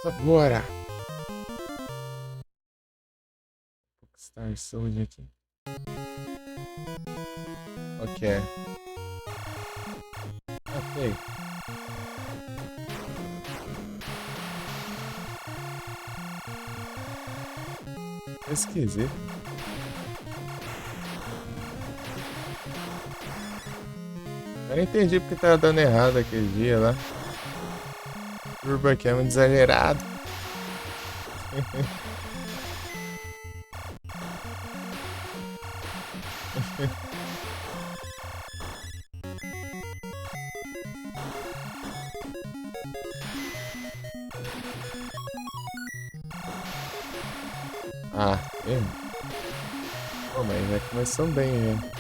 Agora. Star Sword aqui. Ok. Ok. É esquisito. Eu não entendi porque tava dando errado aquele dia lá. Turbo aqui é muito exagerado. Ah, mesmo? Pô, mas já começou bem, já.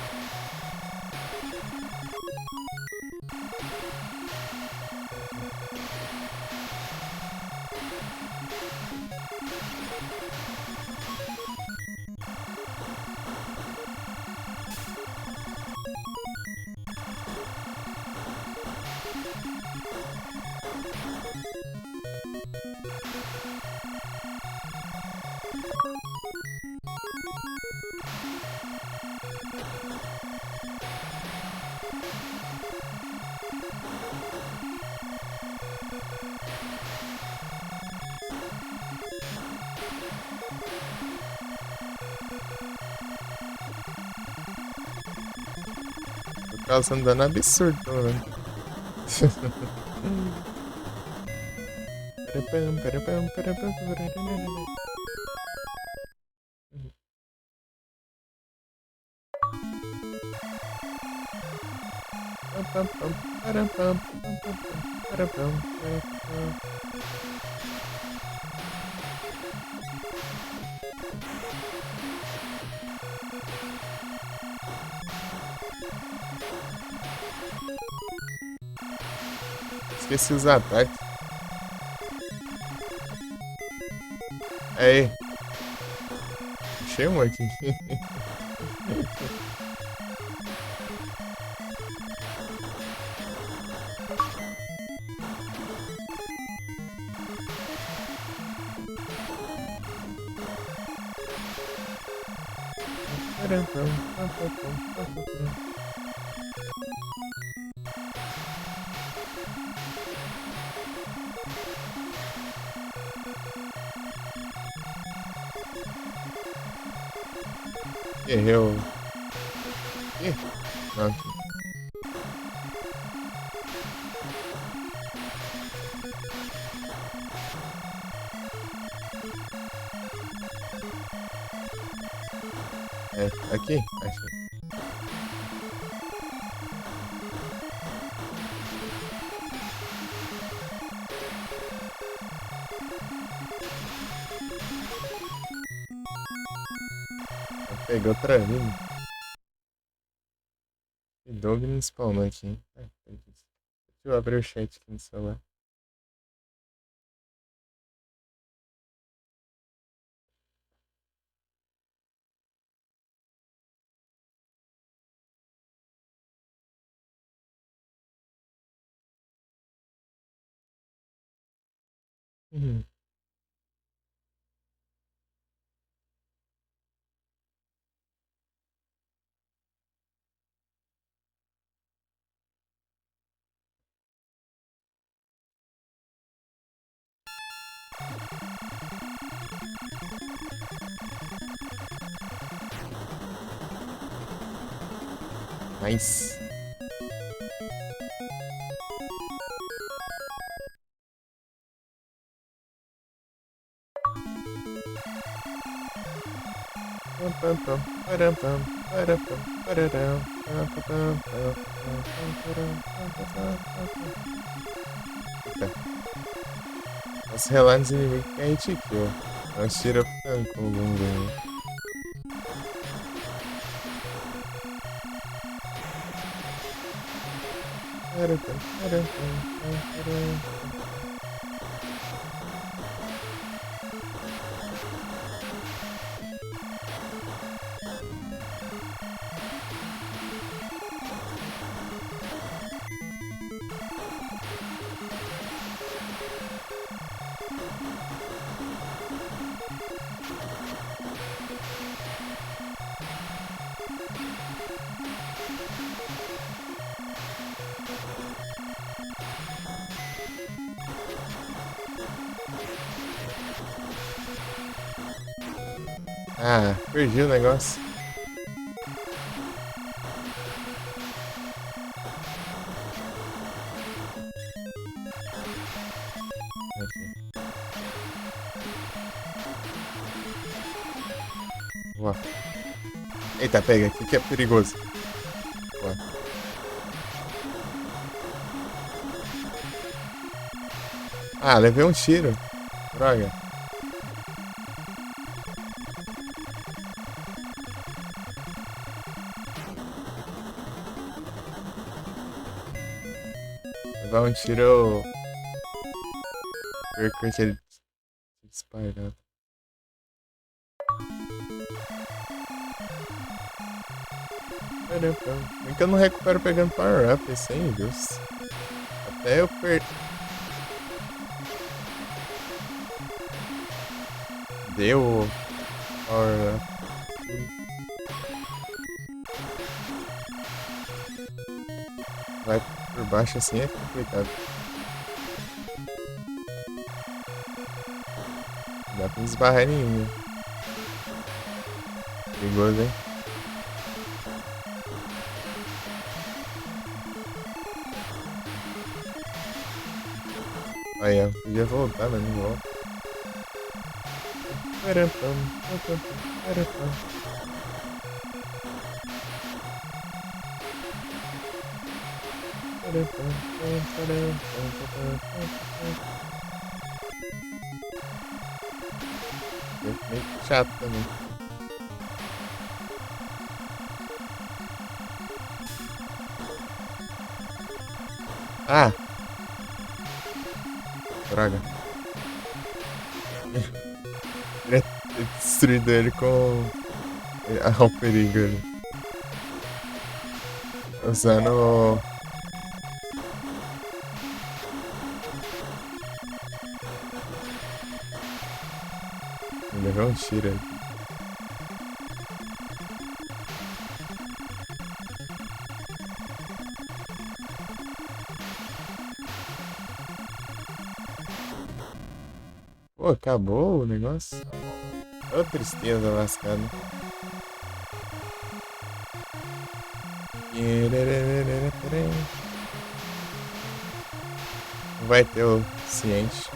Tô causando dano absurdo, tô vendo. Esqueci os ataques. Aí. Achei um aqui. Erreu. Ih, não. É, aqui? Achei. Pegou outra vida. E Doug não spawnou aqui, hein? Deixa eu abrir o chat aqui no celular. Uhum. Nice. Posso relar nos inimigos que é hit kill. Nós tira com o bumbum. Ah, perdi o negócio. Boa. Eita, pega aqui que é perigoso. Boa. Ah, levei um tiro. Droga. Levar um tiro eu perco ele disparado. É que eu não recupero pegando power up, sem Deus. Até eu perder. Deu power up. Vai por baixo assim é complicado. Dá pra esbarrar em mim. Perigoso, hein? Aí, ó. Podia voltar, mas não volta. É meio chato também. Ah! Droga. Queria ter destruído ele com o perigo ali. Usando. Me levou um tiro aí. Pô, acabou o negócio? Ô, tristeza lascada. Não vai ter o ciente.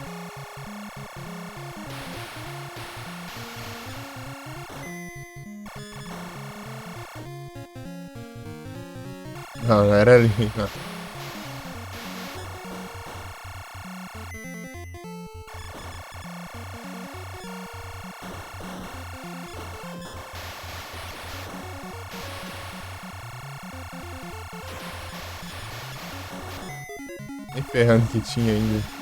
Não, não era ali, não. Nem ferrando que tinha ainda.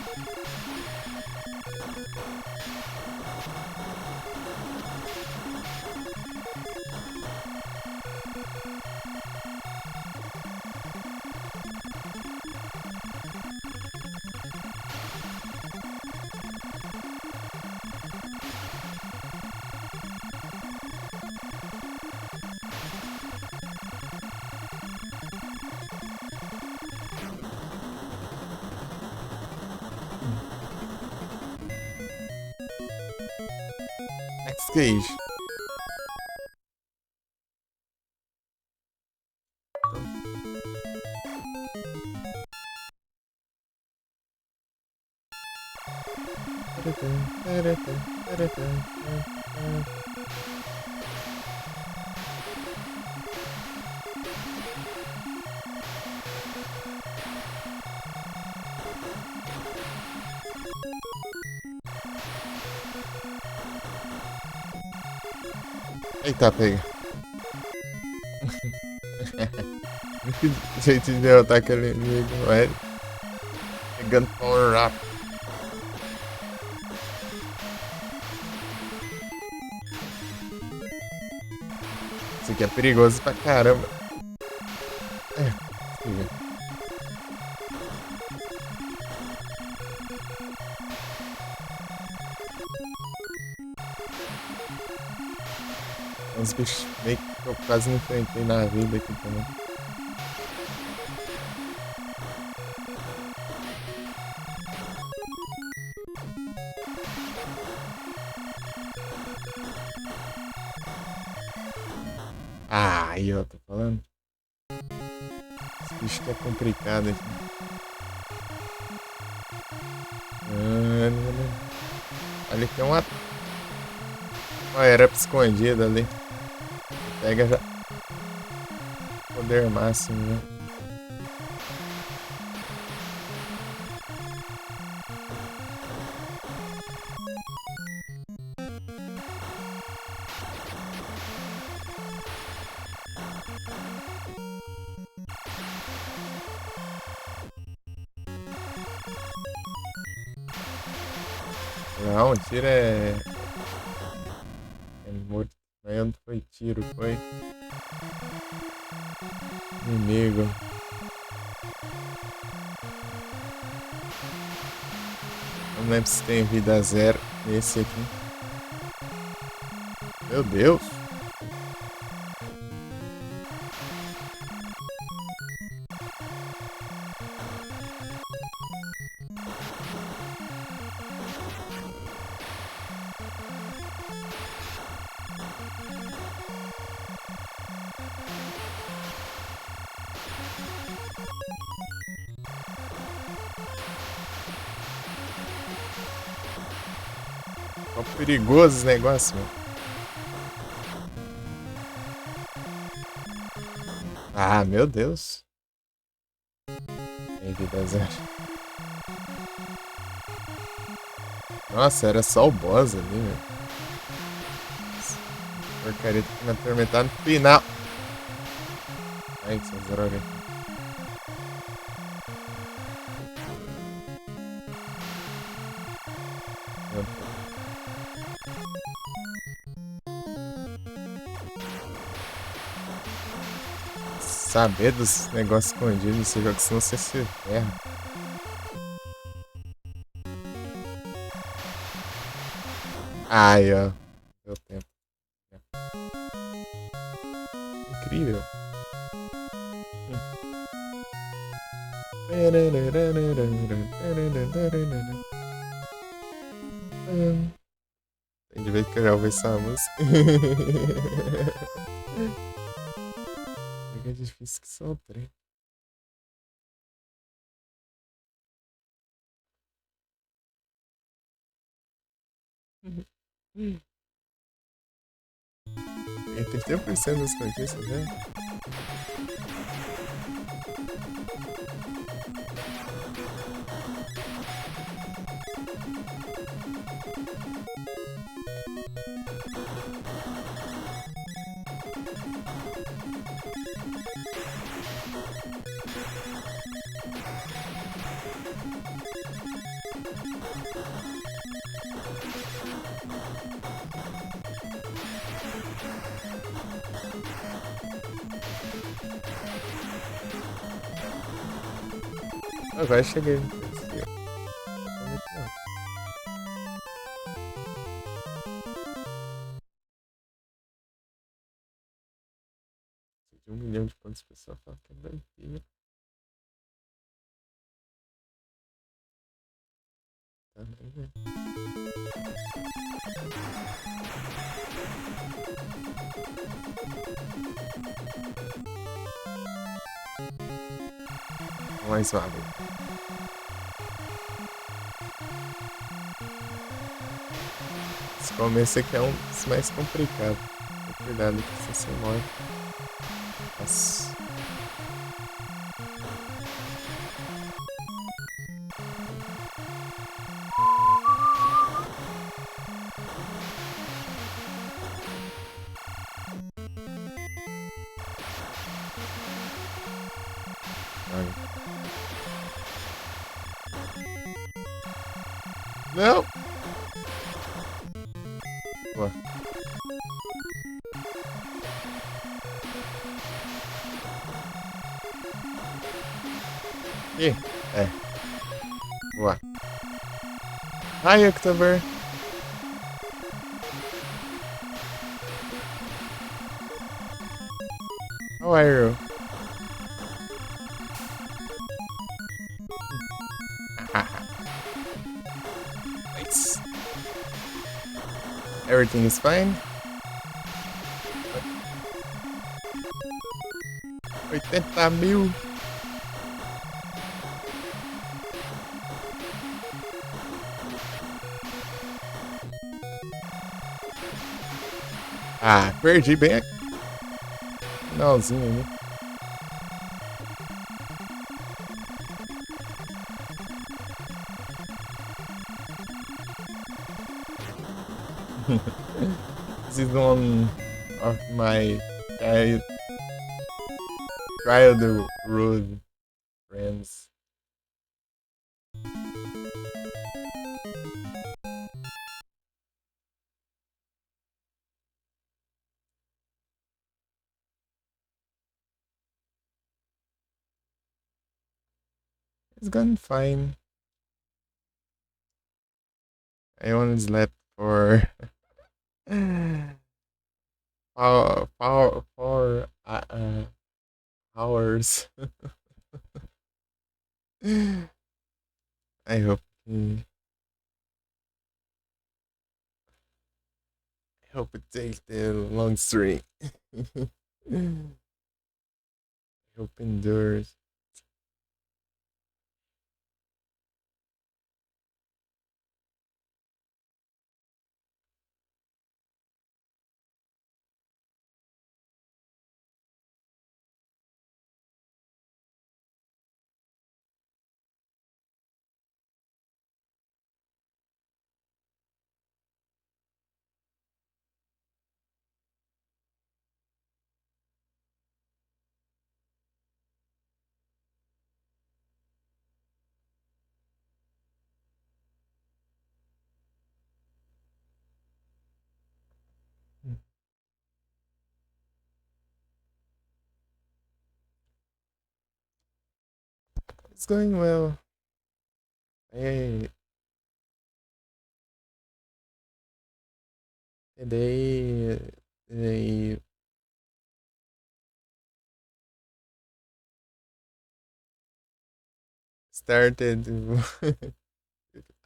Next Cage. Eita, pega. Jeito de derrotar aquele inimigo, velho. Pegando power up. Isso aqui é perigoso pra caramba. Uns bichos meio que eu quase não enfrentei na vida aqui também. Ah, aí ó, tô falando. Esse bicho que é complicado aqui. Ali tem uma... Olha, era escondida ali. Pega já. Poder máximo, né? Não, tiro é morto. Mas não foi tiro, foi inimigo. Não lembro se tem vida zero nesse aqui. Meu Deus! Ó, perigoso esse negócio, mano. Ah, meu Deus. Tem vida zero. Nossa, era só o boss ali, velho. Porcaria, tem que me atormentar no final. Ai, essas drogas. Saber dos negócios escondidos nesse jogo, senão você se ferra. Ai, ó. Deu tempo. Incrível. Tem de vez que eu já ouvi essa música. É difícil que só o trem. Tem 30% das conquistas, né? Agora cheguei. De 1 milhão de pontos pessoal fala que é doideira. Tá bem, né? Mais uma vez. Esse começo aqui é um dos mais complicados. Cuidado que você morre. Nossa. Droga. Não! Boa. Ih, é. Boa. Hi, October. How are you? Nice. Everything is fine. 80.000. Ah, perdi bem. Finalzinho ali. This is one of my trial the road friends. It's gone fine. I only slept for 4 hours. I hope. I hope it takes the long string. I hope it endures. It's going well. I they started.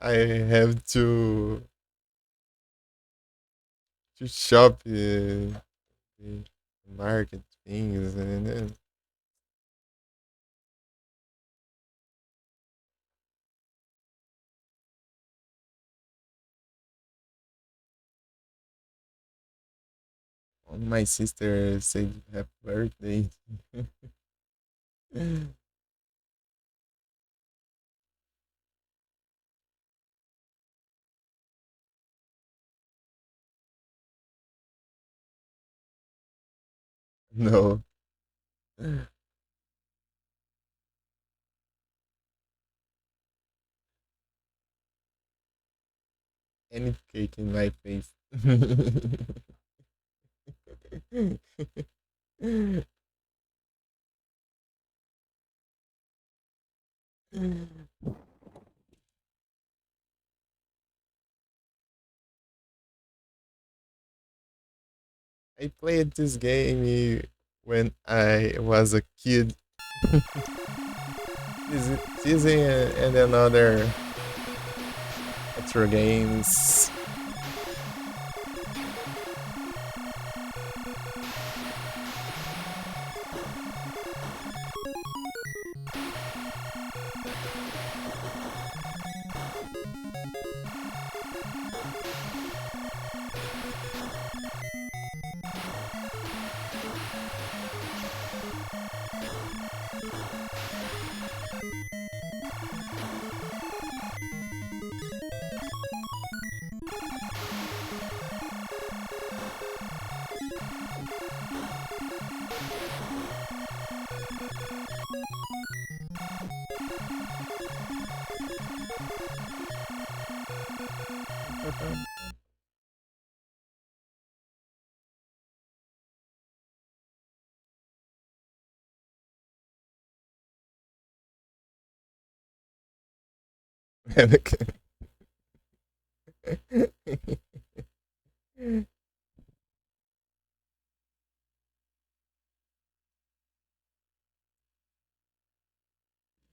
I have to shop the market things and then only my sister said happy birthday. No. Any cake in my face. I played this game when I was a kid. This and another retro games.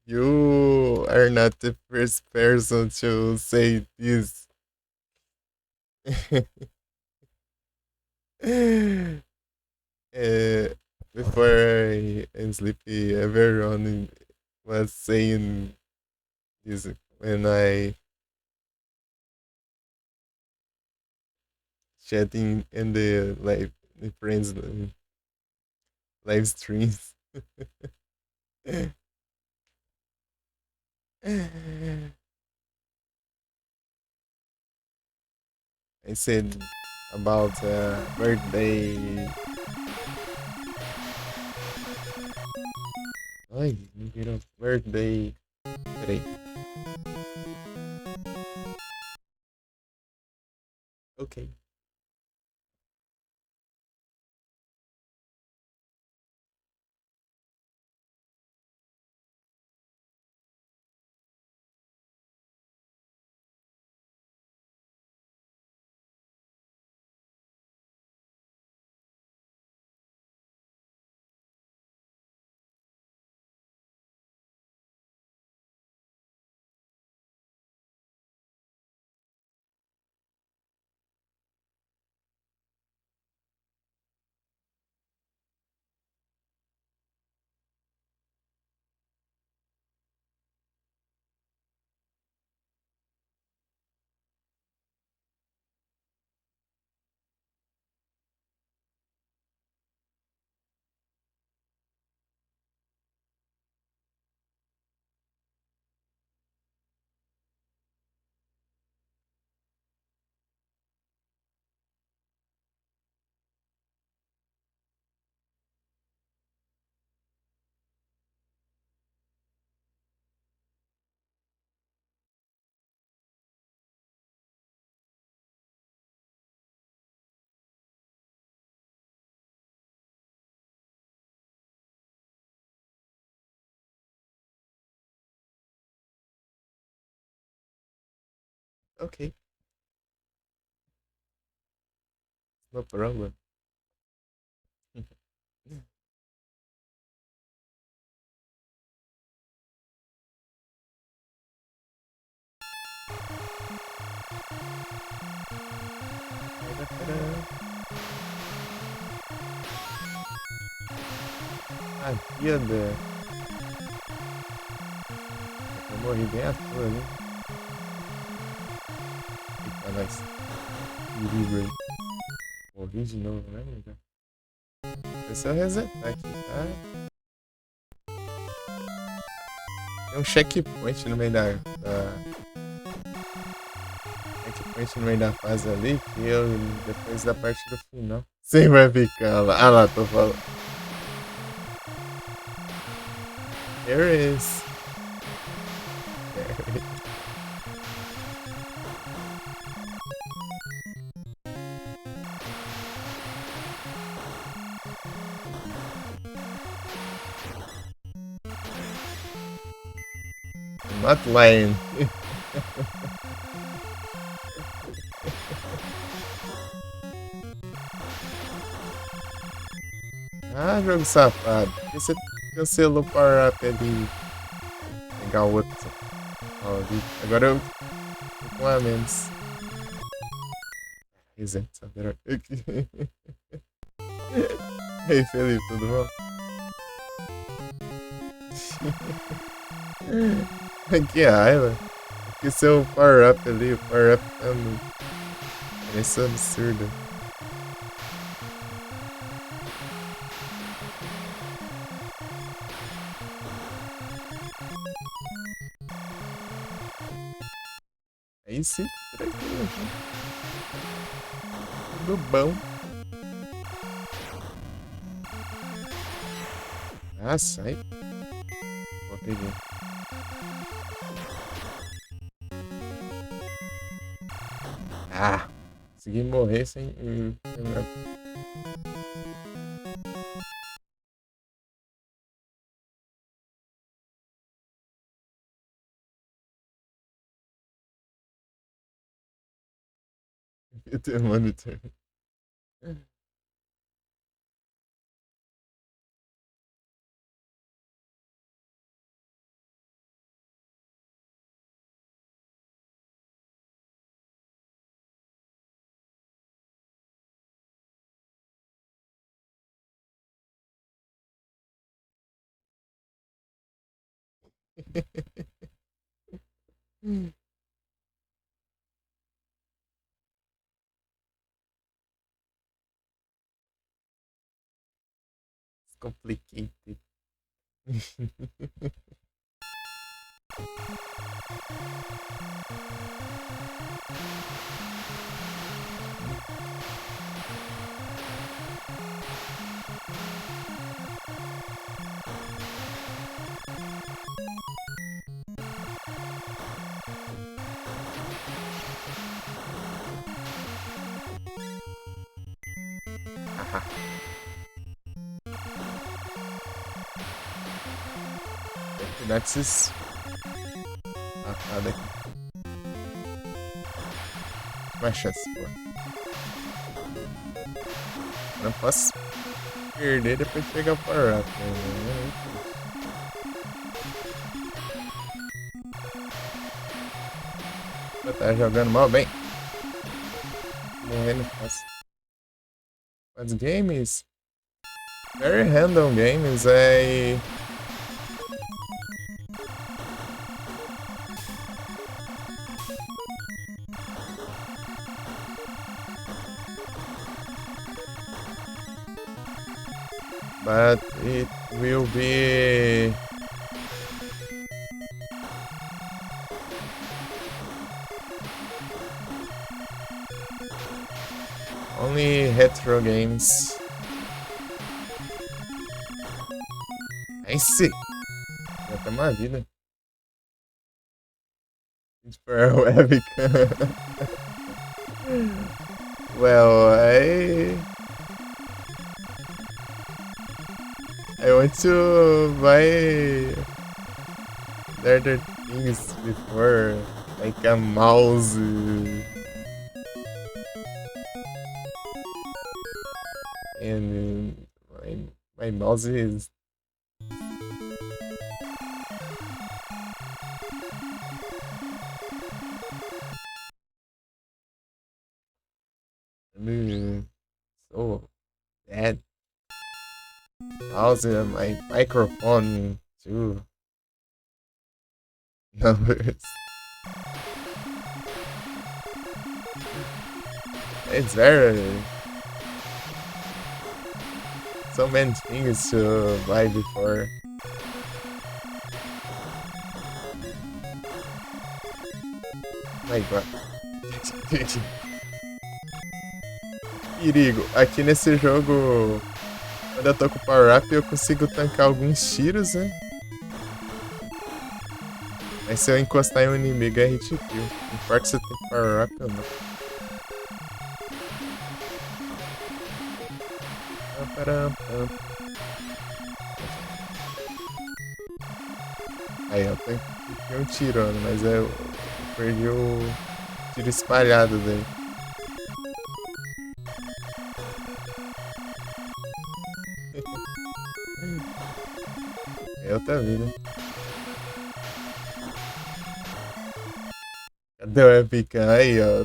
You are not the first person to say this. uh, before I sleepy, everyone was saying this when I chatting in the the friends live streams. I said about birthday. Ai, me virou birthday. Peraí. Ok. Ok. No problem. A vida. Eu morri bem à toa ali. Eita, nós. Livre. Morri de novo, né, amiga? Deixa eu resetar aqui, tá? Tem um checkpoint no meio checkpoint no meio da fase ali que eu depois da parte do final. Sim, vai ficar lá. Ah lá, tô falando. There is. There is. I'm not lying. Ah, jogo safado. Por que você cancelou o power up ali? Pegar o outro. Ó, agora eu tô com a menos. Reset, sabe? E aí, Felipe, tudo bom? Que raiva. Porque seu power up ali, o power up tá no. Parece absurdo. Aí sim, tranquilo. Tudo bom. Ah, sai. Vou peguei. Ah, consegui morrer sem. Eu tenho monitor. It's complicated. Nexus. Ah, nada aqui. Mais chance, pô. Não posso perder depois de pegar o power up. Né? Tá jogando mal bem. Morrendo fácil. Mas games. Very random games. But it will be only retro games. Nice! Já tem uma vida. For a webcam. Well, I want to buy other things before, like a mouse. And my mouse is so bad. Mouse and my microphone too. Numbers. It's very so many things to buy before. My god. Perigo. Aqui nesse jogo, quando eu tô com o power up, eu consigo tancar alguns tiros, né? Mas se eu encostar em um inimigo é hit kill. Não importa se você tem power up ou não. Aí eu tenho um tirando, mas eu perdi o tiro espalhado daí. É outra vida. Cadê o Epic? Aí, ó.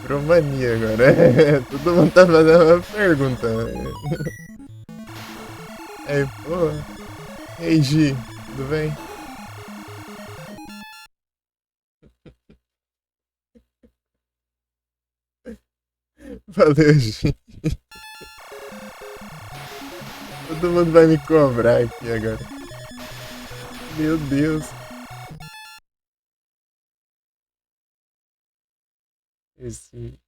Virou mania agora. Todo mundo tá fazendo uma pergunta. Aí, pô. Ei, Gi, tudo bem? Valeu, Gi. Todo mundo vai me cobrar aqui agora. Meu Deus. Esse.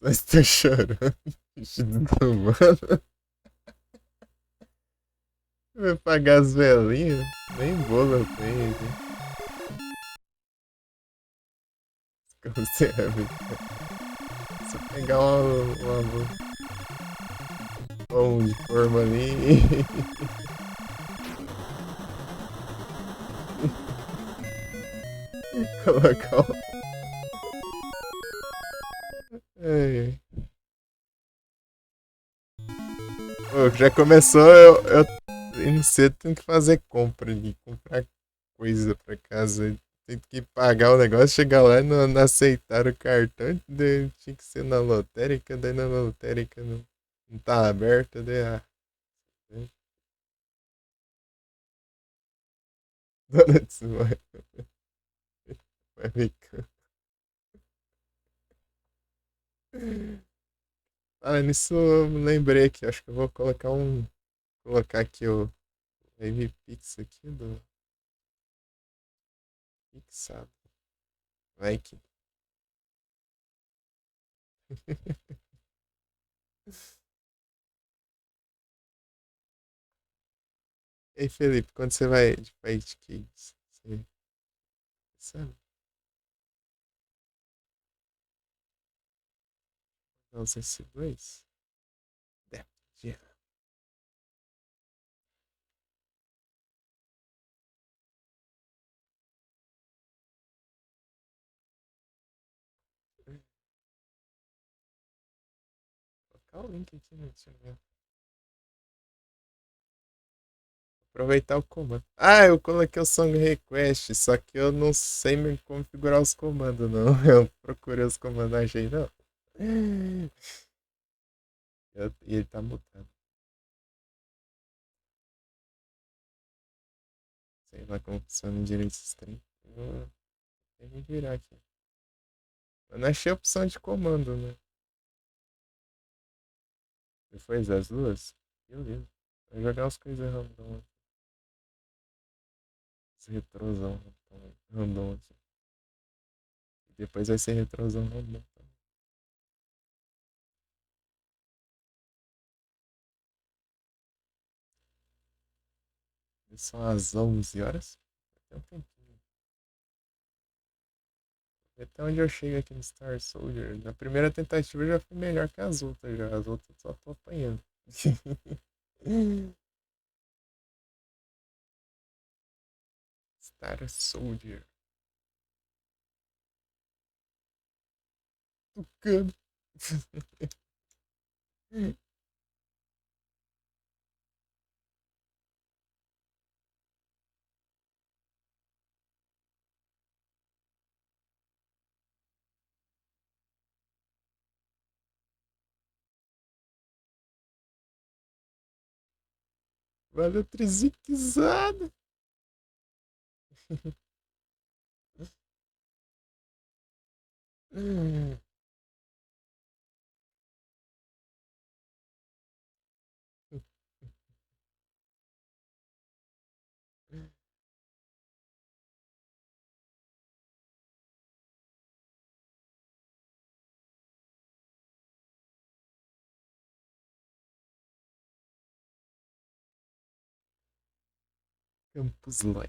Só estou chorando. Mano. Vai pagar as velhinhas? Nem bolo eu tenho aqui. Como você vai se eu pegar uma pão de forma ali e colocar um... Ai, ai. Pô, já começou, eu não sei, eu tenho que fazer compra ali, comprar coisa pra casa. Tem que pagar o negócio, chegar lá e não aceitar o cartão. Daí tinha que ser na lotérica, daí na lotérica não tá aberta, daí né? Donuts vai ficar. Ah, nisso eu me lembrei aqui, acho que eu vou colocar aqui o MPix aqui do Pixado. Vai que. Ei, Felipe, quando você vai de Fight Kids, você sabe? Não sei se dois. Deve. Vou colocar o link aqui, né? Deixa eu ver. Aproveitar o comando. Ah, eu coloquei o Song Request, só que eu não sei me configurar os comandos, não. Eu procurei os comandos, não achei, não. E ele tá mutado. Sei lá como funciona direito esse trem. Vou me virar aqui. Eu não achei a opção de comando, né? Depois das duas? Beleza. Vou jogar as coisas random. Esse retrosão random aqui. E depois vai ser retrosão random. São as 11 horas. Tem um tempinho. Até onde eu chego aqui no Star Soldier. Na primeira tentativa já foi melhor que as outras já. As outras só tô apanhando. Star Soldier. Tucano. Valeu, triziquizada. Campus Loy.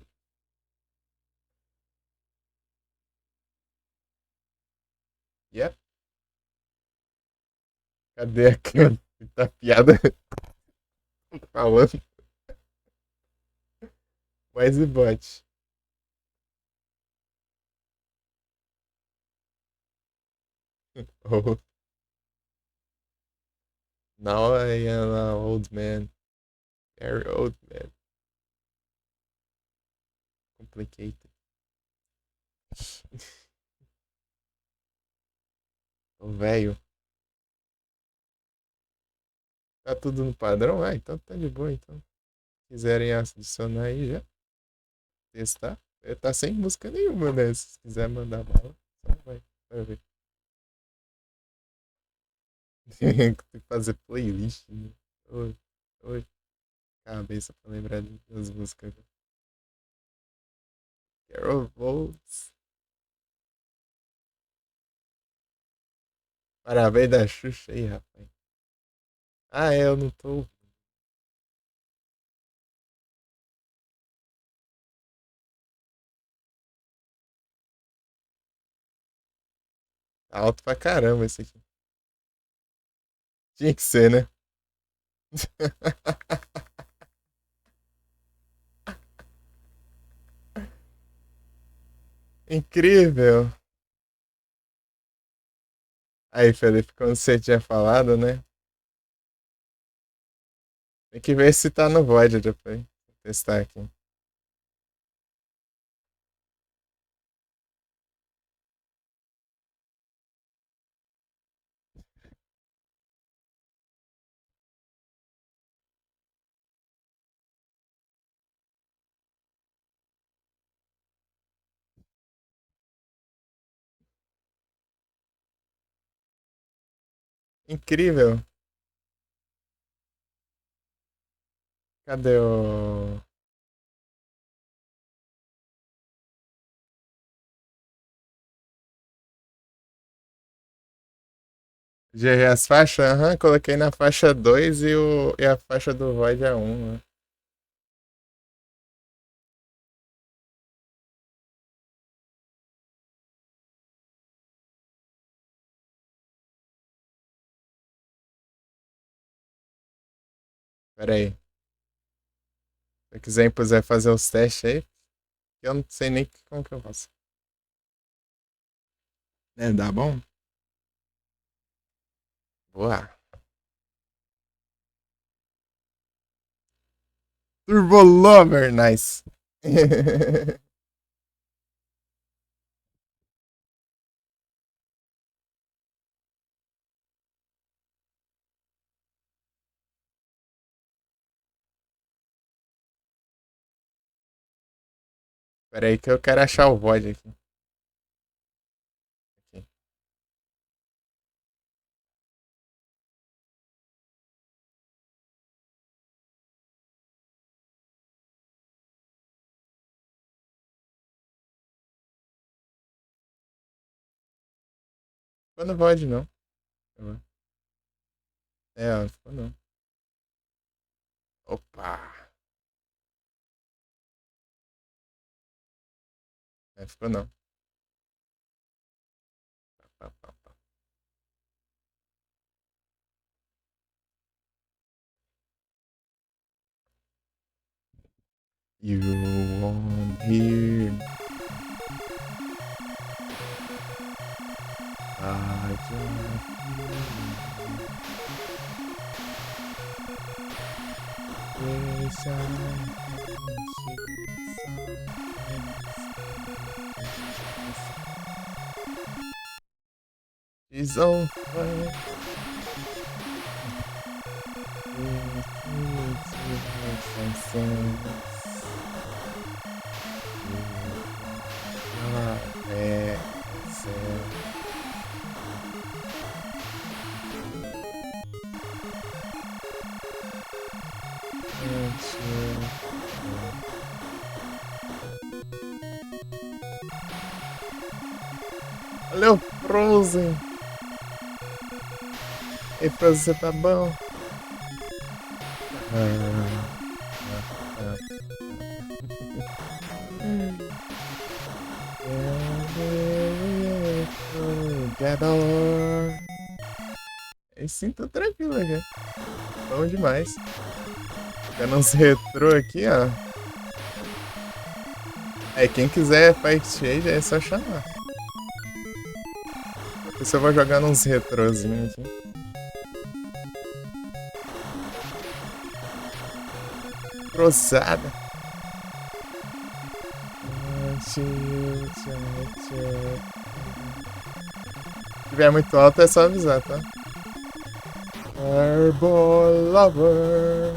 Yep. Cadê a câmera? Tá piada falando. Mais e bote. Oh, now I am an old man. Very old man. Complicated. O velho. Tá tudo no padrão? Ah, então tá de boa, então. Quiserem adicionar aí já, testar. Tá sem música nenhuma, né? Se quiser mandar bala, só vai ver. Tem que fazer playlist, né? Oi, oi. Cabeça pra lembrar das músicas. Carol Volts. Parabéns da Xuxa aí, rapaz. Ah, é, eu não tô. Alto pra caramba esse aqui. Tinha que ser, né? Incrível. Aí, Felipe, como você tinha falado, né? Tem que ver se tá no Void depois. Vou testar aqui. Incrível. Cadê o. GG as faixas? Aham, coloquei na faixa 2 e a faixa do Void é 1, né? Pera aí. Se quiser e puser fazer os testes aí, eu não sei nem como que eu faço. É, dá bom? Boa. Turbo Lover, nice. Pera aí que eu quero achar o Void aqui. Aqui. Ficou no Void, não. É, ó, ficou não. Opa. É, ficou não. Pá, pá, pá. You won't hear I just wish She's on fire. É, certo. Valeu, Frozen. Ei, Frozen, você tá bom? Eu sinto tranquilo, cara. Bom demais. Ficando uns retrô aqui, ó. É, quem quiser Fight Shade é só chamar. Porque se eu vou jogando uns retrozinhos aqui. Cruzada. Se tiver muito alto é só avisar, tá? Turbo Lover.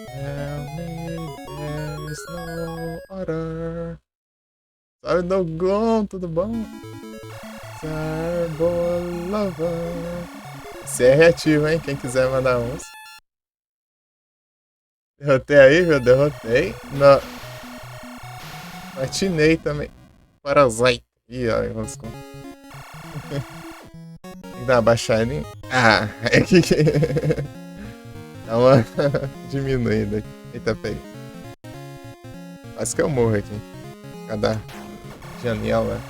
Tell me there's no other. Salve, Dogon, tudo bom? Turbo Lover. Você é reativo, hein? Quem quiser mandar uns. Derrotei aí, viu? Derrotei. Não. Patinei também. Parasite. Ih, ó, enroscou. Tem que dar uma baixadinha. Ah, é que. Dá uma diminuída aqui. Eita, pega. Quase que eu morro aqui. Cada janela.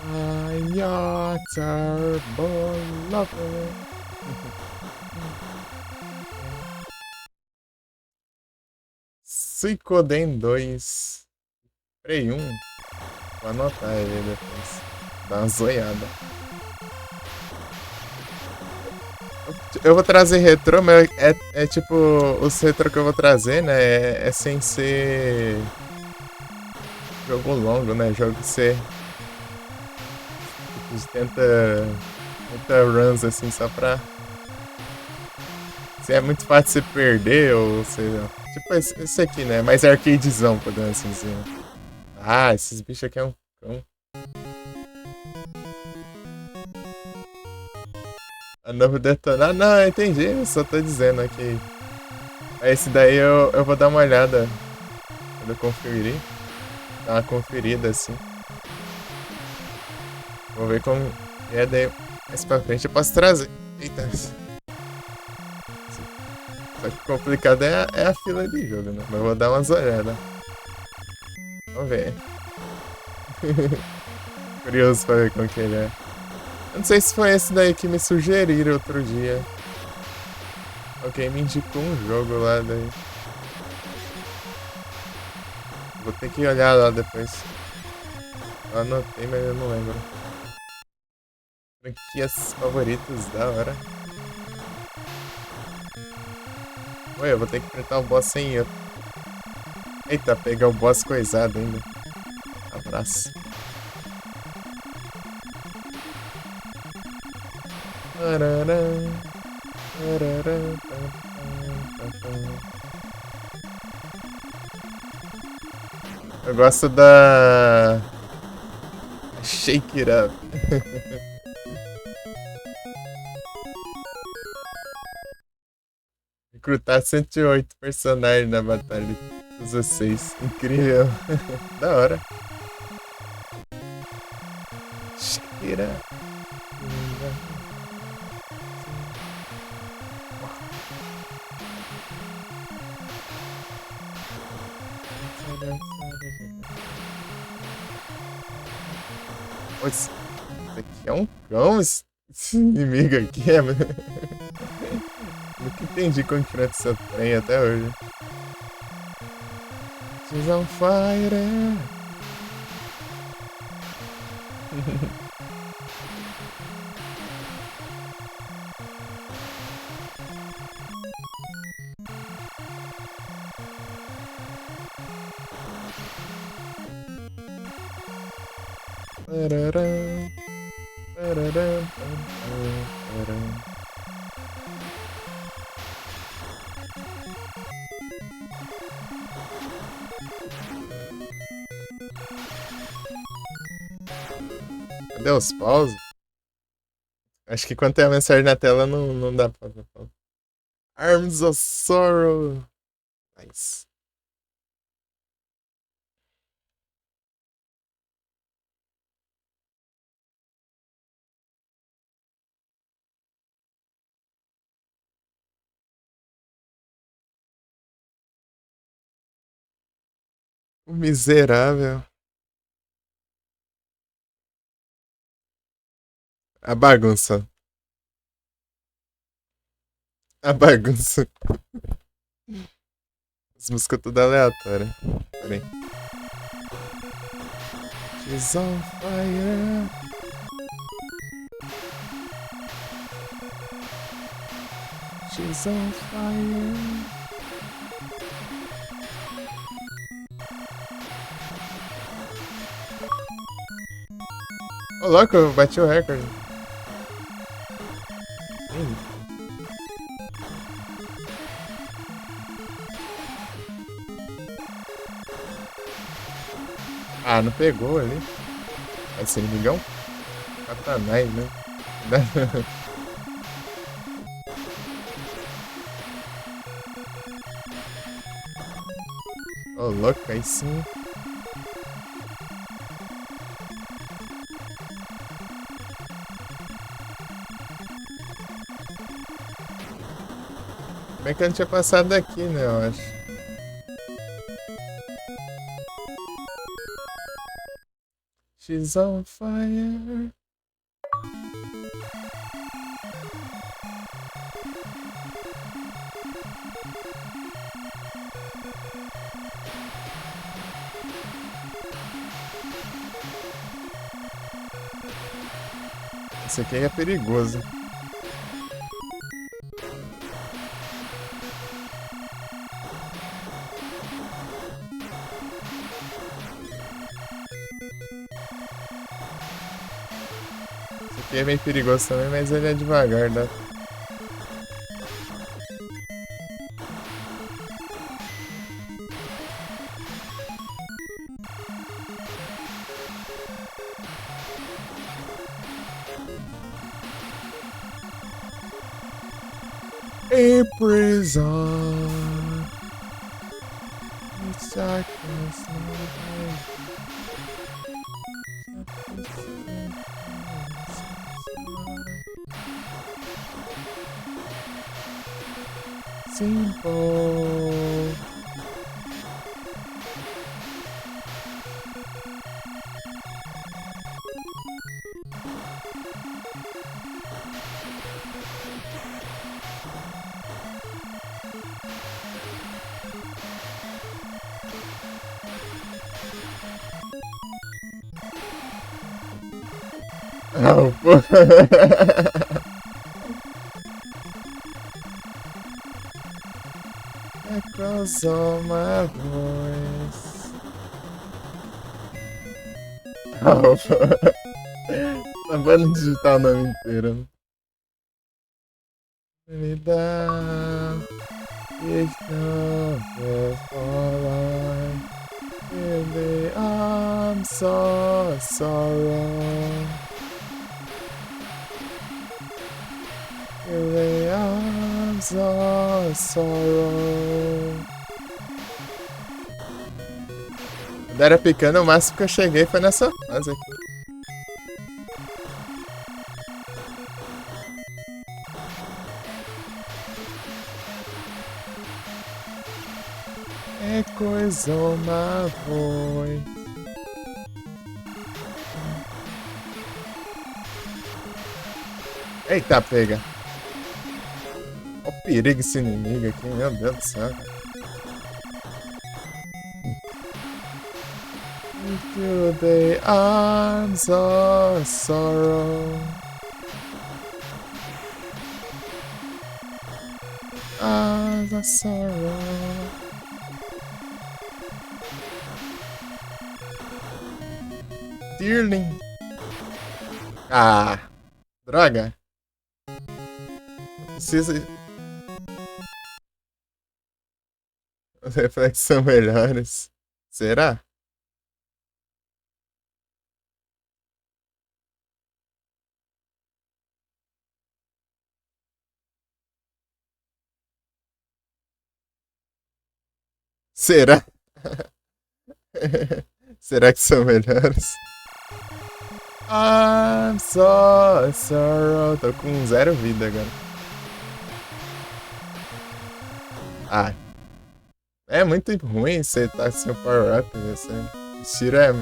I'm your turbo lover. Suicoden 2. Prey 1. Vou anotar ele depois. Dá uma zoiada. Eu vou trazer retrô, mas é tipo. Os retrô que eu vou trazer, né? É sem ser. Jogo longo, né? Jogo que você. Tenta runs assim só pra. Se é muito fácil você perder, ou seja. Tipo esse aqui, né? Mais arcadezão, podemos assim dizer. Ah, esses bichos aqui é um cão. A novo detonar? Não, eu entendi, eu só tô dizendo aqui. Esse daí eu vou dar uma olhada quando eu conferir. Dar uma conferida assim. Vou ver como é, daí mais pra frente eu posso trazer. Eita. Só que o complicado é a fila de jogo, né? Mas eu vou dar umas olhadas. Vamos ver. Curioso pra ver como que ele é. Eu não sei se foi esse daí que me sugeriram outro dia. Alguém me indicou um jogo lá daí. Vou ter que olhar lá depois. Eu anotei, mas eu não lembro. Franquias favoritas, da hora. Oi, eu vou ter que enfrentar o boss sem eu. Eita, pegar o boss coisado ainda. Abraço. Eu gosto da Shake It Up. Recrutar 108 personagens na batalha dos 16. Incrível. Da hora. Shake It Up. Esse aqui é um cão, esse inimigo aqui é. Nunca entendi como enfrenta essa trem até hoje. She's on fire. Cadê os pause? Acho que quando tem a mensagem na tela não dá pra ver. Arms of Sorrow. Nice. O miserável. A bagunça. A bagunça. As músicas todas aleatórias. Pera aí. She's on fire. She's on fire. Ô, louco, eu bati o recorde. Ah, não pegou ali. Vai ser inimigão? Satanás, né? Ô, louco, aí sim. Como é que eu não tinha passado daqui, né, eu acho. She's on fire. Esse aqui é perigoso. Esse aqui é meio perigoso também, mas ele é devagar, né? A prison. It's darkness, simple. Oh, pô. Echoes on my voice. Oh, pô. Não vou digitar o nome inteiro. Me dá. It's not for in the arms of sorrow. In the arms of sorrow. Quando era pequeno, o máximo que eu cheguei foi nessa fase aqui. Echoes on my voice. Eita, pega. Olha o perigo esse inimigo aqui, meu Deus do céu. Into the arms of sorrow. Arms of sorrow. Stirling. Ah, droga. Precisa. Os reflexos são melhores. Será? Será? Será que são melhores? I'm so sorry. Tô com 0 vida agora. Ah. É muito ruim você tá sem power-up. Esse tiro é.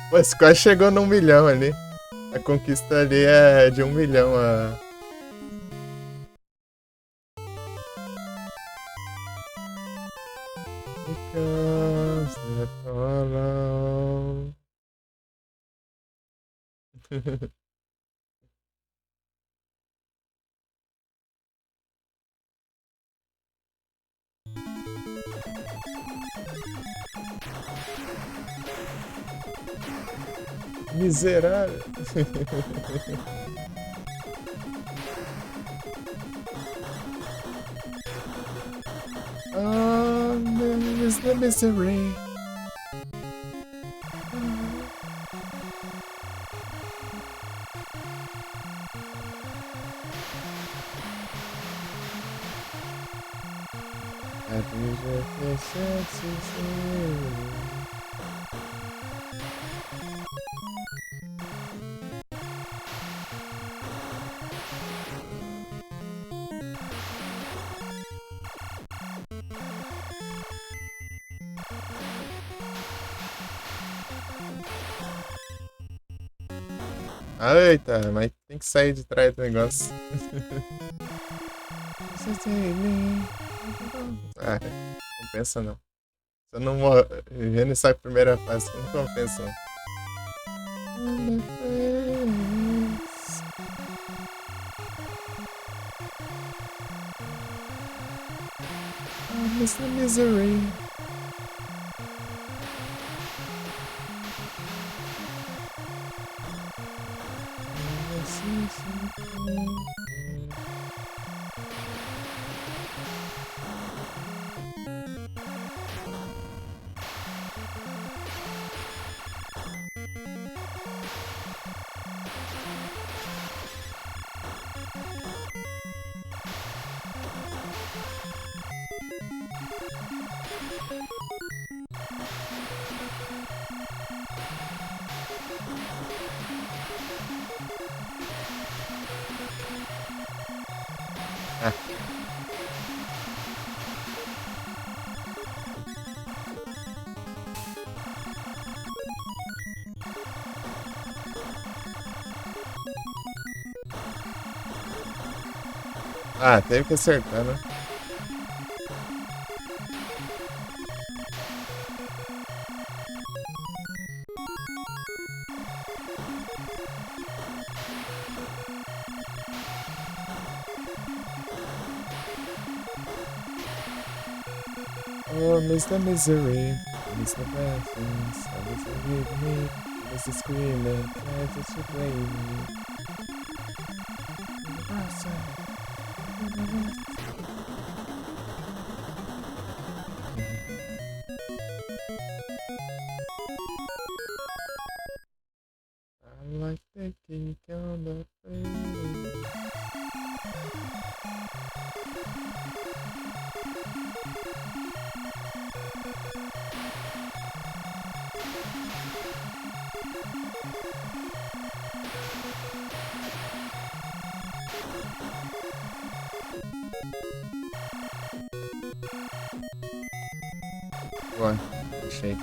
Pô, esse quase chegou no 1 milhão ali. A conquista ali é de 1 milhão. Because they follow. Miserável. Oh, there is the misery. Eita, mas tem que sair de trás do negócio. Ah, compensa não. Se eu não morrer nessa primeira fase, não compensa não. Miss the misery. Ah, teve que acertar, né? Oh, miss the misery, miss the bad things, I wish you with me, miss the screaming, try to blame me. I like taking on the pain. Boa, deixei.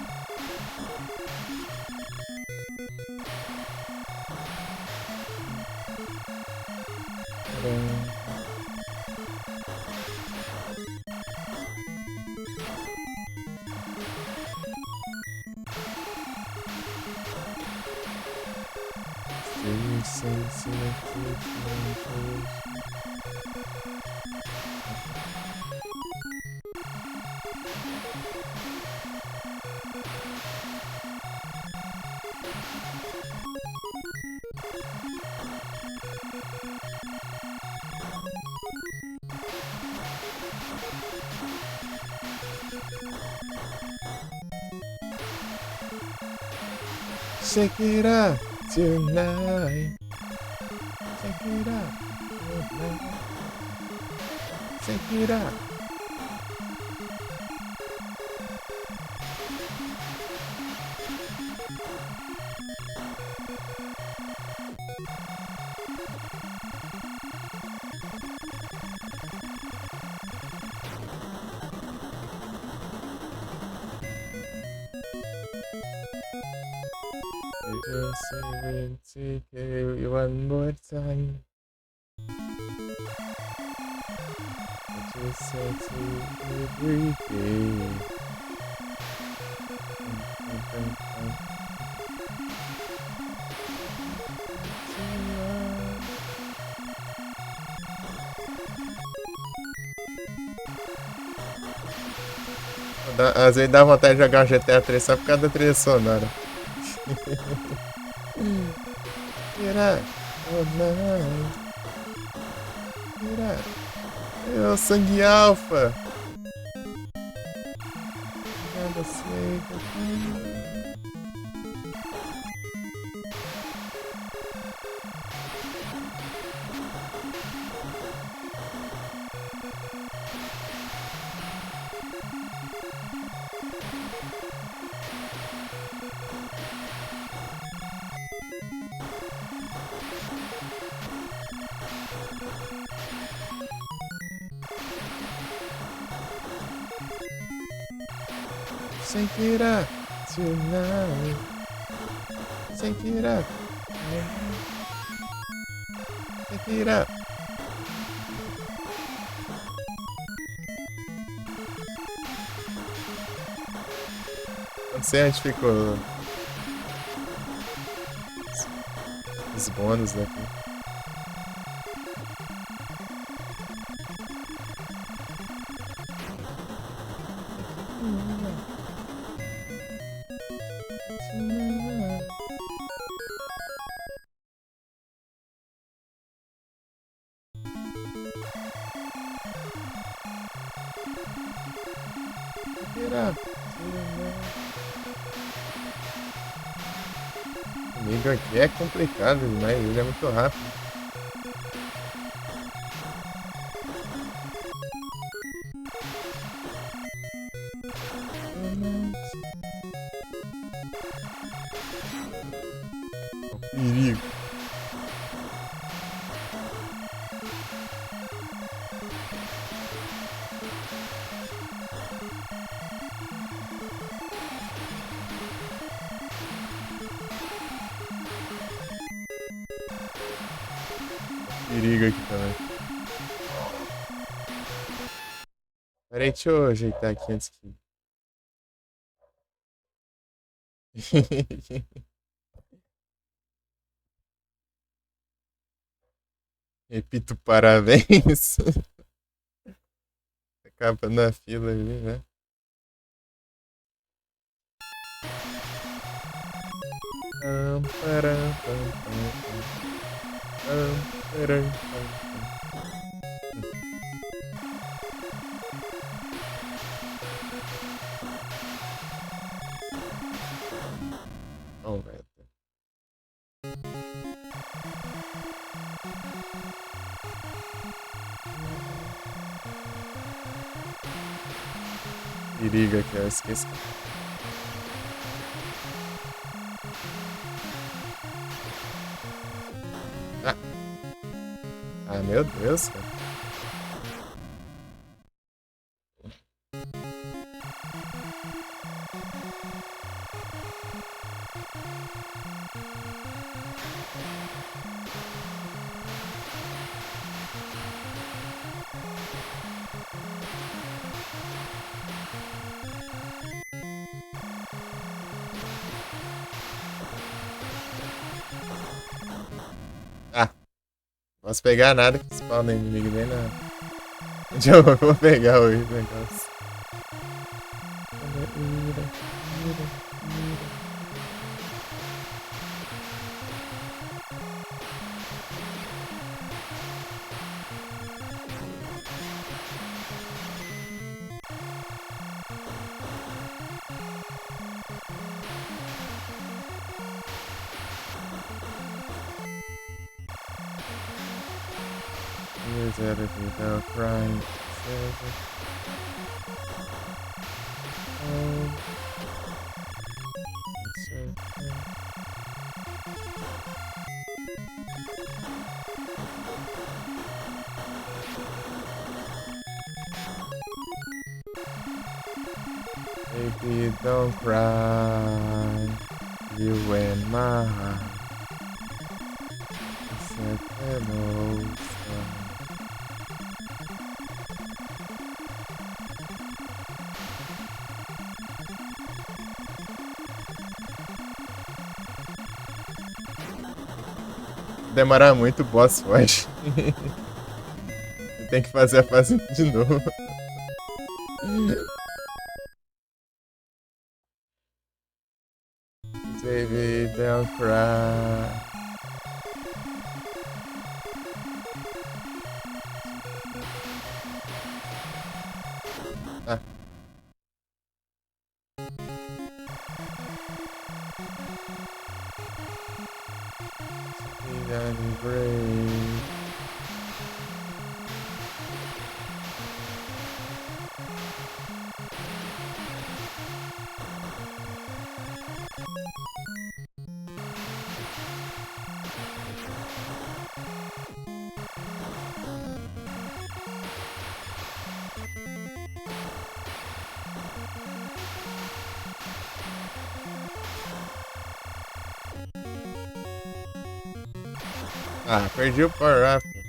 Shake it up tonight. Shake it up tonight. Shake it up. Just take it one more time. Just say to every day. Às vezes dá vontade de jogar um GTA 3 só por causa da trilha sonora. Tira, oh não. Tira, é o sangue alfa. Nada sei. Shake it up tonight. Shake it up. Mira. Não sei onde ficou os bônus daqui. Comigo aqui é complicado demais, ele é muito rápido. O perigo. Perigo aqui também. Peraí, deixa eu ajeitar aqui antes que. Repito, parabéns. Acaba na fila ali, né? Pam, param, pam, pam, pam. Pam, param, pam, pam. Oh, velho. Perigo aqui, eu esqueci. Ah, meu Deus, cara. Ah, posso pegar nada que spawna inimigo nem na. Eu vou pegar o negócio. Here's everything without crying. Baby, don't cry. You in my heart. Set the most. Demorar muito, o boss foge. Tem que fazer a fase de novo. Baby, don't cry. Ah. Great. Ah, perdi o power up.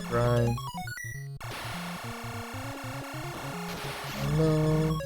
Prime. Hello.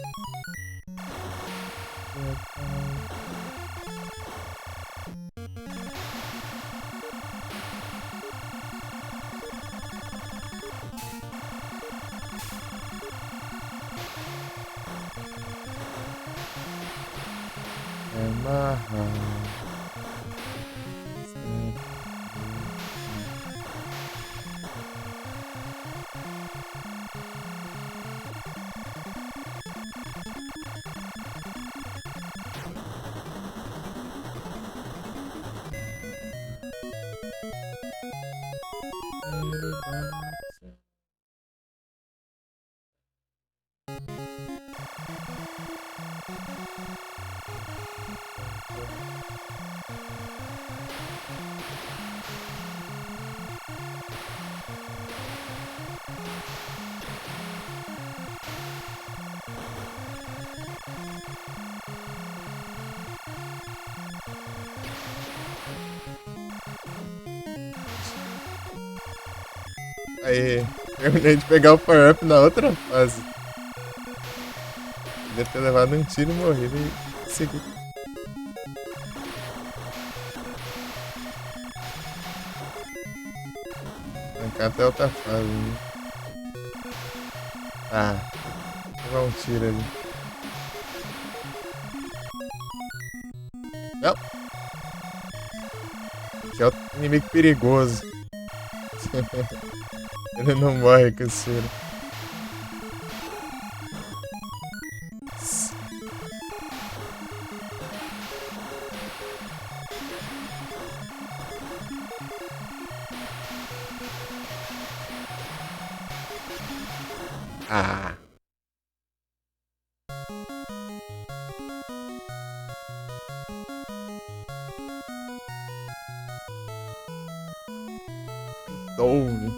Aí, terminei de pegar o power-up na outra fase. Podia ter levado um tiro e morrido e seguir. Arrancar até outra fase, né? Ah, vou levar um tiro ali. Não! Que é o inimigo perigoso. Ele não morre com esse tiro. Ah. Ouve.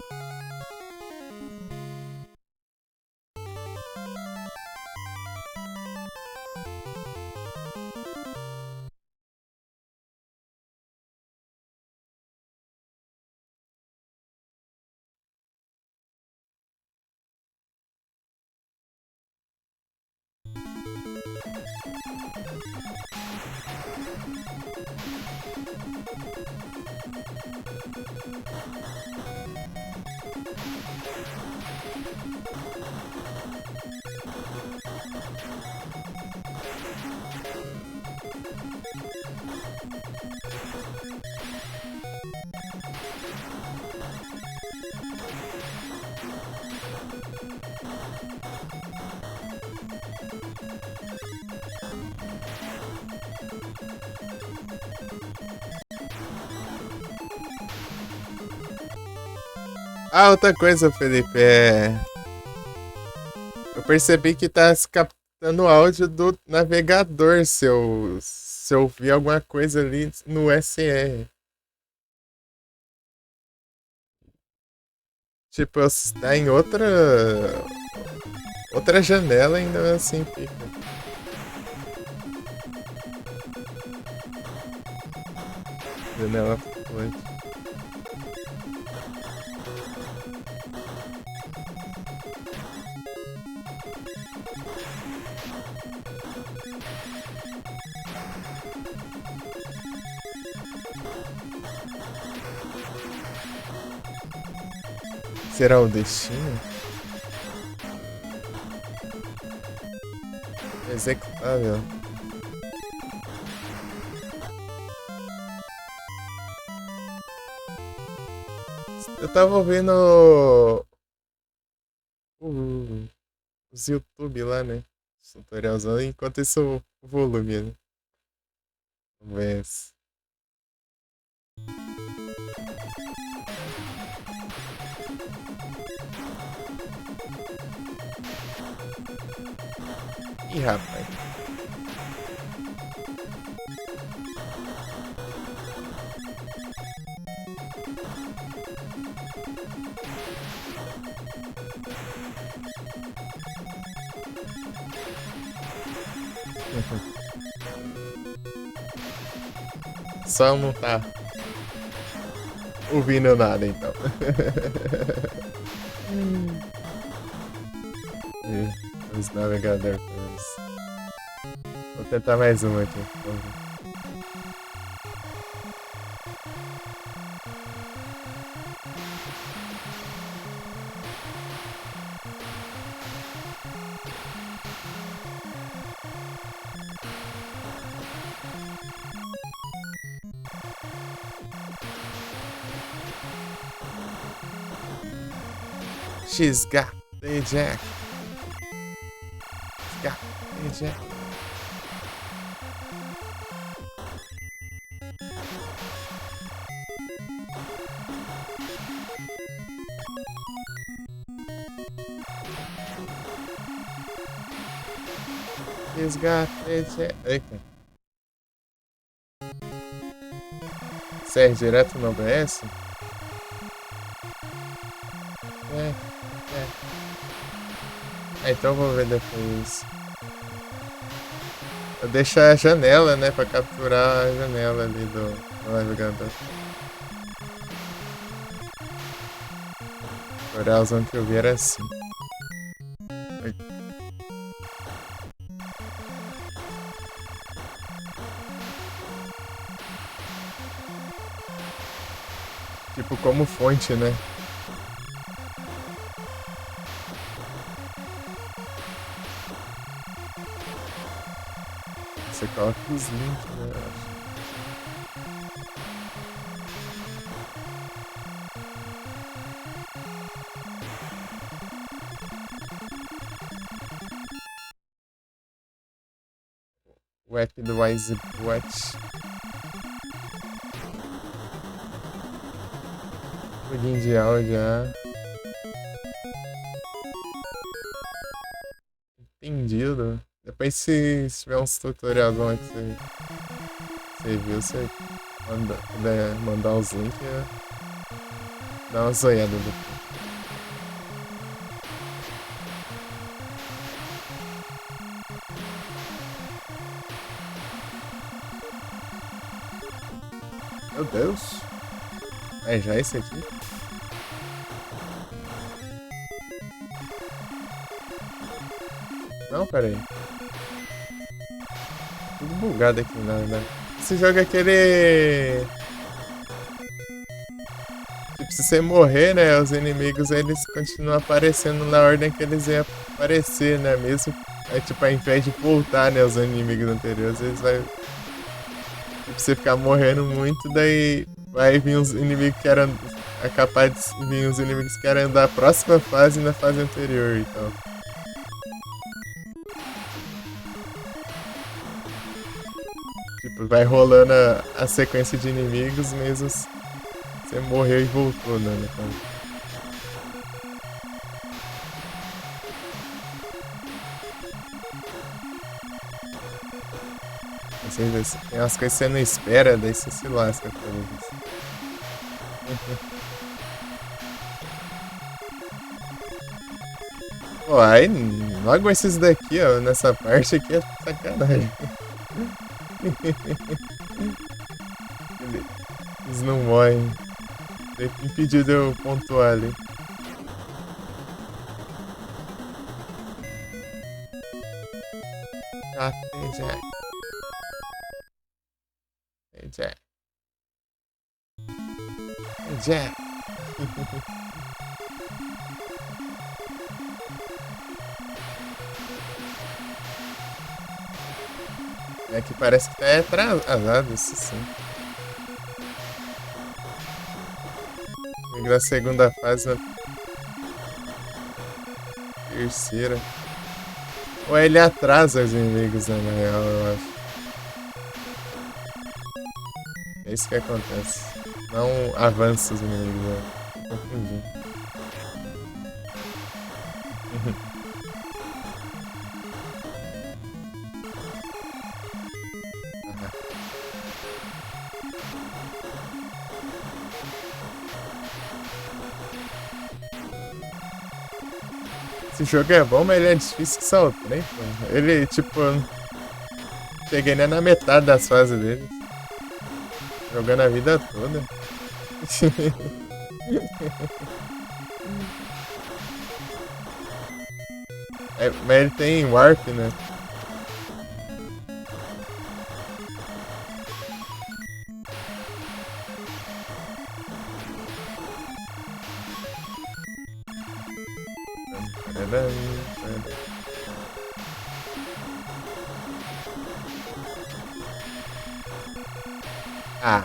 Ah, outra coisa, Felipe, eu percebi que tá se captando o áudio do navegador se eu ouvir alguma coisa ali no SR. Tipo, eu tá em outra janela ainda assim fica. Janela flutuante. Será o destino? Executável. Eu tava ouvindo os YouTube lá, né? Os tutorialzão, enquanto isso o volume, né? Vamos ver. Ih, rapaz. Só não tá ouvindo nada, então. E os navegadores pra isso. Vou tentar mais uma aqui. Vamos ver. She's got the jack. She's got the jack. She's got the jack. Eita. Serve direto no OBS? Então eu vou ver depois. Eu deixo a janela, né, pra capturar a janela ali do navegador. O tutorialzão que eu vi era assim. Tipo como fonte, né? Você coloca os links, né? Eu acho. O app do Wise Watch. Plugin de áudio já. Entendido. Depois se tiver uns tutoriais que você viu, você puder mandar os links, dá uma zoiada depois. Meu Deus! É já esse aqui? Não, pera aí. Tudo bugado aqui, na verdade. Esse jogo é aquele... Tipo, se você morrer, né, os inimigos, eles continuam aparecendo na ordem que eles iam aparecer, né, mesmo... É tipo, ao invés de voltar, né, os inimigos anteriores, eles vai... Tipo, você ficar morrendo muito, daí vai vir uns inimigos que eram... É capaz de vir uns inimigos que querem andar a próxima fase na fase anterior e tal. Tipo, vai rolando a sequência de inimigos mesmo você morreu e voltou, né? Então. Tem umas coisas que você não espera, daí você se lasca por isso. Pô, aí logo esses daqui, ó, nessa parte aqui é sacanagem. Eles não morrem. Impediu de eu pontuar ali. Ah, tem Jack. Tem Jack. Tem Jack. É que parece que tá atrasado, isso sim. Da segunda fase na terceira. Ou ele atrasa os inimigos, né, na real, eu acho. É isso que acontece. Não avança os inimigos, né? Confundi. Esse jogo é bom, mas ele é difícil que só o trem, pô. Ele, tipo, cheguei nem na metade das fases dele. Jogando a vida toda. É, mas ele tem Warp, né? Ah.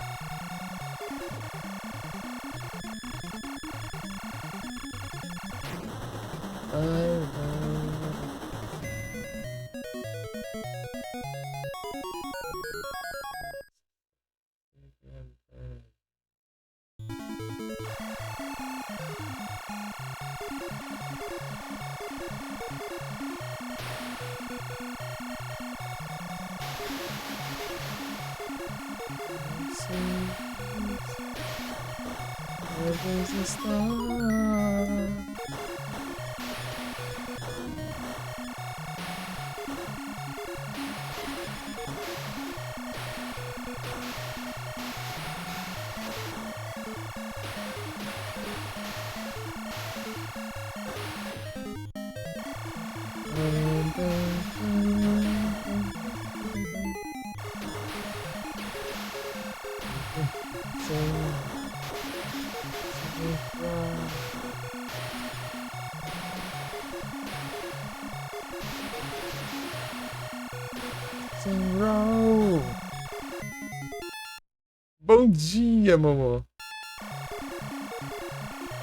Bom dia, Momô.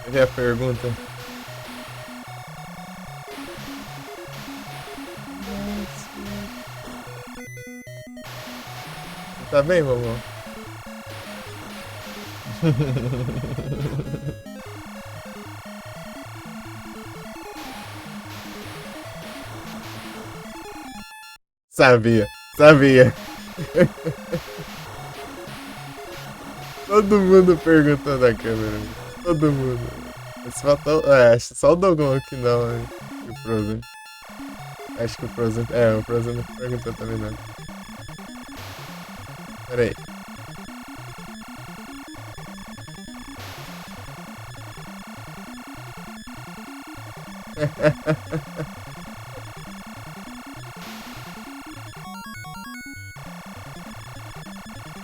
Cadê a pergunta? Você tá bem, Momô? Sabia, sabia. Todo mundo perguntando a câmera. Todo mundo. Acho só o Dogon que não, né? E o Frozen. Acho que o Frozen. É, o Frozen não perguntou também não. Pera aí.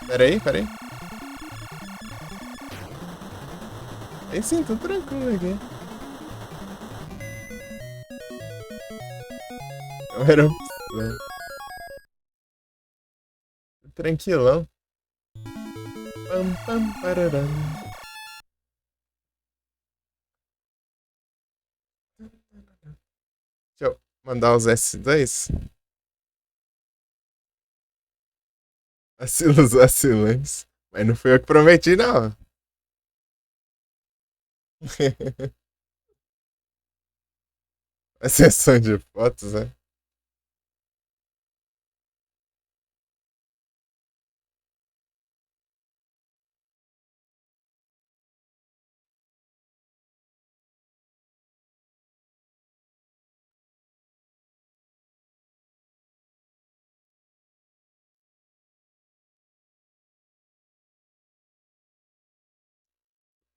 Pera aí. Aí sim, tô tranquilo aqui. Era opção. Tranquilão. Pam, pam, pararam. Deixa eu mandar os S2. Vacilantes. Mas não fui eu que prometi, não. A sessão de fotos, né?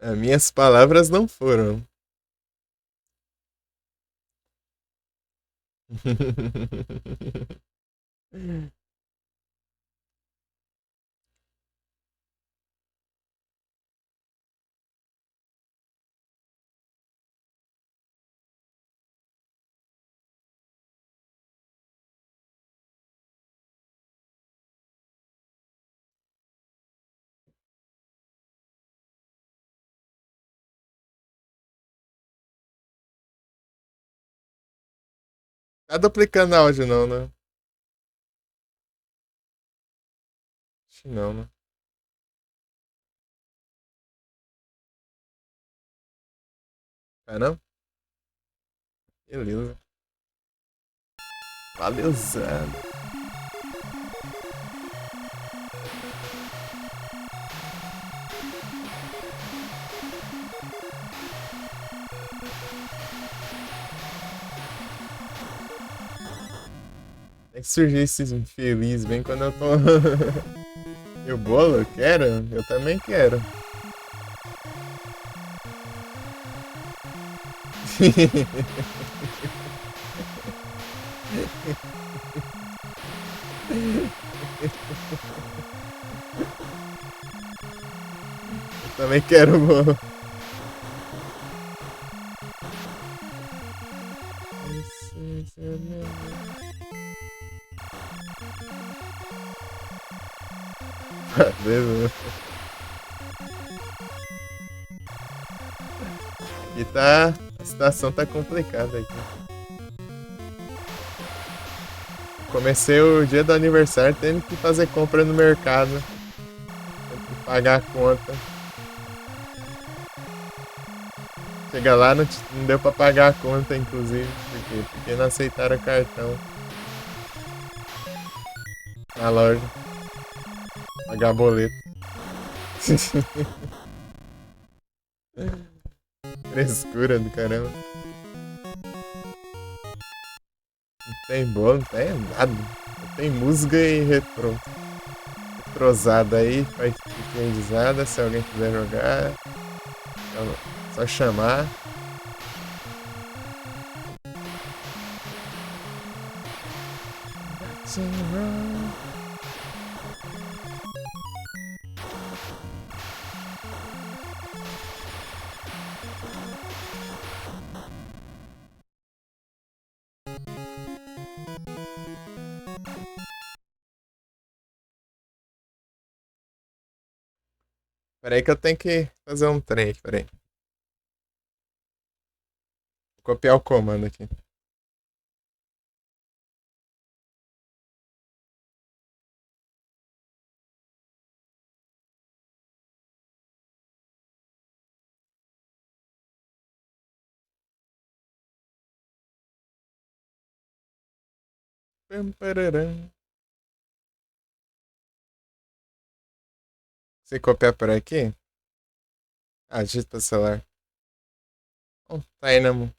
As minhas palavras não foram. Tá duplicando áudio não, né? Acho que não, né? Tá não? Beleza. Valeuzão. É que surgiu esse infeliz bem quando eu tô. E o bolo? Eu quero? Eu também quero. Também quero bolo. Beleza. Aqui tá. A situação tá complicada aqui. Comecei o dia do aniversário tendo que fazer compra no mercado. Tendo que pagar a conta. Chega lá, não deu pra pagar a conta, inclusive. Porque não aceitaram o cartão. Na loja. Pagar boleto. Frescura do caramba. Não tem bolo, não tem nada. Não tem música e retrô. Retrosada aí, faz aprendizada. Se alguém quiser jogar, é só chamar. Peraí que eu tenho que fazer um trem aqui, peraí. Vou copiar o comando aqui. Pam, pararam. Você copiar por aqui? Ah, digita pro celular. Oh, tá aí na mão.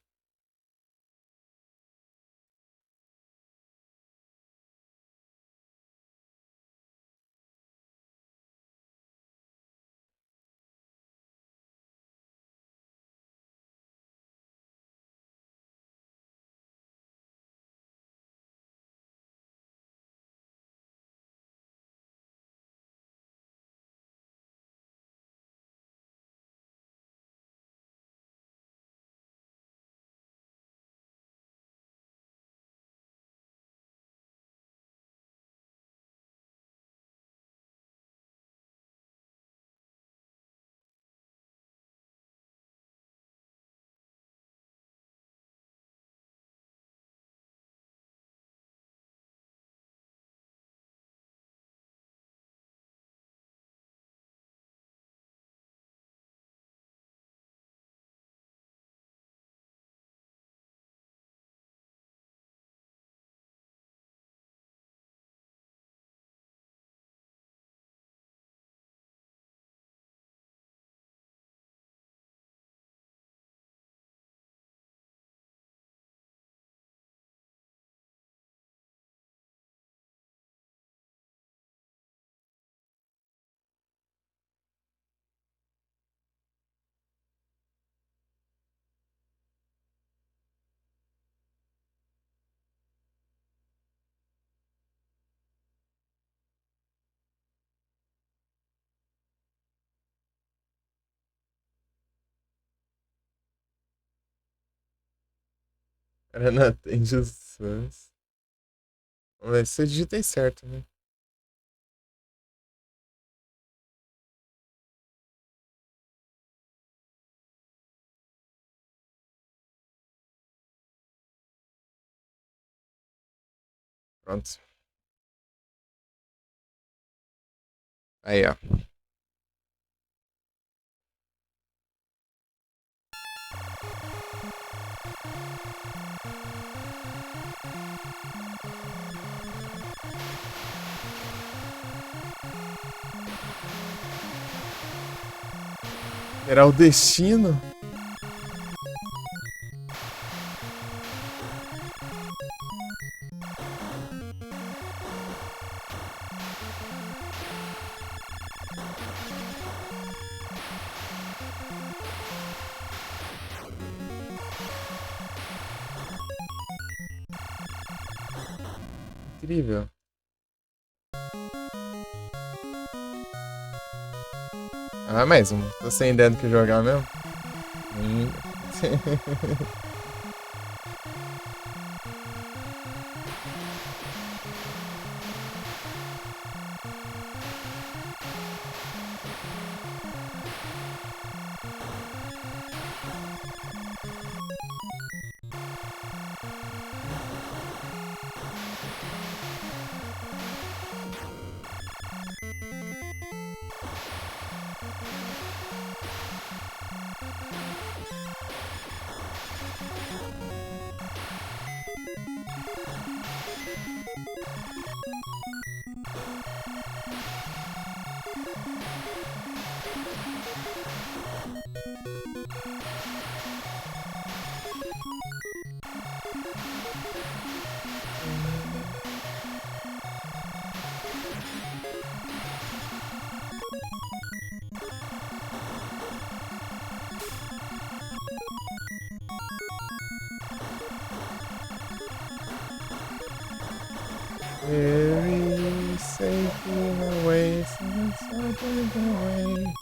O cara não atende os fãs. Vamos ver se eu digitei certo, né? Pronto. Aí, ó. Era o destino. incrível. Ah, mais um. Tô sem ideia do que jogar mesmo. Hum. Very safe in a way, so away.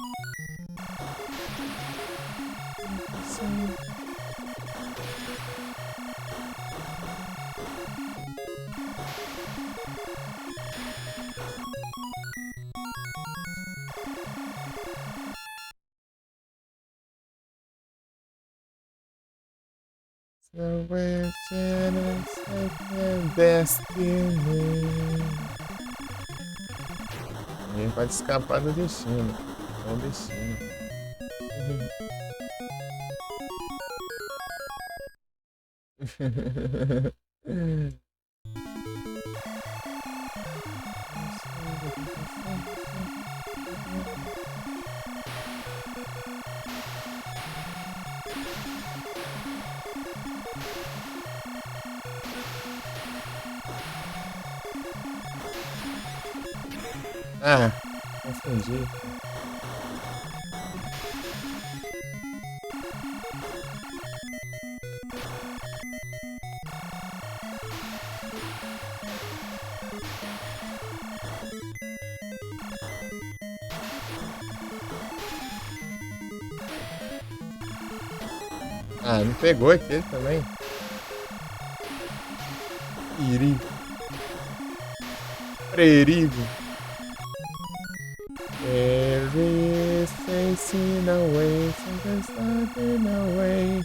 So wishing it's like destiny. Ninguém pode escapar do destino. É o destino. Ah, confundi. Ah, me pegou aquele também. Perigo. Perigo. Every facing away, something's starting away.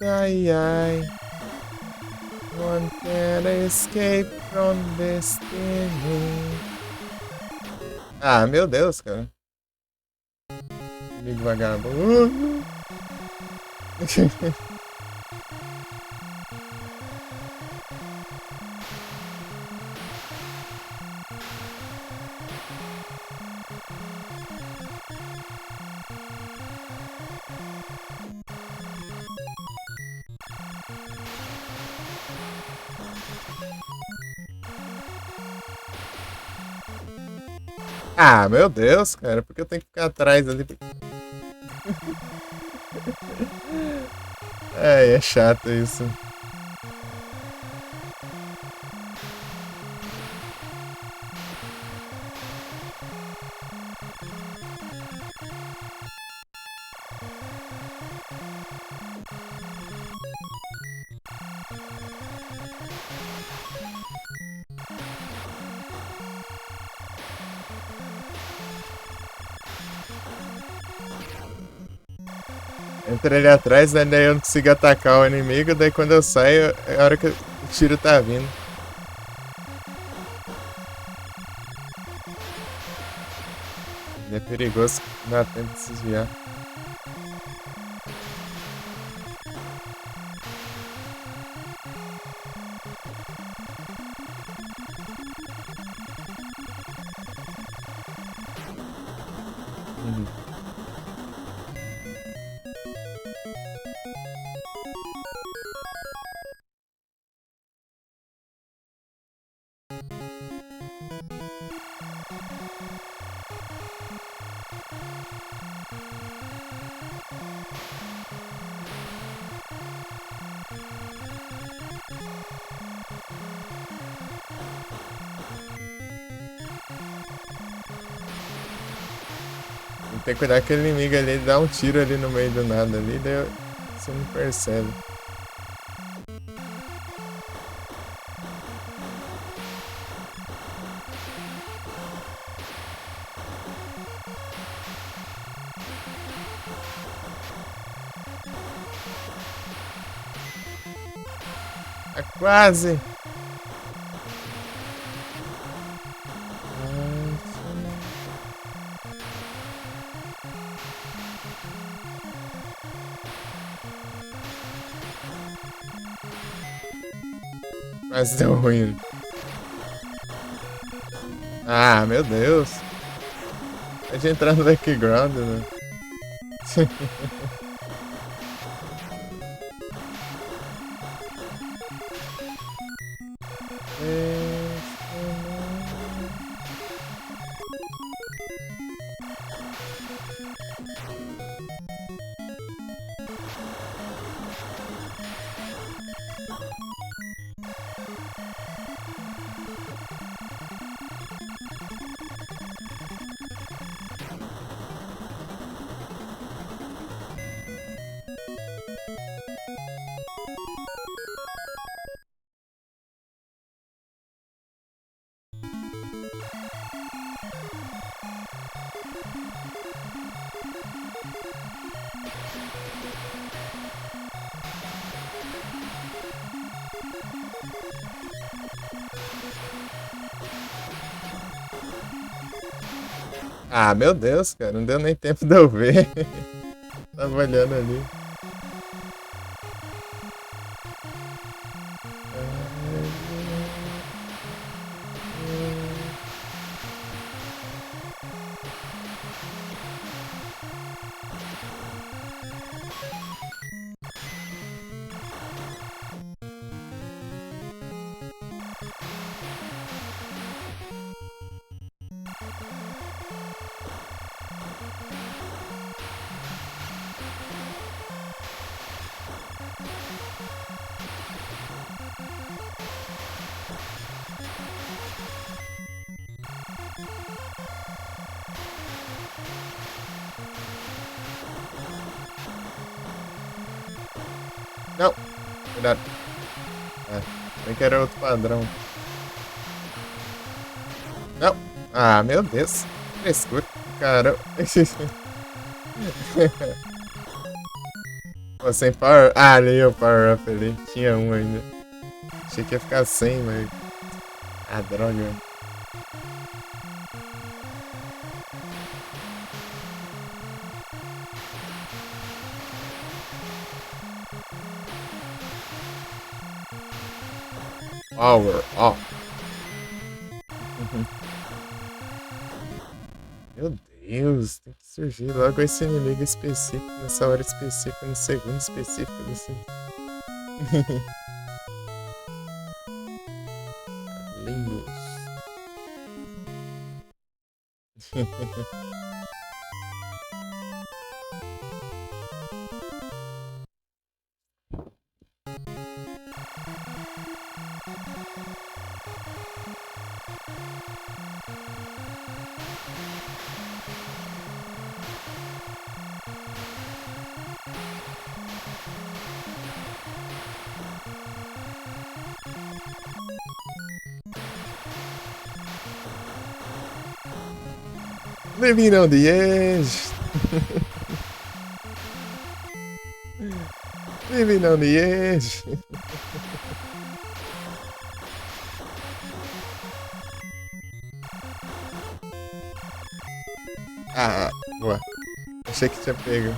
Ai, ai. One can't escape from destiny. Ah, meu Deus, cara. Amigo vagabundo. Ah, meu Deus, cara, por que eu tenho que ficar atrás ali? É chato isso. Entra ali atrás, né, daí eu não consigo atacar o inimigo, daí quando eu saio, é a hora que o tiro tá vindo. Ele é perigoso, não dá tempo de se desviar. Uhum. Tem que ter cuidado que aquele inimigo ali dá um tiro ali no meio do nada ali, daí você não percebe. Tá quase! Quase deu ruim. Ah, meu Deus. Pode entrar no background, né? Ah, meu Deus, cara, não deu nem tempo de eu ver. Tava olhando ali. Não, cuidado. Ah, bem que era outro padrão. Não. Ah, meu Deus. Frescura. Caramba. Pô, sem power... Ah, ali o power up ali. Tinha um ainda. Achei que ia ficar sem, mas... Ah, droga. Power off. Meu Deus, tem que surgir logo esse inimigo específico, nessa hora específica, no segundo específico desse. Lindos. Living on the edge. Living on the edge. Ah, boa. Achei que tinha pego.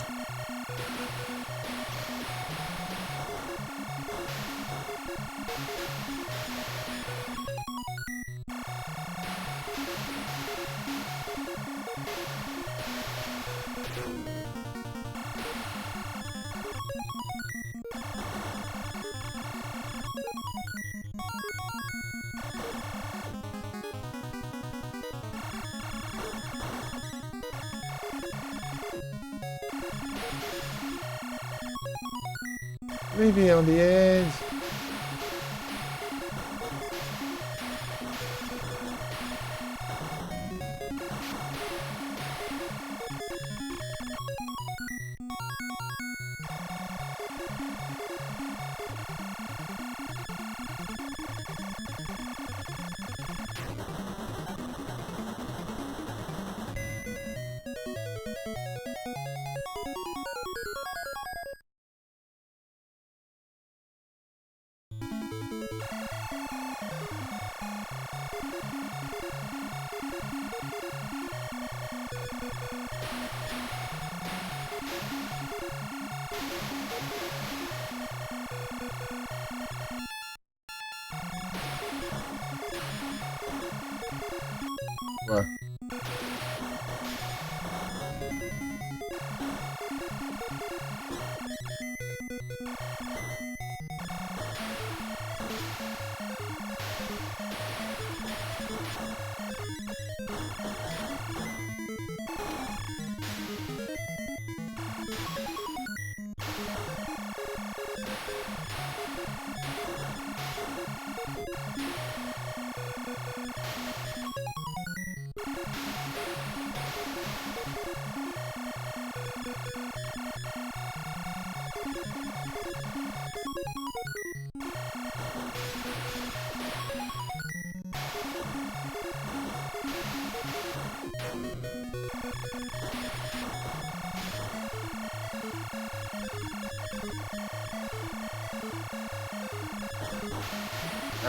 Living on the edge. Ué.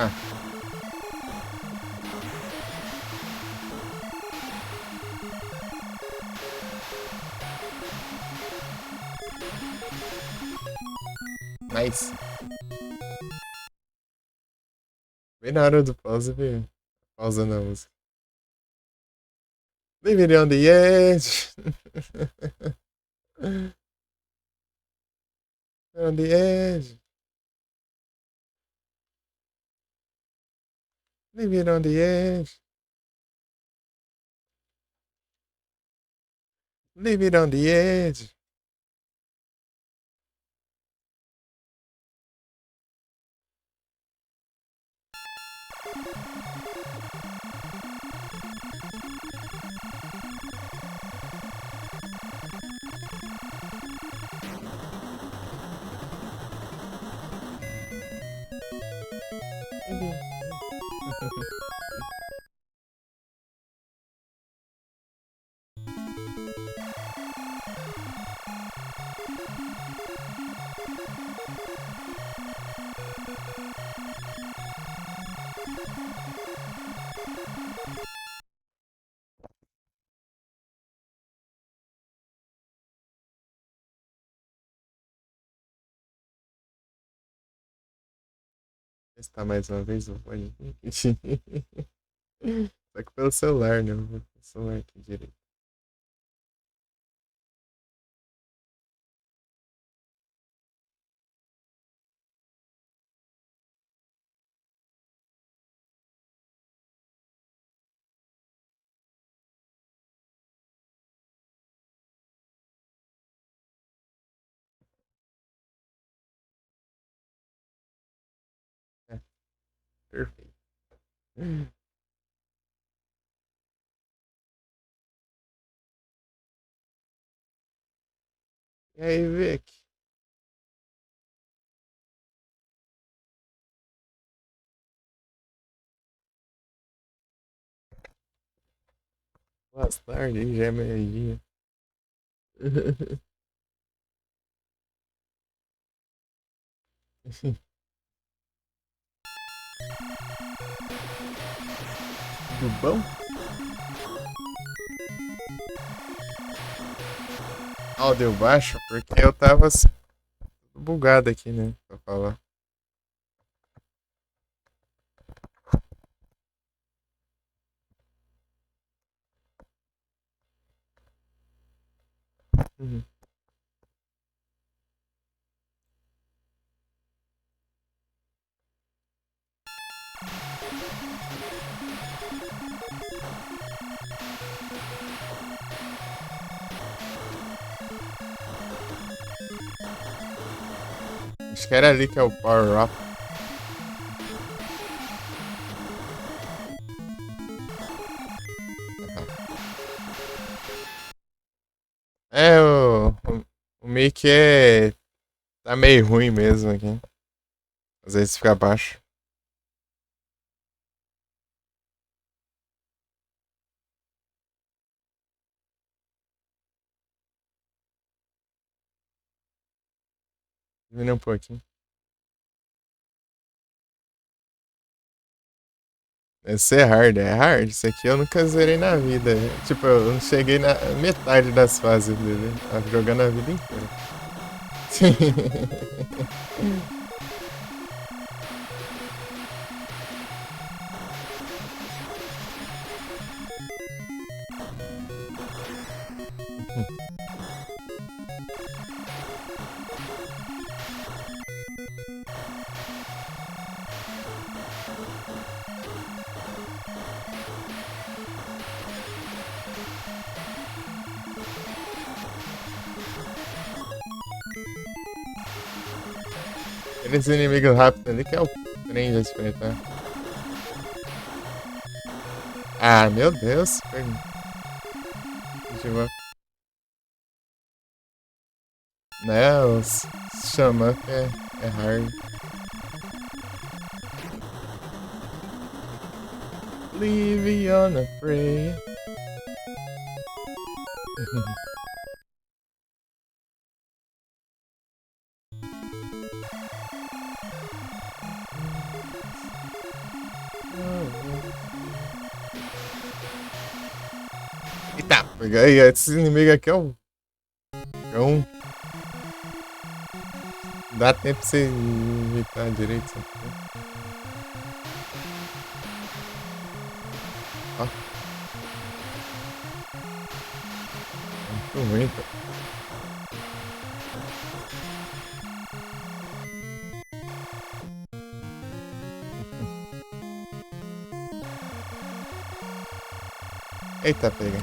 Ah, nice. Bem na hora do pause, viu? Pausa na música. Leave it on the edge. On the edge. Leave it on the edge. Leave it on the edge. Testar mais uma vez o fone. Só que pelo celular, né? Pelo celular aqui direito. É, perfeito. E aí, Vic? Boa tarde, já é meio-dia. Tudo bom? Áudio baixo, porque eu tava bugado aqui, né? Pra falar. Uhum. Acho que era ali que é o Power Up. É, o mic é. Tá meio ruim mesmo aqui. Às vezes fica baixo. Diminui um pouquinho. Esse é hard, é hard. Isso aqui eu nunca zerei na vida. Tipo, eu não cheguei na metade das fases dele. Tava jogando a vida inteira. Aqueles inimigos rápidos ali que é o trem de despertar. Ah, meu Deus. Deixa eu... Né, os xamã que é hard. Leave on a prayer. Eita, peguei. Esse inimigo aqui é um. É um. Dá tempo pra você evitar direito. Sabe? Ó. Muito ruim, pô. Eita, pega.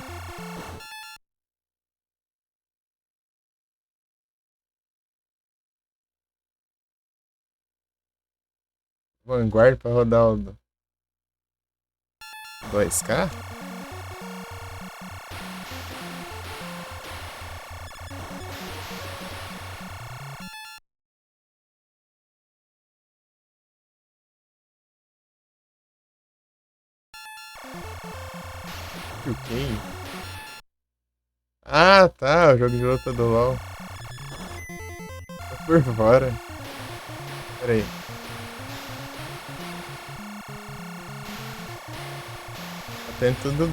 Vanguard pra rodar o 2K? O que? Ah, tá. O jogo de luta do LoL. Tá por fora. Pera aí. Tá tendo tudo.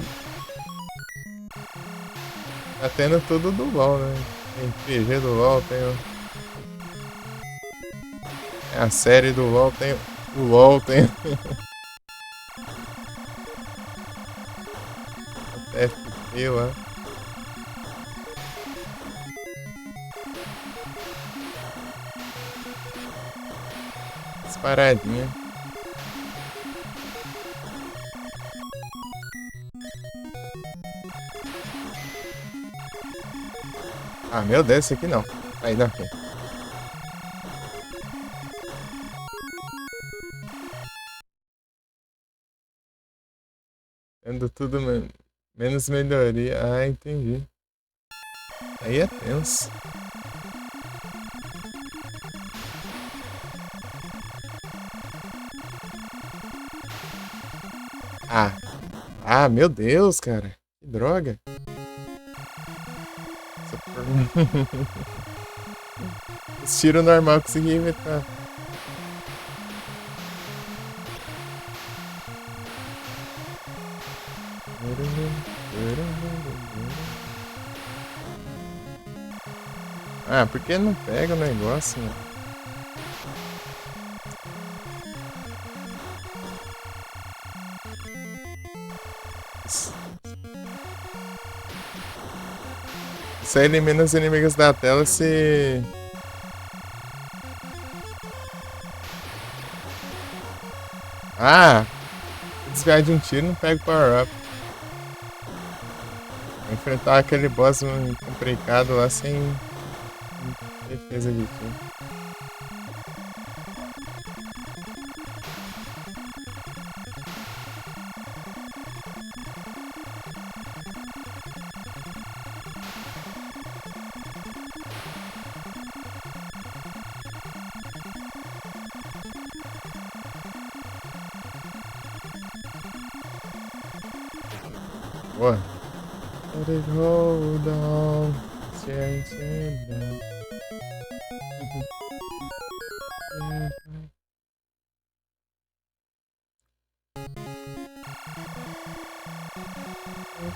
Tá tendo tudo do LoL, né? Tem PG do LoL, tem a série do LoL, tem o LoL, tem FP lá. As paradinhas. Ah, meu Deus, esse aqui não. Aí, não, aqui. Tendo tudo menos melhoria. Ah, entendi. Aí é tenso. Ah. Ah, meu Deus, cara. Que droga. Os tiros normal eu consegui evitar. Ah, por que não pega o negócio, mano? Isso aí elimina os inimigos da tela se... Ah! Desviar de um tiro não pega o power up. Vou enfrentar aquele boss complicado lá sem defesa de tiro. Boa. Let it hold on.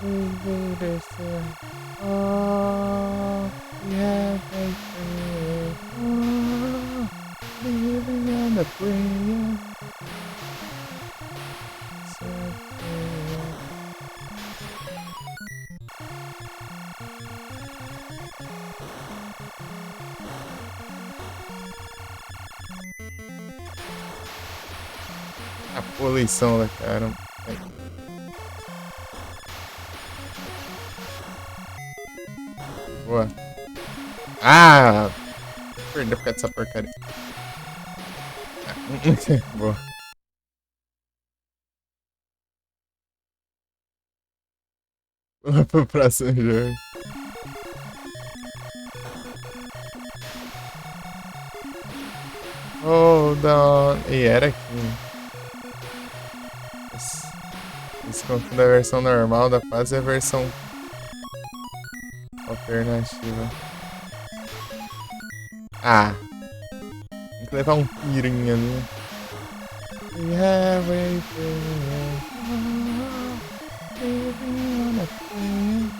elevator sound. Oh, we have victory. Oh, living on the brilliant. A poluição da cara. Boa. Ah! Perdeu por causa dessa porcaria. Boa. Vamos pro próximo jogo. Hold on. E era aqui. Isso confunde a versão normal da fase e a versão alternativa. Ah! Tem que levar um tirinho ali. We have waited. Living on a prayer.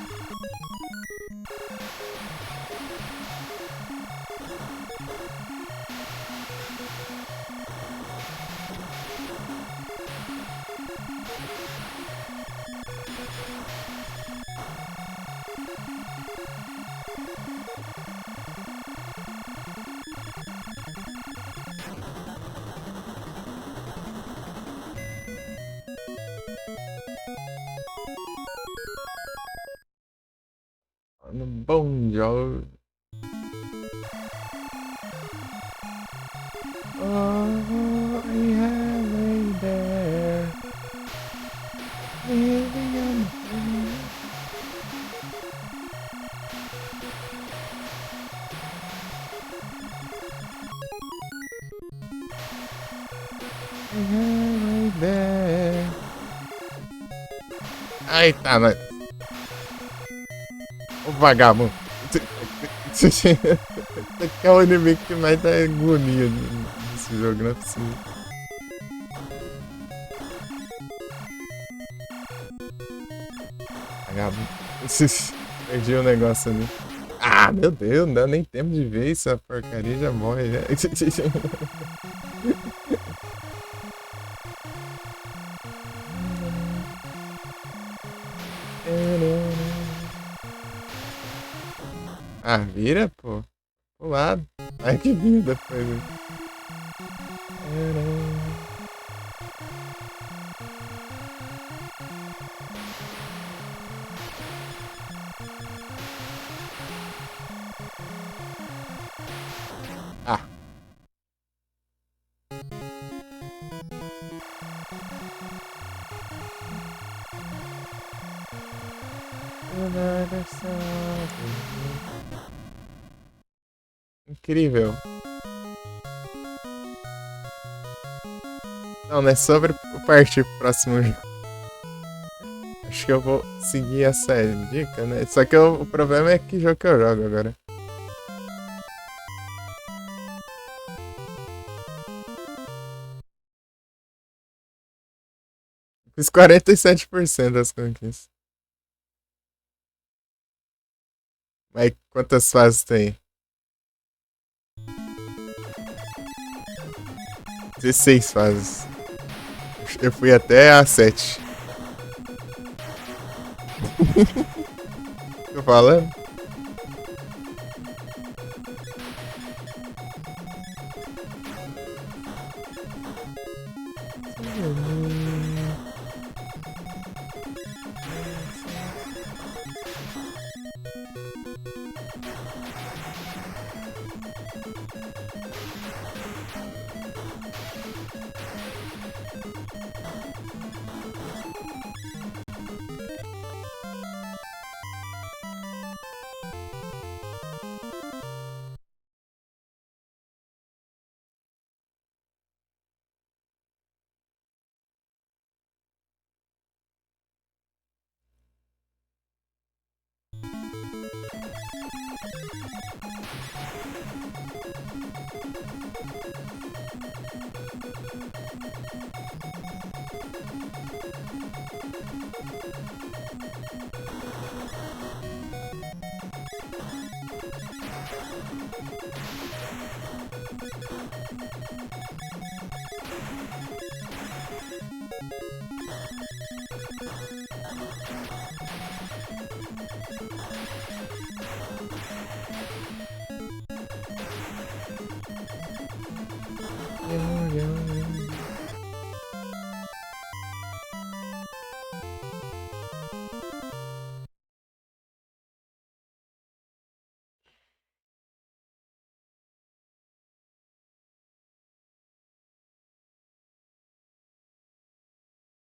Bon Jovi. Oh, yeah, lay there. Living on the prayer. Yeah, lay there. Ai, tá, mas... Ô vagabundo. Esse aqui é o inimigo que mais dá agonia nesse jogo, não é possível. Vagabundo. Perdi o negócio ali. Ah, meu Deus, não dá nem tempo de ver essa porcaria, já morre já. Ah, vira, pô. Pro lado. Ai, que vira depois. Ah. Incrível. Não, não é sobre partir pro próximo jogo. Acho que eu vou seguir essa dica, né? Só que o problema é que jogo que eu jogo agora. Fiz 47% das conquistas. Mas quantas fases tem? 16 fases. Eu fui até a 7. Tô falando?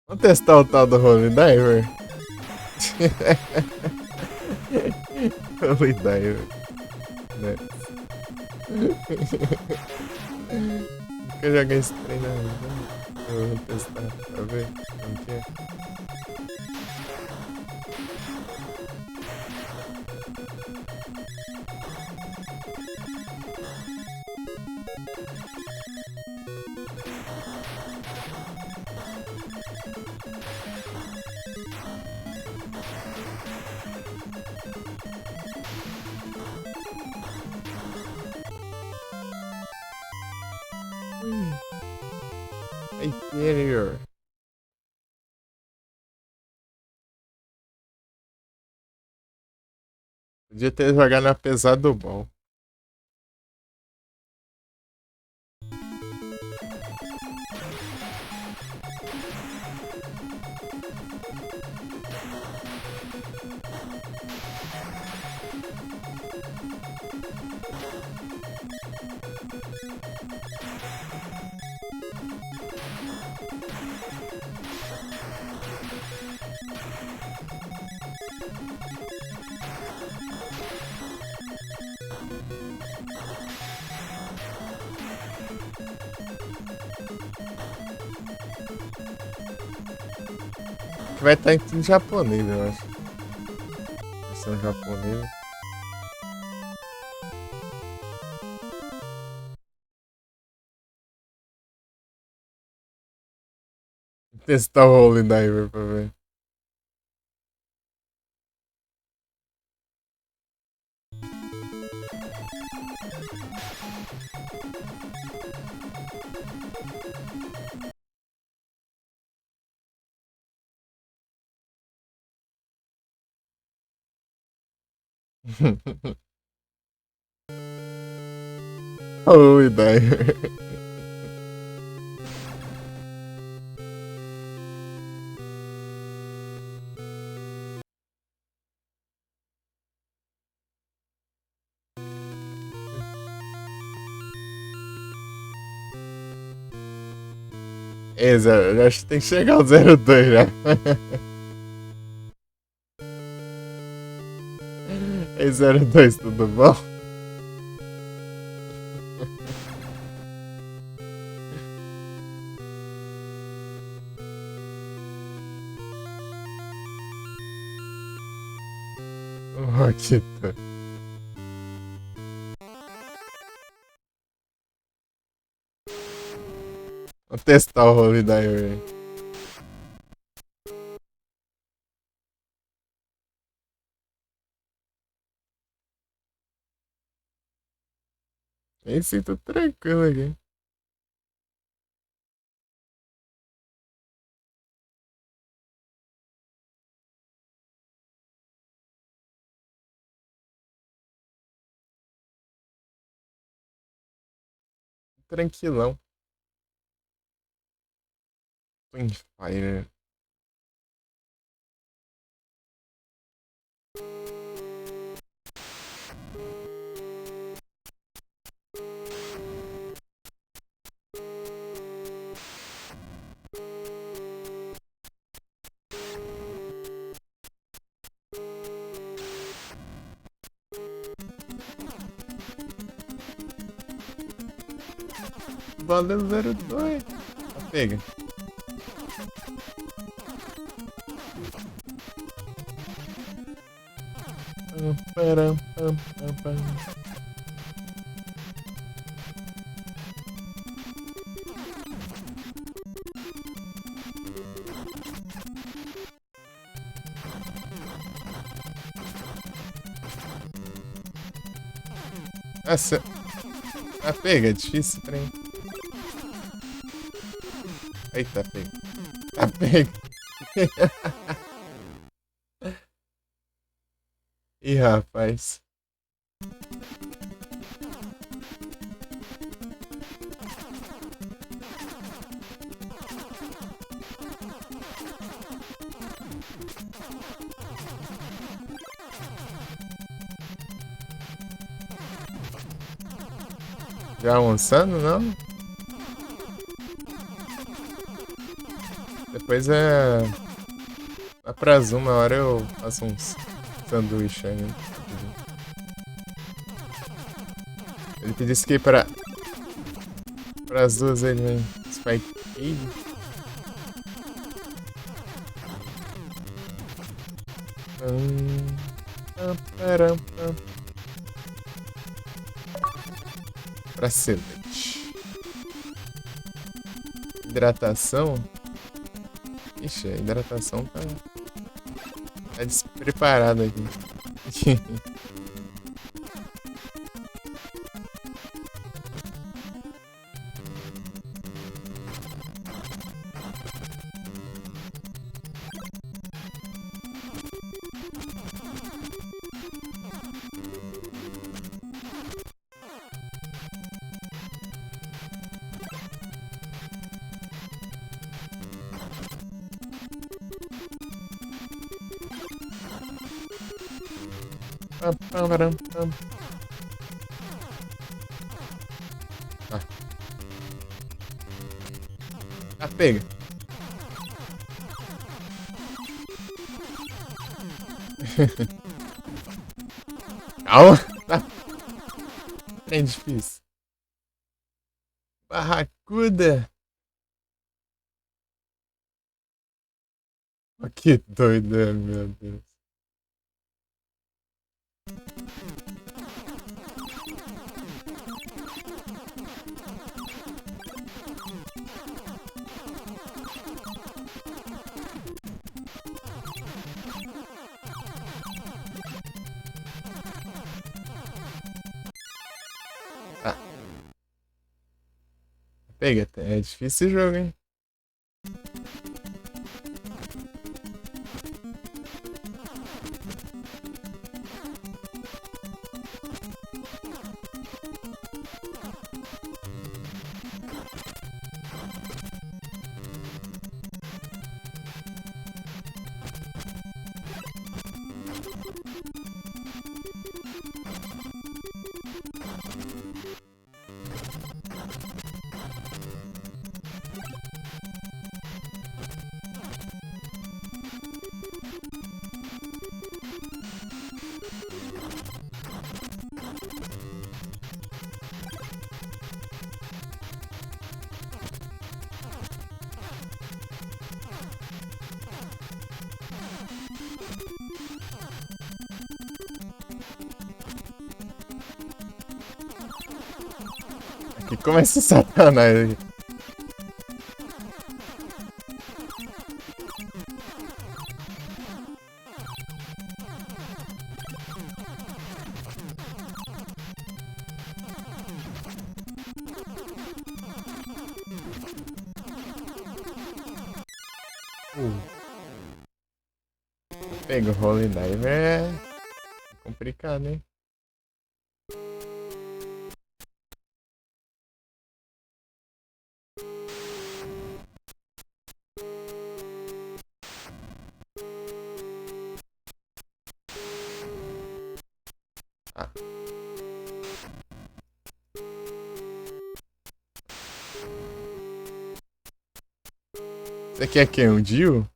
Vamos testar o tal do Holy Diver? Holy Diver. Né? Nunca joguei esse trem na vida. Eu vou testar pra ver como que é. Interior. Podia ter jogado na pesada do bom. Vai estar em japonês, eu acho. Versão japonesa. Vou testar o Holy Diver pra ver. Holy Diver. Eu acho que tem que chegar ao 02 já. Ei, 02, tudo bom? Roquita. Vou testar o Holy Diver. Nem sinto tranquilo aqui. Tranquilão. Twin Fire. Valeu 02. Pega. Pam, pam, pam, pam. Essa... Ah, pega, é difícil, trem. Eita, pega. Tá pega. Ih, rapaz. Já almoçando, não? Depois é... Lá pras 1h eu faço uns sanduíche aí, né? Ele pediu isso aqui para as 2 ele vem Spike Kid. Bracelete. Hidratação. Ixi, a hidratação tá despreparada aqui. Ah, pega. Calma. Tá. É difícil. Barracuda. Oh, que doida, meu Deus. Tá. Pega, é difícil esse jogo, hein? Aqui começa o satanás aqui. Pega o Holy Diver é complicado, hein? Ah. Isso aqui é quem? Um Dio?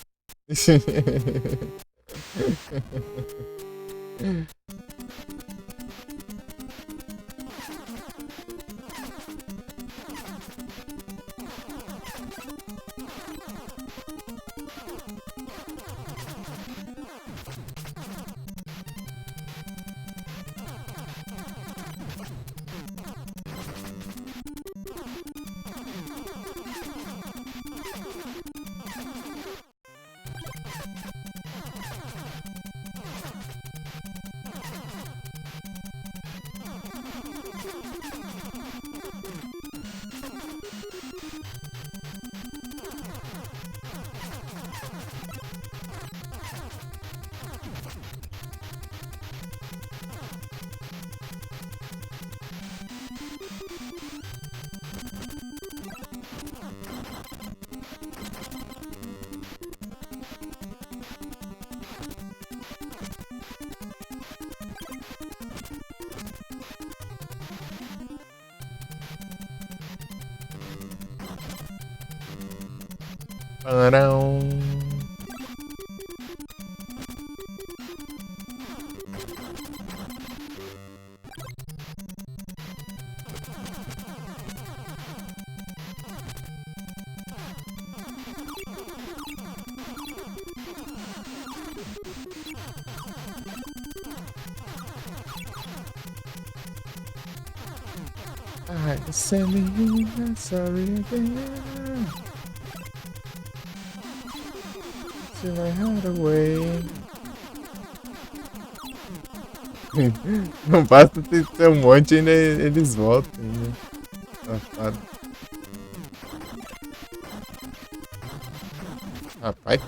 Parão. I send me sorry again. To my heart away. Não basta ter um monte, ainda eles voltam. Ainda. Safado. Rapaz.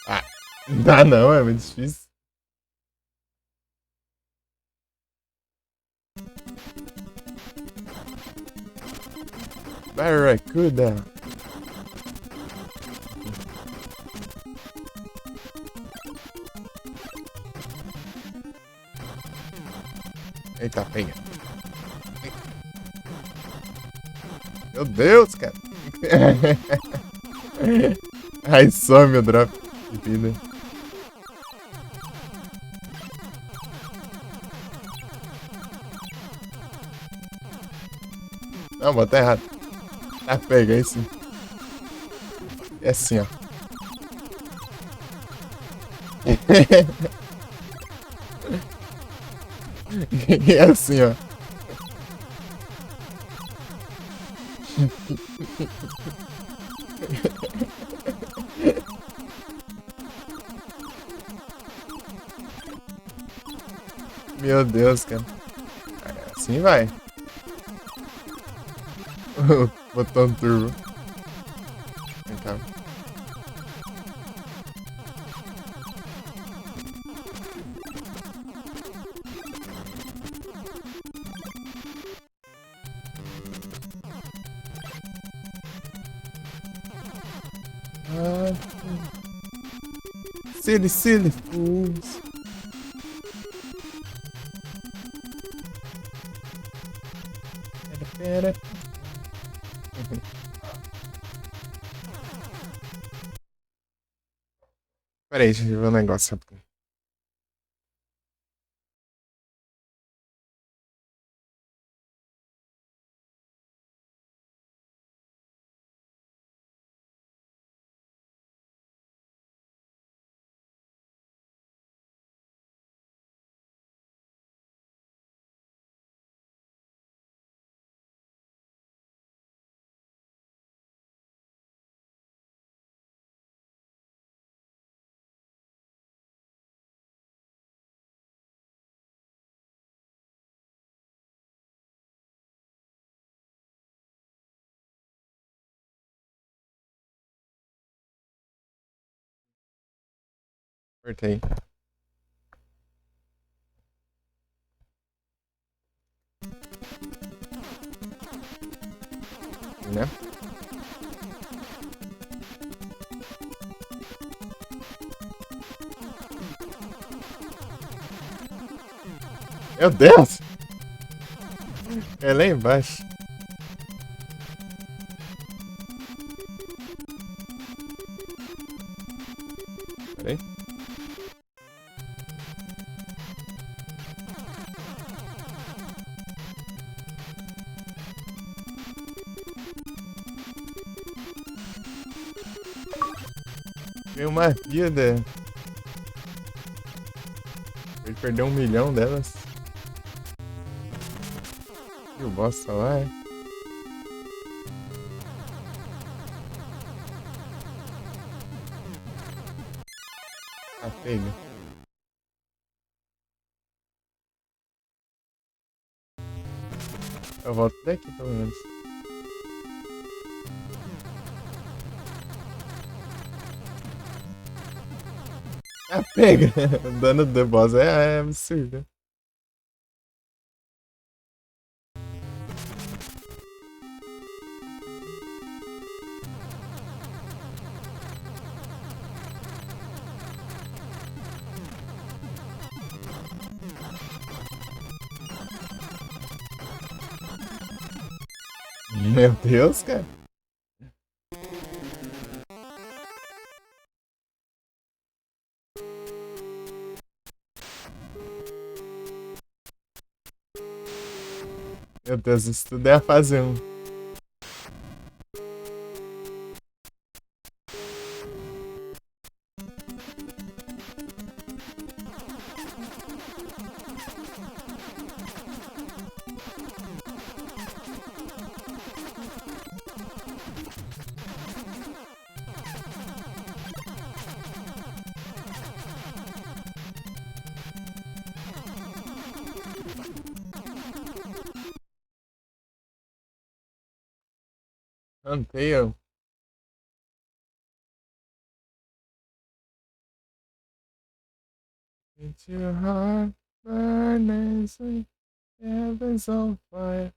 Ah, não dá não, é muito difícil. Barracuda. Eita, pega. Meu Deus, cara. Ai, some o drop de vida. Não, botei errado. Ah, pega, aí sim. É assim, ó. É assim, ó. Meu Deus, cara. Assim vai. Botão turbo. Vem cá. Silly fools. Pera. Pera aí, deixa eu ver um negócio. Cortei. Né? Meu Deus! É lá embaixo. Peraí. Tem uma vida. Ele perdeu 1 milhão delas. E o boss tá lá, é? Ah, pega. Eu volto daqui pelo menos. Ah, pega! O dano do boss é absurdo. Meu Deus, cara. Meu Deus, isso tudo é a fase 1. Untail. Into your heart, burning sweet, heaven's on fire.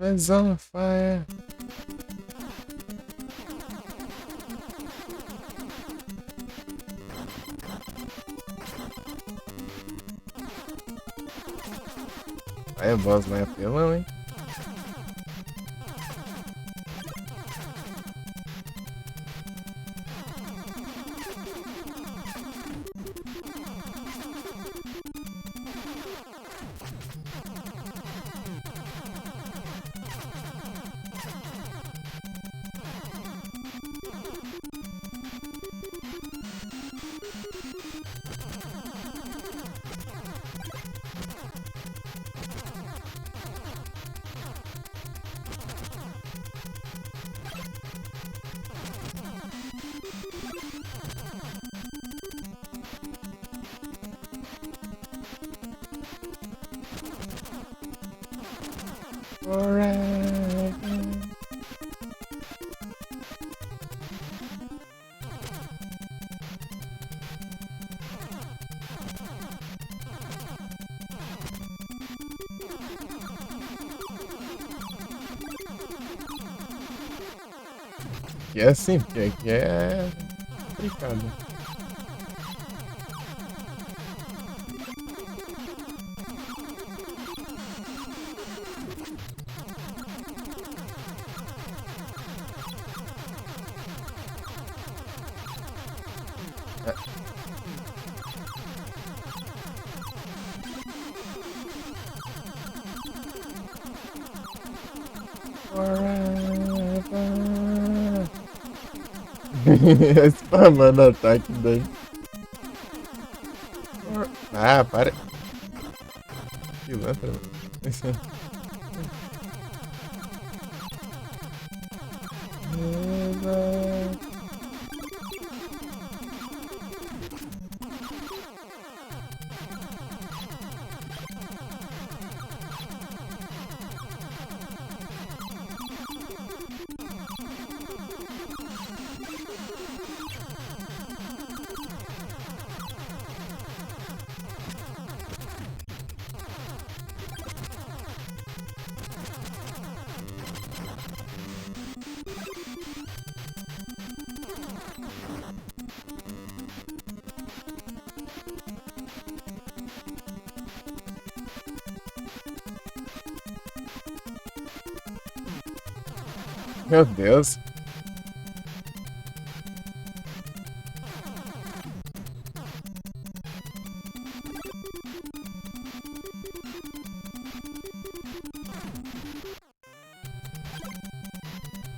Heaven's on fire. Aí é boss mais apelão, hein? Forever. Que é assim, porque aqui é complicado. Spamando ataque daí. Ah, para. Pilantra, mano. Meu Deus.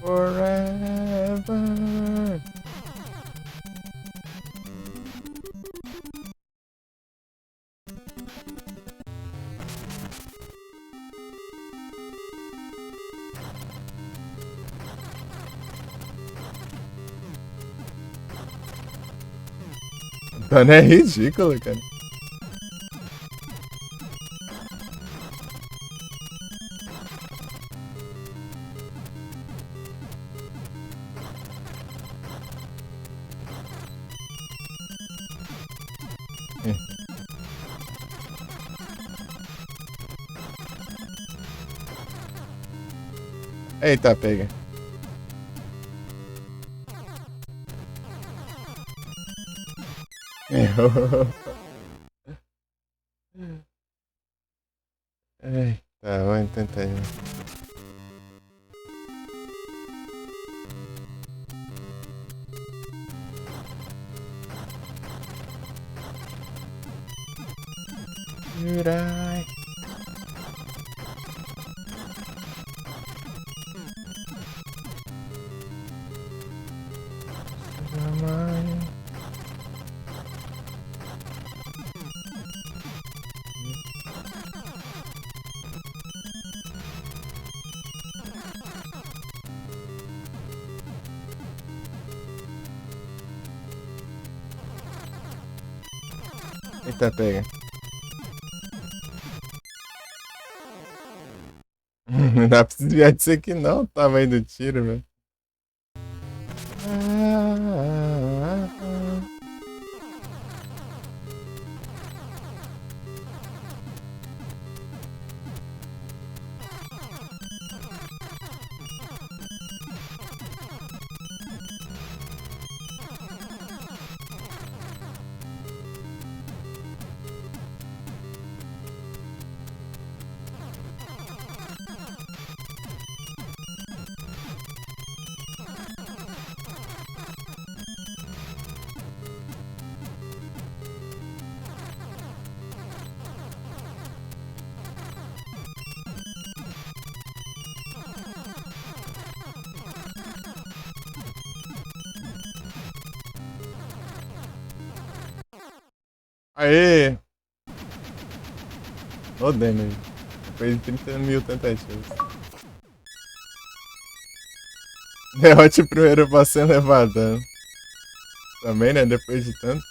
Forever. Dano é ridículo, cara. Eita, pega. Eita, vamos tentar aí. Yurai. Eita, pega. Não dá pra desviar disso aqui não, o tamanho do tiro, velho. Aê! Ô, damage. Depois de 30 mil tentativas. Derrote o primeiro boss sem levar dano. Também, né? Depois de tantos.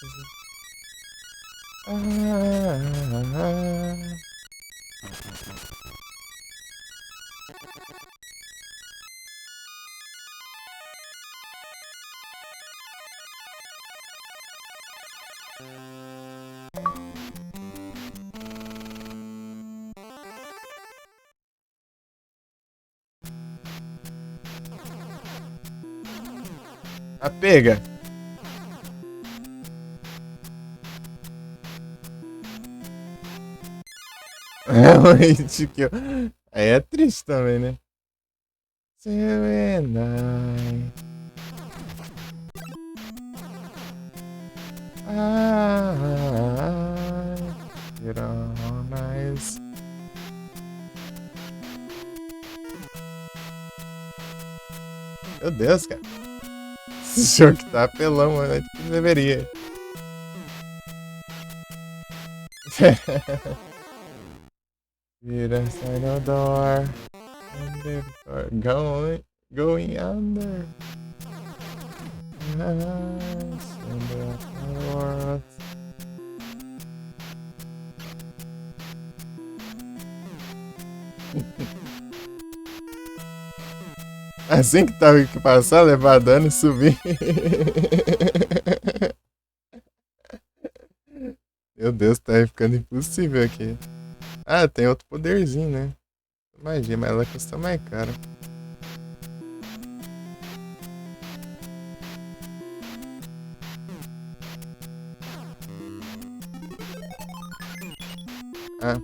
A pega. É um hit kill. Aí é triste também, né? Seu and I. Get on nice. Meu Deus, cara. Esse jogo tá apelão, mano. Acho que deveria. Vira, sai no door. Under door. Going under. Under the world. Assim que tava que passar, levar dano e subir. Meu Deus, tá ficando impossível aqui. Ah, tem outro poderzinho, né? Magia, mas ela custa mais caro. Ah.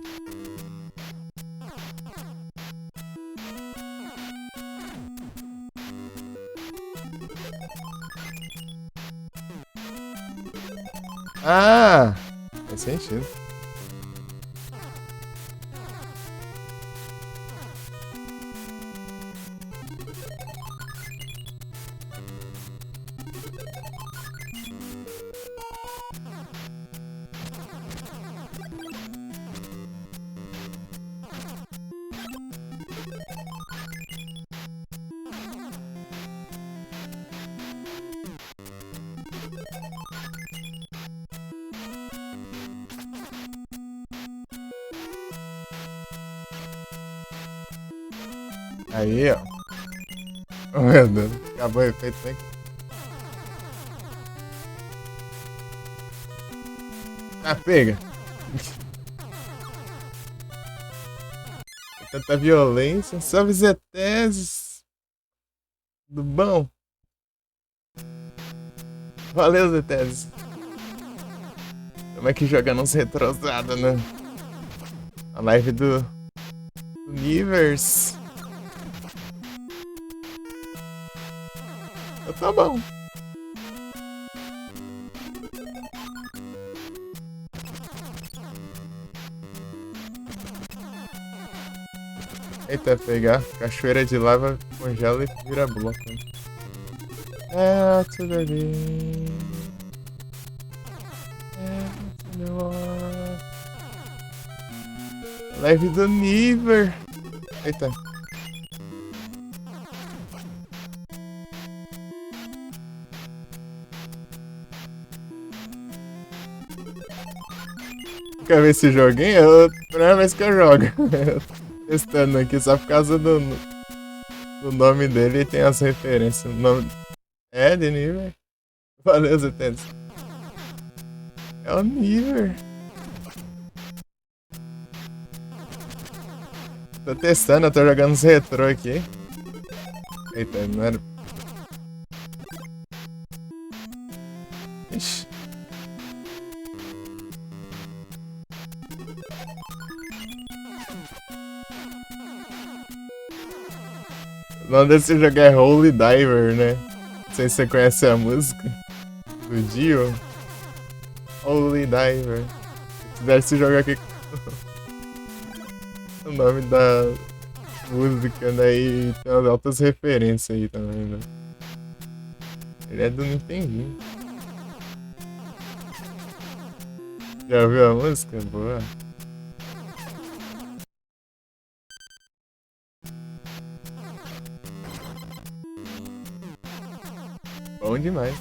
Ah! Faz sentido. Aí, ó. Oh, meu Deus. Acabou o efeito, né? Ah, pega. Tanta violência. Salve Zeteses. Do bom. Valeu, Zeteses. Como é que joga não ser retrosado, né? A live do Universe. Tá bom. Eita, pegar. Cachoeira de lava, congela e vira bloco. É, tudo ali. É, tudo ali. Live do Niver. Eita. Quer ver esse joguinho? É a primeira vez que eu jogo. Testando aqui só por causa do nome dele e tem as referências. O nome é de Niver. Valeu, Zetenes. É o Niver. Tô testando, eu tô jogando os retrô aqui. Eita, não era. Ixi. O nome desse jogo é Holy Diver, né? Não sei se você conhece a música do Dio. Holy Diver. Se quiser esse jogo aqui o nome da música, né? E tem umas altas referências aí também, né? Ele é do Nintendinho. Já ouviu a música? Boa. Bom demais.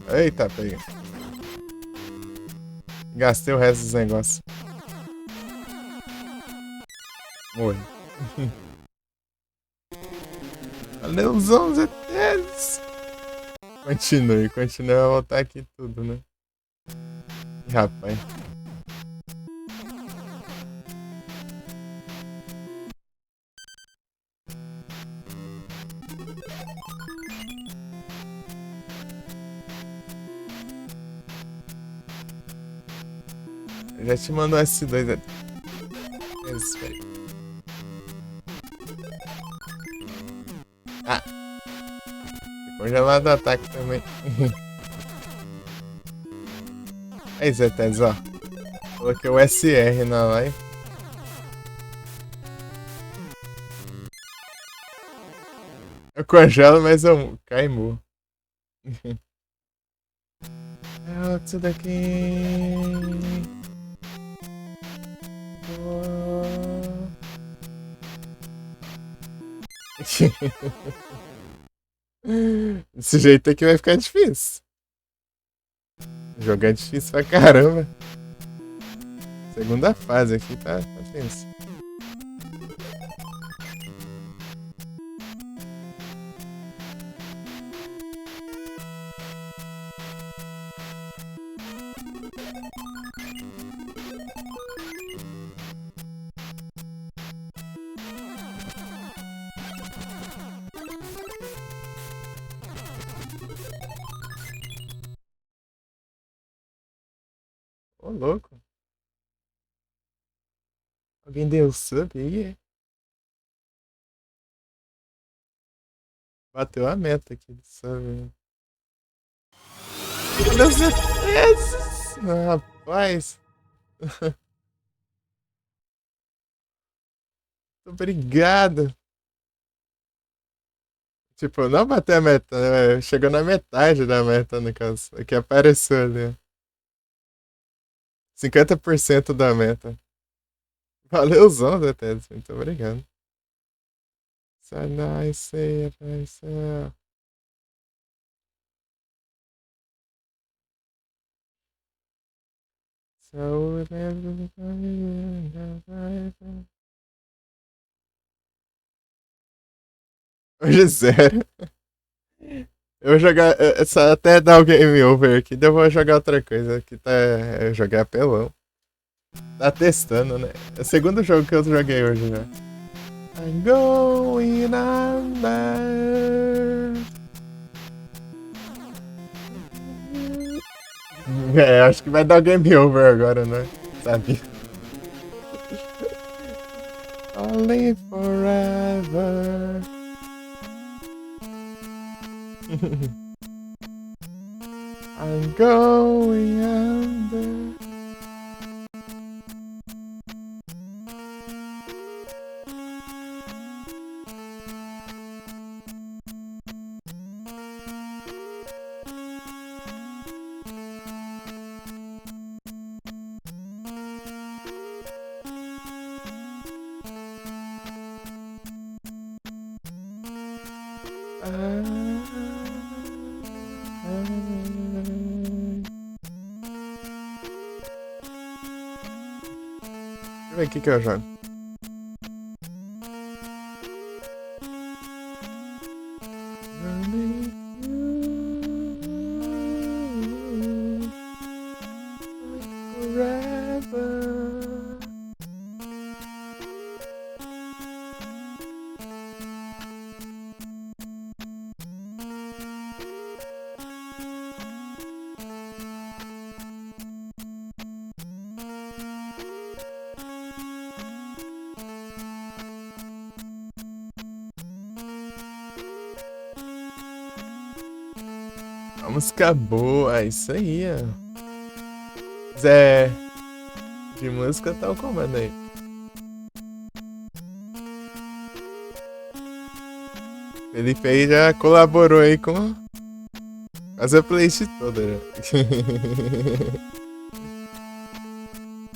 Eita, pega. Gastei o resto dos negócios. Morri. Valeuzão, Zetedes. Continue a voltar aqui tudo, né? Ih, rapaz. Eu já te mando S2. Espera aí. Ah! Congelado o ataque também. Aí, Zetedes, ó. Coloquei o SR na live. Eu congelo, mas eu caio. É isso daqui. Desse jeito aqui vai ficar difícil. Jogar é difícil pra caramba. Segunda fase aqui tá tenso. Ô, louco. Alguém deu sub aí? Bateu a meta aqui dessa vez. Meu FPS! Rapaz. Obrigado. Tipo, não bateu a meta, né? Chegou na metade da meta, no caso. Aqui apareceu ali. 50% da meta. Valeuzão, Zetedes. Muito obrigado. Nice, nice. Saúde. Hoje zero. Eu vou jogar. Só até dar o game over aqui, daí eu vou jogar outra coisa. Aqui tá. Eu joguei apelão. Tá testando, né? É o segundo jogo que eu joguei hoje já. I'm going under. É, acho que vai dar o game over agora, né? Sabe? Only forever. I'm going under. Deixa eu ver o que eu jogo. A música boa, isso aí, ó. Zé, de música tá o comando aí. Felipe aí já colaborou aí com quase a playlist toda, né?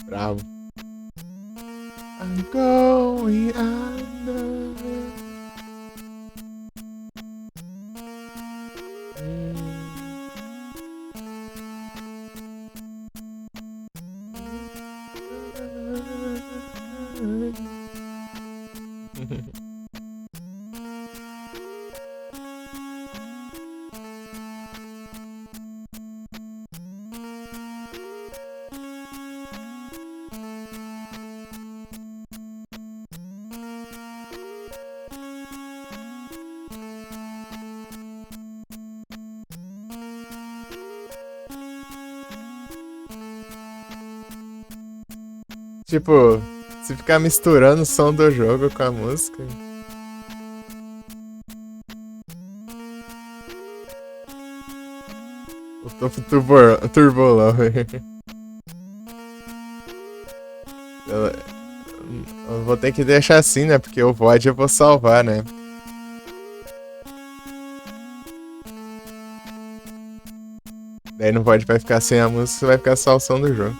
Bravo. I'm going under. Tipo, se ficar misturando o som do jogo com a música. O topo turbolão. Eu vou ter que deixar assim, né? Porque o VOD eu vou salvar, né? Daí no VOD vai ficar sem a música, vai ficar só o som do jogo.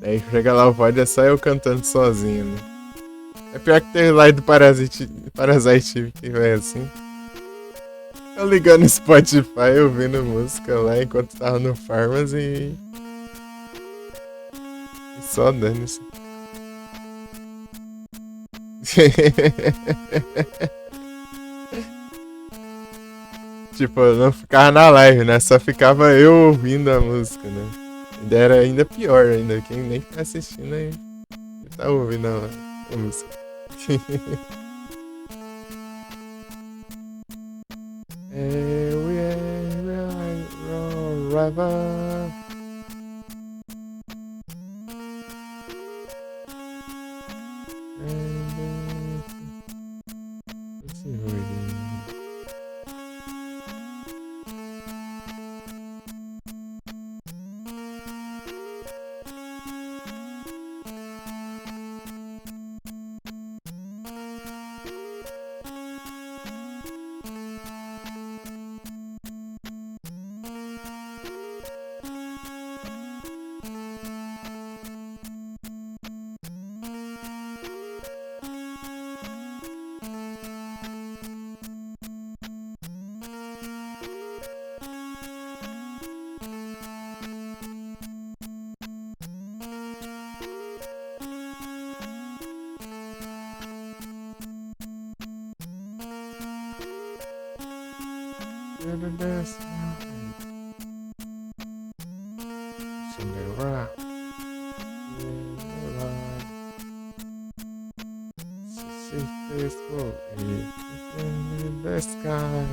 Daí chega lá o VOD, é só eu cantando sozinho, né? É pior que tem live do Parasite que vai assim. Eu ligando no Spotify, ouvindo música lá enquanto tava no Farmas e só dane-se. Tipo, não ficava na live, né? Só ficava eu ouvindo a música, né? Era ainda pior ainda. Quem nem tá assistindo aí tá ouvindo a música. Cinderella. Let's go in the sky.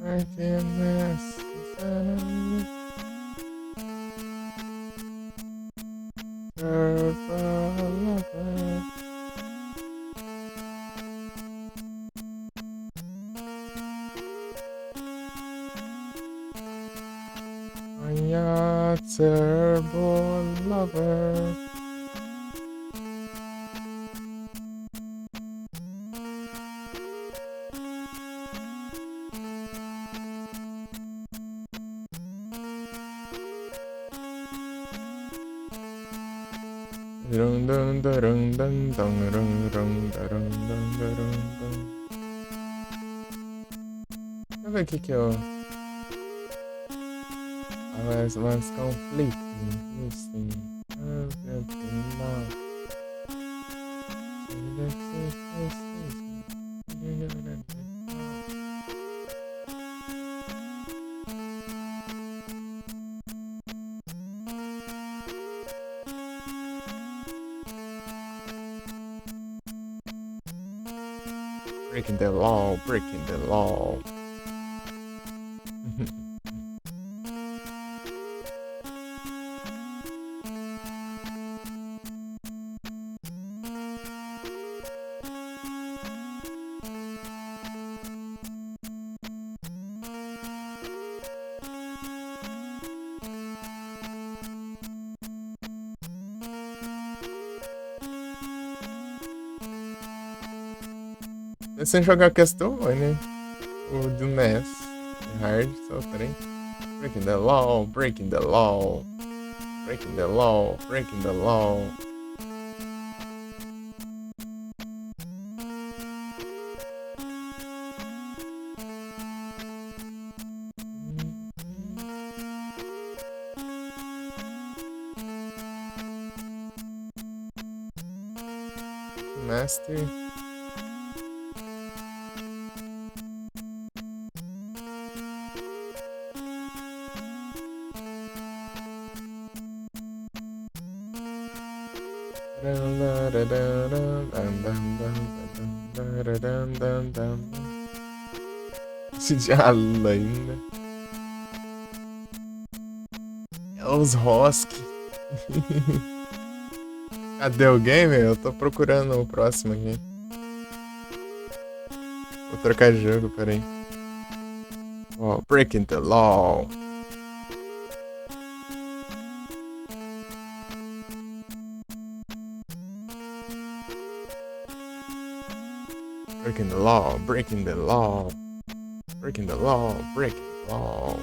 I can miss terrible lover. Deixa eu ver o que eu... Mas conflito. Sim. Breaking the law, breaking the law. Sem jogar Castlevania, né? O do NES. Hard, só trem. Breaking the law, breaking the law. Breaking the law, breaking the law. Master. De Alaina. É os Hosky. Cadê o game? Eu tô procurando o próximo aqui. Vou trocar de jogo, peraí. Oh, Breaking the Law. Breaking the law, breaking the law. Breaking the law, breaking the law.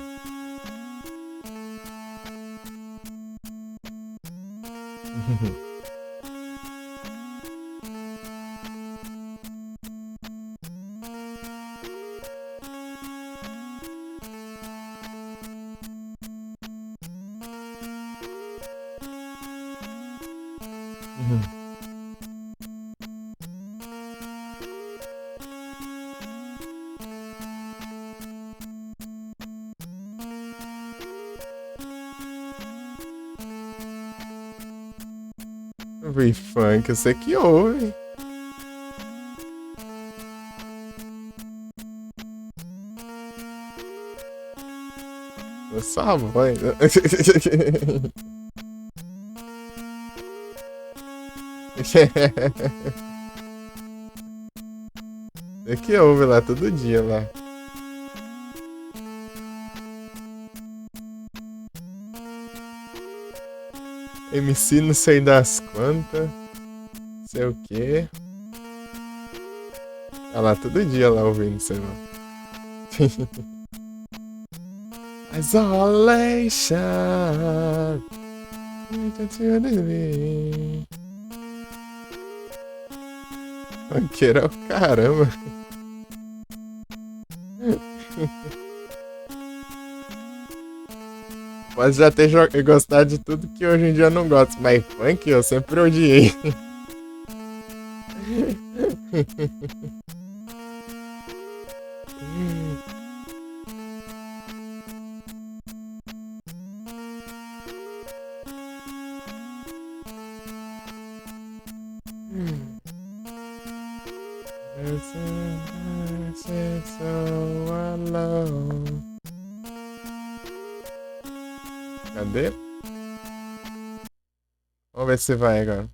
Vi funk, eu sei que ouve. Sua mãe. É que ouve lá todo dia lá. MC não sei das quantas. Sei o que. Tá lá todo dia lá ouvindo, sei lá. Isolation. Banqueira é o caramba. Pode já ter gostado de tudo que hoje em dia eu não gosto, mas funk eu sempre odiei. So alone. Cadê? Vamos ver se vai agora.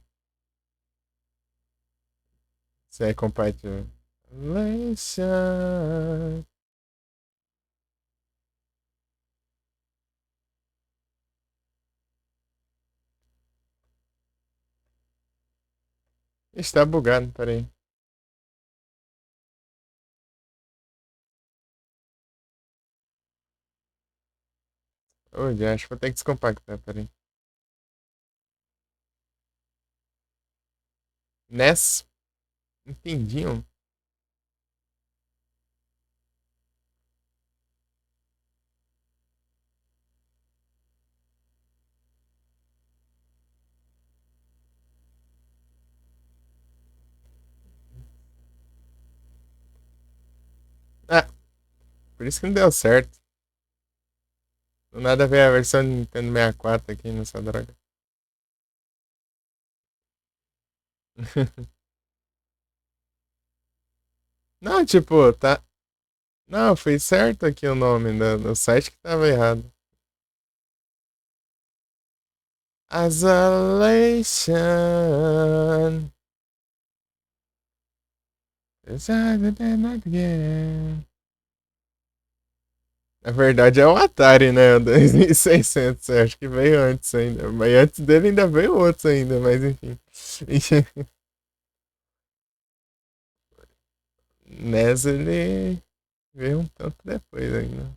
Se é compatível. Leisha. Está bugado, peraí. Ô, acho que vou ter que descompactar, peraí. Ness? Entendiam? Ah, por isso que não deu certo. Do nada veio a versão Nintendo 64 aqui nessa droga. Não, tipo, tá. Não, foi certo aqui o nome do site que tava errado. Isolation. Na verdade é o Atari, né? O 2600. Eu acho que veio antes ainda. Mas antes dele ainda veio outros ainda, mas enfim. NES ele veio um tanto depois ainda.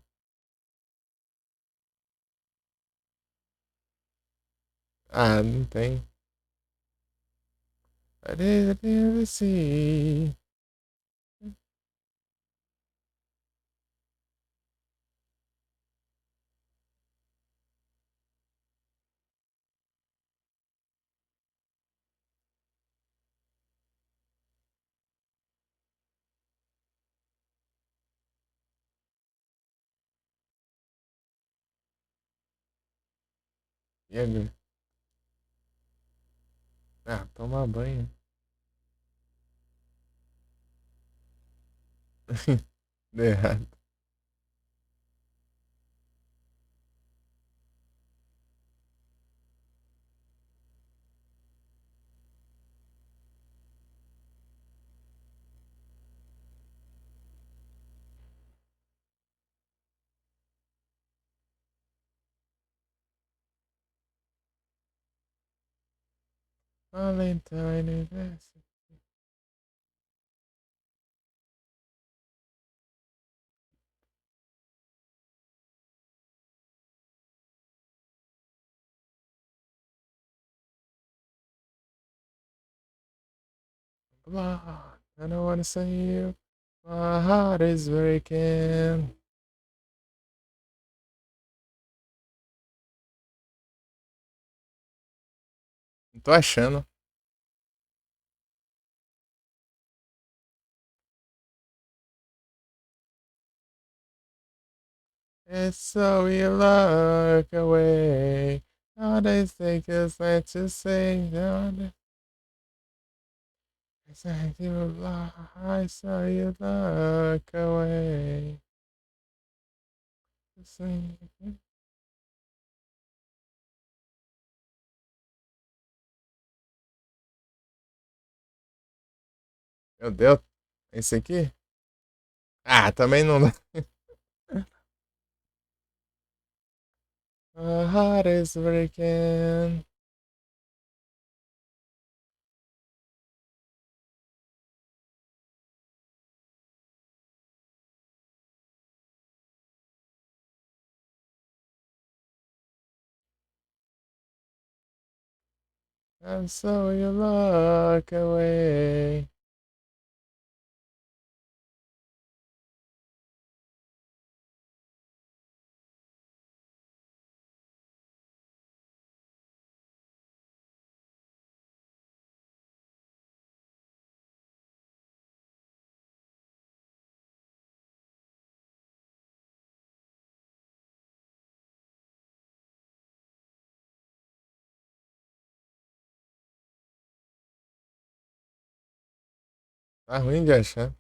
Ah, não tem. Let see. E agora? Ah, tomar banho. Deu errado. Valentine, blah. I don't wanna say you. My heart is breaking. Não tô achando. It's so we look away. All they think is let you sing. It's like you lie, so you look away. Sing. Meu Deus. Esse aqui? Ah, também não dá. My heart is breaking. And so you look away. Tá ruim de achar.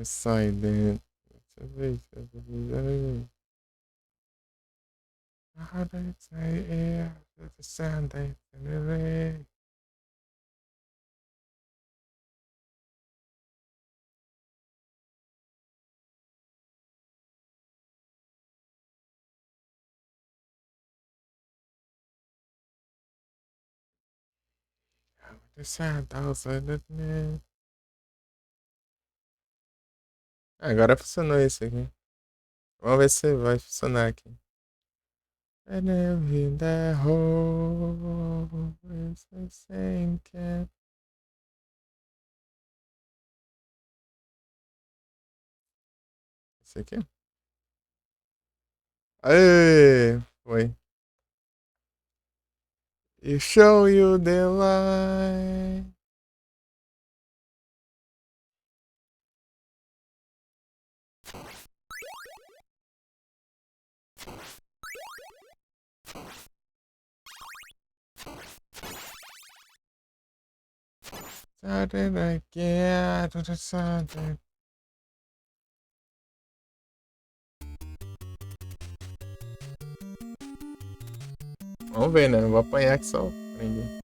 Silent. How do you say it? The sound they really. The sound also, né? Agora funcionou esse aqui. Vamos ver se vai funcionar aqui. And every that hole is the same cat. Esse aqui? Aê! foi. You show you the light. Started again to the sun. Vamos ver, né? Não vou apanhar que só aprender.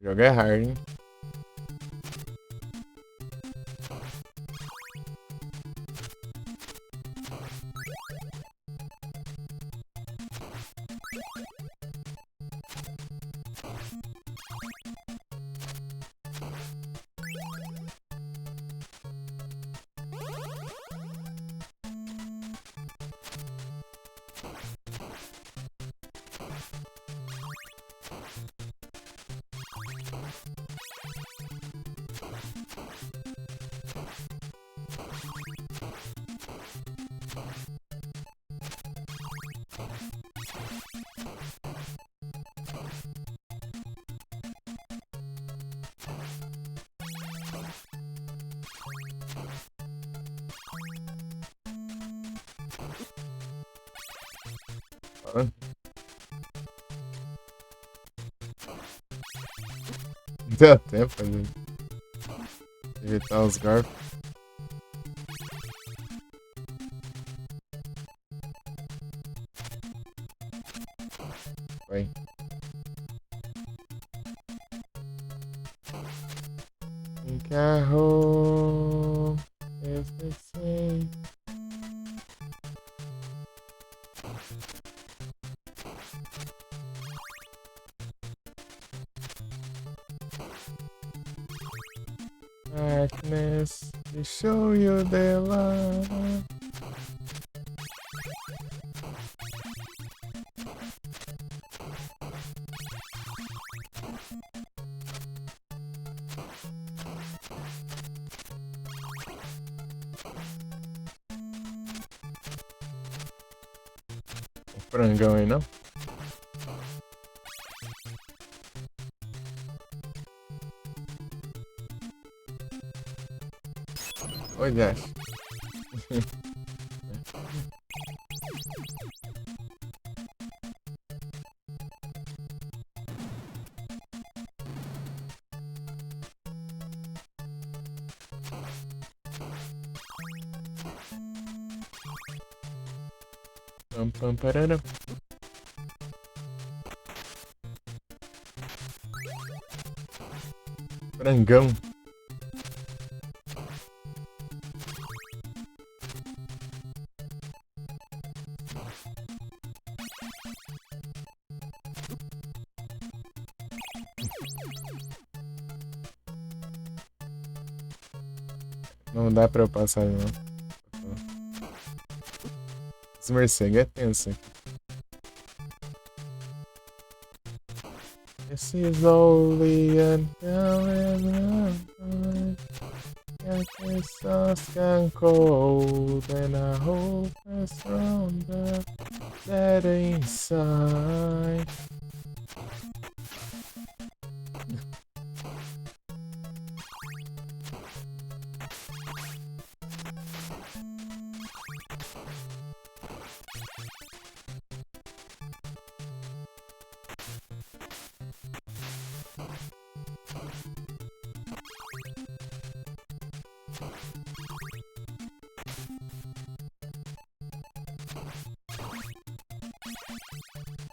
O jogo é hard, hein? Não deu tempo de evitar os golpes. Foi. Encarrou. Eu sei. Darkness, to show you the light. O frangão aí, não? Oi, Dash. Pam, pam, pararam. Frangão. Não dá pra eu passar, não. Esse morcego é tenso aqui. This is only until it's soft and cold, and I hope it's from the dead inside.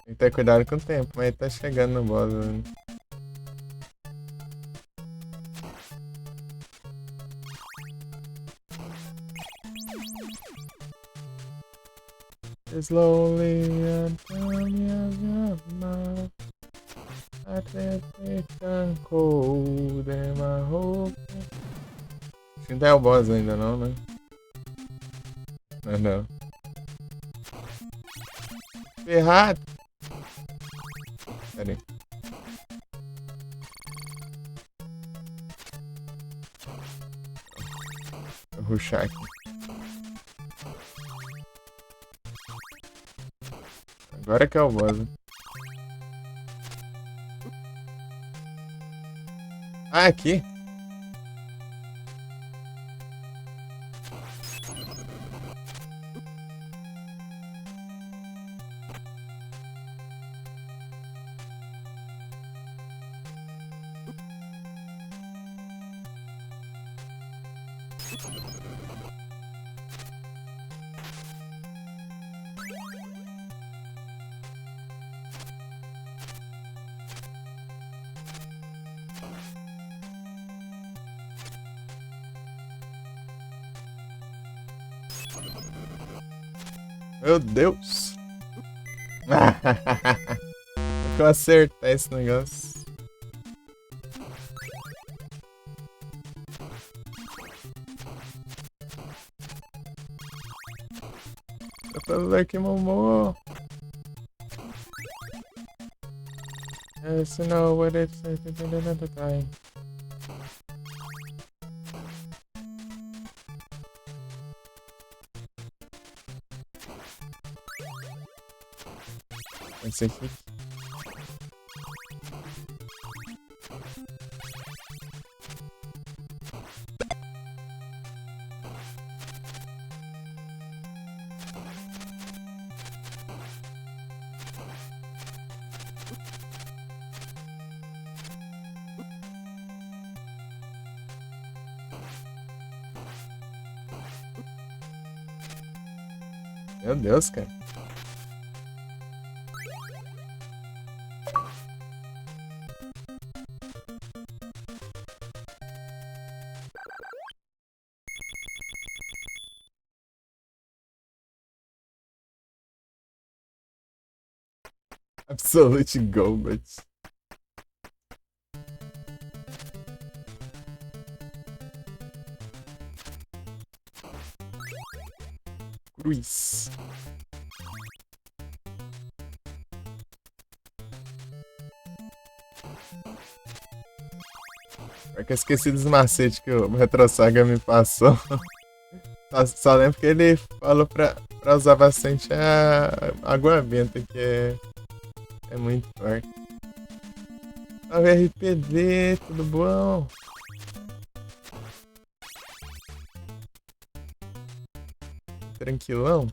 Tem que ter cuidado com o tempo, mas tá chegando no boss. Né? Slowly and I think it's cold and I hope. Acho que não é o boss ainda não, né? Não. Ferrado! Pera aí. Vou rushar aqui. Agora que é o boss. Ah, aqui. Meu Deus. Tem que eu acertar esse negócio. Eu tô aqui, Momo. Yes, you know what it's like another time. Esse aqui. Meu Deus, cara. Absolute Gobert. Cruz. É que eu esqueci dos macetes que o Retro Saga me passou. Só lembro que ele falou pra usar bastante a água benta, que é muito forte. Salve RPD, tudo bom? Tranquilão?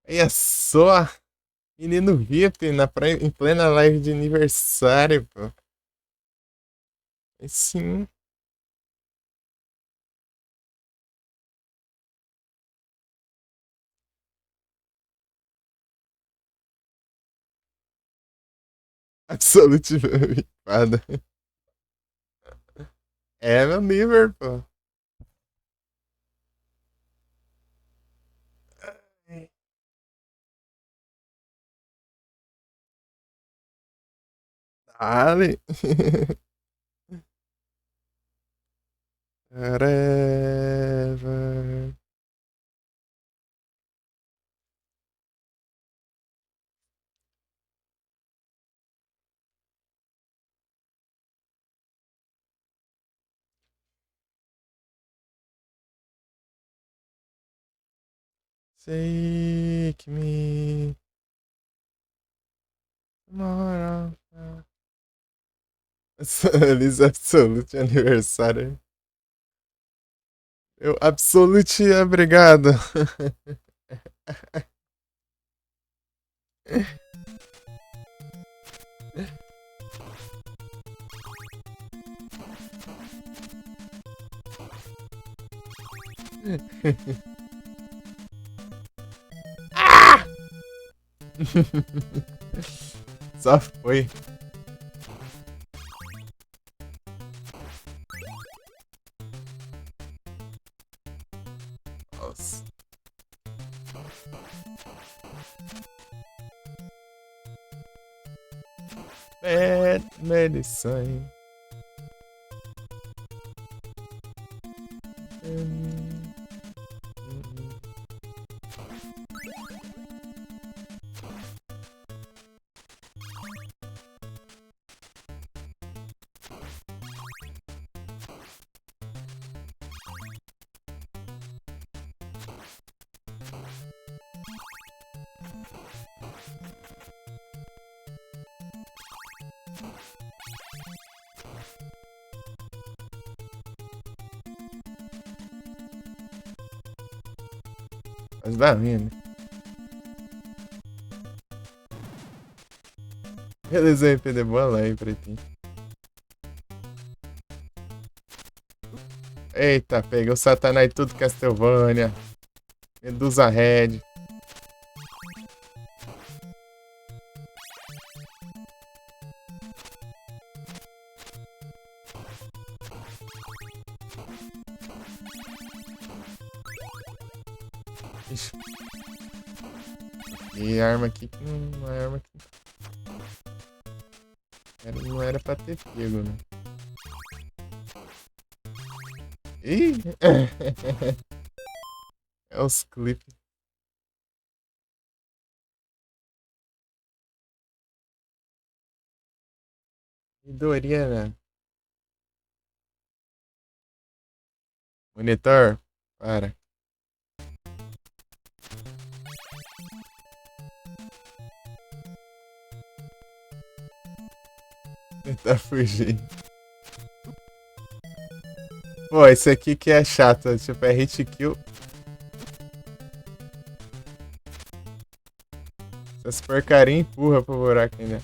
Olha só! Menino VIP em plena live de aniversário, pô. Aí sim. Absolute Vipada. É meu nível, pô. Dale. Whatever. Take me. Tomorrow. Feliz Absolute aniversário. Eu Absolute, obrigado. Ah! Só foi. Nossa. Bad medicine. Mas dá minha, né? Beleza aí, PD. Boa lá aí, pretinho. Eita, pega o Satanás tudo Castlevania. Medusa Red. Ixi. E arma aqui que não é arma que não era pra ter pego, né? Ih! É os clipes. Doriana. Monitor, para. Tentar fugir. Pô, esse aqui que é chato. Tipo, é hit kill. Essas porcaria empurra pro buraco ainda.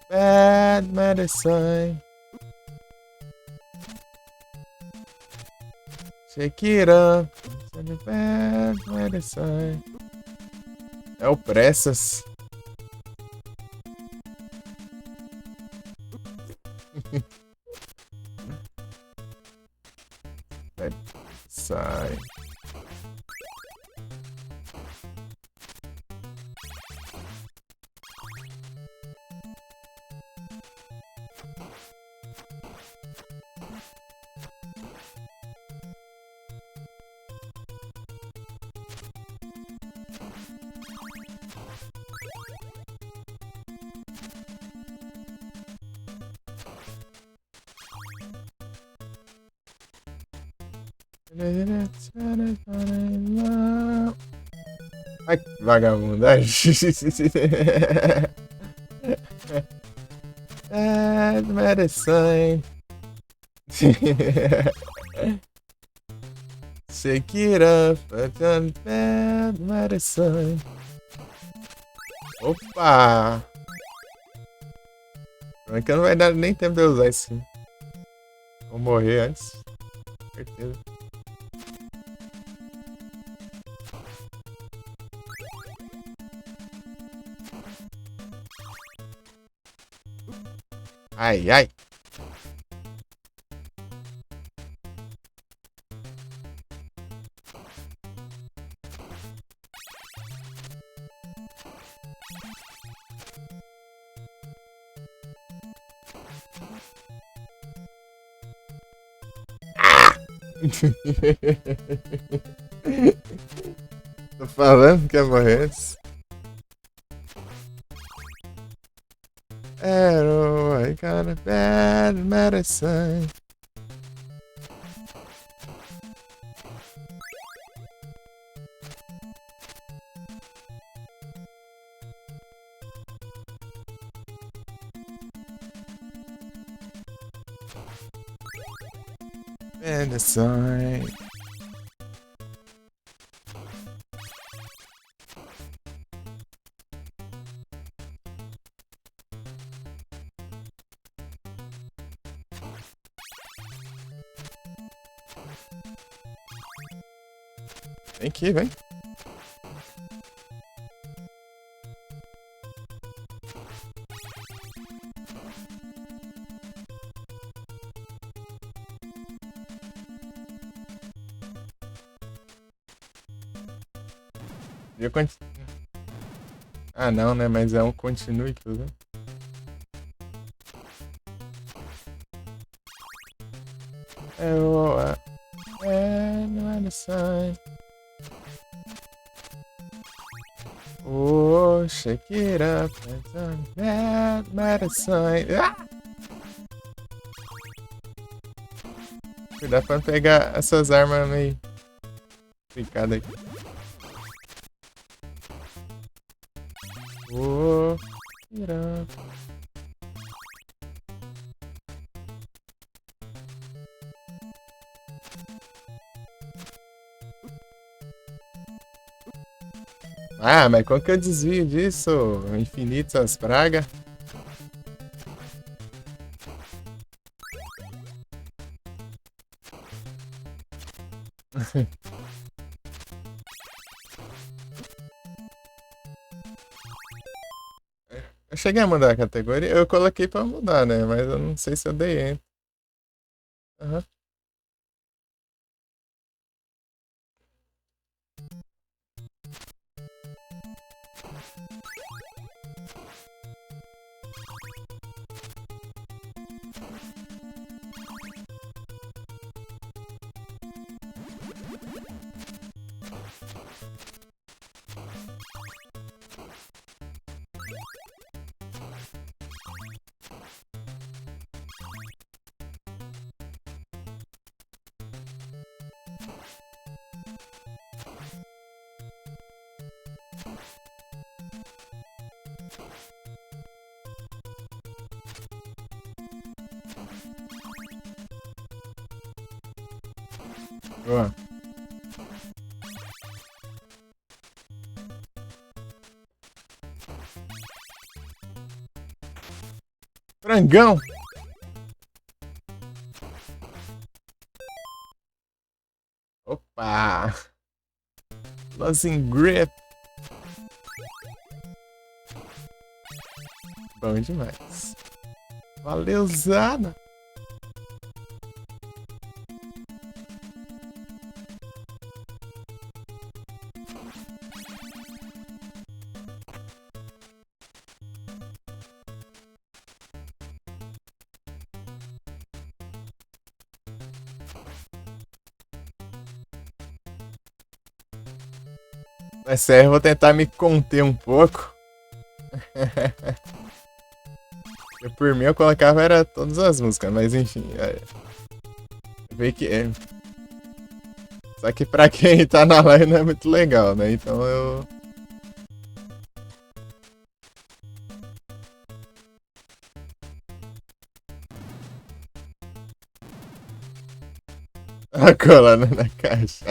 Bad medicine. Shake it up. Bad medicine. É o Pressas. Sai. Ai, que vagabundagem. Bad medicine. Shake it up, bad medicine. Opa! É que não vai dar nem tempo de eu usar isso. Vou morrer antes. Certeza. Ai, ai. Tô falando que é morrer antes. Arrow, I got a bad medicine. Medicine. Vem aqui, vem. Ah, não, né? Mas é um continue tudo. Medicine. Oh, shake it up. Bad medicine. Ah! Cuidado pra não pegar essas armas meio picadas aqui. Vou tirar. Ah, mas como que eu desvio disso? Infinitas pragas? Eu cheguei a mudar a categoria, eu coloquei pra mudar, né? Mas eu não sei se eu dei enter. Aham. Boa. Frangão! Opa! Losing Grip! Bom demais. Valeuzada! Mas sério, eu vou tentar me conter um pouco. Por mim eu colocava era todas as músicas, mas enfim. Vê que é. Só que pra quem tá na live não é muito legal, né? Então eu. A colando na caixa.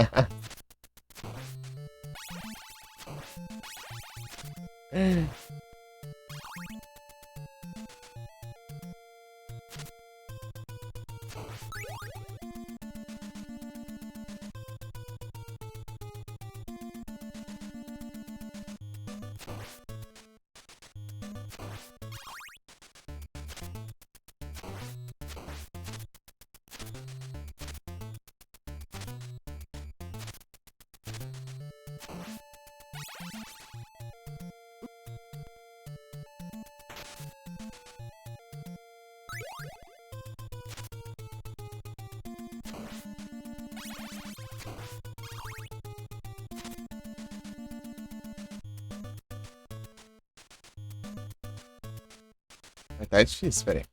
Mas tá difícil, peraí.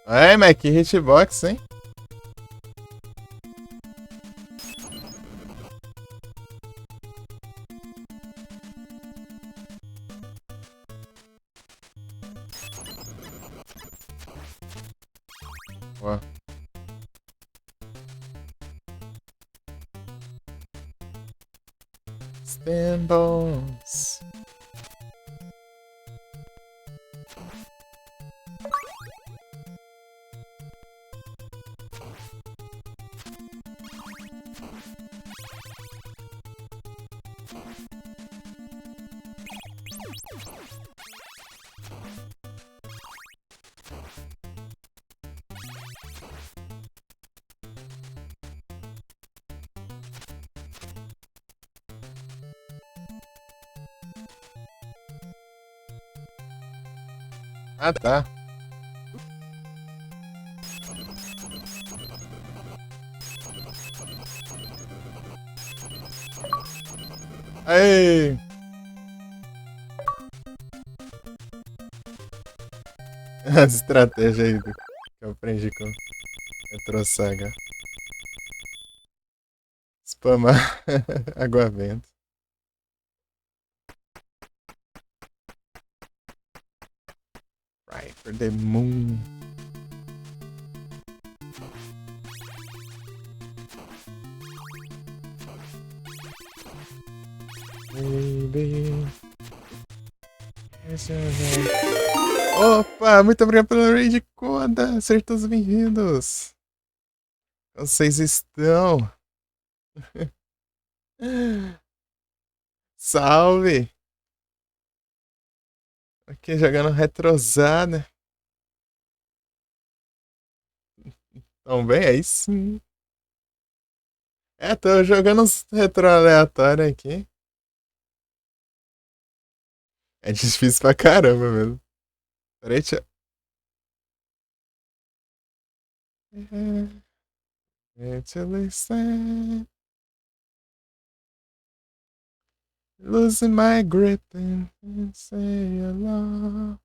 Ai, mas que hitbox, hein? Ó. Stand bones. Ah, tá. Aê! As estratégias aí que eu aprendi com Retro Saga. Spamar água-vento. Right for the moon. Baby. Opa, muito obrigado pelo raid Coda. Sejam todos bem-vindos. Vocês estão? Salve! Aqui jogando retrosada. Tão bem? Aí sim. É, tô jogando uns retro aleatórios aqui. É difícil pra caramba mesmo. Peraí, deixa... Deixa eu listen. Losing my grip and say hello.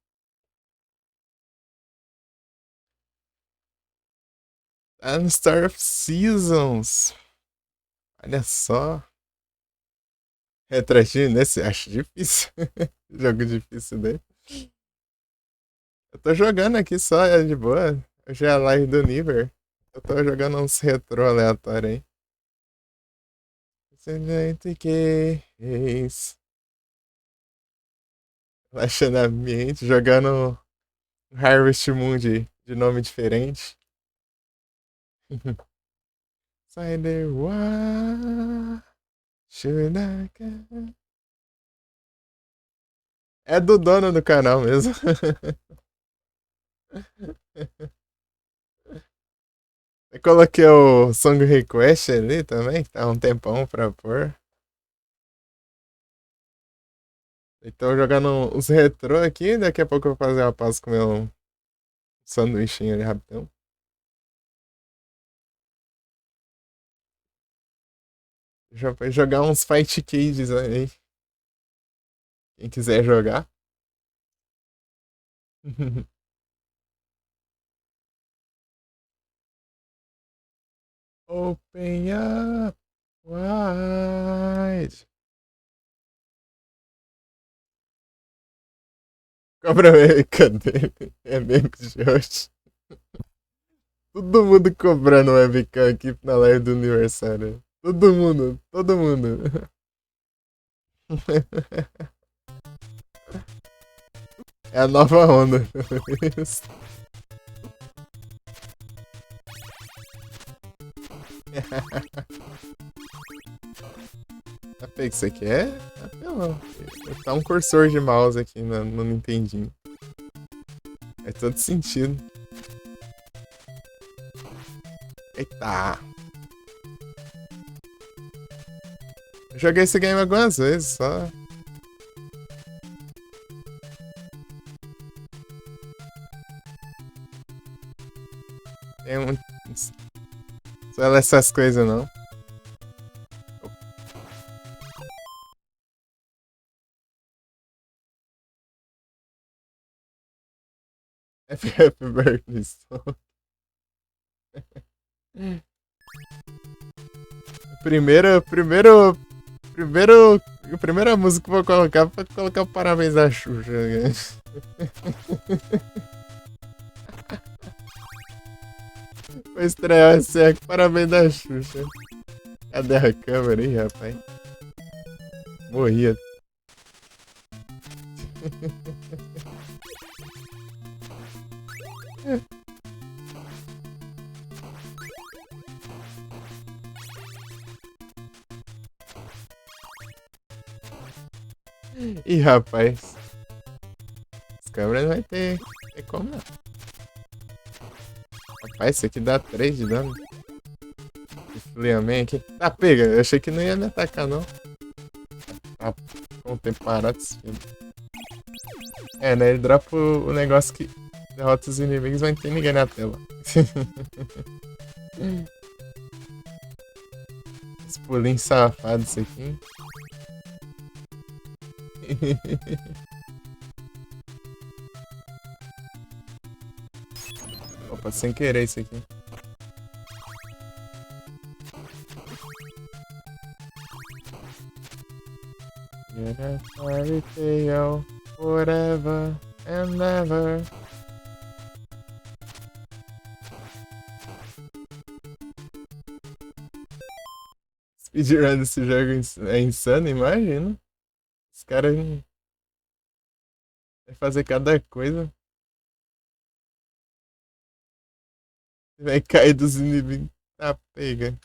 Tá no Star of Seasons. Olha só. Retroagindo nesse, acho difícil. Jogo difícil dele. Eu tô jogando aqui só, é de boa. Hoje é a live do Niver. Eu tô jogando uns retro aleatórios aí. Excelente que relaxando a mente, jogando Harvest Moon de nome diferente. Sai de é do dono do canal mesmo. Eu coloquei o Song Request ali também, que tá um tempão pra pôr. Então jogando os retrô aqui, daqui a pouco eu vou fazer uma pausa com meu sanduichinho ali rapidão. Já vai jogar uns Fight Cages aí. Quem quiser jogar. Open up wide. Cobra cadê? É mesmo de hoje. Todo mundo cobrando webcam aqui na live do aniversário. Todo mundo, todo mundo. É a nova onda. A que você quer? Apelão. Tá um cursor de mouse aqui no Nintendinho. É todo sentido. Eita! Eu joguei esse game algumas vezes só. Tem um. Só essas coisas não. Happy birthday, Stone. A primeira música que eu vou colocar foi colocar o Parabéns da Xuxa. Vou estrear esse aqui, Parabéns da Xuxa. Cadê a câmera aí, rapaz? Morria. Ih, rapaz. As câmeras não vai ter como não. Rapaz, isso aqui dá 3 de dano. Fleaman aqui. Tá, pega. Eu achei que não ia me atacar, não. Ah, com o tempo parado esse filme. É, né? Ele dropa o negócio que derrota os inimigos, mas não tem ninguém na tela. Esse pulinho safado, isso aqui. Opa, sem querer isso aqui. You're a fairy tale forever and ever. Speedrun desse jogo é insano, imagina. Os caras vão fazer cada coisa. Vai cair dos inimigos. Tá, pega.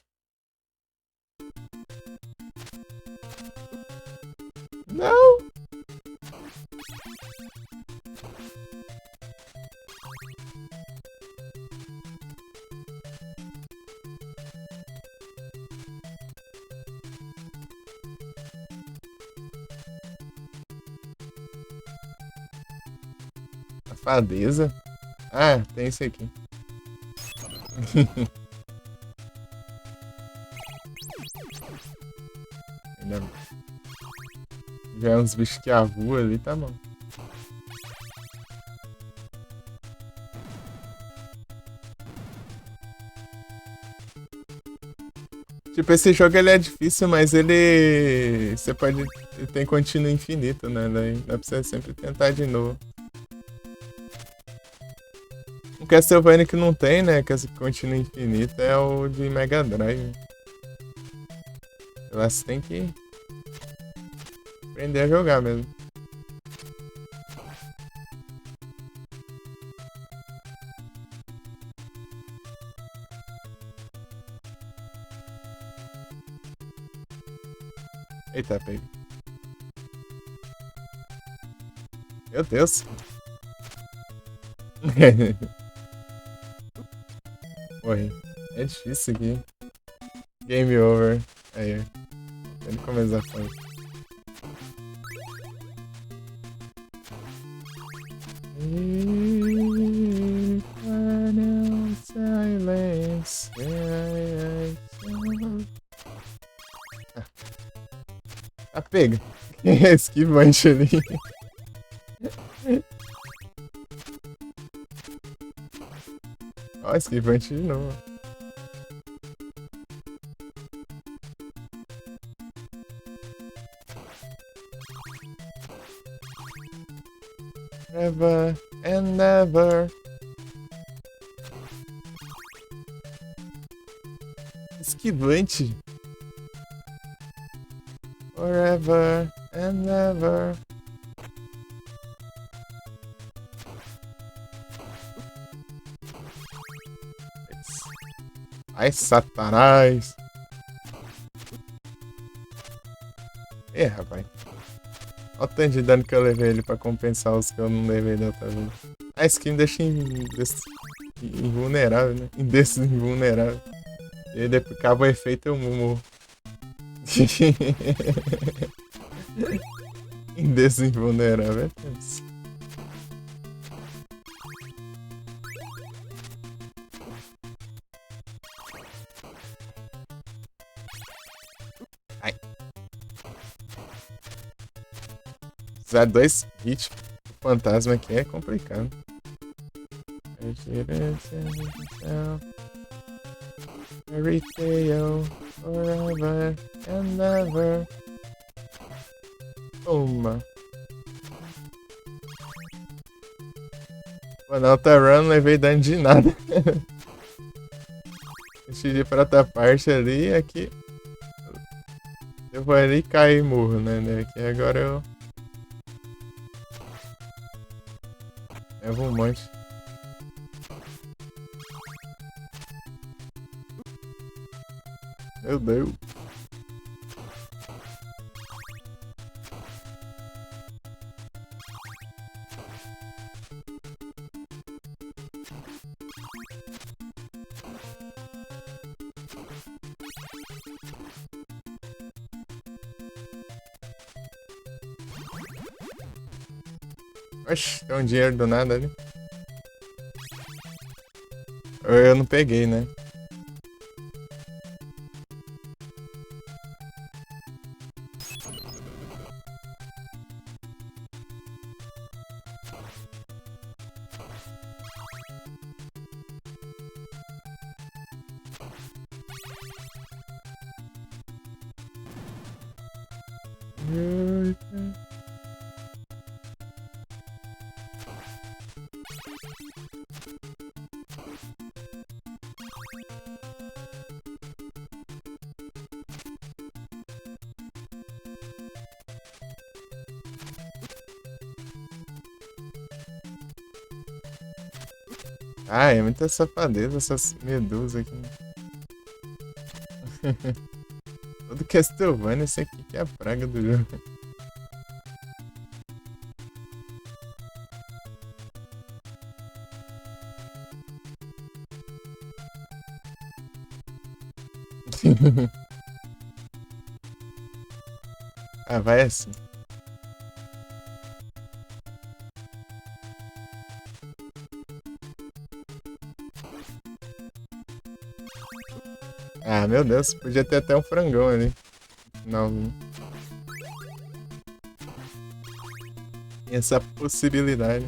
Não! Safadeza? Ah, tem esse aqui. Ainda já é uns bichos que voam ali, tá bom. Tipo, esse jogo ele é difícil, mas ele... Você pode... Ele tem contínuo infinito, né? Daí dá pra você sempre tentar de novo. O Castlevania que não tem, né? Que esse contínuo infinito é o de Mega Drive. Lá você tem que aprender a jogar mesmo. Eita, peguei. Meu Deus. Morri. É difícil aqui. Game over. Aí, tem que começar a fazer. Eternal silence. Ah, pega. Esquivante ali. Ó, esquivante de novo. Never and never. Esquivante. Forever and never. Ai, satanás. Rapaz. Olha o tanto de dano que eu levei ele pra compensar os que eu não levei da outra vez. A skin deixa invulnerável, né? Invulnerável. E aí depois acaba o efeito eu morro. Invulnerável é tenso. Ai. Usar 2 hits pro fantasma aqui é complicado. Fairy tale forever and ever. Uma. Pô, na outra run não levei dano de nada. Deixa de ir pra outra parte ali, aqui. Eu vou ali e cair e morro, né? Aqui agora eu. Levo um monte. Meu Deus. Oxi, tem um dinheiro do nada ali. Eu não peguei, né? Ah, é muita safadeza essas medusas aqui. Todo Castlevania, esse aqui que é a praga do jogo. Ah, vai assim. Ah, meu Deus, podia ter até um frangão ali. Não. Tem essa possibilidade.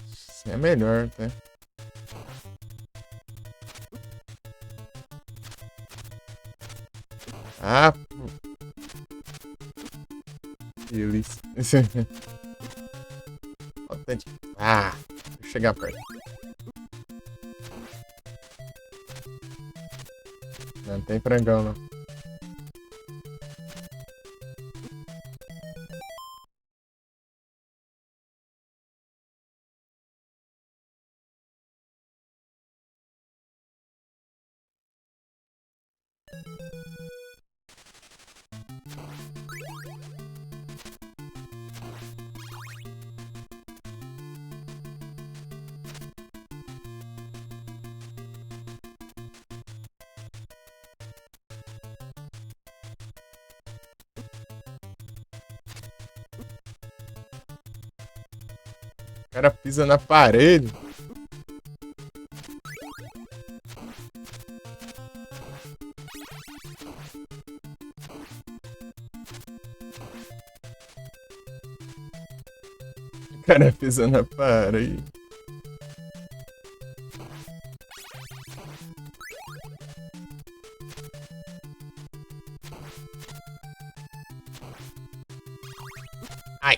Isso é melhor, até. Ah, delícia. Autêntico. Ah, deixa eu chegar perto. Não tem frangão, não. O cara pisa na parede. O cara pisa na parede. Ai.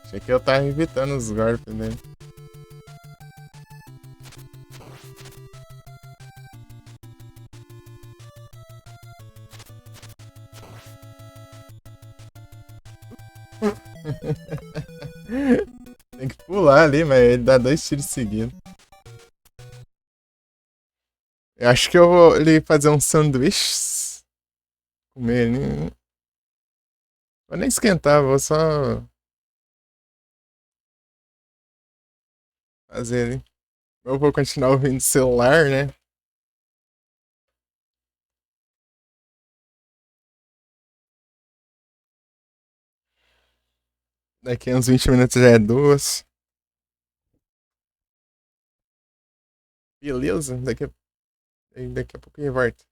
Achei que eu tava evitando os golpes dele. Tem que pular ali, mas ele dá 2 tiros seguidos. Eu acho que eu vou ali fazer um sanduíche. Comer ali. Vou nem esquentar, vou só fazer ali. Eu vou continuar ouvindo o celular, né? Daqui a uns 20 minutos já é 2. Beleza? Daqui a pouco eu volto.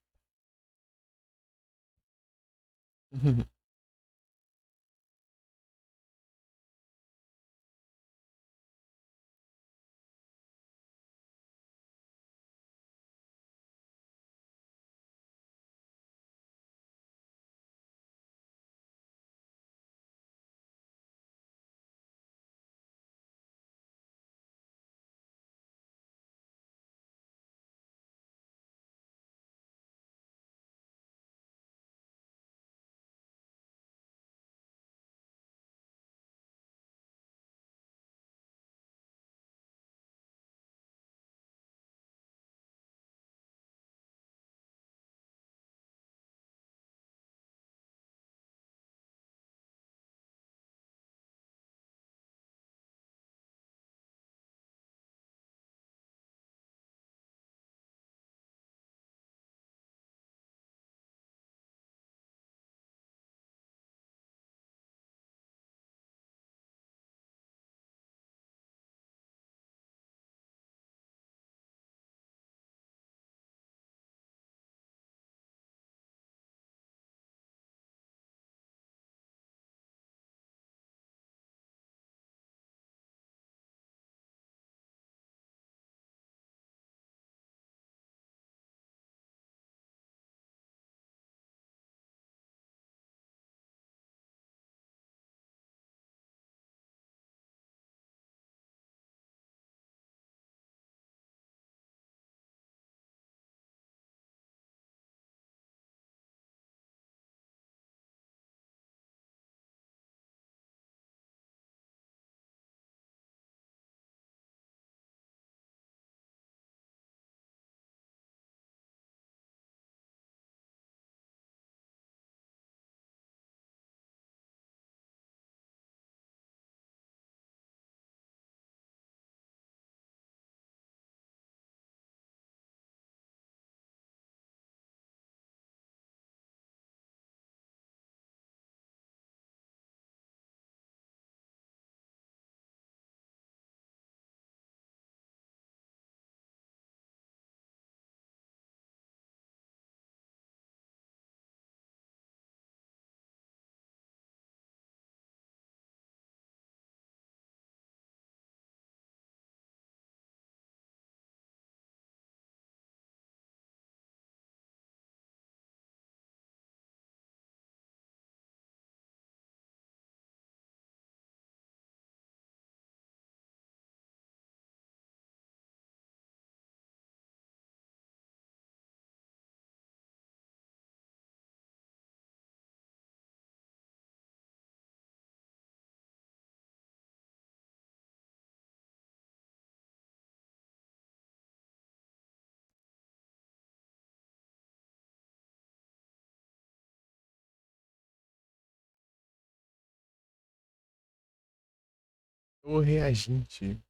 O reaginte.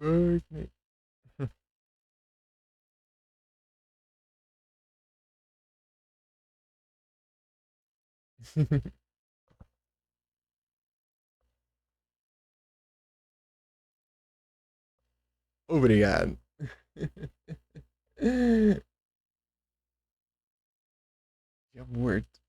Birthday. Obrigado. Já morto.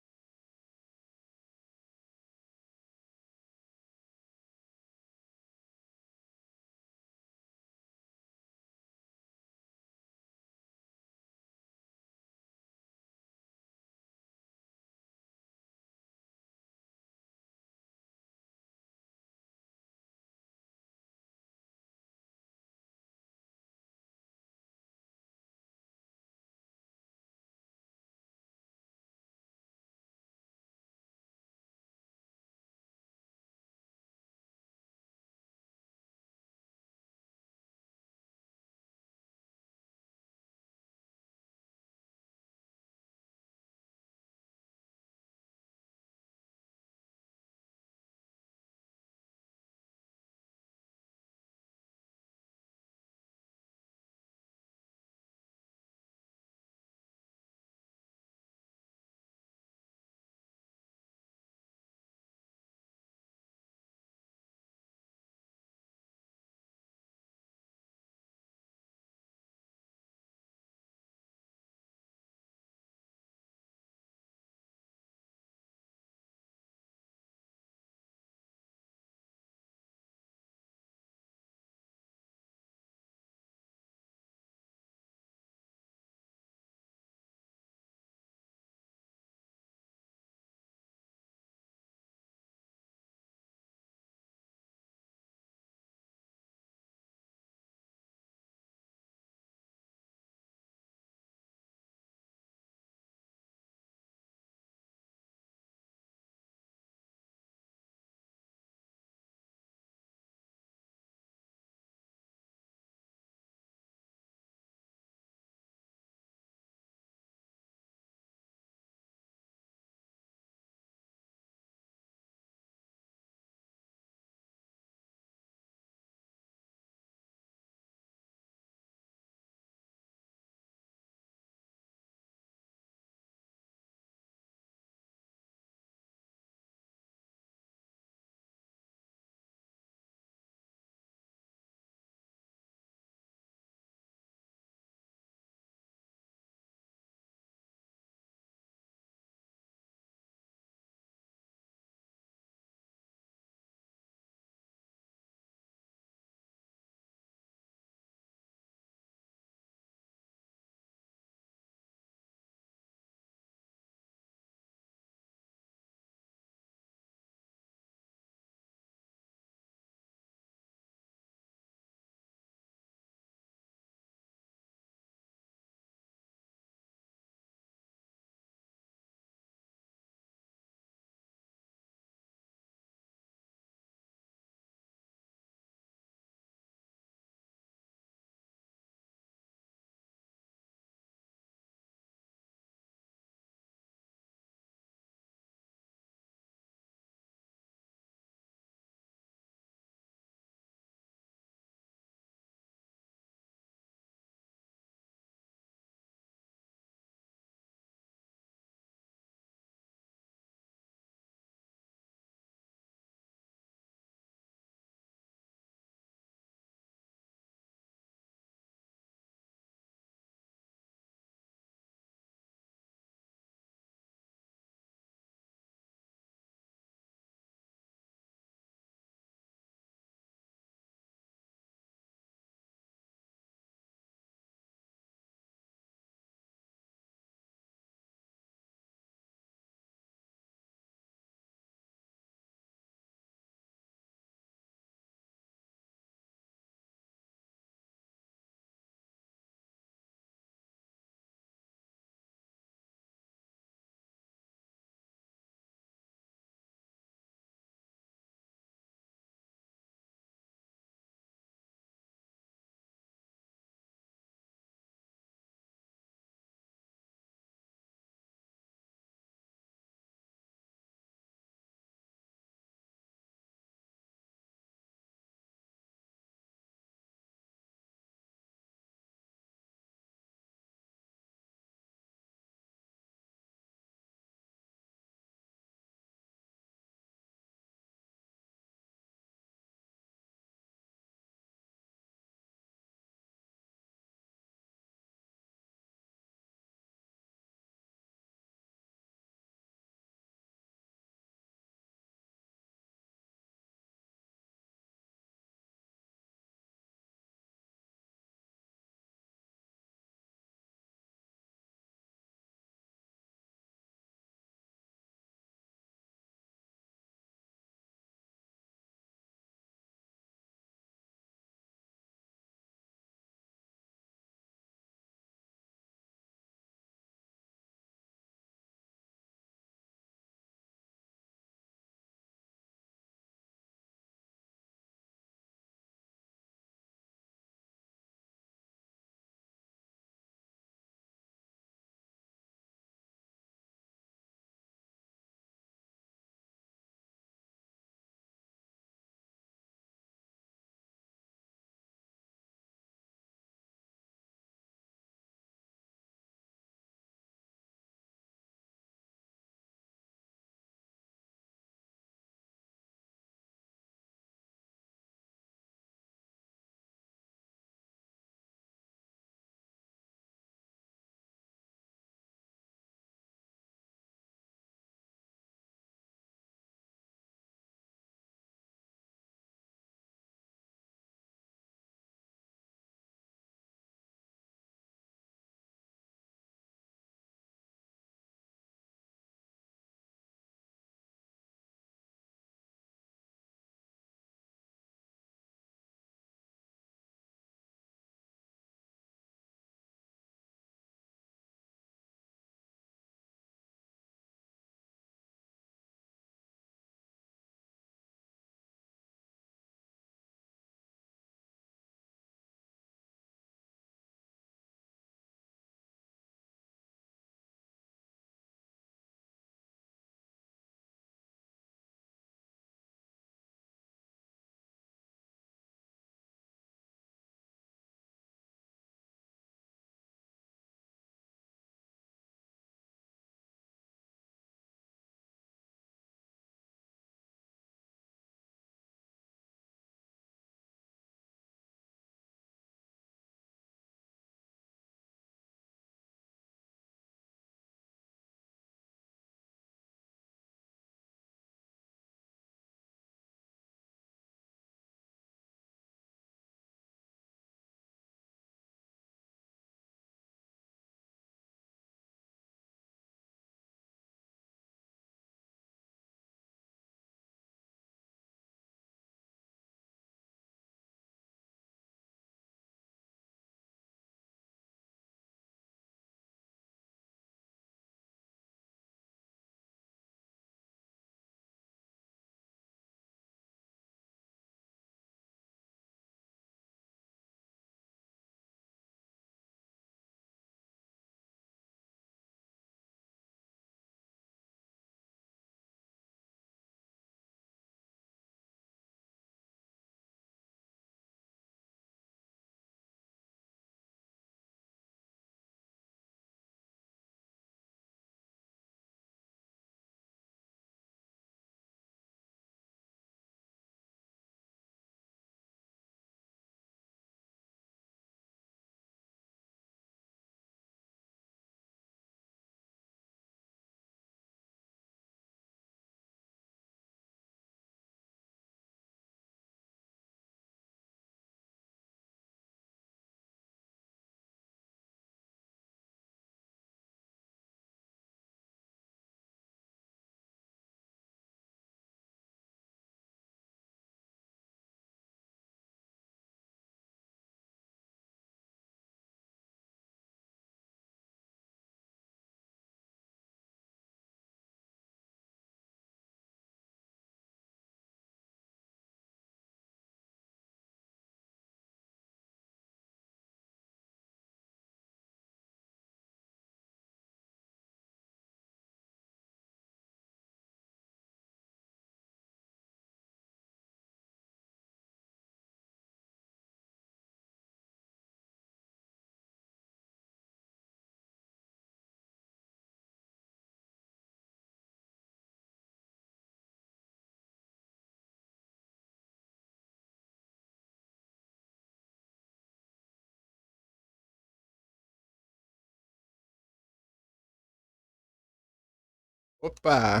Opa!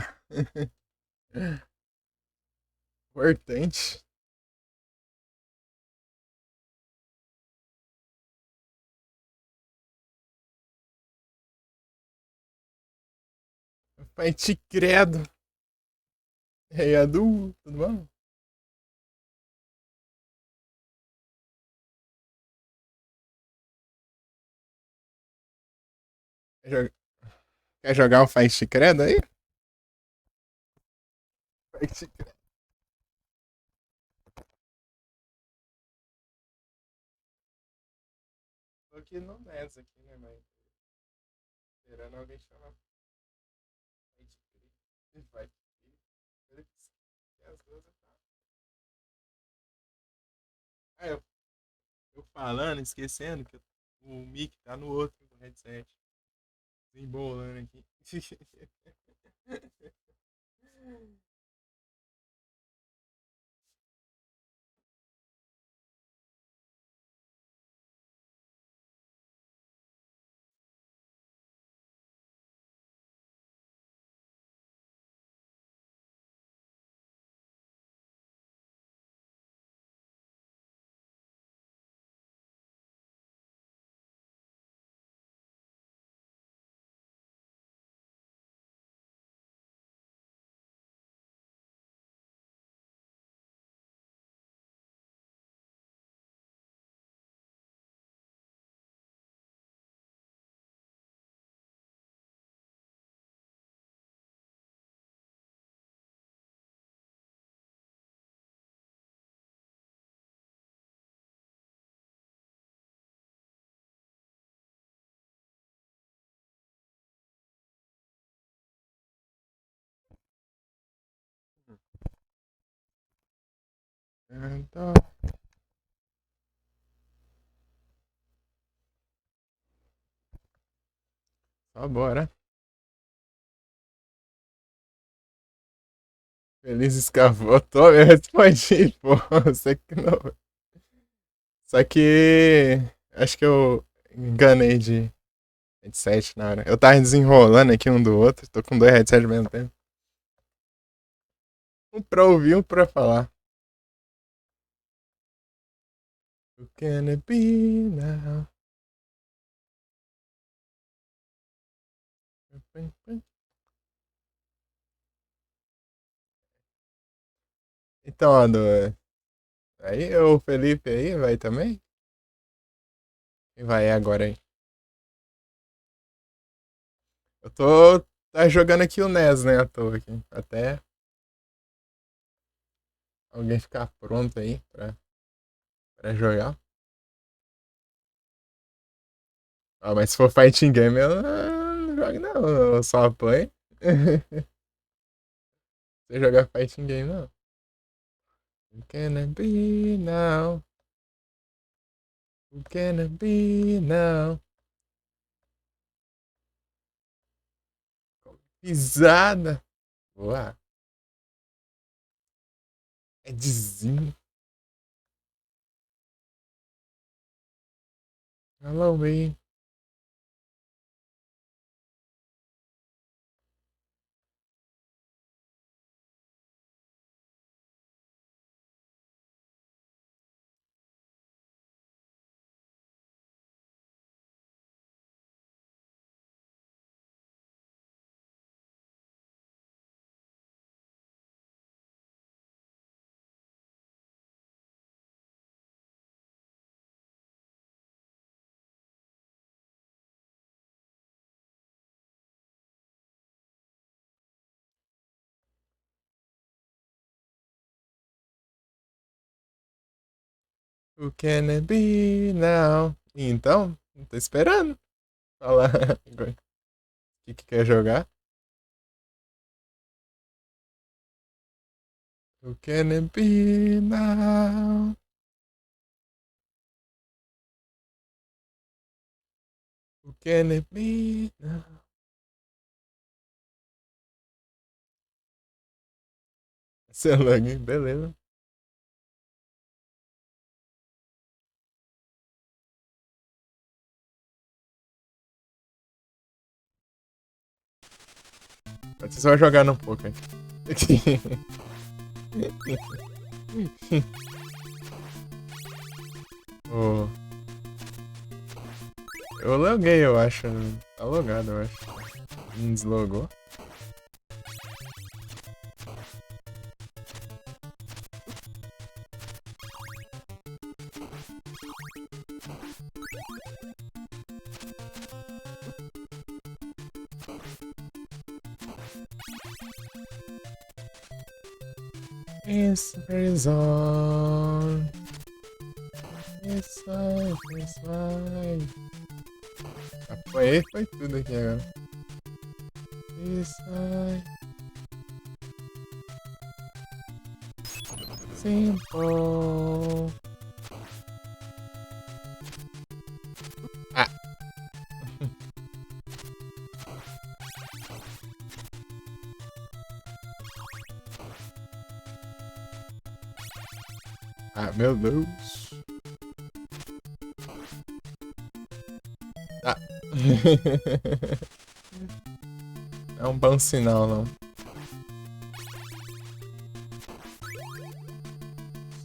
Importante. Pai te credo. E aí, Adu, tudo bom? Quer jogar um Fight Credo aí? Fight Credo. Tô aqui no NES aqui, né, mas esperando alguém chamar Fight Credo. Fight Credo. E as duas tá. Ah, eu falando, esquecendo que o mic tá no outro headset. Desembolando aqui. Então, só bora. Feliz escavotou, eu respondi, pô. Você que não. Só que. Acho que eu enganei de headset na hora. Eu tava desenrolando aqui um do outro. Tô com dois headsets ao mesmo tempo. Um pra ouvir, um pra falar. Who can it be now? Então, Ando, aí o Felipe aí vai também? E vai agora aí. Eu tô tá jogando aqui o NES, né, à toa aqui. Até alguém ficar pronto aí pra jogar. Ah, mas se for fighting game, eu não jogo não, eu só apanho. Você jogar fighting game, não. Who can it be now? Who can it be now? Pisada. Boa. É Edzinho. Hello, me. Who can it be now? Então, tô esperando. Falar. O que quer jogar? Who can it be now? Who can it be now? Seu login, beleza. Você vai jogar um pouco aqui. Oh, eu loguei, eu acho. Tá logado, eu acho. Deslogou. It's prison. It's life, it's life. Apanhei, foi tudo aqui agora. It's life. Simple. Ah. Ah, meu Deus. Ah. É um bom sinal, não.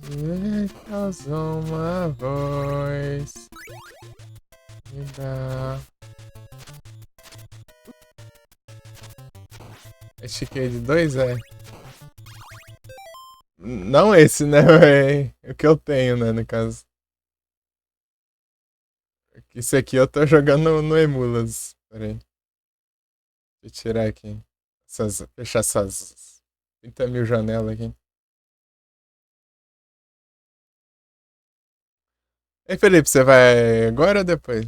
Você causou uma voz. Me dá. Estiquei de 2 é. Não esse, né, véi? O que eu tenho, né, no caso. Esse aqui eu tô jogando no Emulas. Pera aí. Deixa eu tirar aqui. Fechar essas 30 mil janelas aqui. Ei, Felipe, você vai agora ou depois?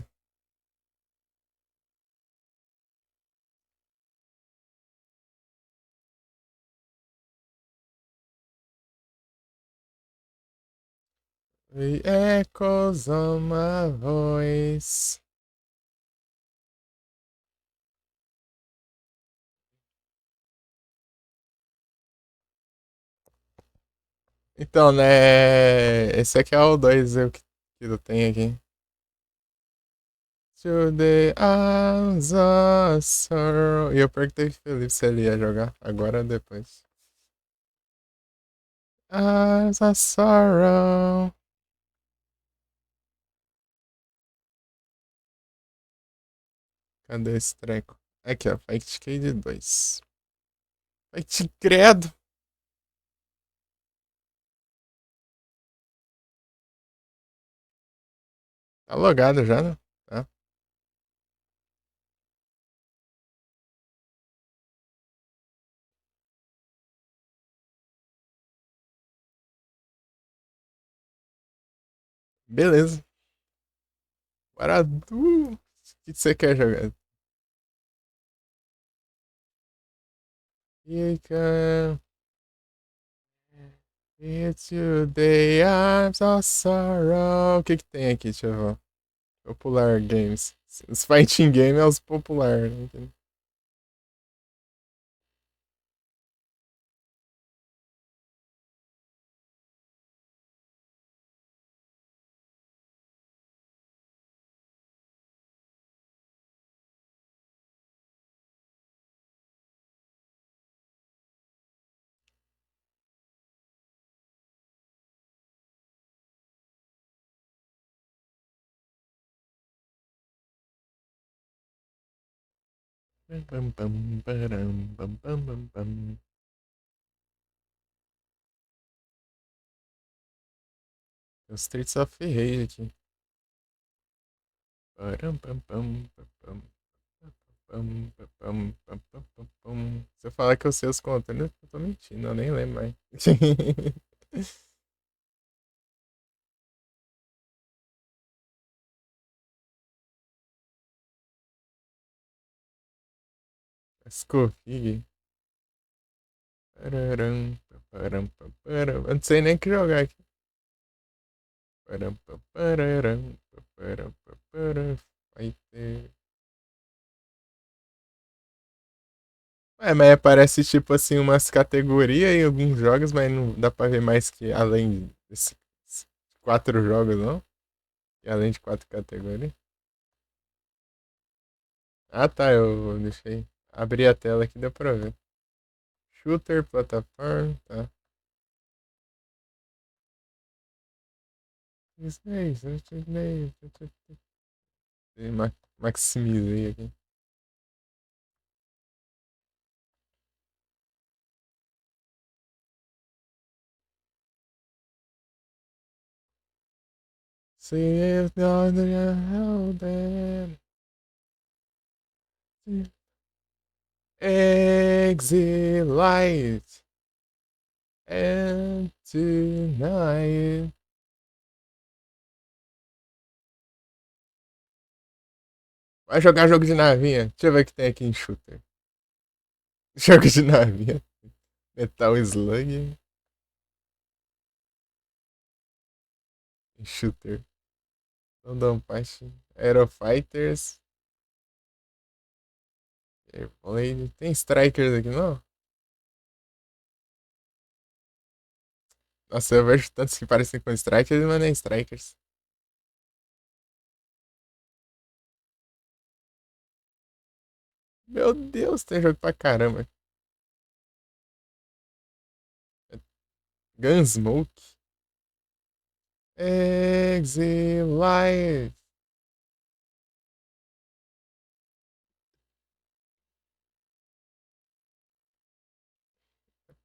The echoes of my voice. Então, né? Esse aqui é o 2 que eu tenho aqui. To the arms of sorrow. E eu perguntei pro Felipe se ele ia jogar agora ou depois. Arms of sorrow. Cadê esse treco? Aqui, ó. Fight Cade 2. Fight credo. Tá logado já, né? Tá. Beleza. Bora. O que você quer jogar? Fica. It's you, the arms of sorrow. O que que tem aqui? Deixa eu ver. Popular Games. Os fighting game é os popular, né? Pam, pam, param, pam, pam, pam, pam. Tem os Streets of Rage aqui. Param, pam, pam, pam, pam. Pam, pam, pam, pam, pam, pam, pam. Se eu falar que eu sei os controles, eu tô mentindo, eu nem lembro mais. Scofig. Pararam, param, param. Eu não sei nem o que jogar aqui. Param, pararam, param, param. Vai ter. É, mas aparece tipo assim umas categorias em alguns jogos, mas não dá pra ver mais que além desses 4 jogos, não? E além de 4 categorias. Ah tá, eu deixei. Abri a tela aqui, deu pra ver. Shooter, plataforma, tá. Isso é isso. Maximizei aqui. See if not hell then. Exilite and tonight. Vai jogar jogo de navinha. Deixa eu ver o que tem aqui em shooter. Jogo de navinha. Metal Slug. Shooter. Random Pass. Aero Fighters. Airblade. Tem Strikers aqui, não? Nossa, eu vejo tantos que parecem com Strikers, mas nem Strikers. Meu Deus, tem jogo pra caramba. Gunsmoke. Exilite.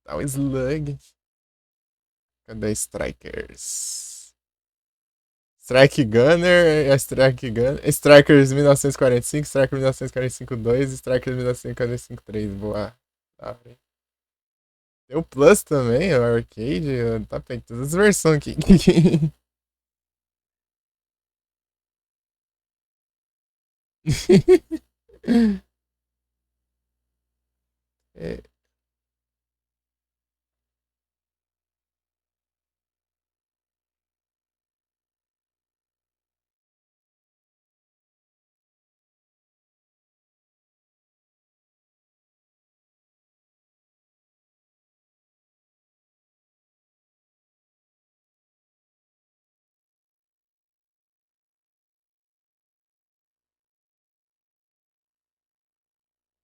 Tá o Slug. Cadê Strikers? Strike Gunner, Strike Gunner, Strikers 1945, Strikers 1945 2, Strikers 1945 3. Boa. Da hora, hein? Tem o Plus também, o Arcade. Tá pegando todas as versões aqui. É,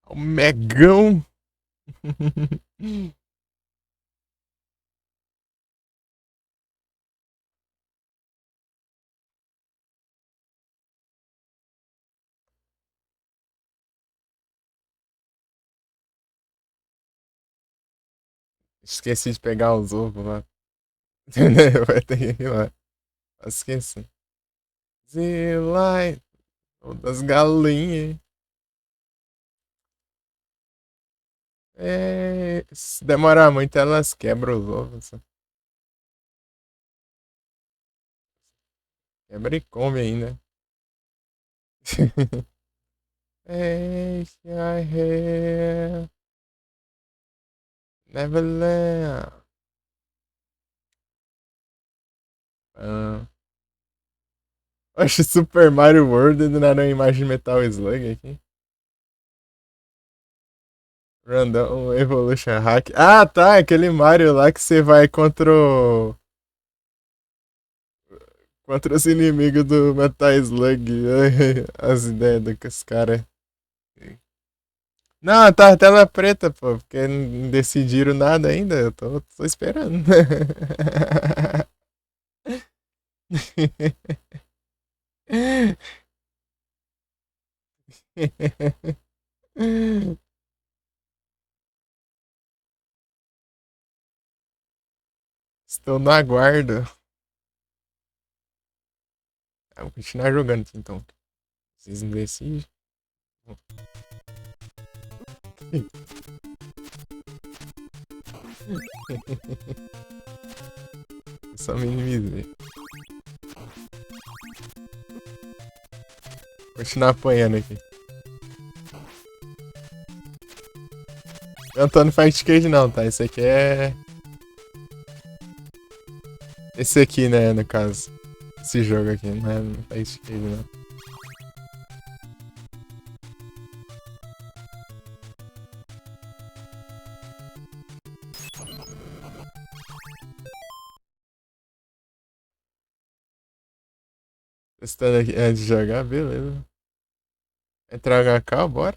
o Megão. Esqueci de pegar os ovos lá. Vai ter que ir lá. Esqueci. Zilai. Das galinhas. É, se demorar muito, elas quebram os ovos. Quebra e come ainda. Neverland. Ah. Oxe, Super Mario World e do nada uma imagem de Metal Slug aqui. Random Evolution Hack. Ah, tá, aquele Mario lá que você vai contra os inimigos do Metal Slug. As ideias dos caras. Não, tá tela preta, pô, porque não decidiram nada ainda. Eu tô esperando. Estou no aguardo. Ah, vou continuar jogando aqui, então. Vocês não decidem. Só minimizei. Vou continuar apanhando aqui. Eu não tô no Fight Cage não, tá? Esse aqui é... Esse aqui, né, no caso. Esse jogo aqui, não é no Fight Cage não. Testando aqui antes de jogar, beleza. Entrar HK, bora.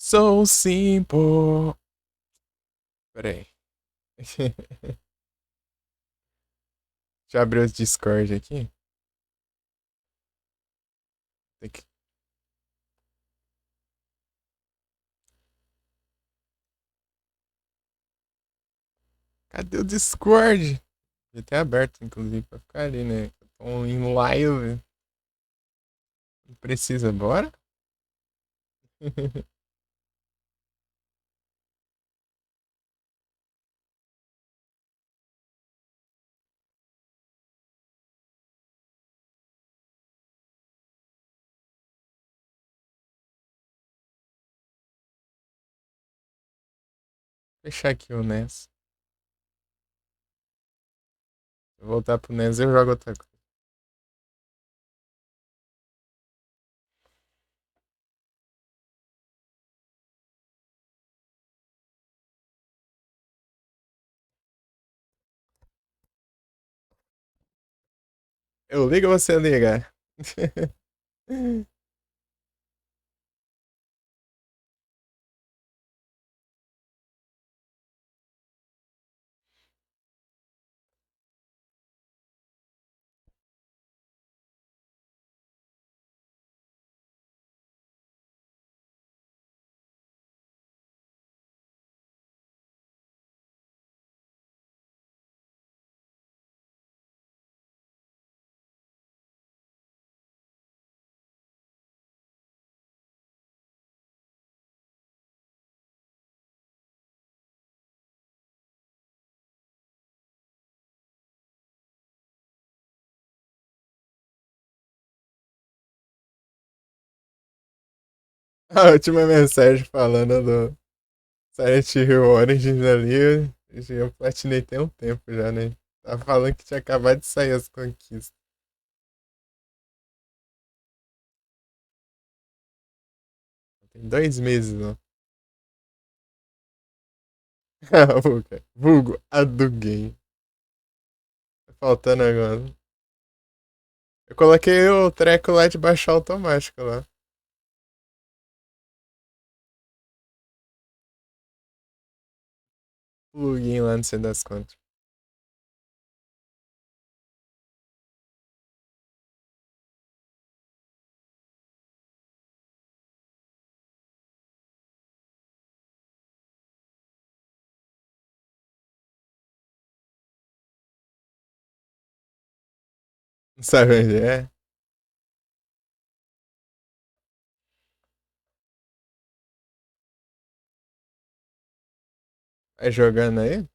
So simple. Peraí. Deixa eu abrir o Discord aqui. Tem que... Cadê o Discord? Já tem aberto, inclusive, pra ficar ali, né? Tô em live. Não precisa, bora? Fechar aqui o NES. Se eu voltar pro NES, eu jogo outra coisa. Eu ligo ou você liga? A última mensagem falando do Silent Hill Origins ali, eu platinei tem um tempo já, né? Tava falando que tinha acabado de sair as conquistas. Tem 2 meses, não. Vulgo, a do game. Tá faltando agora. Eu coloquei o treco lá de baixar automático lá. Plugin lá, não sei das contas. Não sabe onde é? Vai jogando aí?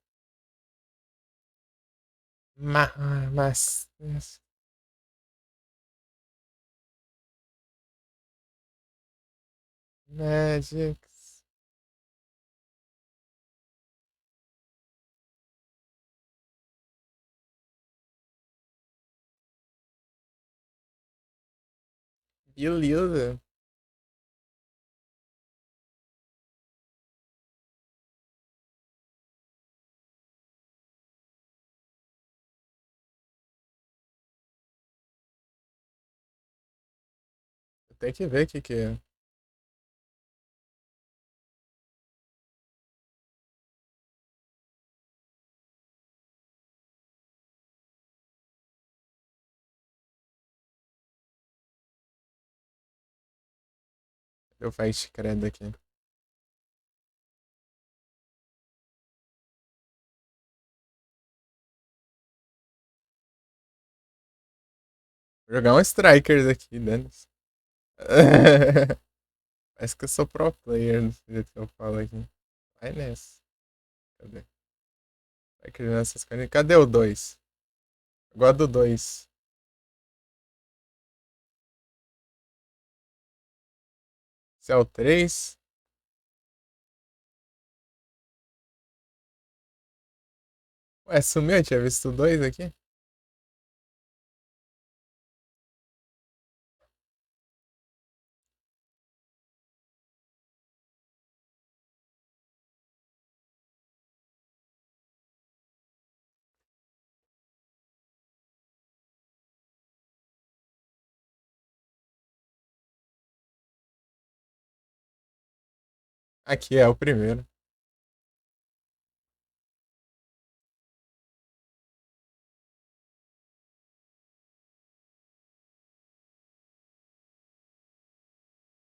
Mas. Magics. Beleza. Tem que ver o que que é. Eu faço credo aqui. Vou jogar um Strikers aqui, Dennis. Parece que eu sou pro player, do jeito que eu falo aqui. Vai nessa. Cadê? Vai criando essas coisas. Cadê o 2? Gosto do 2. Esse é o 3. Ué, sumiu? Eu tinha visto o 2 aqui. Aqui é o primeiro.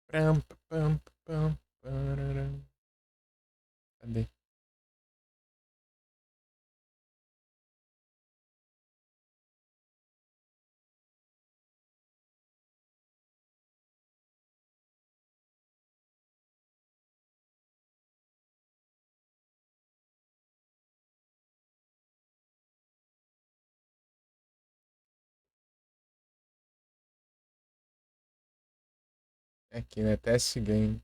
Pram, pam, pam, pararam. Cadê? Aqui, né? Test game.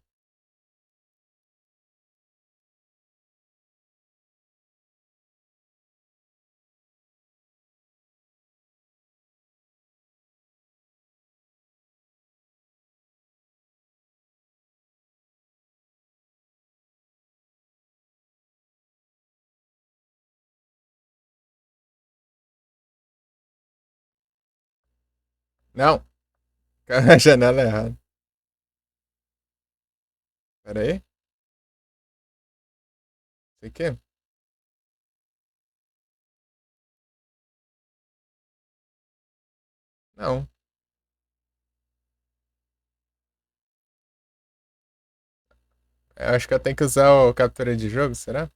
Não, cara, a janela é errada. Pera aí. Isso aqui? Não. Eu acho que eu tenho que usar o captura de jogo, será?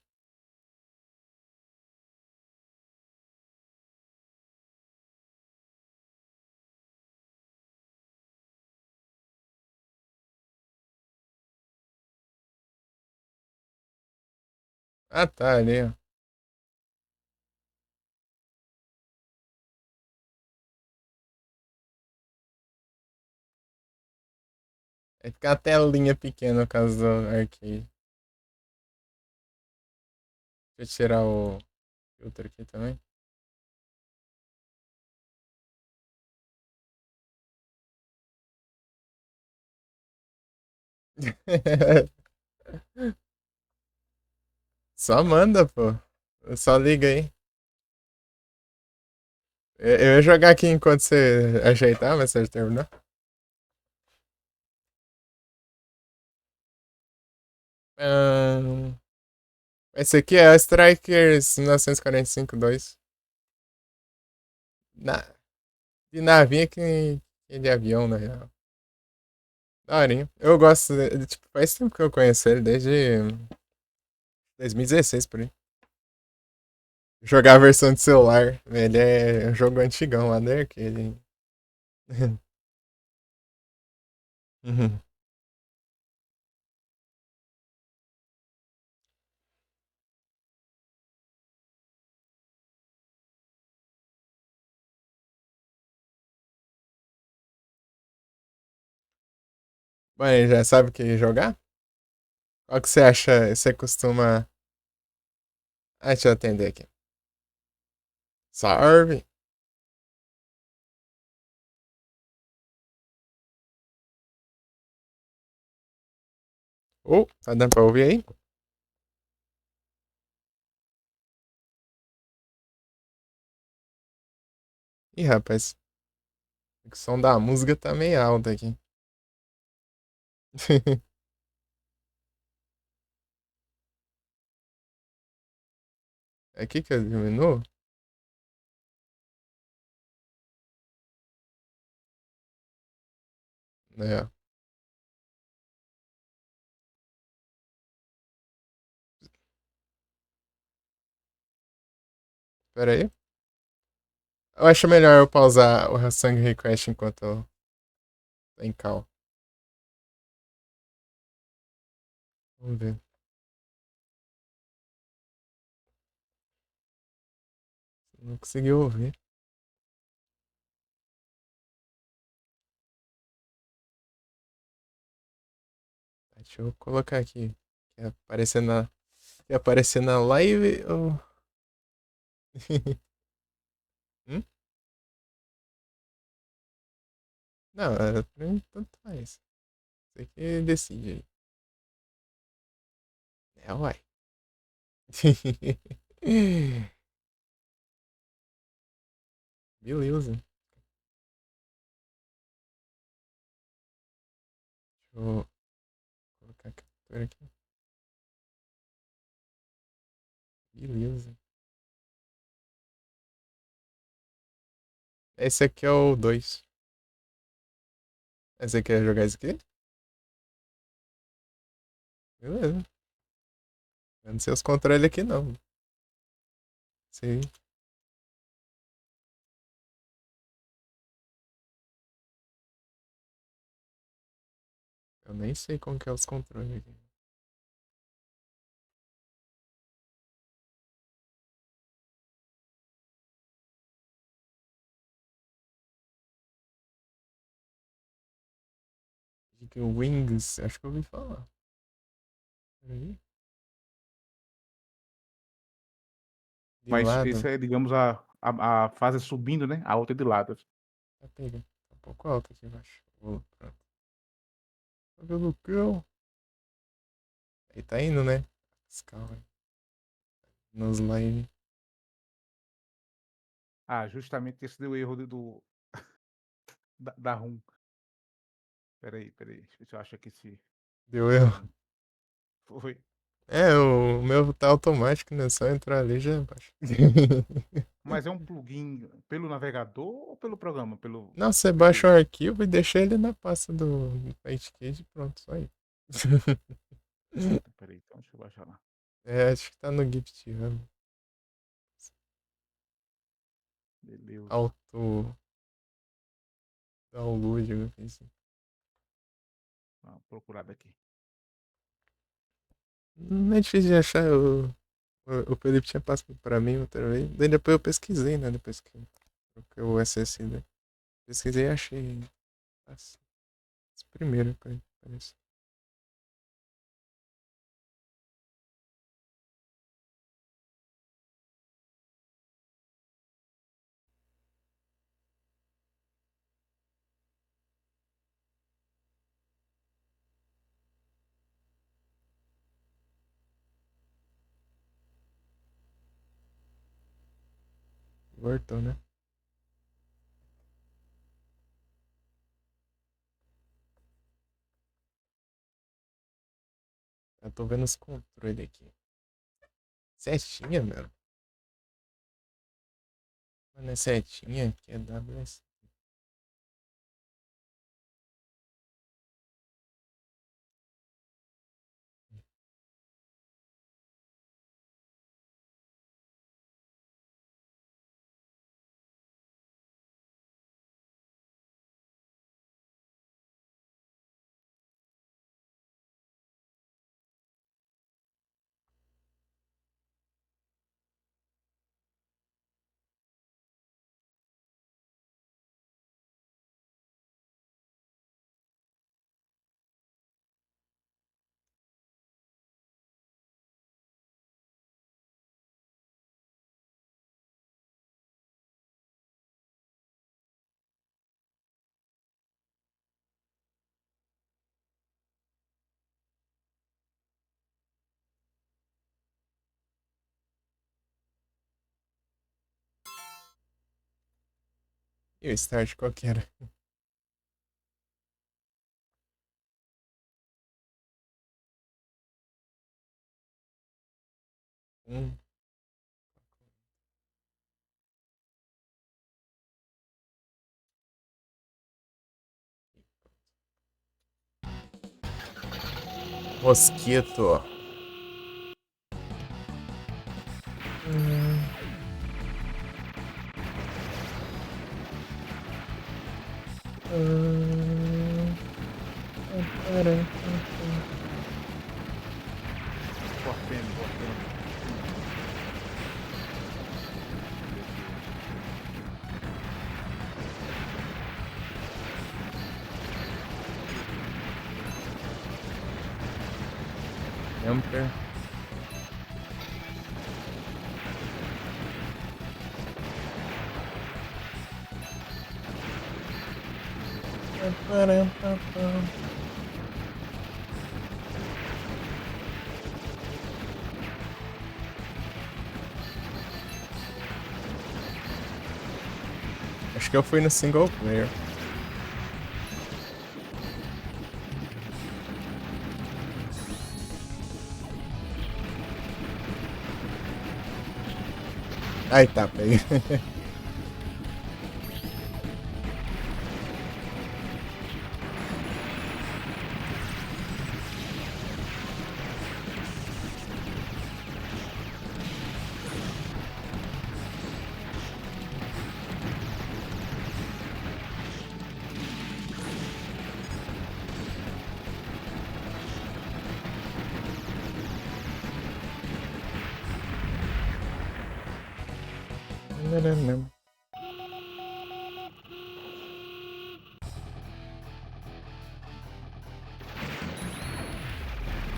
Ah, tá, ali, ó. Vai ficar a telinha pequena no caso do arcade. Deixa eu tirar o filtro aqui também. Só manda, pô. Só liga aí. Eu ia jogar aqui enquanto você ajeitar, mas você já terminou. Ahn, esse aqui é o Strikers 1945-2. Na, de navinha que de avião, na real. Daorinha. Eu gosto tipo, faz tempo que eu conheço ele, desde 2016 por aí. Jogar a versão de celular. Ele é um jogo antigão lá da arcade. Uhum. Mas já sabe o que jogar? Qual que você acha? Você costuma. Ah, deixa eu atender aqui. Salve! Tá dando pra ouvir aí? Ih, rapaz, o som da música tá meio alto aqui. É aqui que eu diminuo? É, pera aí. Eu acho melhor eu pausar o Sangue Request enquanto eu tô em cal. Vamos ver. Não consegui ouvir. Deixa eu colocar aqui. Quer aparecer quer aparecer na live ou. Hum? Não, pra mim tanto faz. Você que decide aí. É, uai. Beleza. Deixa eu colocar a captura aqui. Beleza. Esse aqui é o 2. Você quer jogar esse aqui? Beleza. Eu não sei os controles aqui não. Sim. Eu nem sei como que é os controles aqui. Wings, acho que eu ouvi falar. Peraí. De Mas esse lado. é, digamos, a fase subindo, né? A outra é de lado. Tá pegando. Tá um pouco alto aqui embaixo. Pronto. Tá vendo o cão? Aí tá indo, né? Escala. Nos live. Ah, justamente esse deu erro da ROM. Peraí. Deixa eu ver se eu acho aqui se Deu da erro. ROM. Foi. É, o meu tá automático, né? Só entrar ali já baixa. Mas é um plugin pelo navegador ou pelo programa? Pelo Não, você baixa PC? o arquivo e deixa ele na pasta do PageCade e pronto, só aí. Eita, peraí, então deixa eu baixar lá. É, acho que tá no Gift Hub. Beleza. Auto download, eu pensei. Dá uma procurada aqui. Não é difícil de achar. O Felipe tinha passado pra mim outra vez. Daí depois eu pesquisei, né? Depois que o SSD. Pesquisei e achei. Assim, esse primeiro, parece. Voltou, né? Eu tô vendo os controles aqui. Setinha, mano. Mano, é setinha que é WS. E o start qual que era? Um. Mosquito. Hum. Hum. Cortando. Emper. Acho que eu fui no single player. Ai, tá, peguei.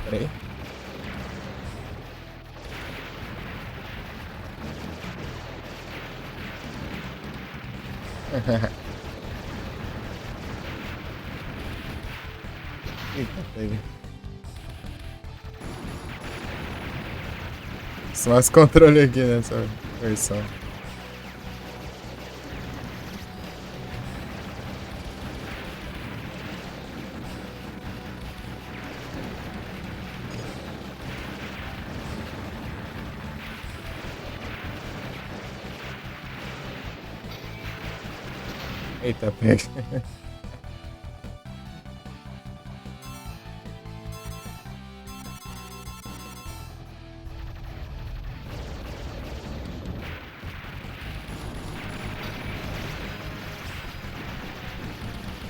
Peraí. Eita, pega. São os controles aqui nessa versão. Eita, pega.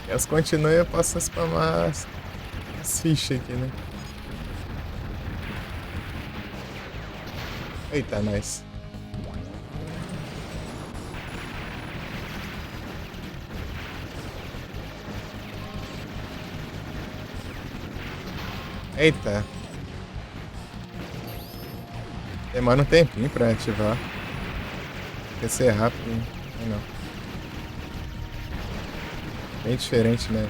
Elas continuam e eu posso spamar as fichas aqui, né? Eita, nice. Eita. Demora um tempinho pra ativar. Quer ser rápido, não. Bem diferente, né?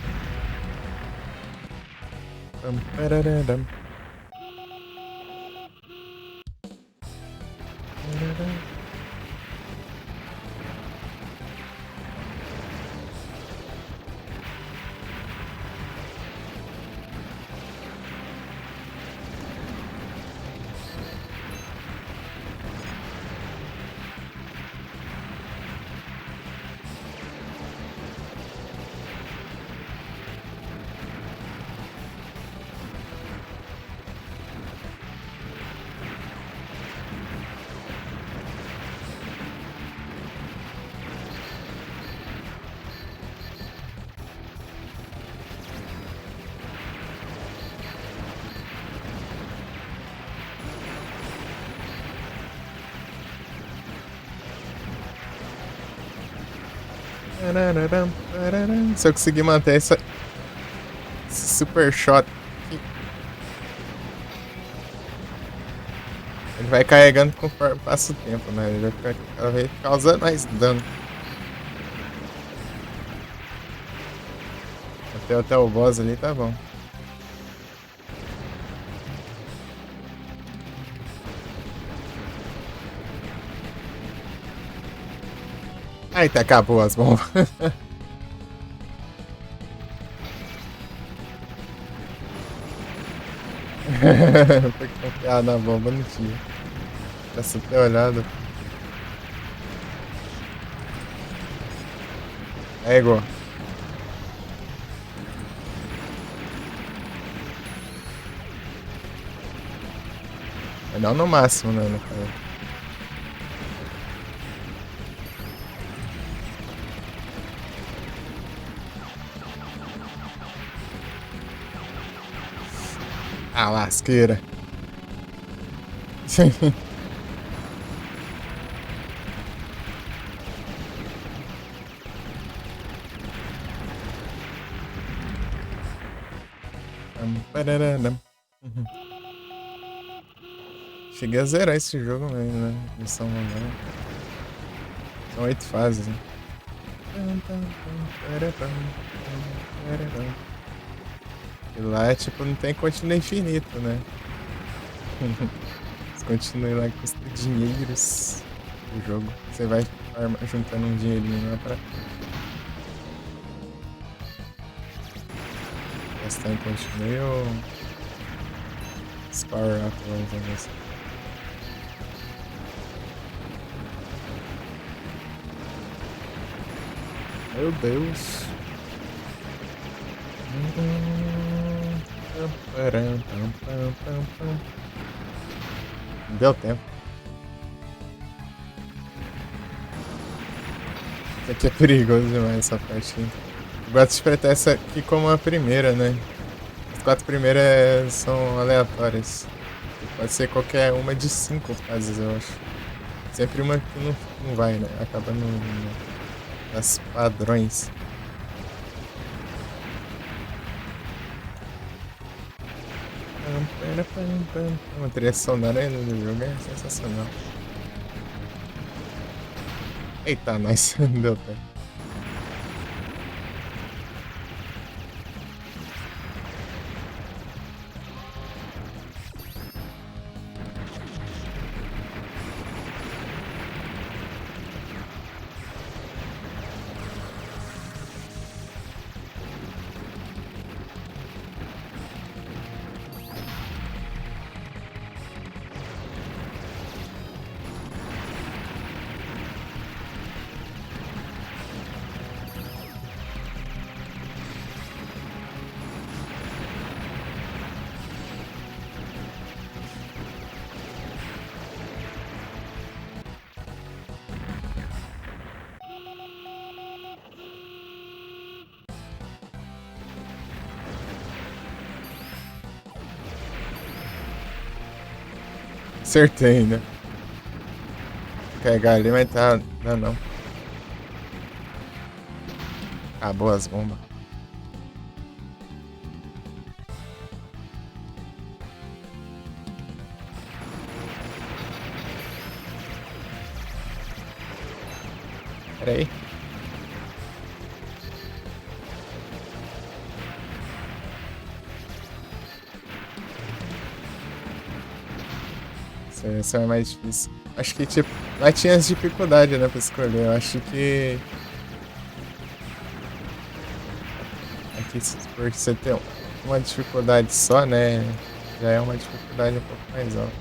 Pararadam. Se eu conseguir manter esse super shot aqui, ele vai carregando conforme passa o tempo, né? Ele vai ficar cada vez causando mais dano. Até o boss ali tá bom. Eita, acabou as bombas. Foi confiar na bomba, não tinha. Essa ter olhado. É igual. Mas não no máximo, né, cara? Ah, lasqueira. Cheguei a zerar esse jogo mesmo, né? Missão normal. São 8 fases, né? E lá é tipo, não tem continua infinito, né? Você continua lá custa dinheiros o jogo. Você vai juntando um dinheirinho lá pra gastar em continue ou Power Up, vamos ver assim. Meu Deus. Não deu tempo. Isso aqui é perigoso demais, essa parte. Eu gosto de interpretar essa aqui como a primeira, né? As 4 primeiras são aleatórias. Pode ser qualquer uma de 5 fases, eu acho. Sempre uma que não vai, né? Acaba nas padrões. A trilha sonora do jogo é sensacional. Eita, nós não deu tempo. Acertei, né? Pegar ali, mas tá. Não. Acabou as bombas. Pera aí. Essa é mais difícil. Acho que, tipo, lá tinha as dificuldades, né, pra escolher. Eu acho que. Aqui, porque você tem uma dificuldade só, né? Já é uma dificuldade um pouco mais alta.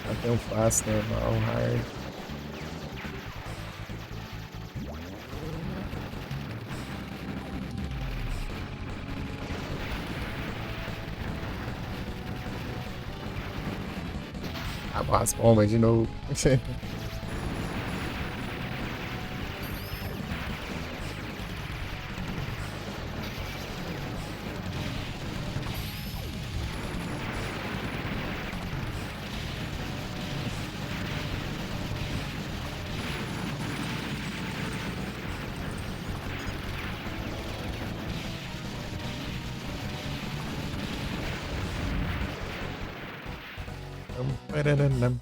Já tem um fácil, normal, hard. Acabou as bombas de novo. Pararanam.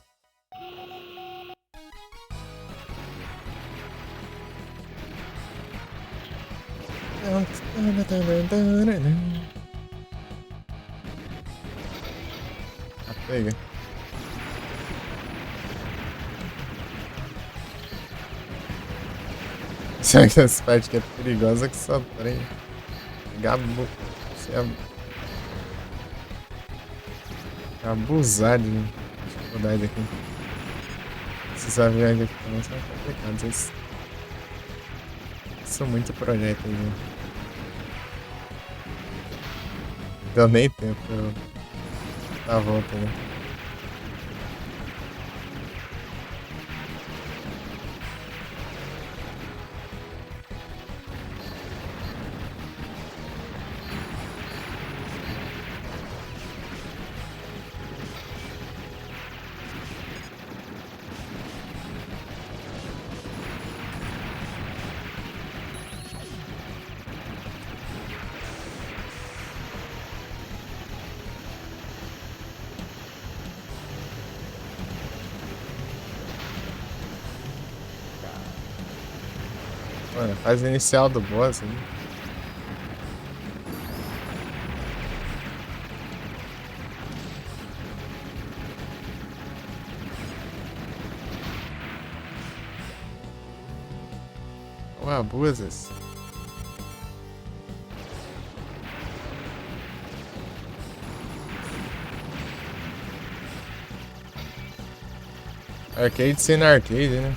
Pega. Será que essa parte que é perigosa que só trem? Você abusar de dificuldade aqui. Esses aviões aqui também são complicados. Eles são muito projeto aí, né? Deu nem tempo pra eu dar a volta, né? Mano, fase inicial do boss, hein? Ou abusas. Arcade sendo arcade, né?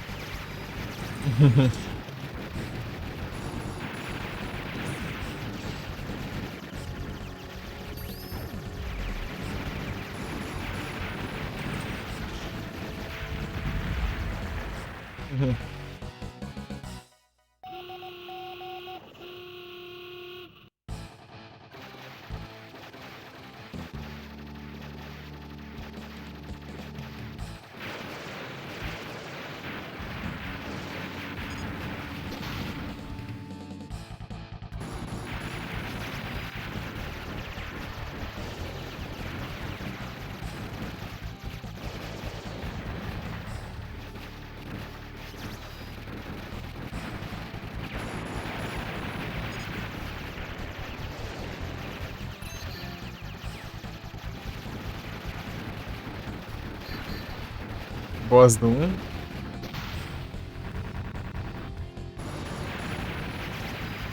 Boss do 1.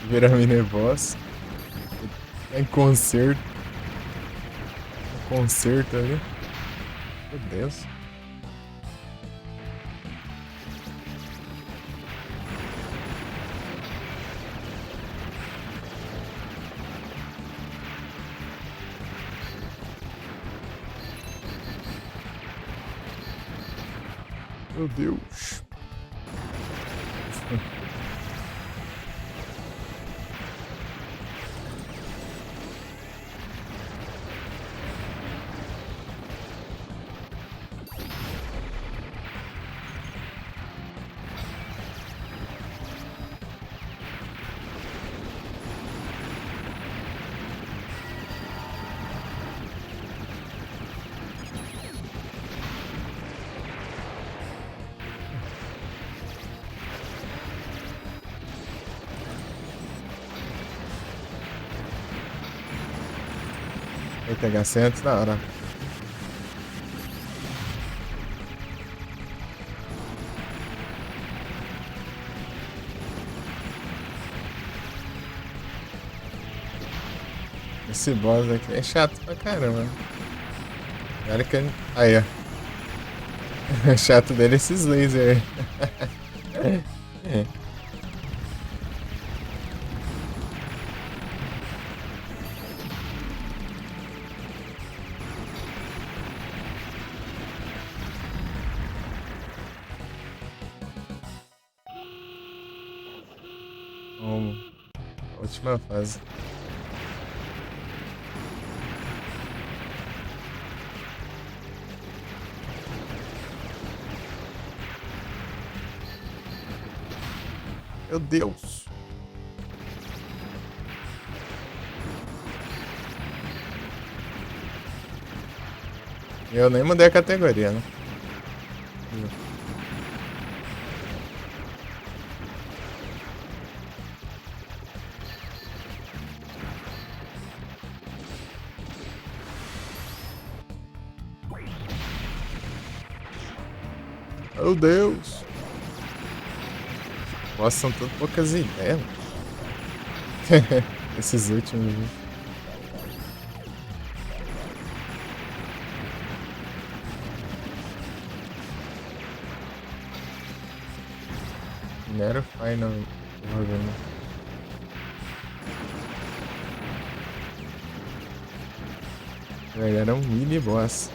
Vira mini boss. Em concerto. Concerto ali. Meu Deus. Meu Deus. Vai pegar 100 antes da hora. Esse boss aqui é chato pra caramba. Olha que... Aí, ó. O chato dele é esses lasers aí. Última fase. Meu Deus. Eu nem mudei a categoria, né? Meu Deus. Nossa, são todas poucas ideias. Esses últimos. Não era o final jogando. Era um mini boss.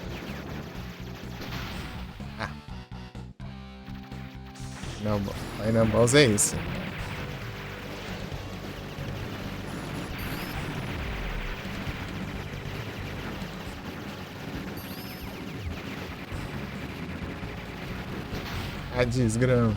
Não, Final Boss é esse. A desgrama.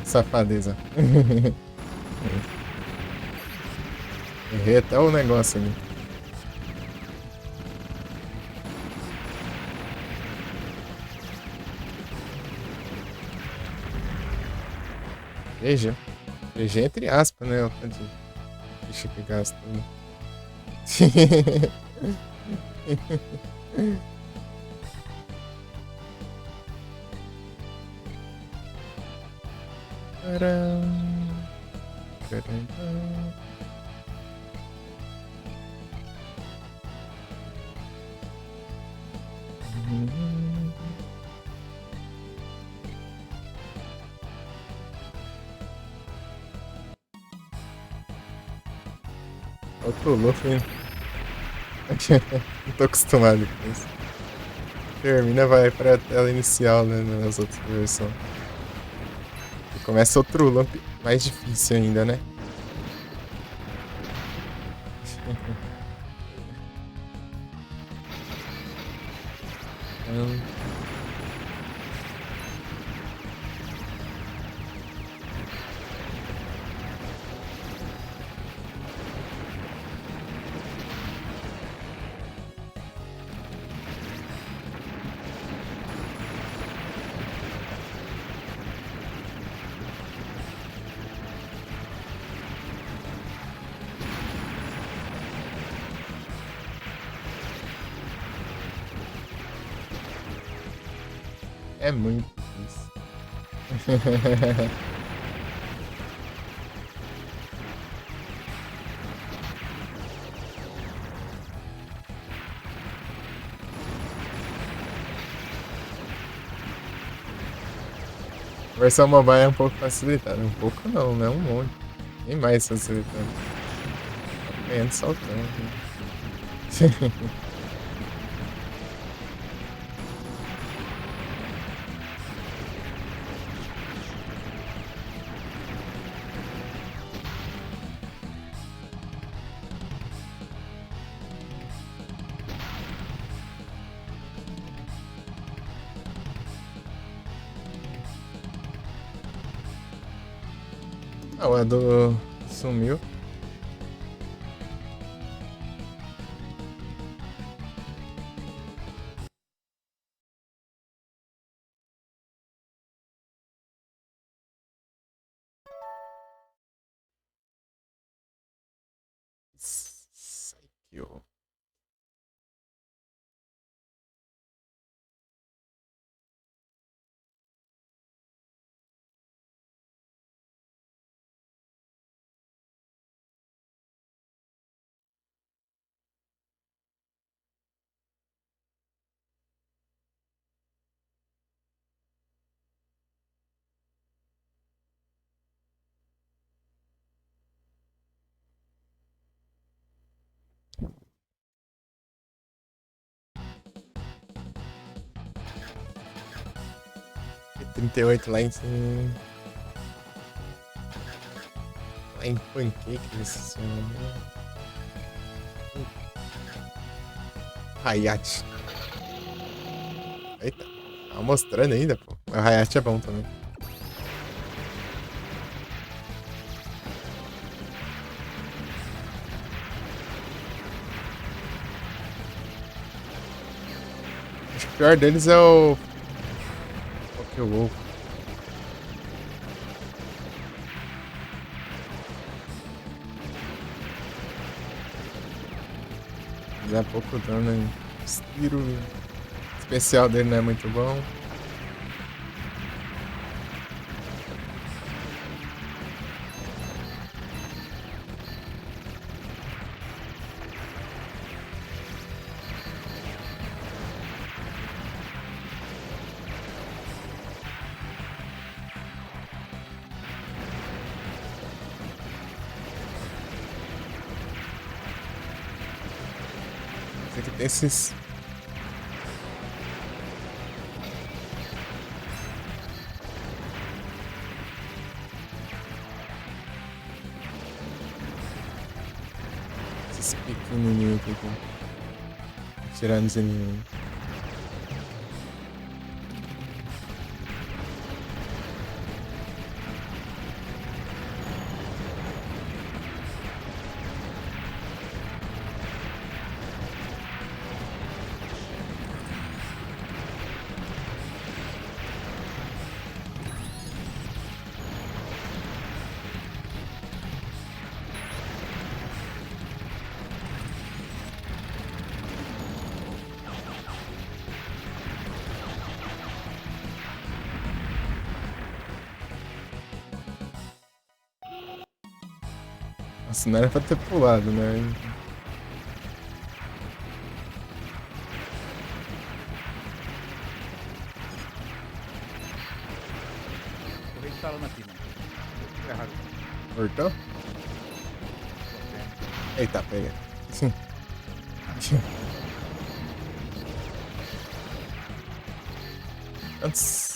Safadeza. Errei até o negócio ali. GG. GG entre aspas, né? O tanto de ficha que gasta. Né? Outro Luffy. Não tô acostumado com isso. Termina, vai pra tela inicial, né? Nas outras versões. E começa outro Luffy mais difícil ainda, né? É muito difícil. A versão mobile é um pouco facilitada. Um pouco não, né? Um monte. Nem mais facilitando. Tá ganhando saltando. Né? Ah, o Edu sumiu. Saiu. E 38 lá em cima. Lá em Pancake, esse Hayate. Eita, tava mostrando ainda, pô. Mas o Hayate é bom também. Acho que o pior deles é o. Pokéwolf. Dá pouco dano aí. O tiro especial dele não é muito bom. Tem que ter esses. Esses pequenininhos aqui. Tirando os inimigos. Nossa, não era pra ter pulado, né? Tô reinstalando aqui, mano. Tô errado. Cortou? Tô Eita, pega. Antes.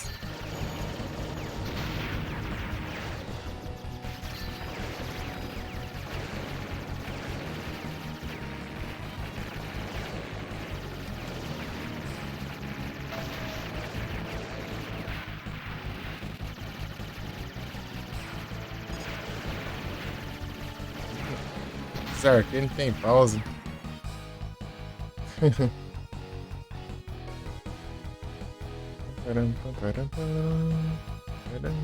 Esse arcade não tem pausa. Param, pam, param, pam, param.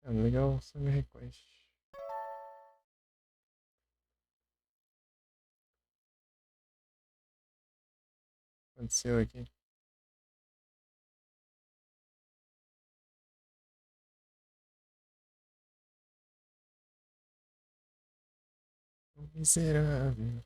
É legal, só me request. O que aconteceu aqui? Miserável.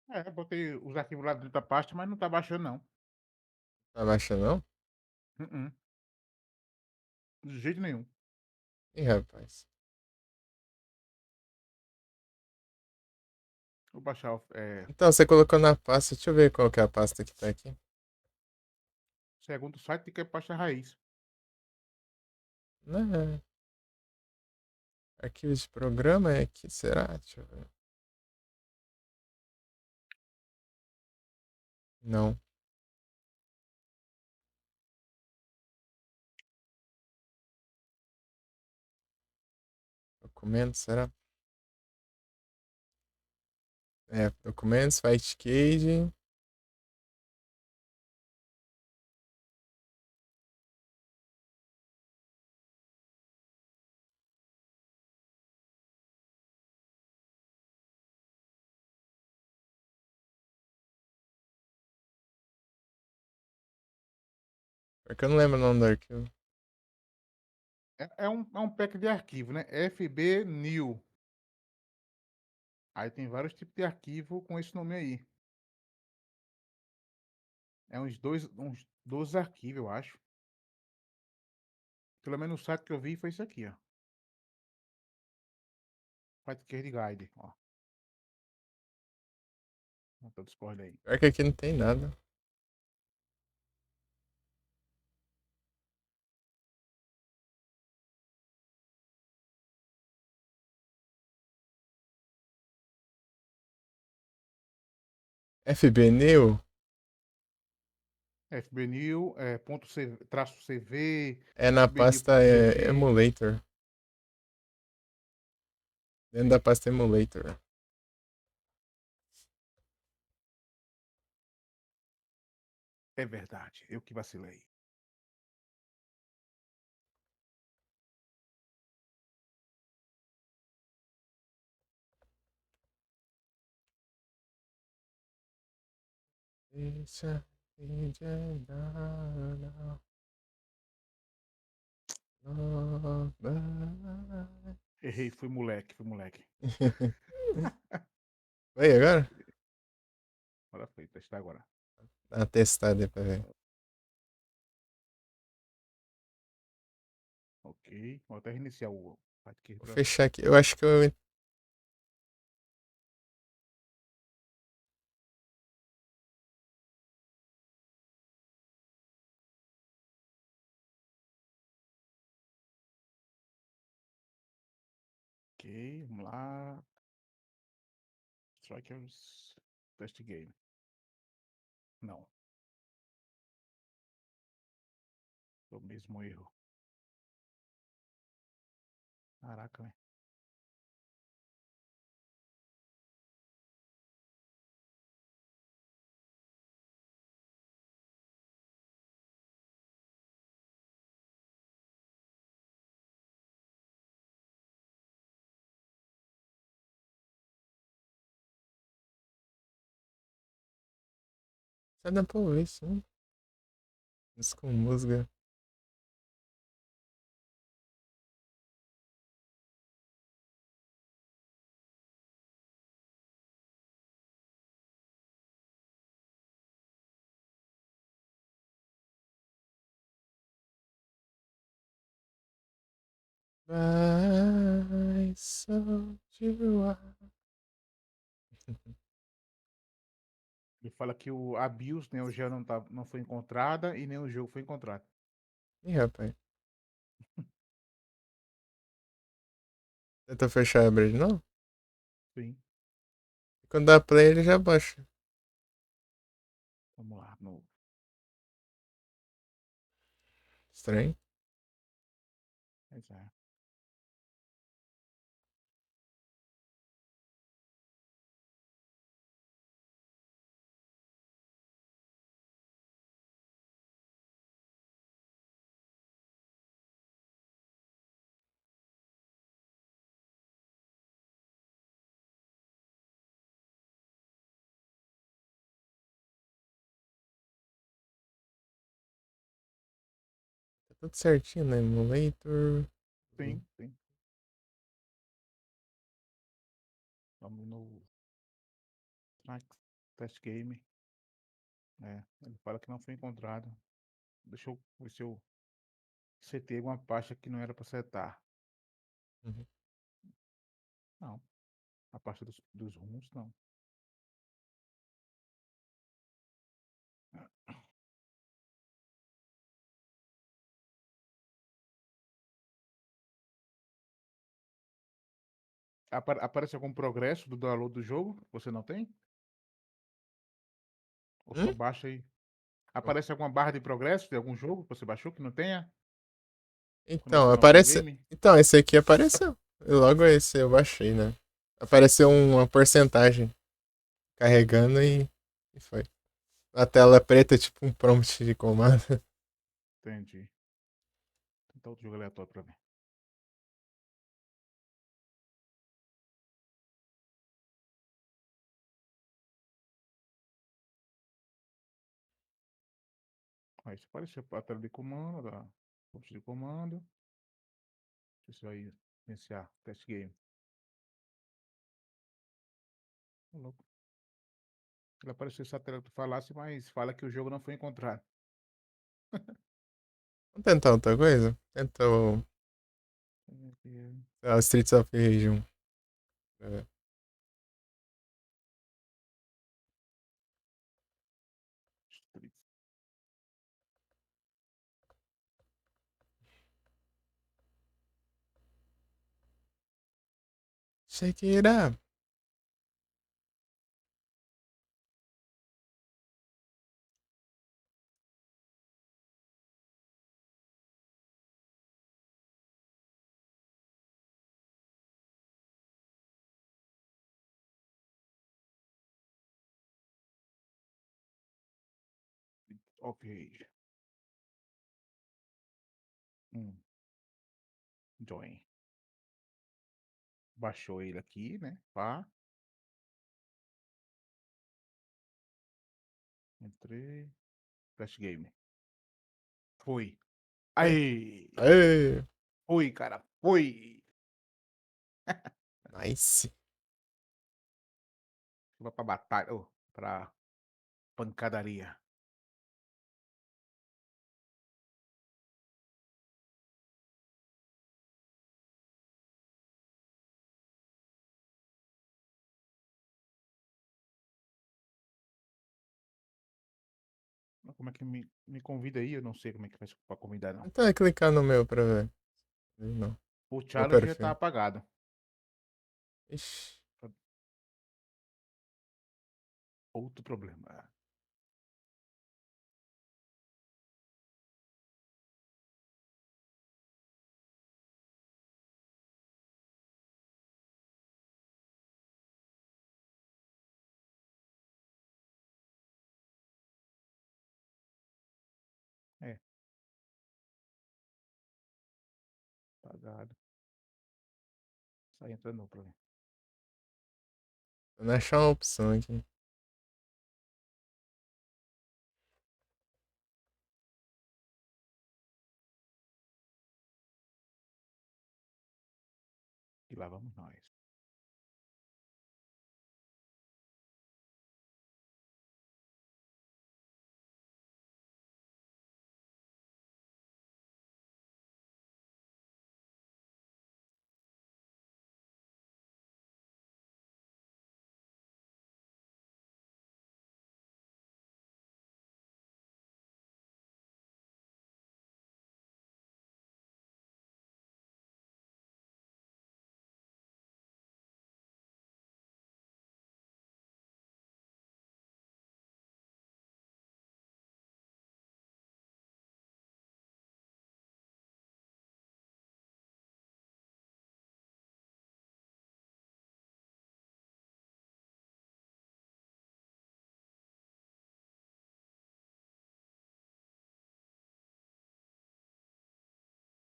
É, botei os arquivos lá dentro da pasta, mas não tá baixando, não. Tá baixando não? Uh-uh. De jeito nenhum. Ih, rapaz. Vou baixar Então, você colocou na pasta. Deixa eu ver qual que é a pasta que tá aqui. segundo o site que é pasta raiz. Não, arquivos de programa é aqui, será? Deixa eu ver. Não. Documentos, será? É, documentos, Fightcade. Porque eu não lembro o nome do arquivo. É um pack de arquivo, né? FB New. Aí tem vários tipos de arquivo com esse nome aí. É uns 12 arquivos, eu acho. Pelo menos o site que eu vi foi isso aqui, ó. Fightcade Guide, ó. Monta o Discord aí. Pior que aqui não tem nada. FB New FB New, traço CV, é na pasta fbnew.gg. Emulator. Dentro da pasta Emulator. É verdade, eu que vacilei. Deixa de dar nada. Errei, fui moleque, fui moleque. Vai agora? Agora foi, testar agora. Dá uma testada aí pra ver. Ok, vou até reiniciar o aqui Vou pra... fechar aqui. Eu acho que eu. Ok, vamos lá. Strikers, test game. Não, é o mesmo erro. Caraca, né? Só dá pra ouvir isso, né? Isso com música. Vai, só de voar. Ele fala que a BIOS, né, o gel não foi encontrada e nem o jogo foi encontrado. Ih, rapaz. Tenta fechar a abrir de novo? Sim, Quando dá play, ele já baixa. vamos lá. No... Estranho. Pois é. Tá tudo certinho, né? Emulator. Sim, sim. Vamos no test game. É, ele fala que não foi encontrado. Deixa eu ver se eu setei alguma pasta que não era para setar. Uhum. Não, a pasta dos rumos, não. Aparece algum progresso do download do jogo? Você não tem? Ou só Hum? baixa aí? Aparece alguma barra de progresso de algum jogo que você baixou que não tenha? Quando Então, você não abre o aparece. game? Então, esse aqui apareceu. E logo esse eu baixei, né? Apareceu uma porcentagem carregando e foi. A tela preta, tipo um prompt de comando. Entendi. Então outro jogo aleatório pra mim. Aí isso apareceu a tela de comando, da prompt de comando. Deixa eu aí iniciar test game. Ô, louco. Ele apareceu essa tela que tu falasse, mas fala que o jogo não foi encontrado. Vamos tentar outra coisa? Tenta o sei lá, Streets of Rage 1. Pra ver. Shake it up. Ok. Hum, join. Baixou ele aqui, né? Pá. Entrei. Flash game. Foi. Aí. Aê! Foi, cara. Foi. Nice. Vai pra batalha. Oh, pra pancadaria. Mas como é que me convida aí? Eu não sei como é que faz pra convidar, não. Então é clicar no meu pra ver. Não. O Meu challenge já tá perfil. apagado. Ixi. Outro problema. É, apagado. Sai entrando no problema. Vou não achar uma opção aqui. E lá vamos nós.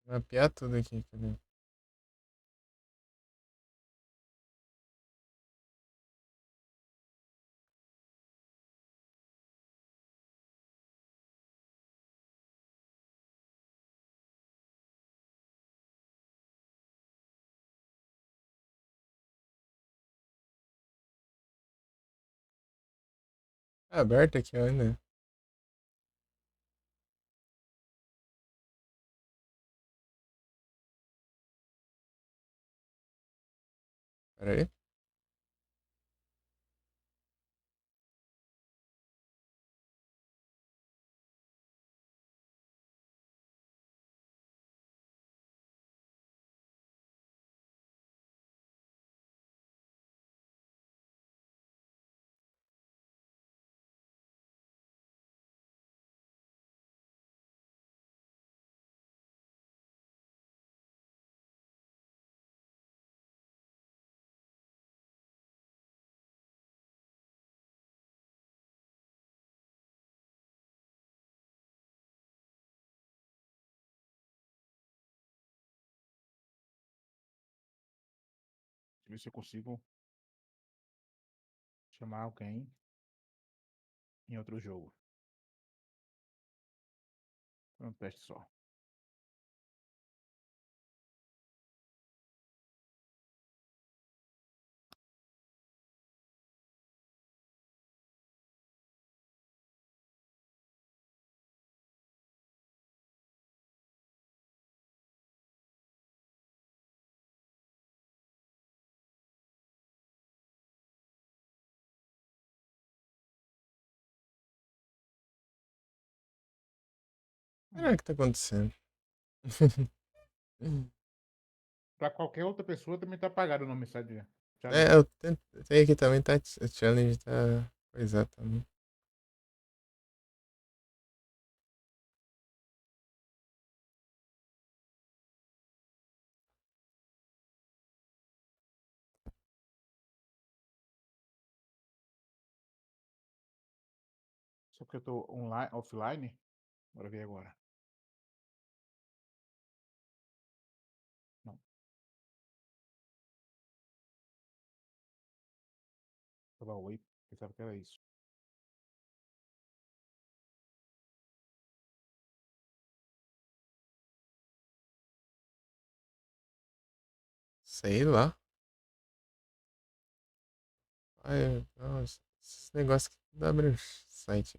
Mapear tudo aqui. Cadê? Tá aberto aqui ainda. Pera aí. Deixa eu ver se eu consigo chamar alguém em outro jogo. Foi um teste só. O que tá acontecendo? Pra qualquer outra pessoa também tá apagado na mensagem. É, Challenge. eu tentei aqui também, tá. O challenge tá. Coisado também. Só que eu tô online, offline. Bora ver agora. Não, tava oi. Pensava que era isso. Sei lá. Ai, nossa, esses negócios que não abre o site.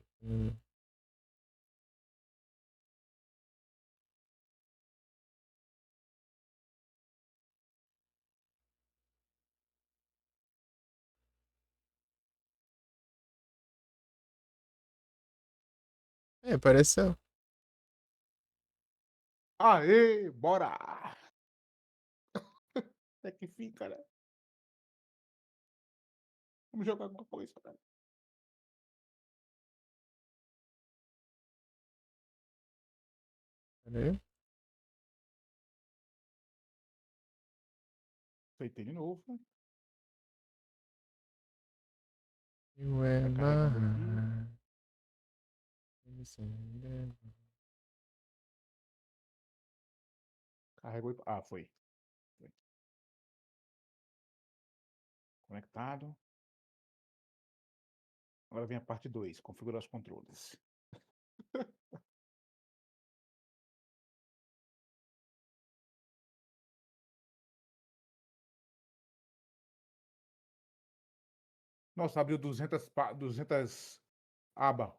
É, apareceu. Aê, bora! Até que fim, cara. Vamos jogar alguma coisa, cara. Pera aí. Aceitei de novo, né? You Tá am my carregando aqui. heart. Carregou e... Ah, foi. Foi. Conectado. Agora vem a parte 2. Configurar os controles. Nossa, abriu 200 aba.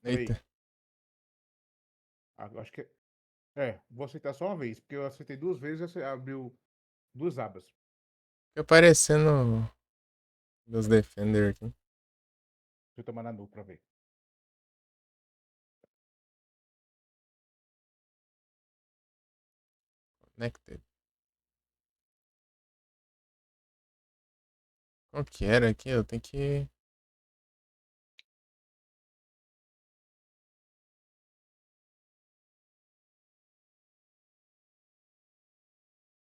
Eita. Peraí. Acho que... vou aceitar só uma vez. Porque eu aceitei duas vezes e abriu duas abas. Fica aparecendo dos Defender aqui. Deixa eu tomar na nu pra ver. Connected. Qual que era aqui? Eu tenho que.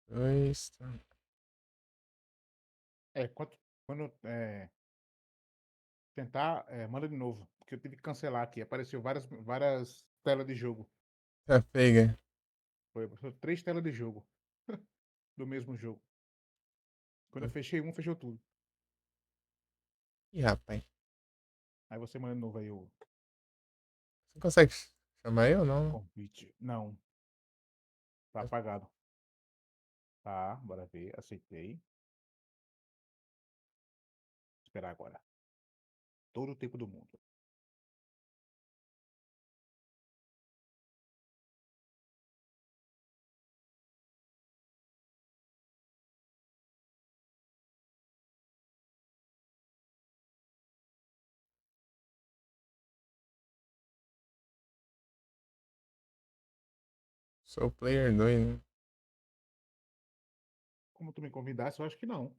Dois. Tá. Quando tentar, manda de novo. Porque eu tive que cancelar aqui. Apareceu várias telas de jogo. Tá pega. Apareceu três telas de jogo. Do mesmo jogo. Quando eu fechei um, fechou tudo. Ih, rapaz. Aí você manda de novo aí o Você consegue chamar eu ou não? convite. Não, tá apagado. Tá, bora ver. Aceitei. Esperar agora. Todo o tempo do mundo. Sou player 2, né? Como tu me convidasse, eu acho que não.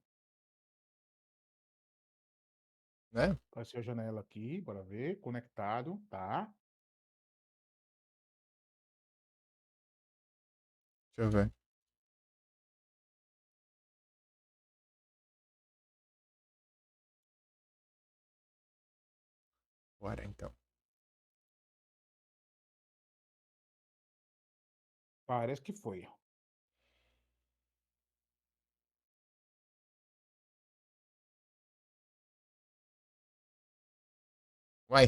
Né? Apareceu a janela aqui, bora ver. Conectado, tá. Deixa eu ver. Bora então. Parece que foi. Uai.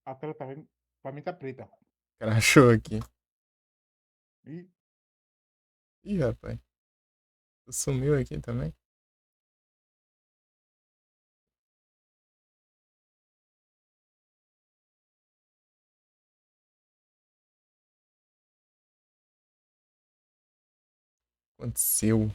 A tela tá vendo? Pra mim tá preta. Crashou aqui. E Ih, rapaz. Tu sumiu aqui também? Aconteceu.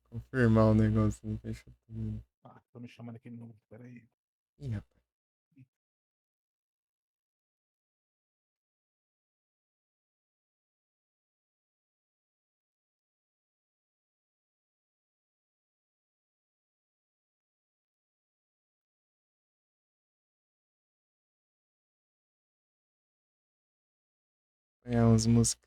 Confirmar o negócio. Deixa eu... Ah, tô me chamando aqui de novo. Pera aí. Ih, rapaz. É umas músicas.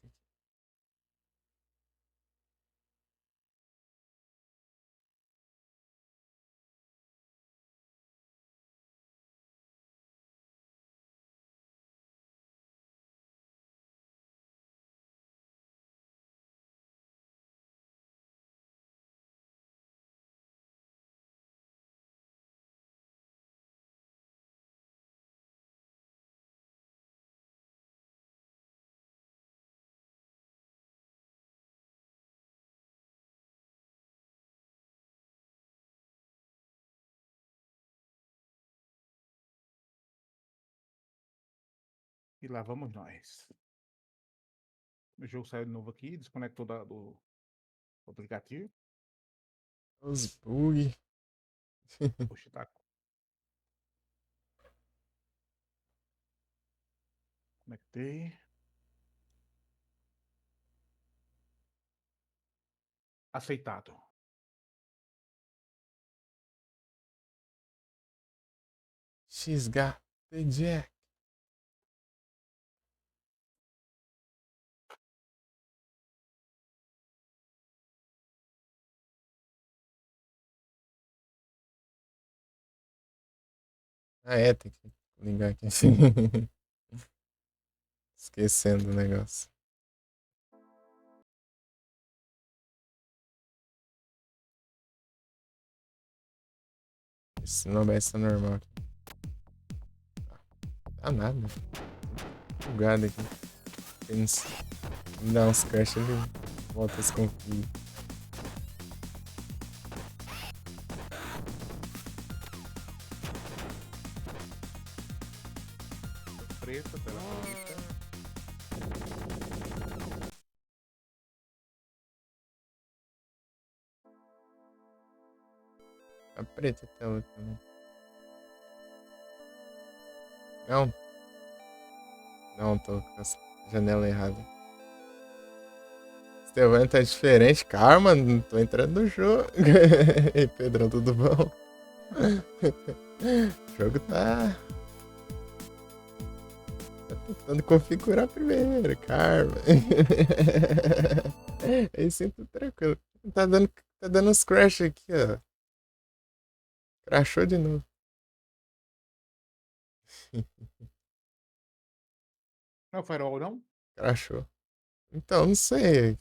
E lá vamos nós. O jogo saiu de novo aqui, desconectou do aplicativo. Os bug. Poxa, tá. Conectei. Aceitado. She's got the jack. Ah, é, tem que ligar aqui. Esquecendo o negócio. Isso não vai ser normal aqui. Tá nada. Bugado aqui. Me dá uns crash ali. Volta se confia. Preta, tela preta. A preta a tela também. Não. Não, tô com a janela errada. Estevão tá diferente. Calma, não tô entrando no jogo. Ei, Pedrão, tudo bom? O jogo tá. Tá tentando configurar primeiro, calma. Aí sinto tranquilo. Tá dando uns crash aqui, ó. Crashou de novo. Não é o firewall, não? Crashou. Então, não sei.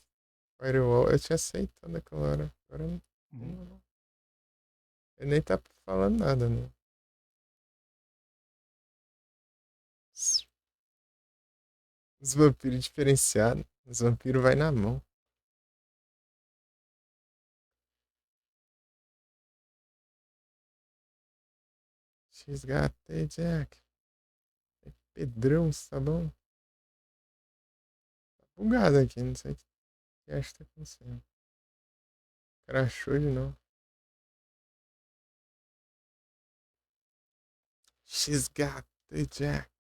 Firewall, eu tinha aceitado naquela hora. Agora não. Uhum. Ele nem tá falando nada, né? Os vampiros diferenciados. Os vampiros vai na mão. XGT Jack. Pedrão, tá bom? Tá bugado aqui, não sei o que acho que tá acontecendo. Crashou de novo. XGT Jack.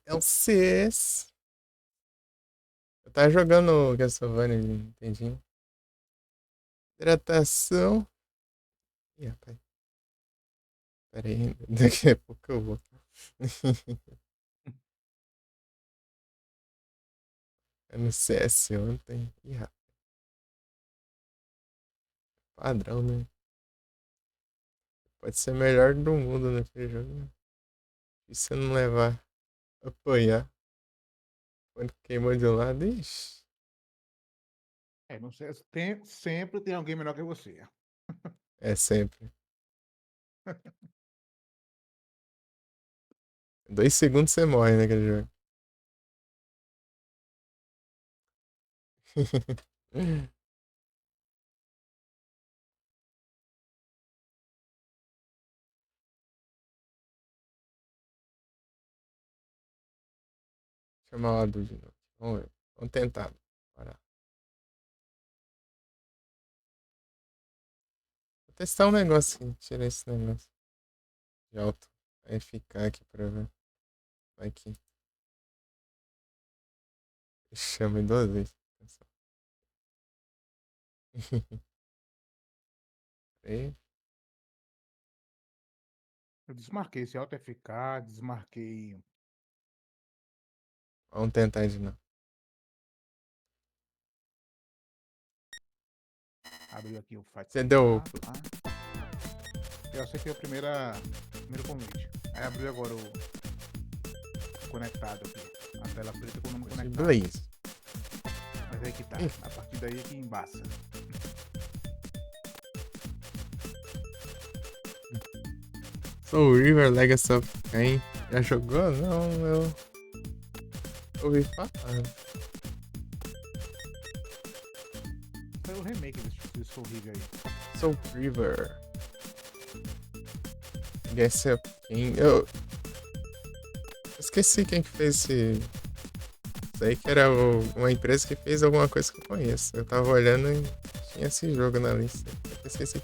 É o CS. Eu tava jogando Castlevania, entendi. Hidratação. Ih, rapaz. Pera aí, daqui a pouco eu vou. É no CS ontem. Ih, rapaz. Padrão, né? Pode ser melhor do mundo naquele jogo, né? E se não levar, apanhar. Quando queimou de um lado, ixi. É, não sei. Sempre tem alguém melhor que você. É sempre. 2 segundos você morre naquele jogo. chamar o Adu de novo. Vamos ver. Vamos tentar. Bora. Vou testar um negócio aqui. Tirar esse negócio de alto. Vai ficar aqui pra ver. Vai aqui. Chama em 2 vezes. Peraí. Eu desmarquei esse Alt FK, desmarquei. Vamos tentar de novo. Abriu aqui o Fight Você FK. deu. Tá? Eu aceitei o primeiro convite. Aí abriu agora o conectado aqui. A tela preta com o nome conectado. Blaze. Mas aí que tá. Ih. A partir daí é que embaça. Soul River Legacy of Kain. Já jogou? Não, eu. Ouvi falar. Foi o remake desse Soul River aí. Soul River. Legacy of Kain. Eu. Esqueci quem que fez esse. Isso aí que era uma empresa que fez alguma coisa que eu conheço. Eu tava olhando e tinha esse jogo na lista. Eu esqueci.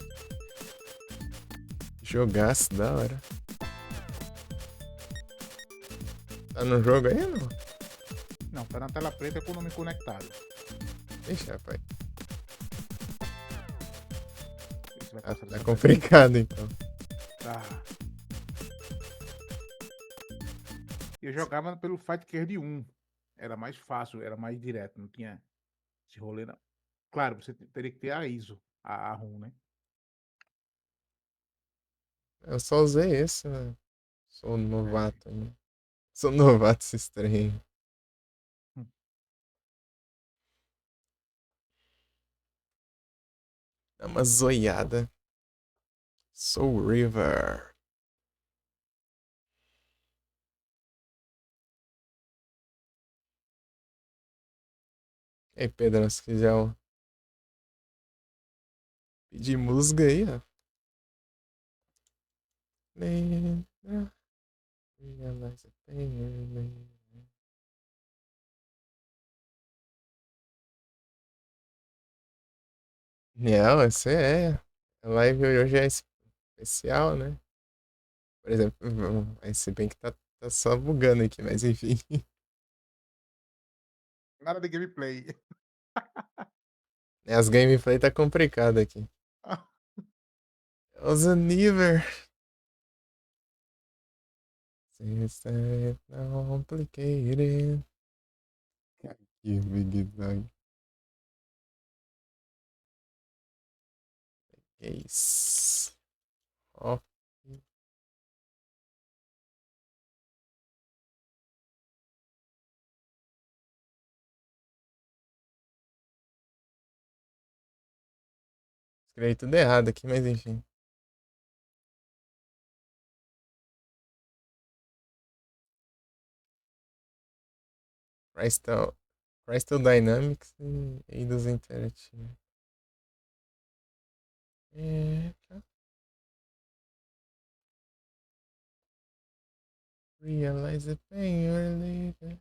Jogaço, da hora. Tá no jogo aí ou não? Não, tá na tela preta com o nome conectado. Ixi, rapaz. Esse vai Tá, passar tá dessa complicado então. Tá. Eu jogava pelo Fight Card 1. Era mais fácil, era mais direto, não tinha esse rolê não. Claro, você teria que ter a ISO, a ROM, né? Eu só usei esse, né? Sou É. novato, né? Sou novato esse trem. Hum. Dá uma zoiada. Soul River. E aí, Pedro, se quiser pedir música aí, ó. Não, esse é. A live hoje é especial, né? Por exemplo, se bem que tá só bugando aqui, mas enfim. Nada de gameplay. As gameplay tá complicado aqui. Os Aniver. Since complicated. Que Big Dog. Que isso? Ó. Escrevi tudo errado aqui, mas enfim. Crystal, Crystal Dynamics e Eidos Interactive. Eita. Realize the pain you're leaving.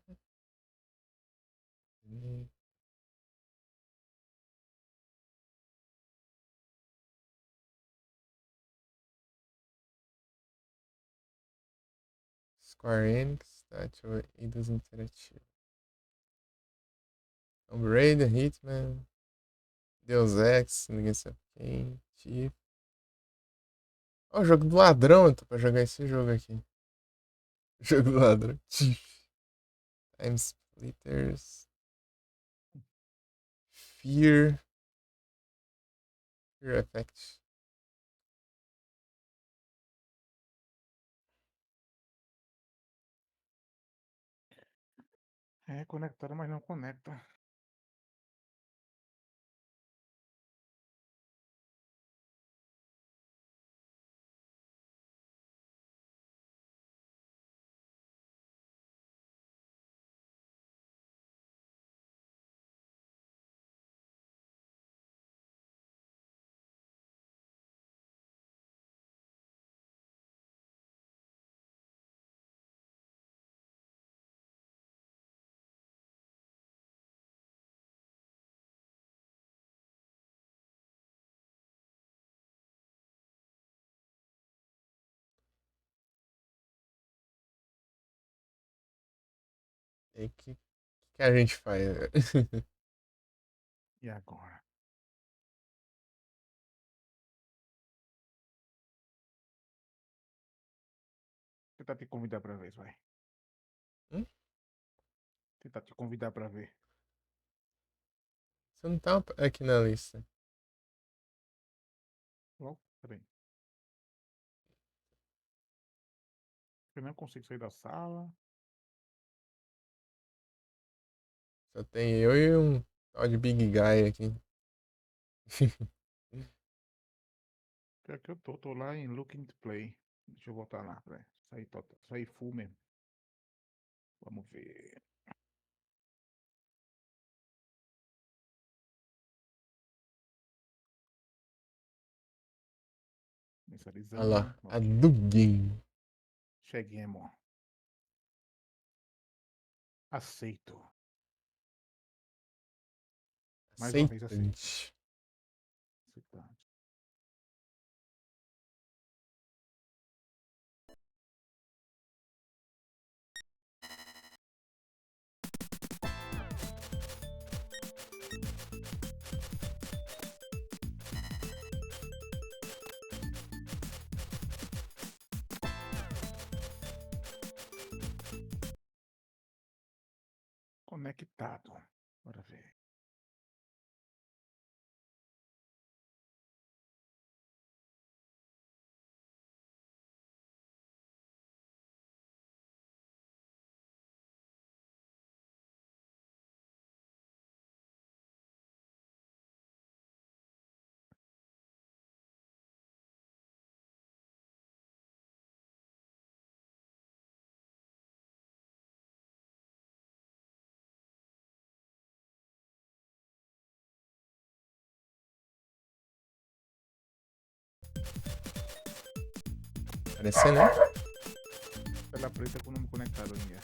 Square Enix, tá? Deixa eu ver. Eidos Interactive. Tomb Raider, Hitman, Deus Ex, ninguém sabe quem, Thief. Ó, o jogo do ladrão, eu tô pra jogar esse jogo aqui. Jogo do ladrão, Thief. Time Splitters. Fear. Fear Effect. É, conectado, mas não conecta. aí que a gente faz? E agora? Tentar te convidar pra ver, vai. Hum? Tentar te convidar pra ver. Você não tá aqui na lista. Logo, peraí. Eu não consigo sair da sala. Só tem eu e um tal de Big Guy aqui. Pior que eu tô lá em Looking to Play. Deixa eu voltar lá, peraí. Sair full mesmo. Vamos ver. Olha Mensualizando. lá, a Ok. do game. Cheguemos. Aceito. Mais uma vez aceito. Aceitante. Aceitante. Conectado. Bora ver. Aparecendo, né? Tela preta com o nome conectado ainda.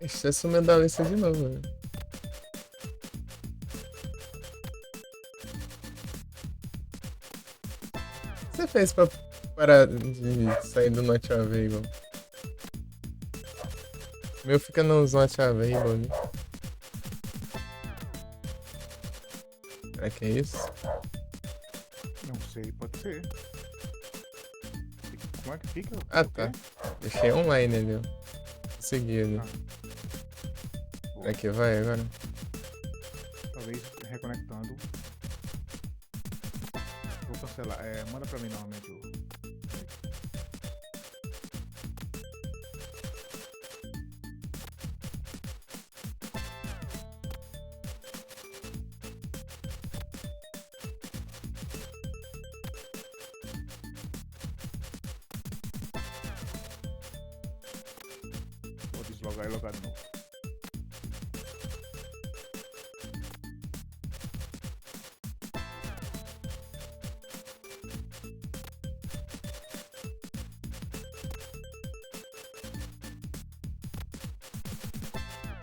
Ixi, você sumiu da lista de novo, né? O que você fez pra parar de sair do Not Available? O meu fica nos Not Available ali. Será que é isso? Não sei, pode ser. Como é que fica? Ah, O quê? tá. Deixei online ali, ó. Consegui ali. Ah, Será que vai agora? talvez reconectando. Vou cancelar. Manda pra mim novamente o. Vou deslogar e logar de novo.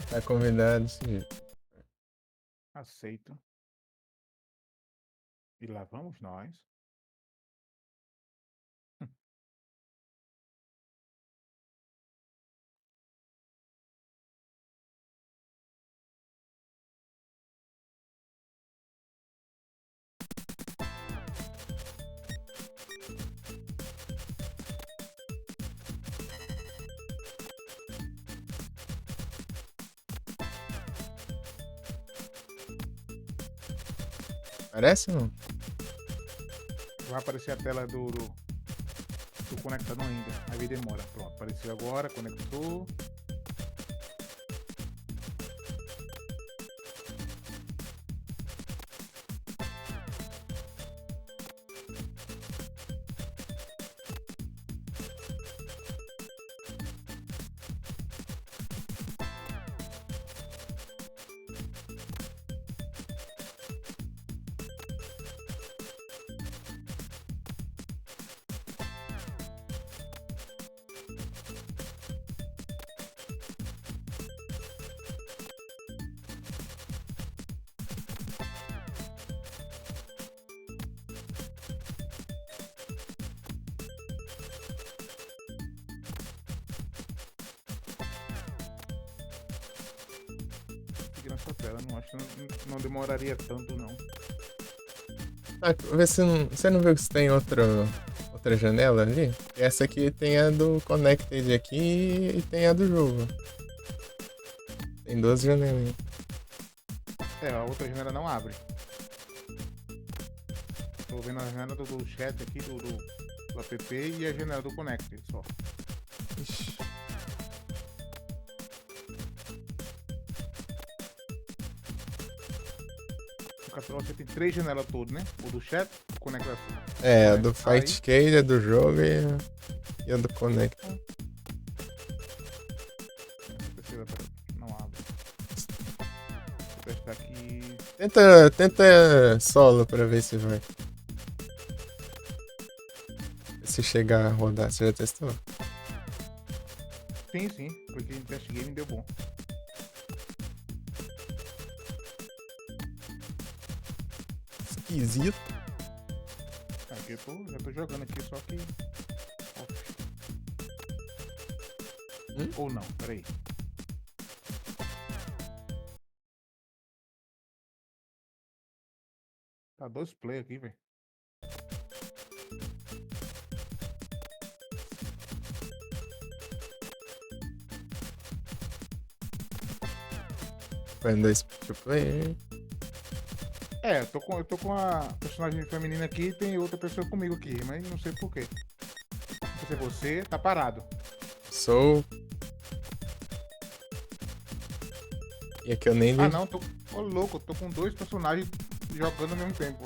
Tá convidado desse jeito. Aceito. E lá vamos nós. Parece, não? Vai aparecer a tela do conectando ainda. Aí demora. Pronto, apareceu agora, conectou. tela, não acho que não demoraria tanto, não. Ah, vê se não, você não viu que tem outra janela ali? Essa aqui tem a do Connected aqui e tem a do jogo. Tem duas janelinhas. É, a outra janela não abre. Tô vendo a janela do chat aqui, do app e a janela do Connect só. Ixi. No Capital você tem 3 janelas todas, né? O do chat, o Connect. É, a do Aí, Fight Cage, a do jogo e a do Connect. terceira, não abre. Vou testar aqui. Tenta solo pra ver se vai. Se chegar a rodar, você já testou? Sim, sim. Cliquei em test game e deu bom. Esquisito. Aqui eu já tô jogando aqui, só que. Off. Ou não, peraí. Tá 2 play aqui, velho. Foi dois to play. É, eu tô com a personagem feminina aqui e tem outra pessoa comigo aqui, mas não sei por quê. Se é você, tá parado. Sou. E aqui eu nem Ah li. não, tô. Ô louco, eu tô com 2 personagens jogando ao mesmo tempo.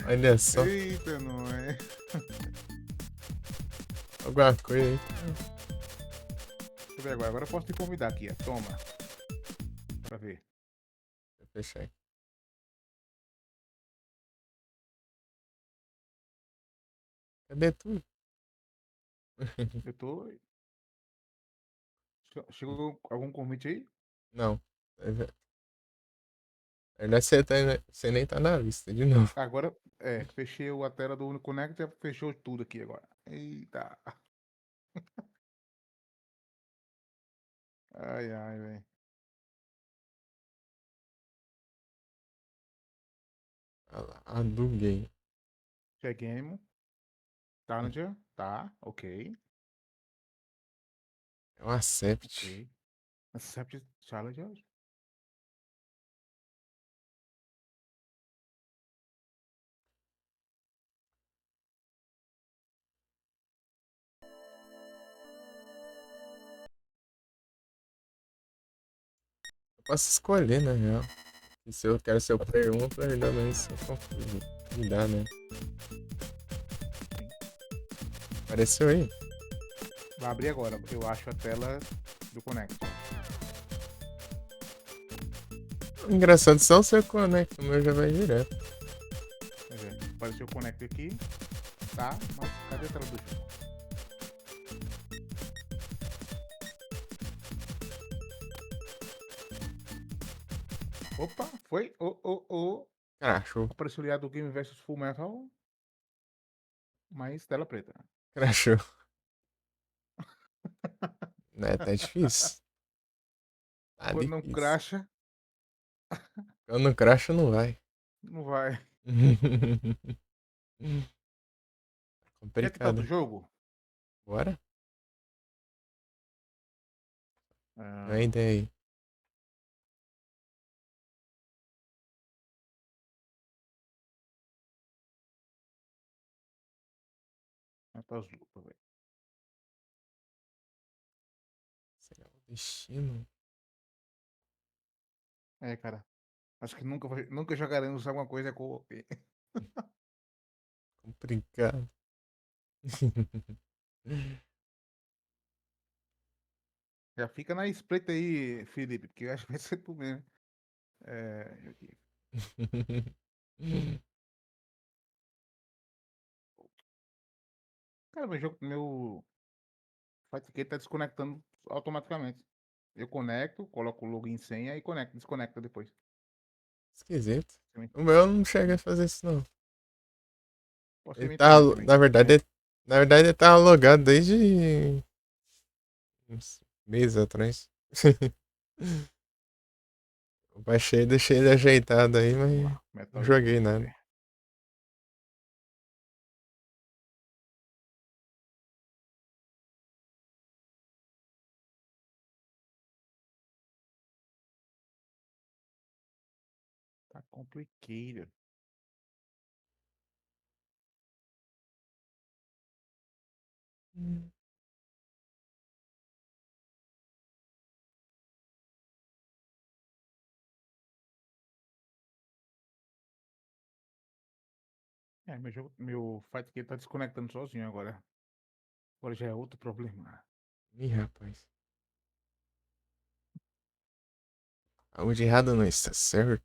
Olha só. Eita, não é. Alguma coisa aí. Deixa eu ver agora. Agora eu posso te convidar aqui, ó. Toma. Pra ver. Vou fechar aqui. Cadê tu? Eu tô. Chegou algum convite aí? Não. Na verdade, você nem tá na lista de novo. Agora, fechei a tela do Uniconnect, já fechou tudo aqui agora. Eita. Ai, ai, velho. Olha lá, a do game. Cheguemos. Challenger. Tá, ok. É um Accept. Ok. Accept Challenger. Eu posso escolher, na real. E se eu quero ser o player 1 ou player 2, mas isso é confuso. Me dá, né? Apareceu aí. Vai abrir agora. Eu acho a tela do Connect. Engraçado, só o seu conecta, o meu já vai direto. Quer ver? Apareceu o Connect aqui. Tá, mas cadê a tela do jogo? Opa, foi. Crashou. Apareceu ali a do Game vs Full Metal. Mas tela preta. Crashou. Né, tá difícil. Tá Quando não difícil. cracha, Quando não crasha, não vai. não vai. Quer que tá do Complicado. jogo? Bora? Dá uma Ah, ideia aí. tá os lupas, velho. Será o destino? É, cara. Acho que nunca jogaremos alguma coisa com. Complicado. Já fica na espreita aí, Felipe, porque eu acho que vai ser tu mesmo. Aqui. Cara, meu Fight tá desconectando automaticamente. Eu conecto, coloco o login e senha e conecto, desconecta depois. Esquisito. Também. O meu não chega a fazer isso, não. Pode Ele ser tá, também, também. na verdade, ele tá logado desde uns meses atrás. Eu baixei, deixei ele ajeitado aí, Vamos mas lá. não Metal joguei nada. Slug. Tá complicado. Meu Fight Key tá desconectando sozinho agora. Agora já é outro problema. Ih, rapaz. Algo de errado não está certo.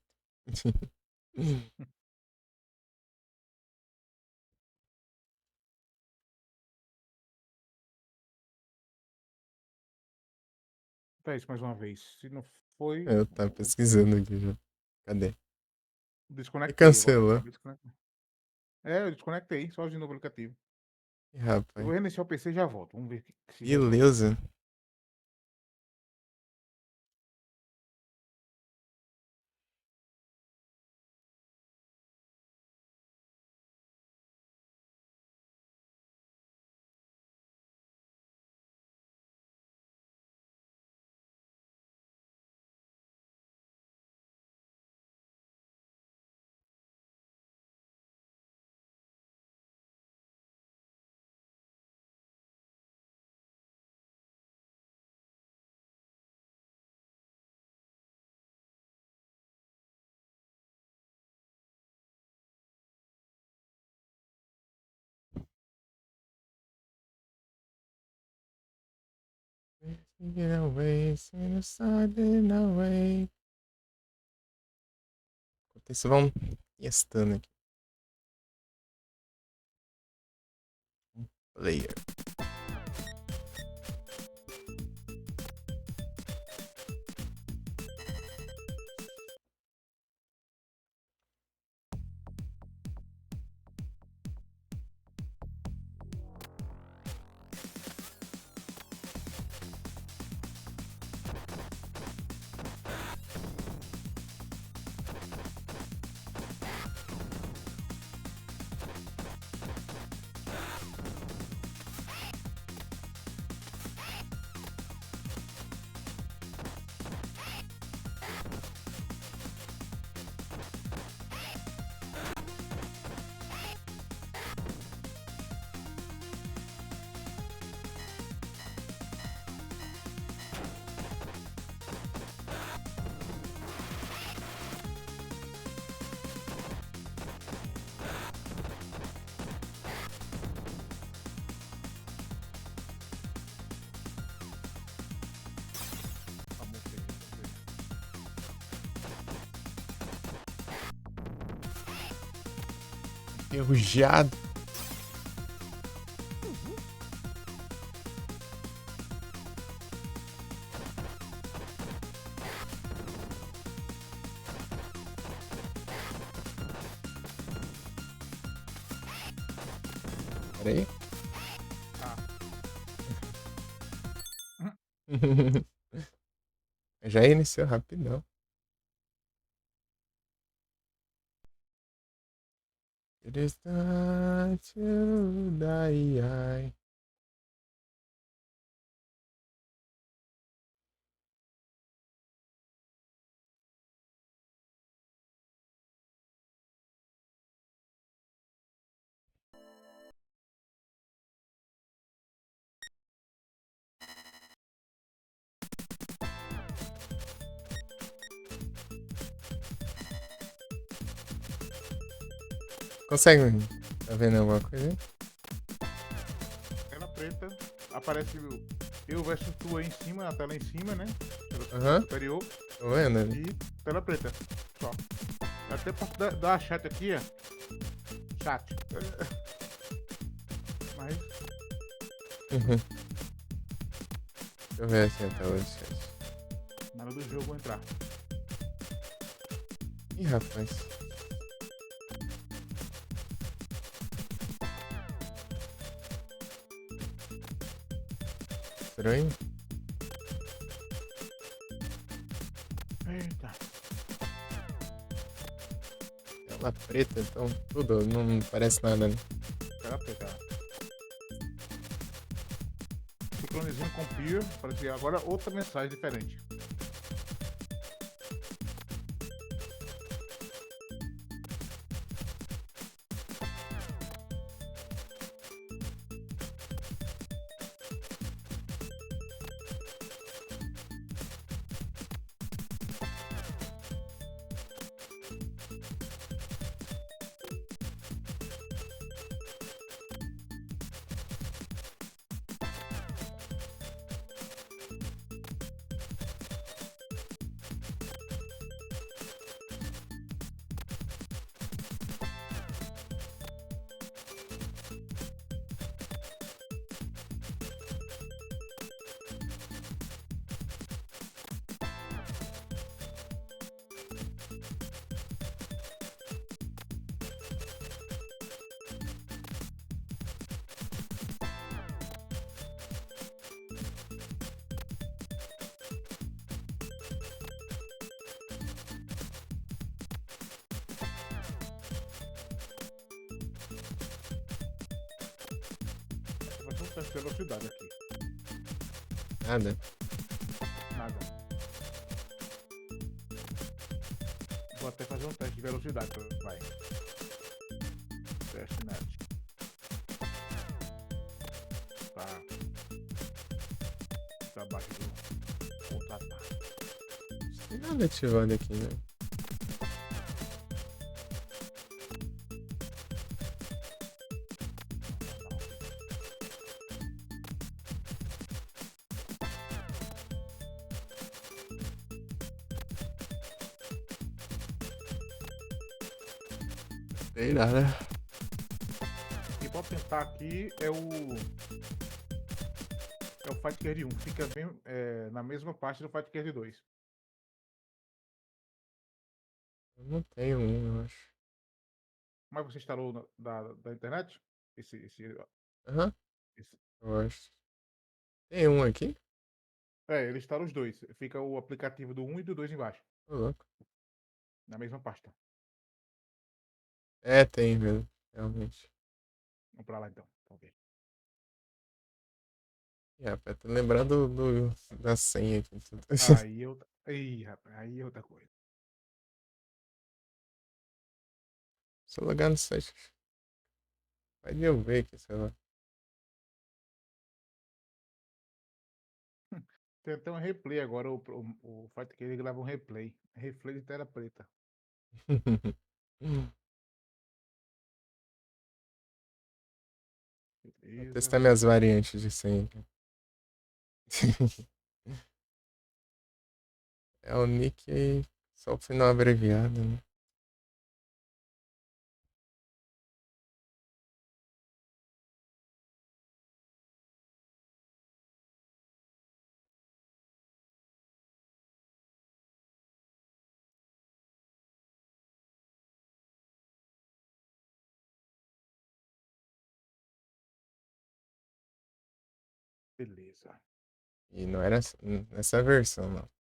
Tá isso mais uma vez. Se não foi, Eu tava pesquisando aqui já. Cadê? E desconectei agora. cancelou. Acabei de desconectar. É, eu desconectei sozinho no aplicativo. Ih, Eu rapaz. vou reiniciar o PC e já volto. Vamos ver se resolve. Beleza. Get away, sing sudden away. Enquanto isso, vamos testando aqui. Player. Vamos ver. Enferrujado. Pera aí. Ah. Já iniciou rapidão. It is time to die. Consegue? Tá vendo alguma coisa aí? Tela preta. Aparece eu versus tu aí em cima, na tela em cima, né? Aham. Superior. Tô vendo ali. E tela preta. Só. Eu até posso dar chat aqui, ó. Chat. Mas Uhum. Deixa eu ver aqui a tela de chat. na hora do jogo eu vou entrar. Ih, rapaz. Estranho. Tela preta, então tudo não parece nada, né? Tela preta. Sincronizando com o Peer, apareceu agora outra mensagem diferente. Vai fazer um teste de velocidade aqui. Nada. Nada. Vou até fazer um teste de velocidade. Vai. Teste net. Tá. Tá abaixo do contratar. Não tem nada ativado aqui, né? Tem nada. E pode tentar aqui é o. É o Fight Card 1. Fica bem na mesma parte do Fight Card 2. Eu não tenho um, eu acho. Mas você instalou da internet? Esse, Aham, esse- eu acho. Tem um aqui? É, ele instala os dois. Fica o aplicativo do 1 e do 2 embaixo. Ô, louco. Na mesma pasta. É, tem mesmo. Realmente. Vamos pra lá então. Vamos ver. E, rapaz, tô lembrando da senha aqui. Aí eu. Ih, rapaz, aí é outra coisa. Só logar no site. Vai de eu ver aqui, sei lá. Tem até um replay agora. O Fight Card ele grava um replay. Replay de tela preta. Vou Beleza. testar minhas variantes de senha aqui. É o nick aí, só o final abreviado, né? Beleza. E não era nessa versão, não.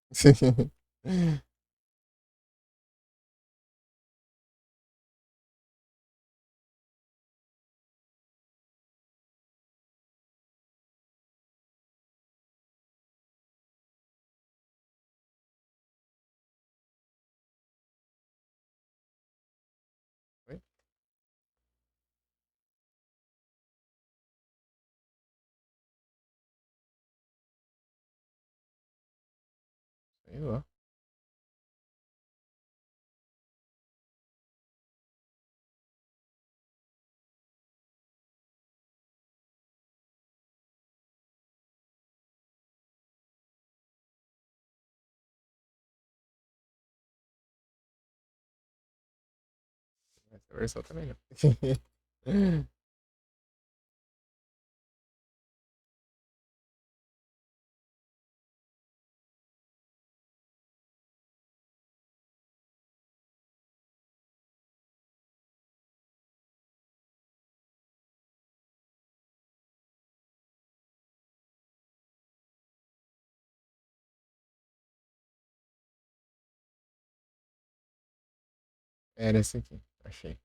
Oi? Sei lá. Essa versão também não. Era esse aqui. Achei.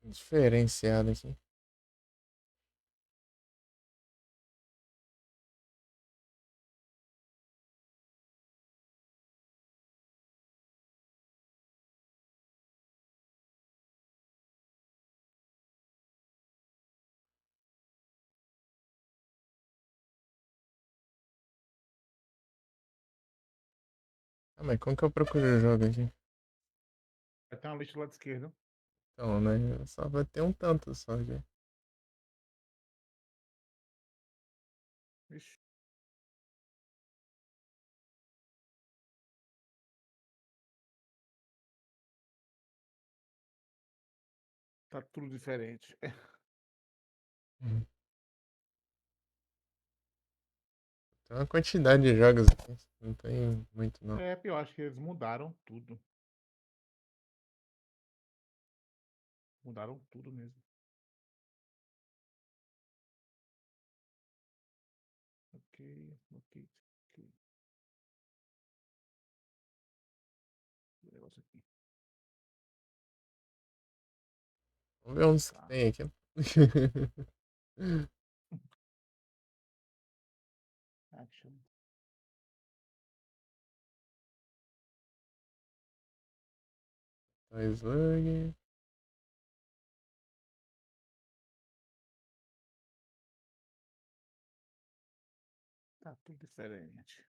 Diferenciado aqui. Ah, mas como que eu procuro o jogo aqui? Vai ter uma lista do lado esquerdo. Então, né? Só vai ter um tanto só aqui. Ixi, tá tudo diferente. Uhum. Tem uma quantidade de jogos aqui. Não tem muito, não. É, pior, acho que eles mudaram tudo. Mudaram tudo mesmo. Ok, ok, ok. O negócio aqui. Vamos ver uns que Tá. tem aqui. Action. Toy Slug. Tá tudo diferente.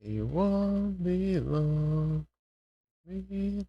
You won't be long. We give.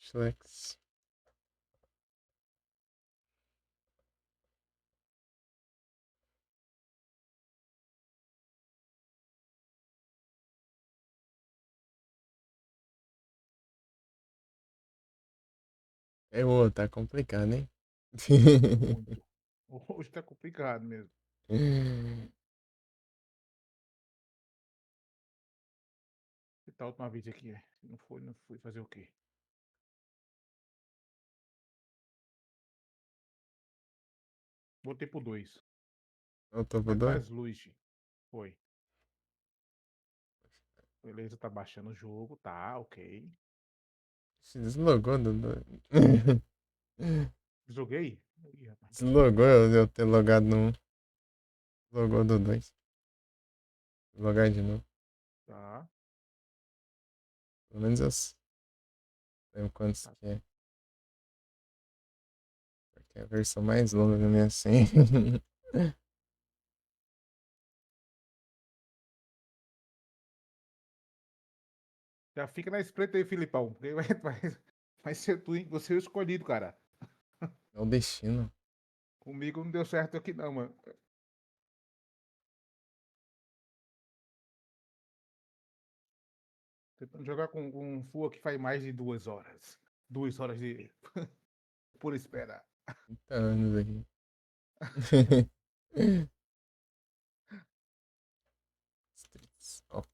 Flex. É, ô, tá complicado, hein? Muito. Hoje tá complicado mesmo. Que tal a última vez aqui? Se não foi, não fui fazer o quê? Botei pro 2. Eu tô pro Vai dois? pras luz. Foi. Beleza, tá baixando o jogo. Tá, ok. Se deslogou do dois. Joguei? Ih, rapaz. Deslogou eu ter logado no um. Logou do dois. Logar de novo. Tá. Pelo menos eu lembro quantos Tá. que é. Porque é a versão mais longa da minha senha. Já fica na espreita aí, Filipão. Porque vai ser tu, hein? Você é o escolhido, cara. É o destino. Comigo não deu certo aqui, não, mano. Tentando jogar com um full que faz mais de 2 horas. 2 horas de por espera. 30 anos aqui. Streets of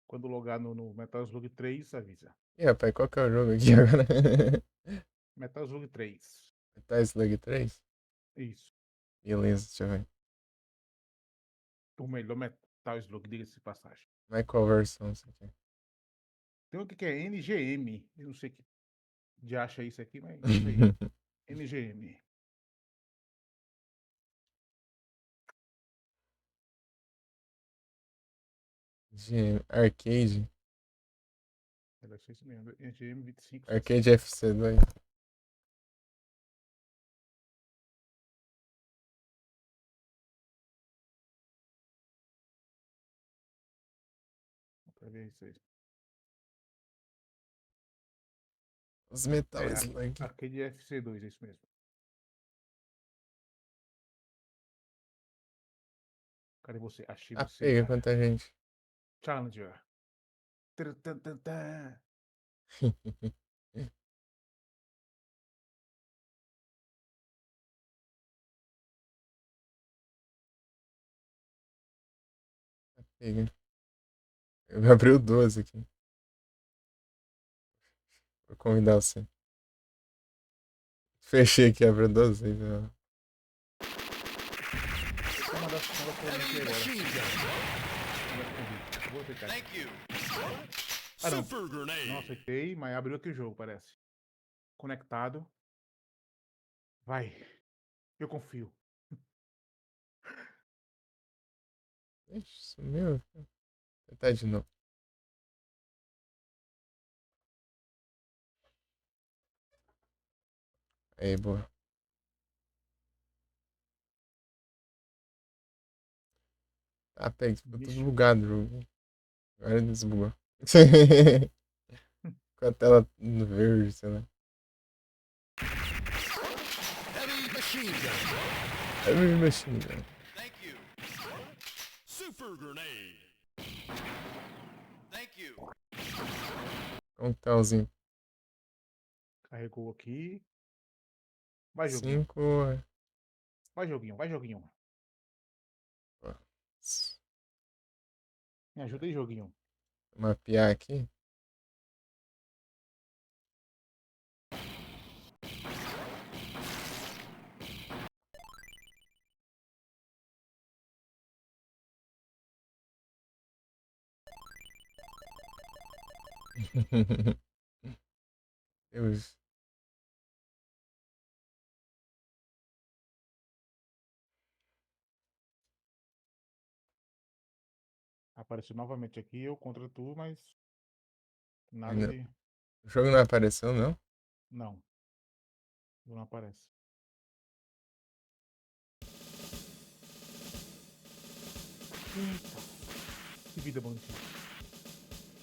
Quando logar no Metal Slug 3, avisa. Ih, rapaz, qual que é o jogo aqui agora? Metal Slug 3. Metal Slug 3? Isso. Beleza, deixa eu ver. O melhor Metal Slug, diga-se de passagem. Mas qual versão isso aqui? Tem outro que é NGM. Eu não sei que de acha isso aqui, mas isso aí. NGM. Arcade. Deve ser isso mesmo. NGM 2560. Arcade FC2. Pra ver isso aí. Os Metal É, Slug. Arcade FC2, é isso mesmo. Cadê você? Achei Ah, você, pega cara. quanta gente. Challenger. Tã, tã, tã, tã. Pega. Eu abri o 12 aqui. Vou convidar você. Fechei aqui, abri o 12. Então. Vou mandar pra mim aqui agora. Manda convite. Vou aceitar. Ah, não. Não aceitei, mas abriu aqui o jogo, parece. Conectado. Vai. Eu confio. Ixi, sumiu. Tá de novo. Aí, boa. Ah, pega, ficou tudo Mission. bugado o jogo. Agora desbugou. Com a tela no verde, sei lá. Heavy machine gun. Heavy Machine Gun. Thank you. Super grenade. Thank you. Como que tá o Zinco? Carregou aqui. Vai, joguinho. 5. Vai, joguinho. Vai, joguinho. Me ajuda aí, joguinho. Mapear aqui. Deus. Apareceu novamente aqui, eu contra tu, mas nada Ainda- de. O jogo não apareceu, não? Não. Não aparece. Eita. Que vida bonitinha.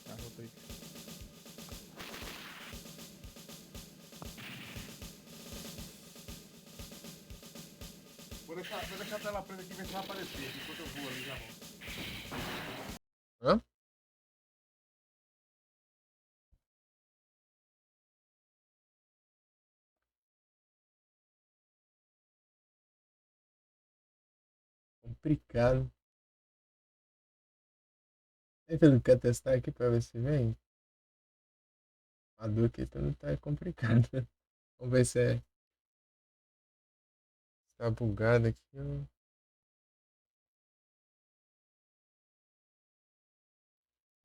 Ah, voltei. Vou deixar a tela preta aqui ver se vai aparecer. Enquanto eu vou ali, já volto. Hã? Complicado. Aí, Felipe, quer testar aqui pra ver se vem? A dor aqui tá complicado. Vamos ver se tá bugado aqui.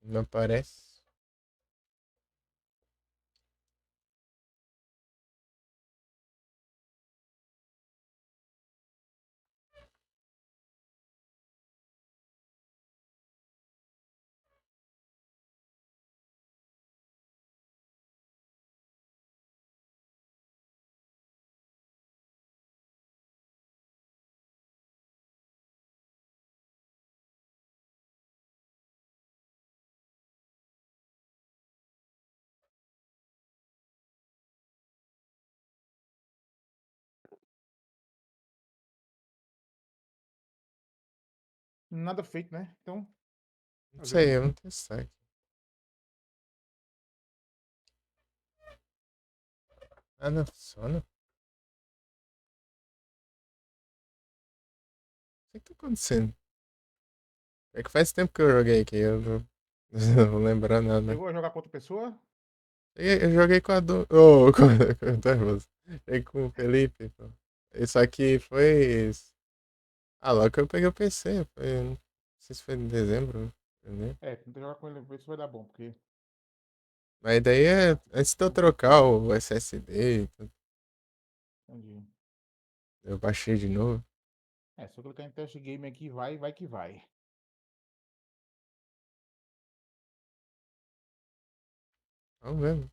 Não aparece. Nada feito, né? Então, Não fazer o quê? sei, eu não testar aqui. Ah, não funciona? O que tá acontecendo? É que faz tempo que eu joguei aqui. Não vou lembrar nada. Chegou a jogar com outra pessoa? Eu joguei com a do. Oh, com tô nervoso. Joguei com o Felipe, pô. Isso aqui foi. Ah, logo que eu peguei o PC. Não sei se foi em dezembro. Né? É, tenta jogar com ele, ver se vai dar bom, porque. Mas daí é antes de eu trocar o SSD, Entendi. eu baixei de novo. É, se eu clicar em teste game aqui, vai que vai. Vamos ver.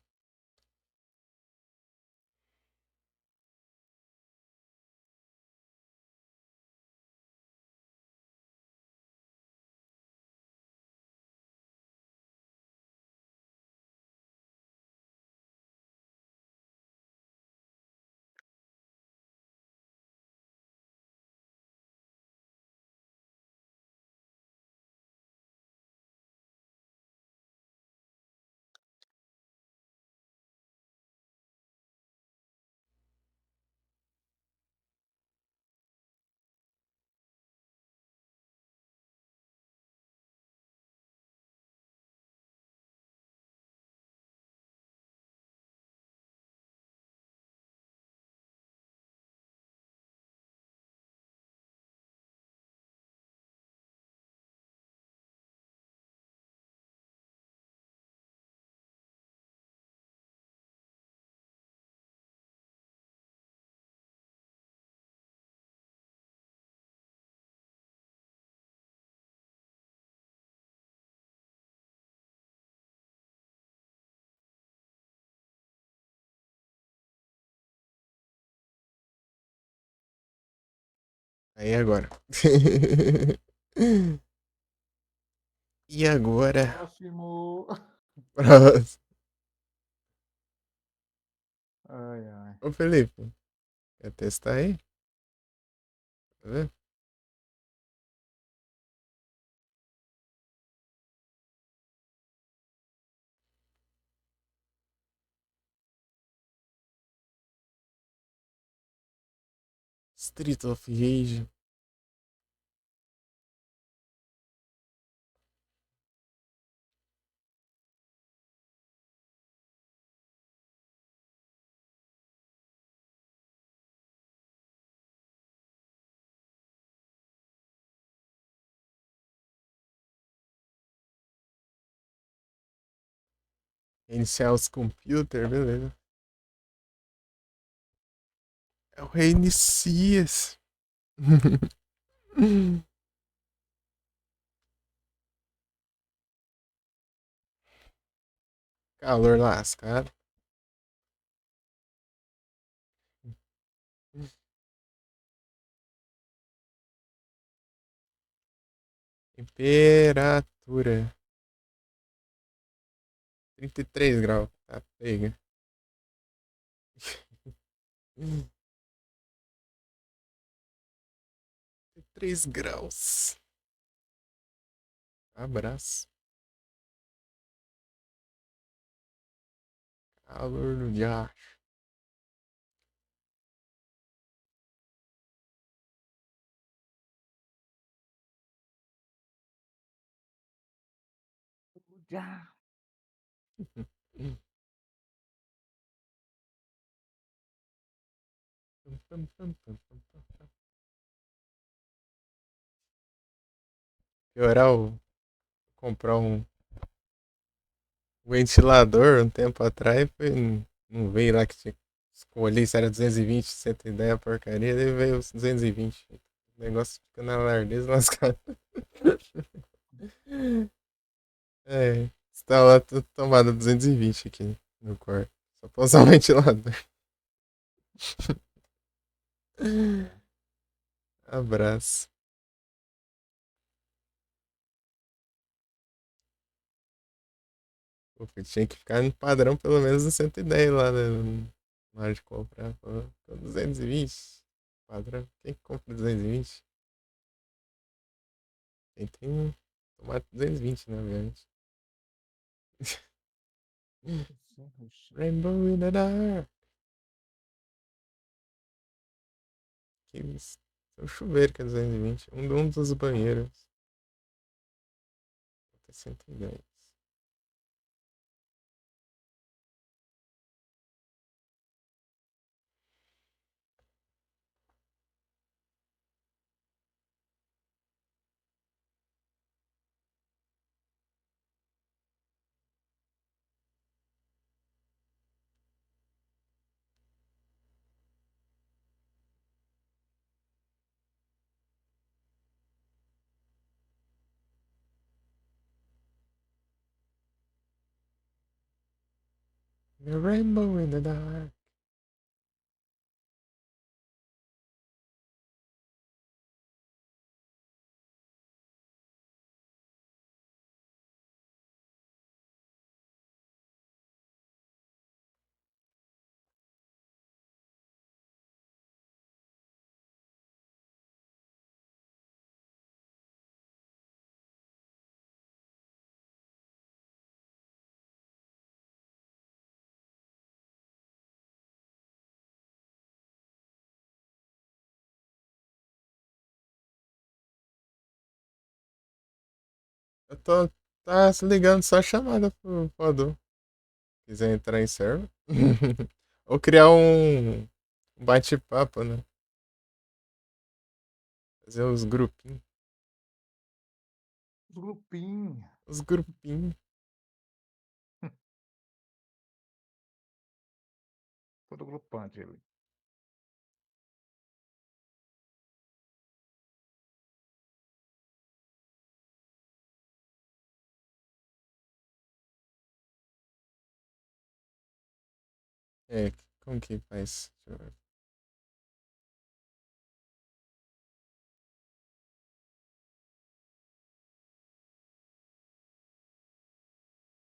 Aí agora. E agora? Próximo. Próximo. Ai, ai. Ô Felipe, quer testar aí? Tá vendo? Street of Rage. Iniciar os computers, beleza. É o Reinicias. Calor lascado. Temperatura. 33 graus. Tá pega. 3 graus. Abraço. Calor no dia. Já. Piorar o. Comprar um ventilador um tempo atrás. Foi, não veio lá que tinha que escolher se era 220, 110 a porcaria. Daí veio os 220. O negócio fica na lardeza lascado. É. Instalar tomada 220 aqui no quarto. Só pra usar o ventilador. Abraço. Pô, tinha que ficar no padrão pelo menos no 110 lá, né? Na hora de comprar. Pô, 220. Padrão. Quem que compra 220? Quem tem tomate 220, né, obviamente. Rainbow in the Dark. Que isso? É o chuveiro que é 220. Um dos banheiros. 110. The rainbow in the dark. Eu tô tá se ligando só chamada pro Voador. Quiser entrar em server. Ou criar um bate-papo, né? Fazer os grupinhos. Os grupinhos. Os grupinhos. Todo grupante ele. É, como que faz? Deixa eu ver.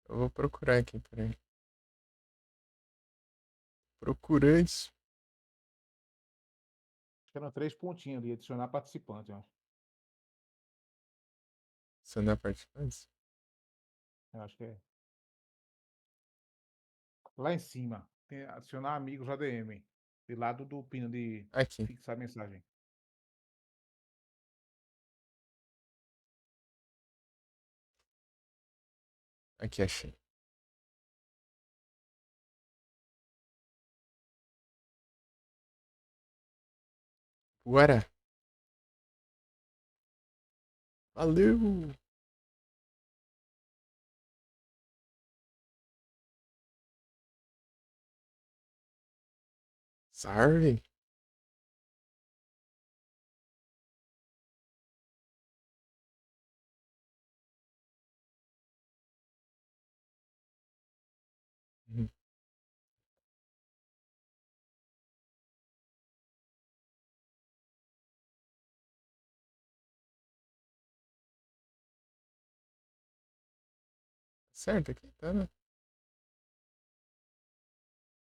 Eu vou procurar aqui, peraí. Procurantes. Acho que eram 3 pontinhos ali, adicionar participante, eu acho. Adicionar participantes. Eu acho que é. Lá em cima, tem adicionar amigos ADM. Do lado do pino de Aqui, fixar mensagem. aqui achei. Bora. Valeu. Sorry. Uhum. Certo aqui, tá, né?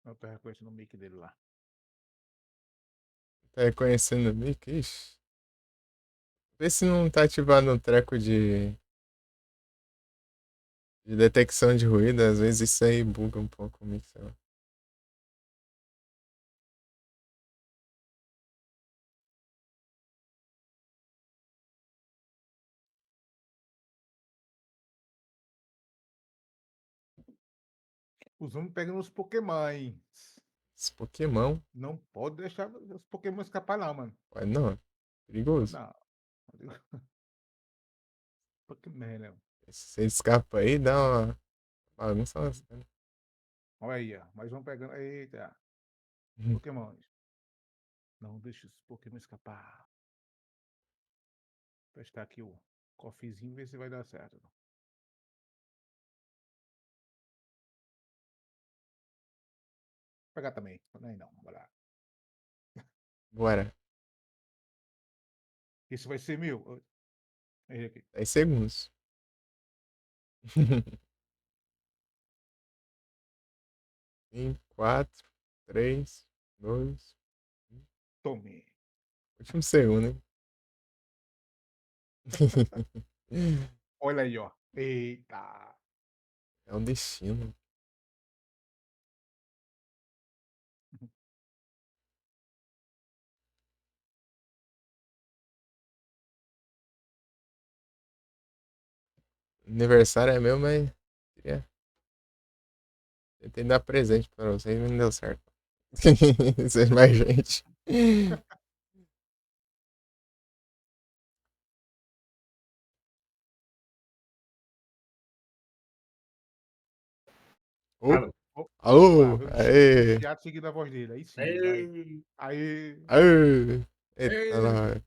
Eu tô reconhecendo o mic dele lá. Tá reconhecendo o mic? Ixi. Vê se não tá ativado um treco de detecção de ruído. Às vezes isso aí buga um pouco o mic, sei lá. Os homens pegando os Pokémons. Esse Pokémon. Não pode deixar os Pokémon escapar, não, mano. Ué, não, é perigoso. Não. Pokémon, né? Se ele escapa aí, dá uma bagunça lascada. Olha aí, ó. Mais um pegando. Eita. Uhum. Pokémon. Não deixa os Pokémon escapar. Vou testar aqui o cofezinho e ver se vai dar certo. Vou pegar também. Não, não. Bora lá. Bora. Esse vai ser meu. Errei aqui. 10 segundos. Em 4, 3, 2. Tome. Último segundo, hein? Olha aí, ó. Eita. É o destino. Aniversário é meu, mas queria... tentei dar presente pra vocês, mas não deu certo. Vocês mais gente. Ô, Alô. Olha lá, alô, veio um aê, chiado seguindo a voz dele. Aí sim, vai. Aê, Aí. aê. Eita, aê, nós.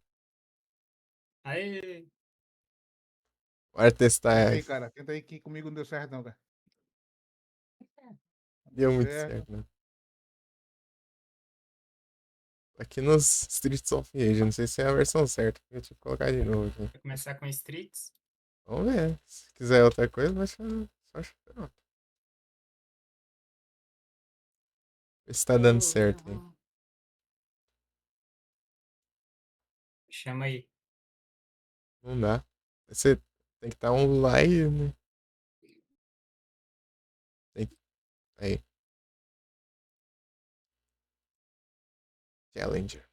aê. Bora testar Tenta aí, essa. cara. Tenta aí que comigo não deu certo, não, cara. Deu muito É. certo, né? Aqui nos Streets of Rage, não sei se é a versão certa. Eu tive que colocar de novo aqui. Vai começar com Streets. Vamos ver. Se quiser outra coisa, vai ser só chamar. Ver se tá dando certo aí. Chama aí. Não dá. Você tem que estar online, né? Tem que... Aí. Challenger.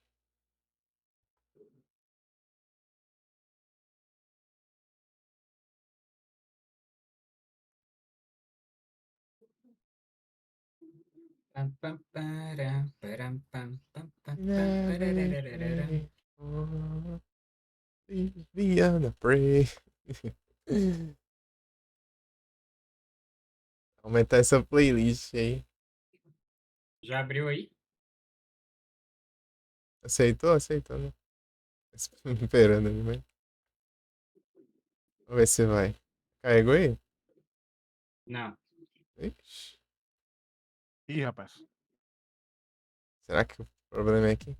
Pam, pam, param, param, pam, pam, pam, pam, Never pararararara. pray for Viviana Pray. Aumentar essa playlist aí. Já abriu aí? Aceitou? Aceitou, né? Esperando ali, mas... Vamos ver se vai. Carregou aí? Não. Ixi. Ih, rapaz. Será que o problema é aqui?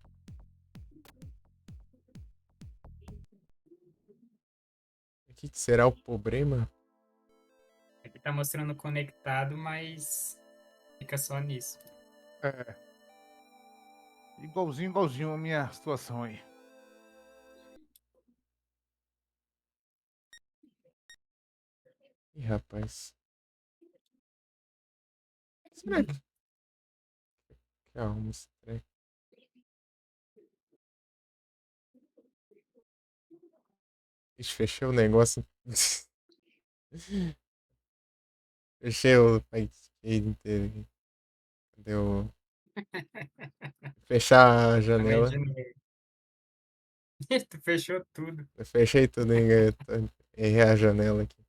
O que será o problema? Aqui tá mostrando conectado, mas fica só nisso. É. Igualzinho a minha situação aí. Ih, rapaz. Será que arruma esse treco? Ixi, fechei o negócio. Fechei o país inteiro aqui. Deu. Fechar a Também janela. de novo. Tu fechou tudo. Eu fechei tudo, hein? Errei a janela aqui.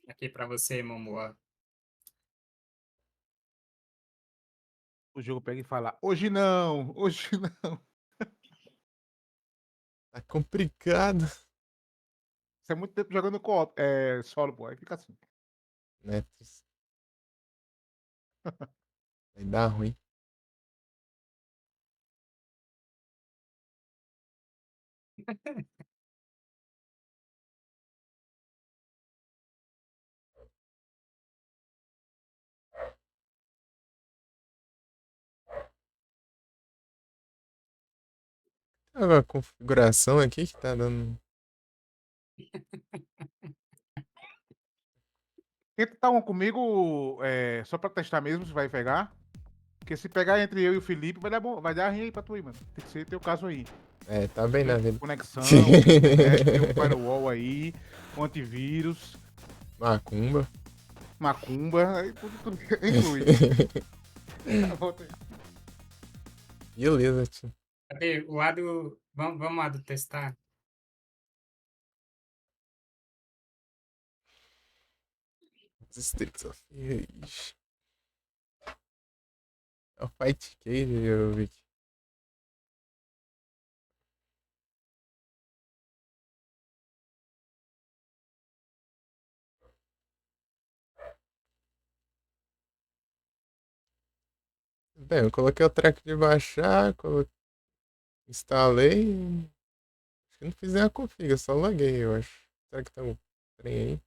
Aqui pra você, Momoa. O jogo pega e fala: hoje não, hoje não. Tá complicado. Você é muito tempo jogando solo, pô. Aí fica assim. Né? Vai dar ruim. Tem alguma configuração aqui que tá dando. Tenta dar um comigo só pra testar mesmo se vai pegar. Porque se pegar entre eu e o Felipe, vai dar bom, vai dar ruim aí pra tu aí, mano. Tem que ser teu caso aí. É, tá bem na vida. Conexão, internet, tem um firewall aí, um antivírus, Macumba. macumba, aí tudo inclui. Volta aí. Beleza, tio. Cadê? O Ado. Vamos, Ado, testar. Streets of Rage. É o Fight Cage, eu vi. Bem, eu coloquei o track de baixar, instalei. Acho que não fiz nem a config, só loguei, eu acho. Será que tá um trem aí?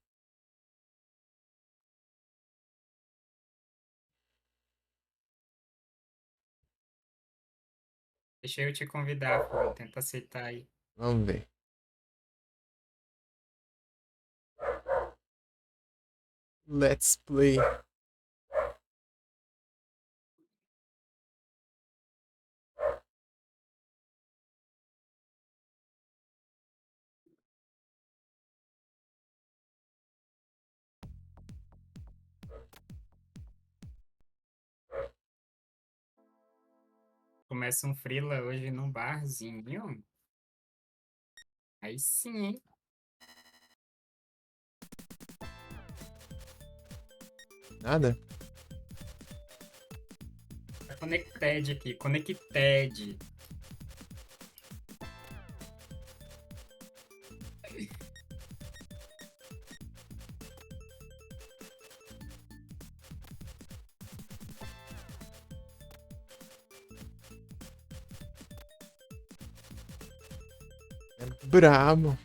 Deixa eu te convidar, pô. Tenta aceitar aí. Vamos ver. Let's play. Começa um freela hoje num barzinho. Aí sim, hein? Nada? Tá Conected aqui. Conected. Brabo.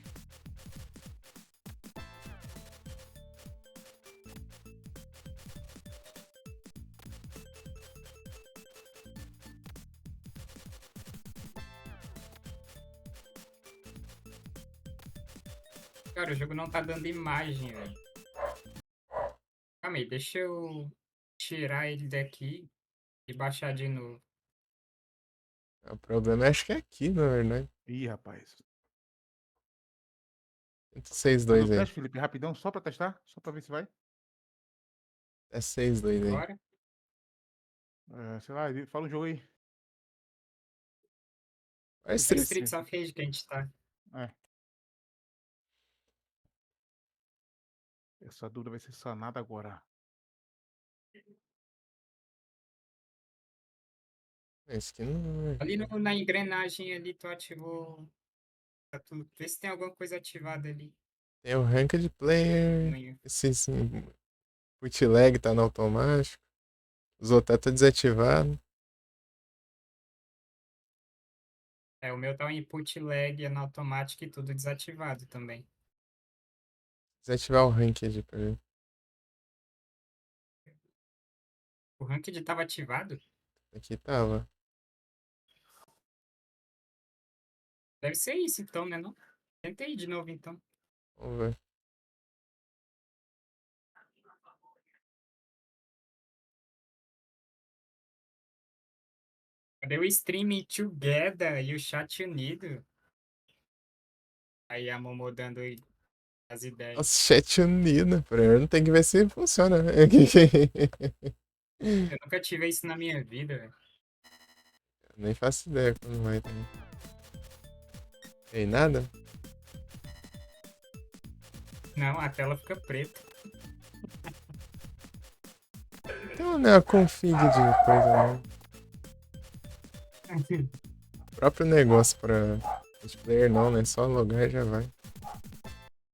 Cara, o jogo não tá dando imagem, velho. Calma aí, deixa eu tirar ele daqui e baixar de novo. O problema acho que é aqui, na verdade. Ih, rapaz. Tenta 6 Fazer o 2 aí. teste, Felipe, rapidão, só pra testar, só pra ver se vai. É 6 2 aí. Bora? Sei lá, fala um jogo aí. Vai É Street. Streets of Rage que a gente tá. É. Essa dúvida vai ser sanada agora. Esse aqui não. Ali na engrenagem ali, tu ativou. Vê se tem alguma coisa ativada ali. Tem o Ranked Player. No- Esse sim. Bootleg tá no automático. Os outros tá desativado. É, o meu tá o input lag, no automático e tudo desativado também. Desativar o Ranked pra ver. O ranked tava ativado? Aqui tava. Deve ser isso então, né? Não? Tenta aí de novo então. Vamos ver. Cadê o streaming together e o chat unido? Aí a Momo dando aí as ideias. Nossa, chat unido. Primeiro tem que ver se funciona, né? Eu nunca tive isso na minha vida, velho. Nem faço ideia quando vai também. Tem nada? Não, a tela fica preta. Então não é a config de coisa, não. O próprio negócio pra multiplayer não, né? Só logar e já vai.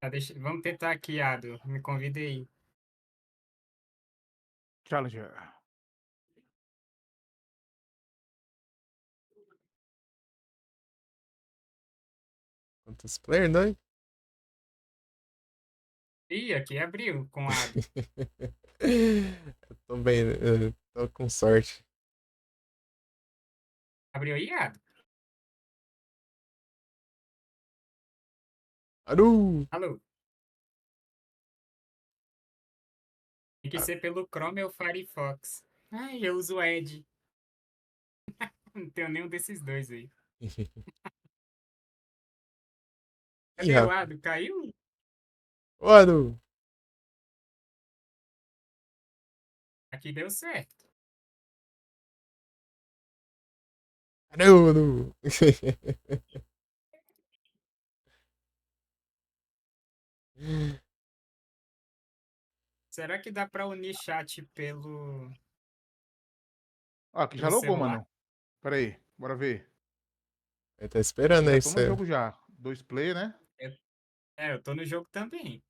Tá, vamos tentar aqui, Ado. Me convida aí. Challenger. Quantos player, dois? Ih, aqui abriu com Ado. Eu tô bem, eu tô com sorte. Abriu aí, Ado? Aru! Alô? Tem que ser pelo Chrome ou Firefox. Ai, eu uso o Edge. Não tenho nenhum desses dois aí. Ih, Cadê o rapaz. Ado? Caiu? Ô, Aru! Aqui deu certo. Aru, Aru! Será que dá pra unir chat Ó, aqui já pelo logou, celular? mano. Pera aí, bora ver. Ele tá esperando Já aí tô no você. jogo já. 2 player, né? Eu tô no jogo também.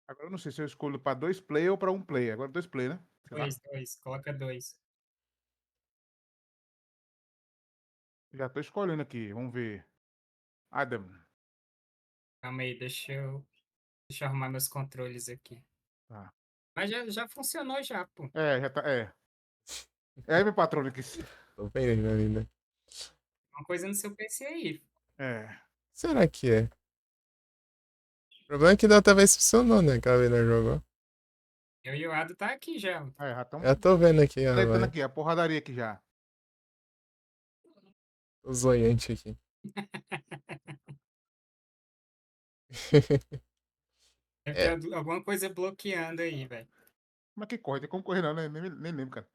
Agora eu não sei se eu escolho pra 2 player ou pra 1 player. Agora 2 player, né? Sei lá. Dois. Coloca dois. Já tô escolhendo aqui. Vamos ver. Adam. Calma aí, deixa eu arrumar meus controles aqui. Tá. Mas já funcionou já, pô. É, já tá. É. É aí, meu patrão aqui. Tô vendo ainda. Uma coisa no seu PC aí. É. Será que é? O problema é que da outra vez funcionou, né? Aquela vez nós jogou. Eu e o Ado tá aqui já. É, já Já estamos tô vendo aqui, ó, tretando vai. aqui, a porradaria aqui já. O zoiante aqui. Deve ter É. alguma coisa bloqueando aí, velho. Como é que corre? Tem como correr não, né? Nem lembro, cara.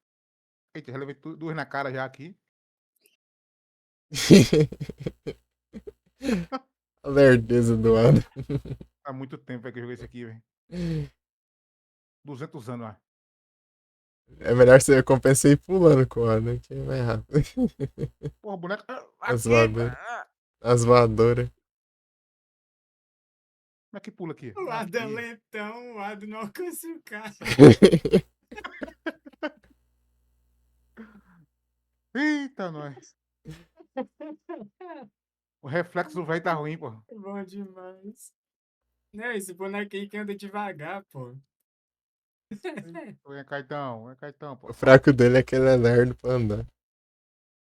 Eita, já levei duas na cara já aqui. A lerdeza do ano. Há muito tempo que eu joguei esse aqui, velho. 200 anos, ó. É melhor você compensar ir pulando com o ano, que é mais rápido. Porra, boneco. As Aqui, voadoras. As voadoras. Como é que pula aqui? O Ado é Aqui. lentão, o Ado não alcança o cara. Eita, nós. O reflexo do velho tá ruim, pô. Bom demais. Não, esse bonequinho que anda devagar, pô. Vem, Caetão, O pô. fraco dele é que ele é lerdo pra andar.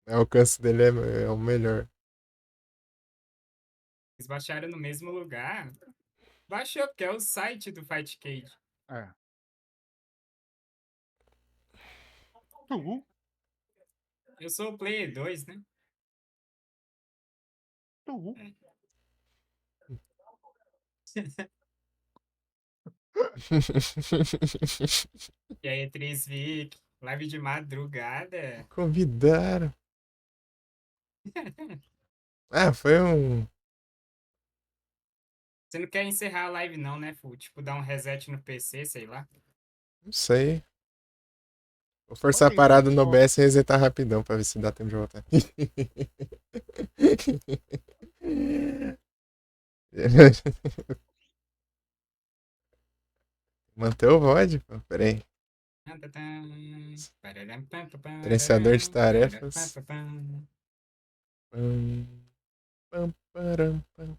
O alcance dele é o melhor. Eles baixaram no mesmo lugar. Baixou, porque é o site do Fight Cage. É. Tu? Eu sou o Player 2, né? Tu? E aí, Tris Vic, live de madrugada. Convidaram. Ah, foi um. Você não quer encerrar a live não, né, Fu? Tipo, dar um reset no PC, sei lá. Não sei. Vou Pode forçar a ser isso, parada no ó. OBS e resetar rapidão pra ver se dá tempo de voltar. Manter o VOD, pô. Pera aí. Gerenciador de tarefas. Pam, pam, param, pam.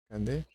Cadê?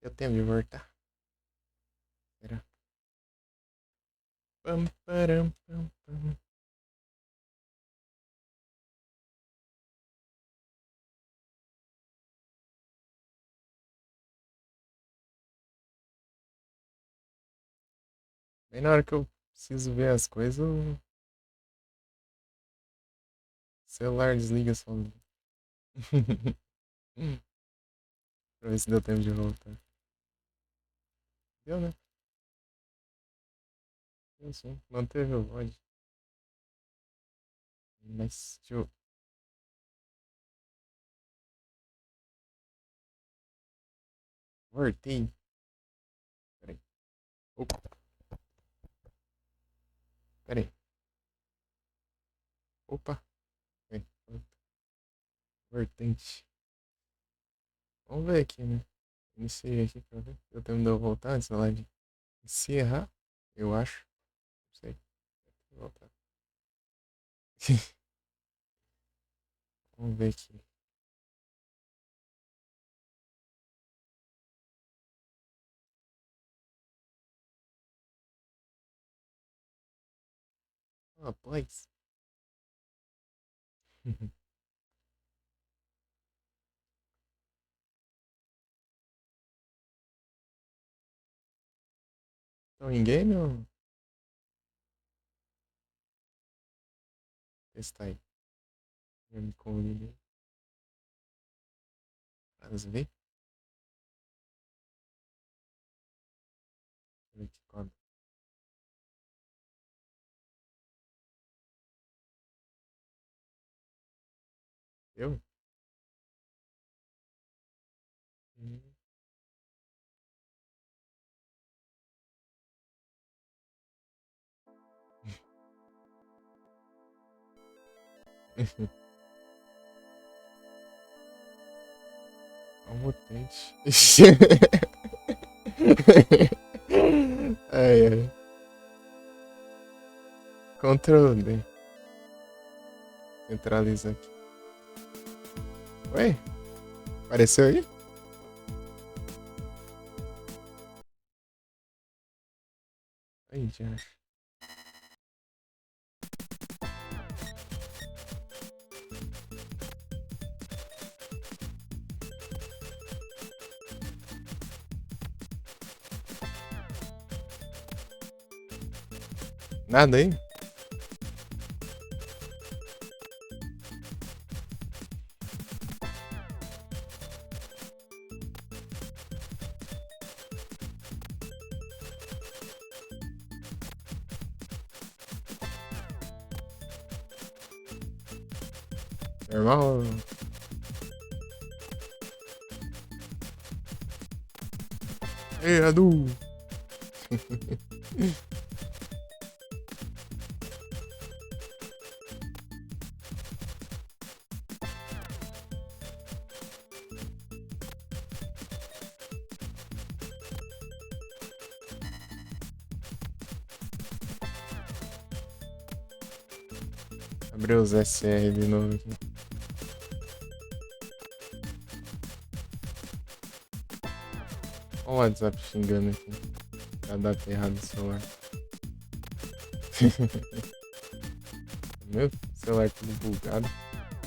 Eu tenho de voltar. Pera. Pam, param, pam, pam. Bem na hora que eu preciso ver as coisas, o celular desliga sozinho. Pra ver se deu tempo de voltar. Deu, né? Deu sim. Manteve o VOD. Mas deixa eu. Voltei. Peraí. Opa, peraí. Opa. Peraí. Vertente. Vamos ver aqui, né? Iniciei aqui pra ver. Deu tempo de eu voltar antes da live encerrar. Eu acho. Não sei. Vou voltar. Vamos ver aqui. Rapaz. Estão em game ou testar aí? Eu me convido. Vamos ver. Deixa eu ver aqui qual. Eu? Hum. Mutante. Ai, ai. Ctrl D. Centraliza aqui. Ué? Apareceu aí? Aí, já. Nada aí? Normal? Ei, Adu! Abrir os SR de novo aqui. Olha o WhatsApp xingando aqui. Tá data errada do celular. Meu celular tudo bugado.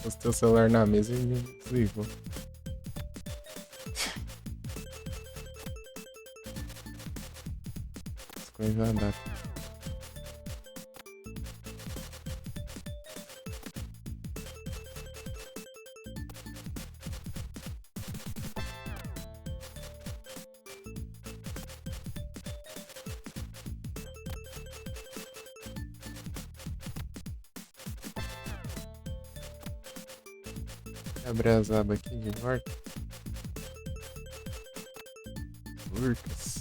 Pôs teu celular na mesa e desligou. As coisas já dá. Abrir as abas aqui de volta. Lucas.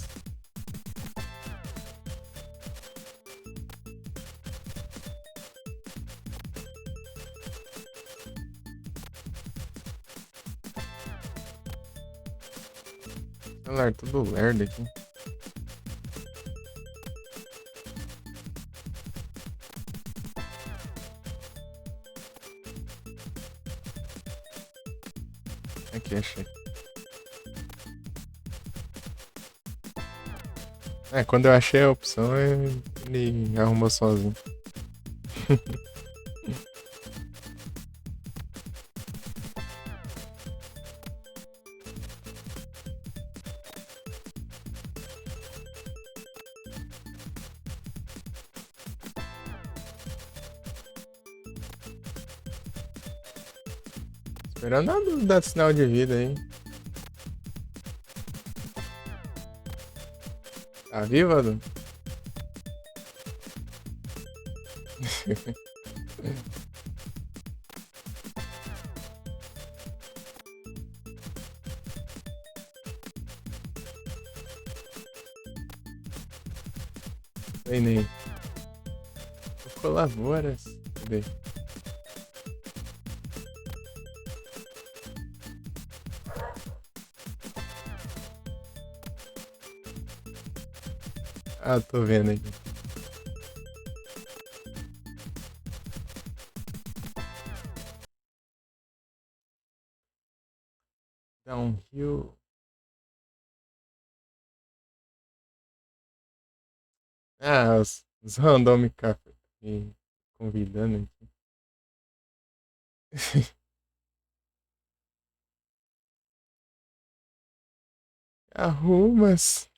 Celular tudo lerdo aqui. Aqui, achei. Quando eu achei a opção, ele arrumou sozinho. Esperando a dar sinal de vida aí. Tá viva, Adu? Vem, Ney. Colabora. Cadê? Ah, tô vendo aqui. Downhill. Ah, os random café me convidando aqui. Arrumas.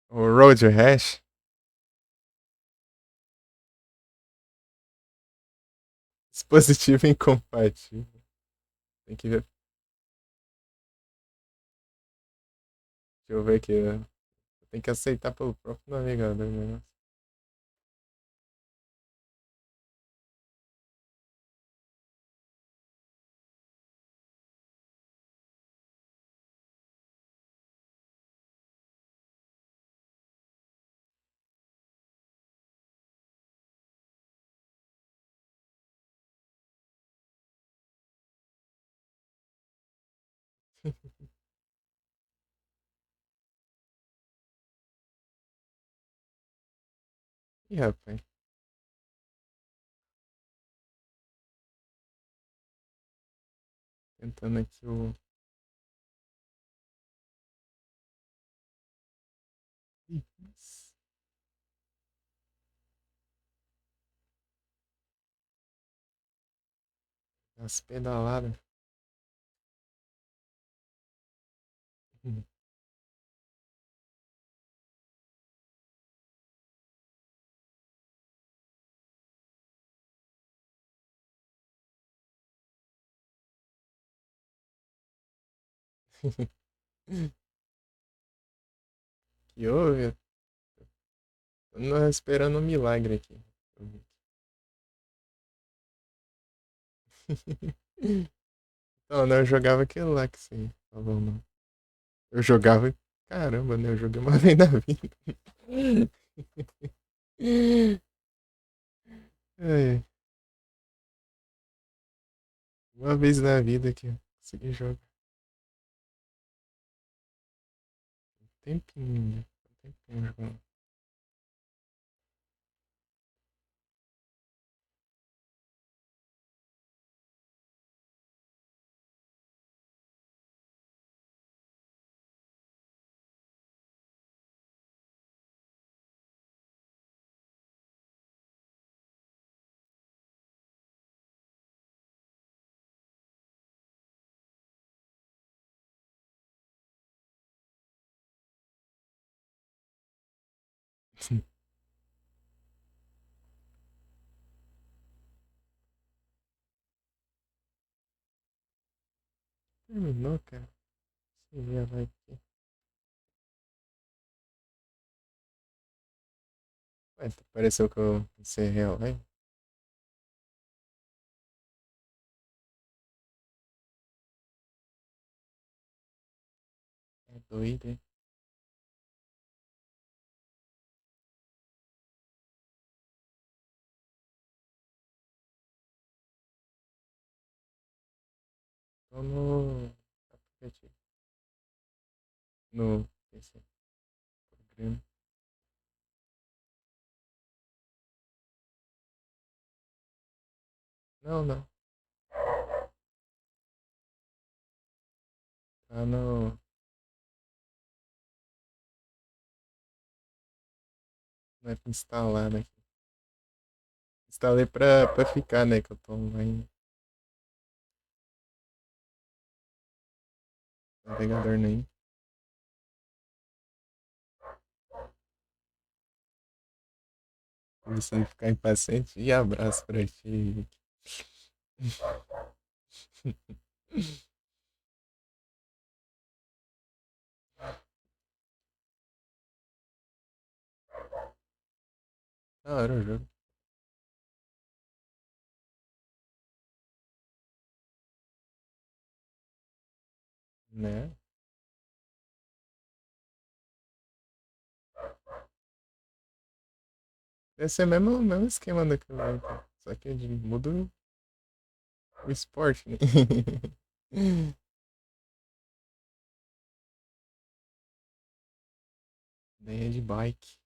O Road Rash. Dispositivo incompatível. Tem que ver. Deixa eu ver aqui. Tem que aceitar pelo próprio navegador, né? Ih, rapaz. Tentando aqui o. Ih, as pedaladas. Que houve? Tô esperando um milagre aqui. Não, não, eu jogava aquele lá que você falou, não. Eu jogava. Caramba, né? Eu joguei uma vez na vida. É, uma vez na vida que eu consegui jogar. Tempinho, né? Tempinho jogando. Terminou, cara. Você já vai aqui. Ué, pareceu que eu encerrei a live. É doido, hein? Tô no aplicativo. No PC. Programa. Não, não. Tá no. Não é instalado aqui. Instalei pra ficar, né? Que eu tô online. Navegador nem. Começando a ficar impaciente. E abraço pra ti. Da hora o jogo. Né? Esse é o mesmo esquema daquele lá, então. Só que muda o esporte, né? Daí é de bike.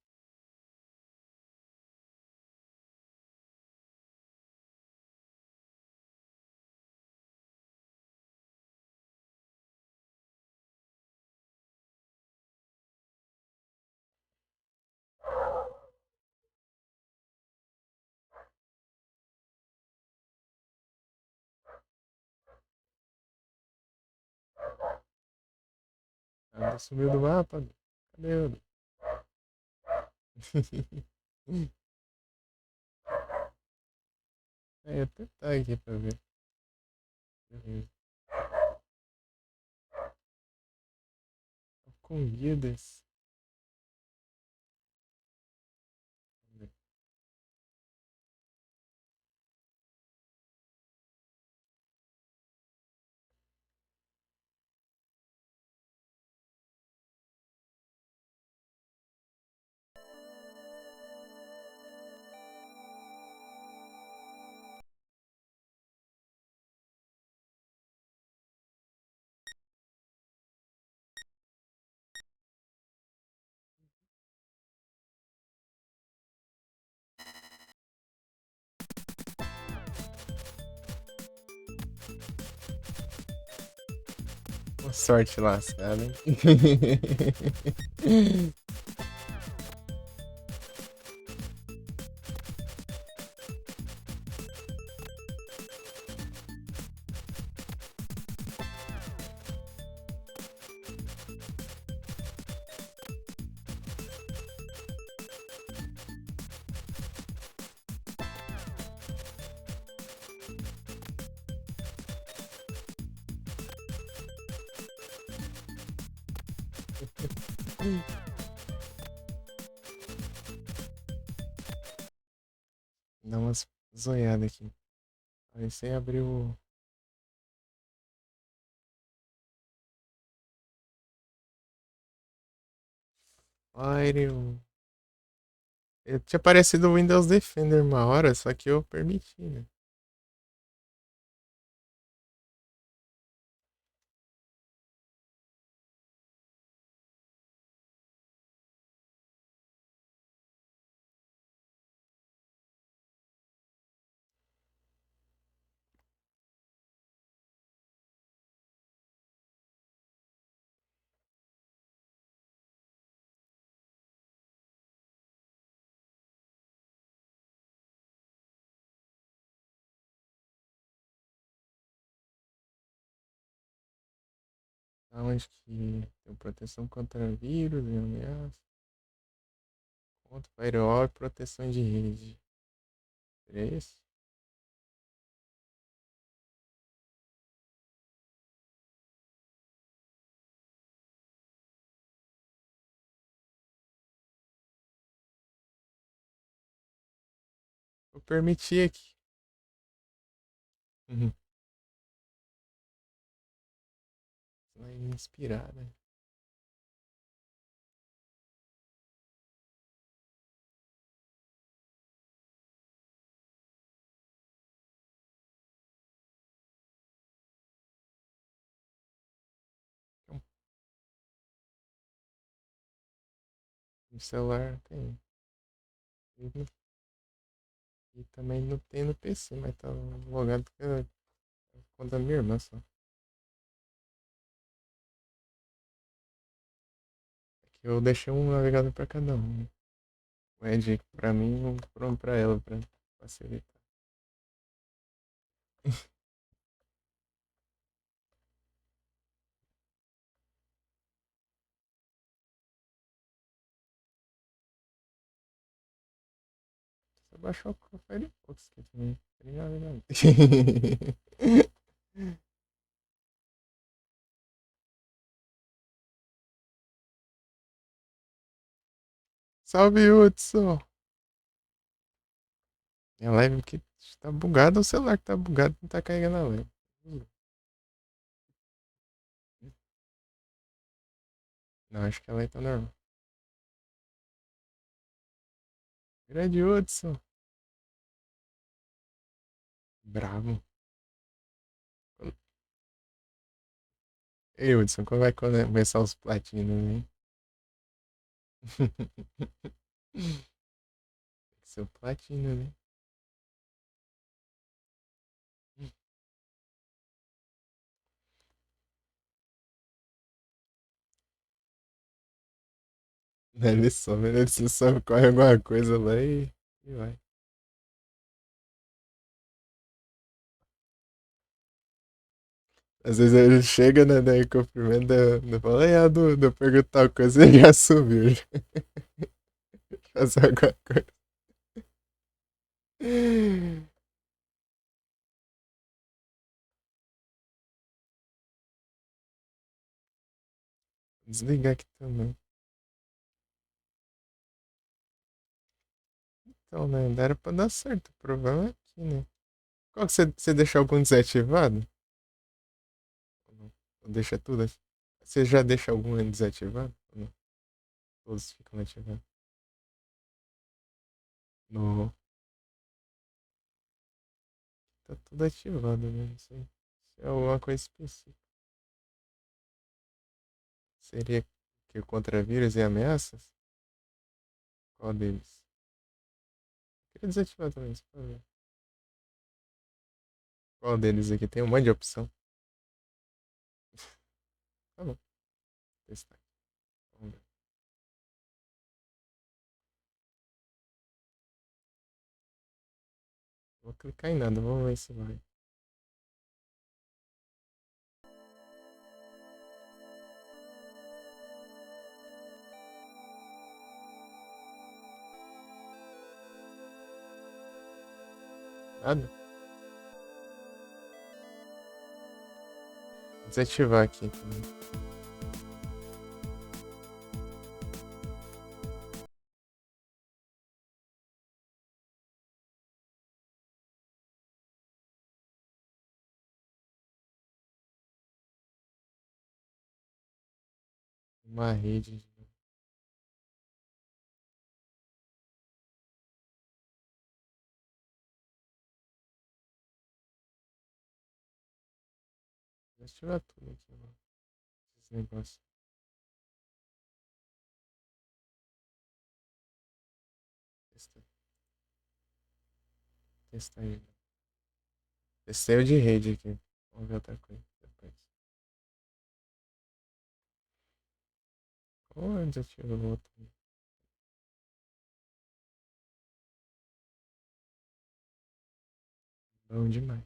Ela sumiu do mapa. Cadê eu? É, até tá aqui pra ver. Beleza. Convidas. Com sorte lascada, hein? Dá umas zoiadas aqui. Aí você abriu. Fire. Eu tinha aparecido o Windows Defender uma hora, só que eu permiti, né? Aonde que tem proteção contra vírus e ameaça? Contra firewall e proteção de rede. Seria isso? Eu permiti aqui. Uhum. Vai me inspirar, né? Então, no celular tem. E também não tem no PC, mas tá logado com a conta da minha irmã só. É que eu deixei um navegador pra cada um, né? O Edge pra mim e um Chrome pra ela, pra facilitar. Só baixou o Firefox aqui também. Tem navegador. Salve, Hudson! Minha live aqui tá bugada, o celular que tá bugado, não tá carregando a live. Não, acho que a live tá normal. Grande Hudson! Bravo. Ei, Hudson, quando vai começar os platinos, hein? Seu platino, né? Ele some, corre alguma coisa lá e vai. Às vezes ele chega, né, daí cumprimenta, eu falo, ei, Adu, eu pergunto tal coisa, ele já subiu. Fazer alguma coisa. Desligar aqui também. Então, né, era pra dar certo, o problema é aqui, né? Qual que você deixa algum desativado? Ou não? Ou deixa tudo assim? Você já deixa algum desativado? Ou não? Todos ficam ativados. No, tá tudo ativado, né? Não sei. Se é alguma coisa específica. Seria que contra vírus e ameaças? Qual deles? Queria desativar também, só pra ver. Qual deles aqui? Tem um monte de opção. Tá bom. Testar. Vamos ver. Vou clicar em nada, vamos ver se vai. Nada? Vou desativar aqui também. Uma rede. Vou desativar tudo aqui, mano. Esse negócio. Testa. Testa aí. Testei o de rede aqui. Vamos ver outra coisa depois. Ou desativa o outro. Bom demais.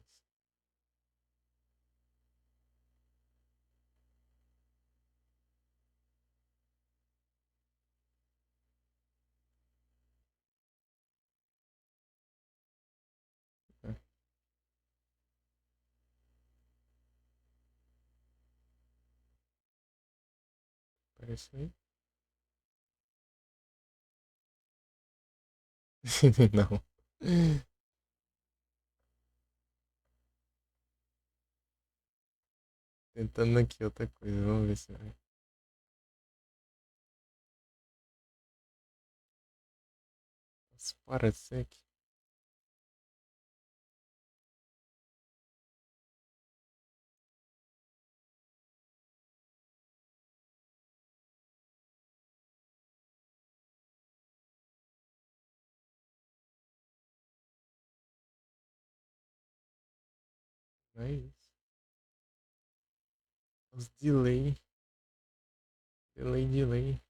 É, apareceu aí? Não. Tentando aqui outra coisa, vamos ver se vai. Nossa, para de ser aqui. Não é isso. Os delay. Delay.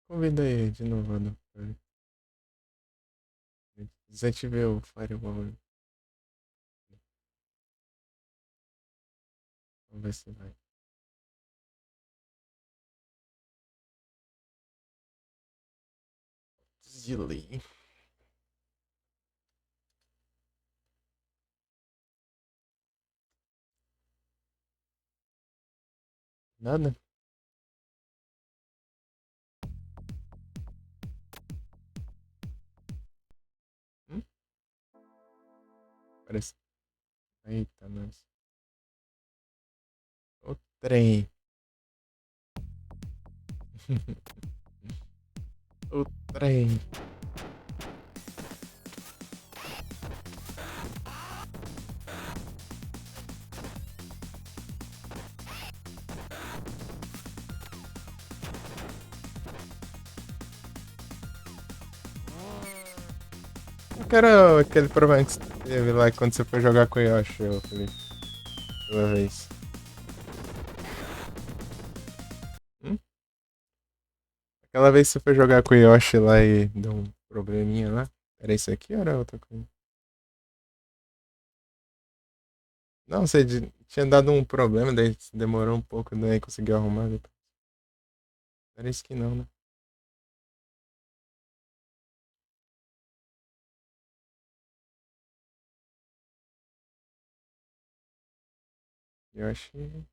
Convida aí de novo, doutor. Desativei o firewall. Vamos ver se vai. Delay. Nada? Hum? Parece. Eita, nós. O trem. O trem. Eu quero aquele problema que você teve lá quando você foi jogar com o Yoshi, ô Felipe. Uma vez. Hum? Aquela vez que você foi jogar com o Yoshi lá e deu um probleminha lá. Era isso aqui ou era outra coisa? Não, você tinha dado um problema, daí demorou um pouco, daí conseguiu arrumar depois. Era isso que não, né? Yoshi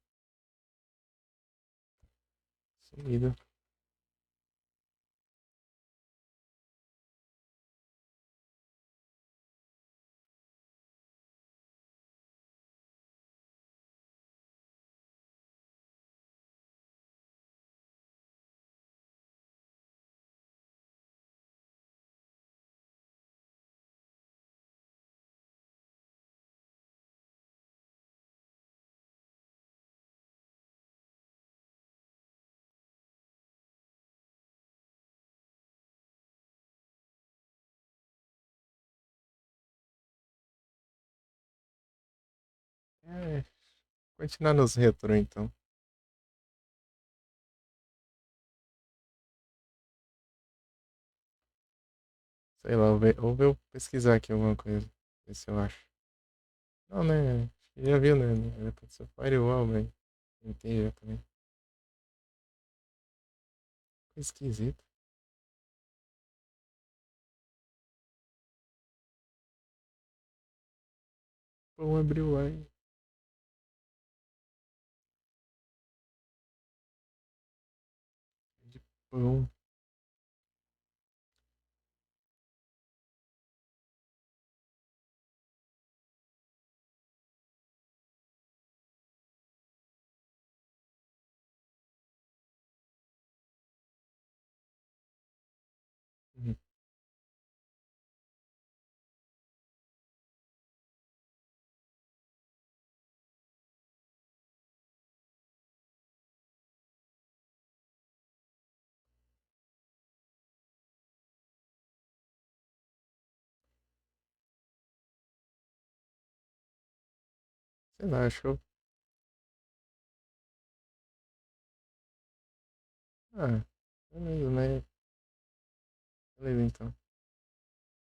sumido. É, continuar nos retro então. Sei lá, eu pesquisar aqui alguma coisa. Ver se eu acho. Não, né? Já viu, né? Pode ser Firewall, velho. Entendi já também. Coisa esquisita. Pão abriu aí. De pão. Uhum. Sei lá, acho que eu. Ah, beleza, né? Beleza então.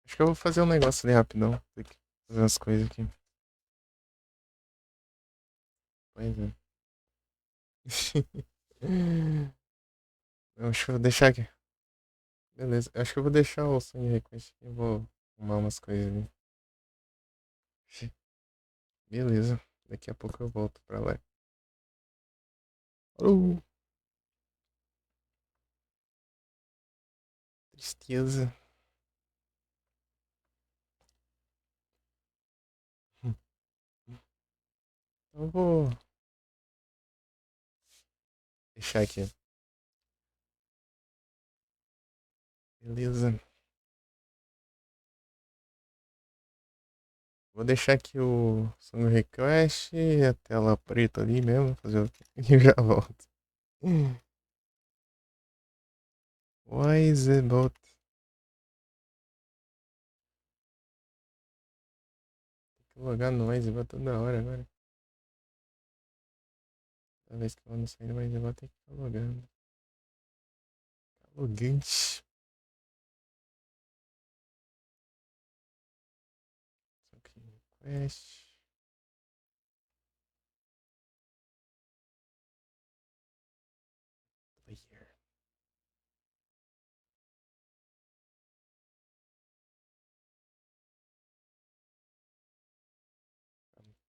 Acho que eu vou fazer um negócio ali rapidão. Tem que fazer umas coisas aqui. Pois é. Eu acho que eu vou deixar aqui. Beleza. Eu acho que eu vou deixar o Sony Request aqui. Eu vou arrumar umas coisas ali. Beleza. Daqui a pouco eu volto pra lá. Falou! Tristeza. Eu vou deixar aqui. Beleza. Vou deixar aqui o Song Request e a tela preta ali mesmo. Fazer o que? E já volto. Why is it about? Tem que logar no Wisebot toda hora agora. Toda vez que eu não sair do Wisebot tem que ficar logando. Tá logante. Song Request. Player.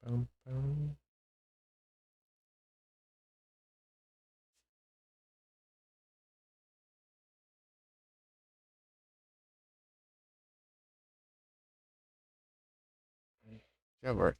Pam, pam. Já volto.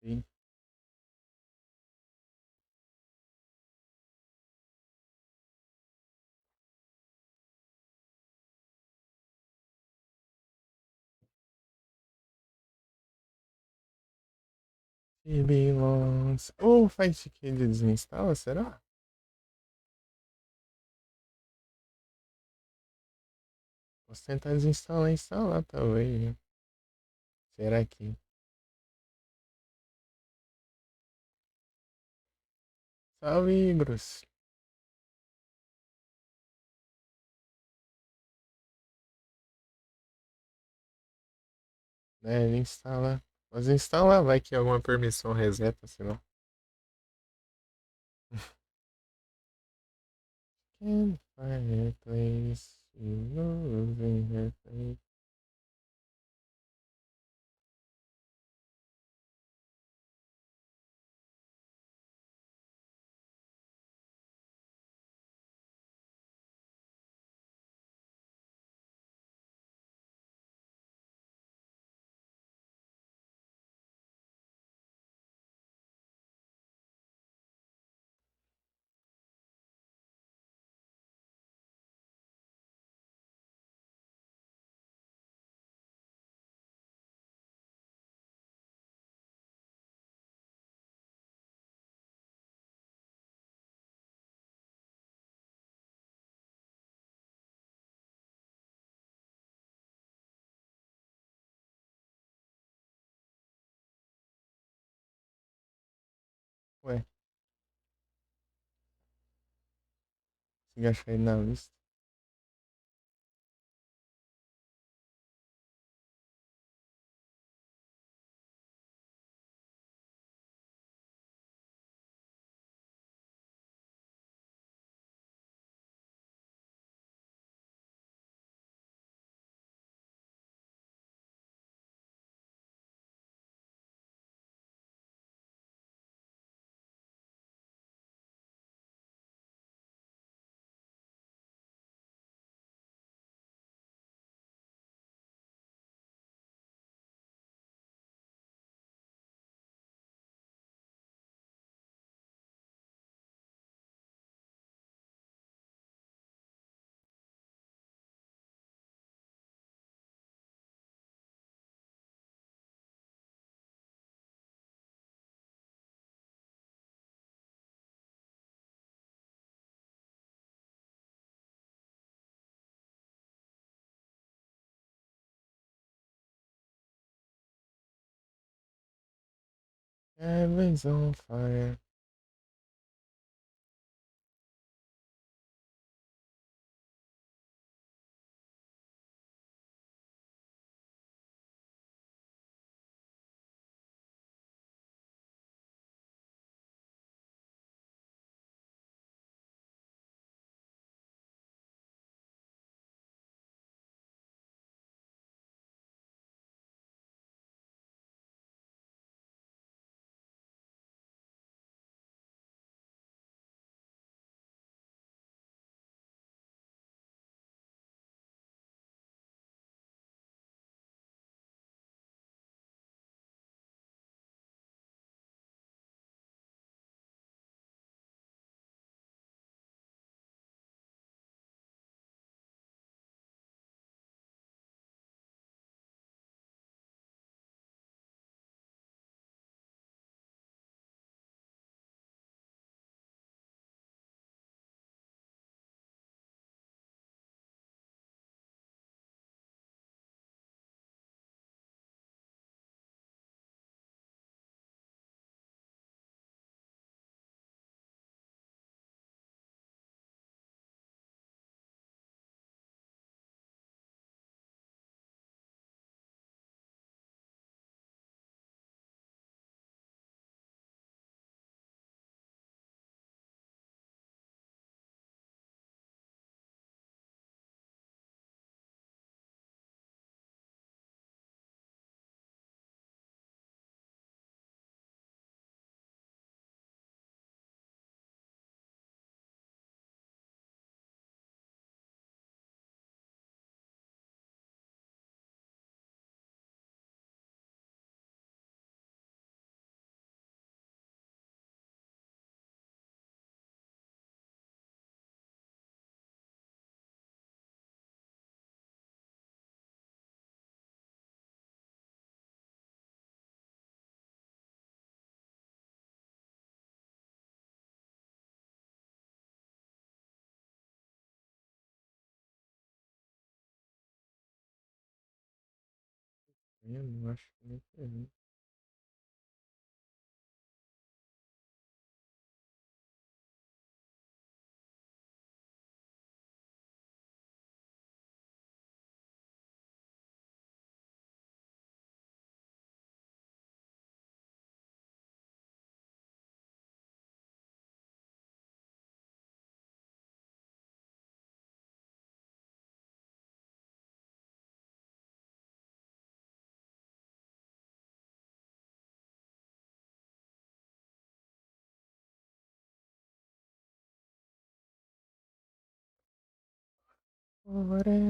Sim. It belongs. O Fight Kid desinstala, será? Posso tentar desinstalar e instalar, talvez. Será que? Salve, Igros. É, ele instala. Mas instalar, vai que alguma permissão reseta, senão. Can't find a place to lose in her face. Ué, consegui achar ele na lista. Heaven's on fire. Eu não acho que nem tem. Forever.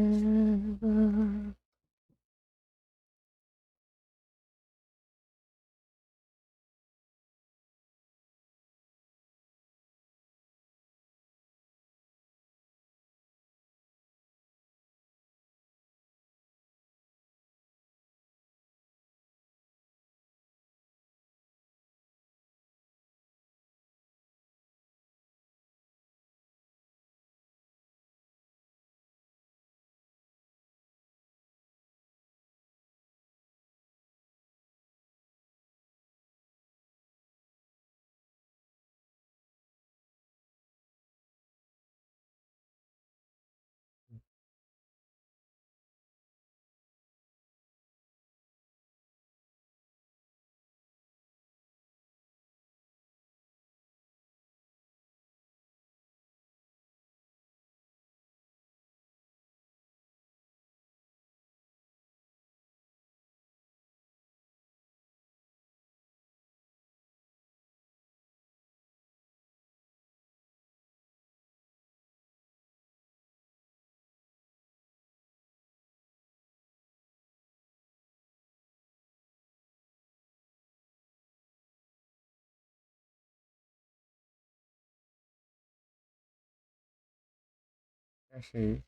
Achei.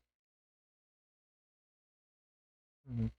Uhum.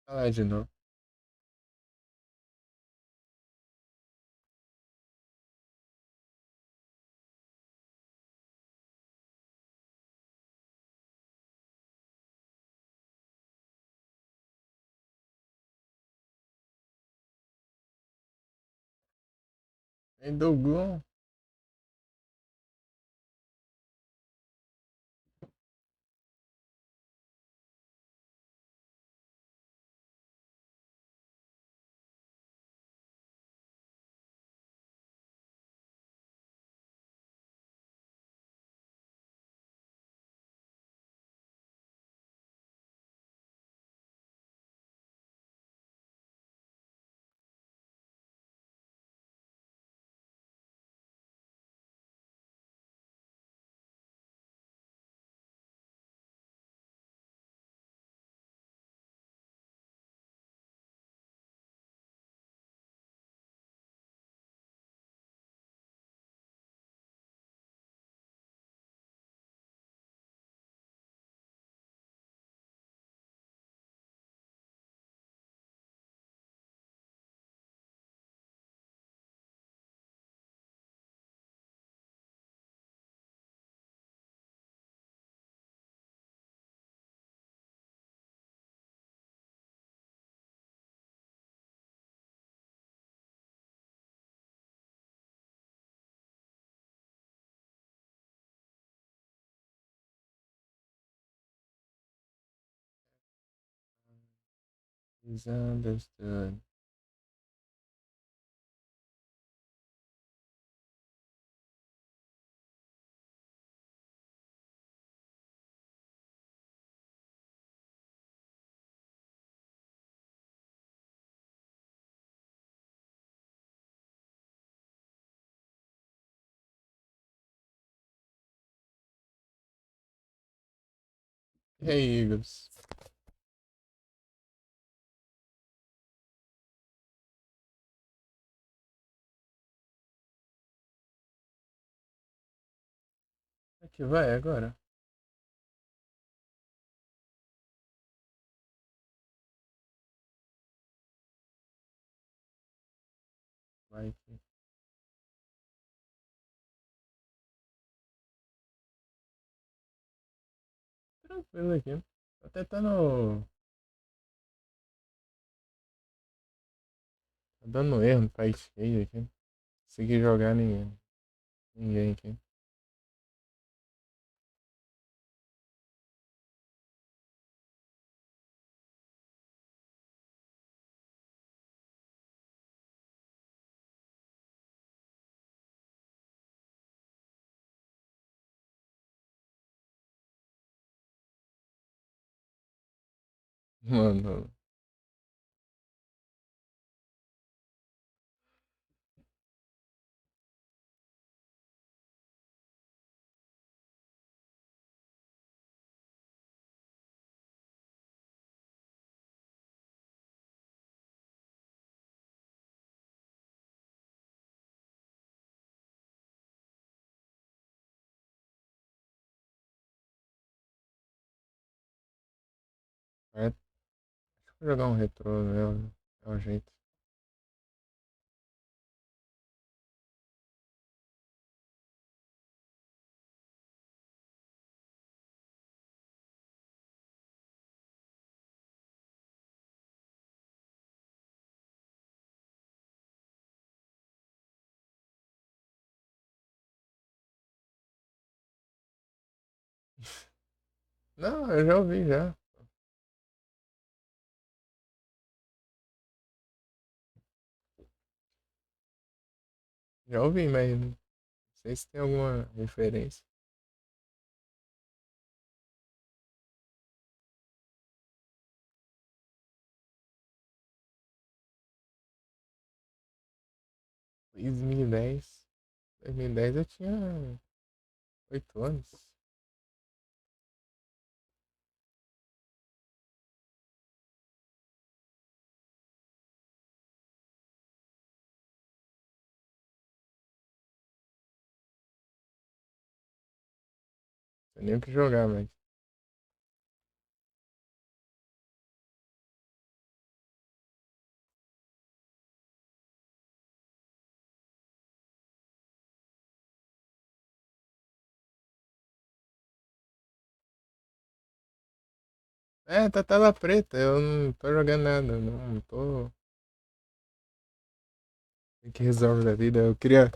Falar de novo. Em Dogon. Misunderstood. E aí, Igors? Como é que vai agora? Vai aqui. Tranquilo aqui. Tô tentando. Tá dando erro no país cheio aqui. Consegui jogar ninguém aqui. Mano. É, acho que vou jogar um retrô, é o jeito. Não, eu já ouvi já. Já ouvi, mas não sei se tem alguma referência. Dois mil e dez. 2010 eu tinha 8 anos. Não sei nem o que jogar, mas. É, tá tela preta, eu não tô jogando nada, não tô. Tem que resolver da vida. Eu queria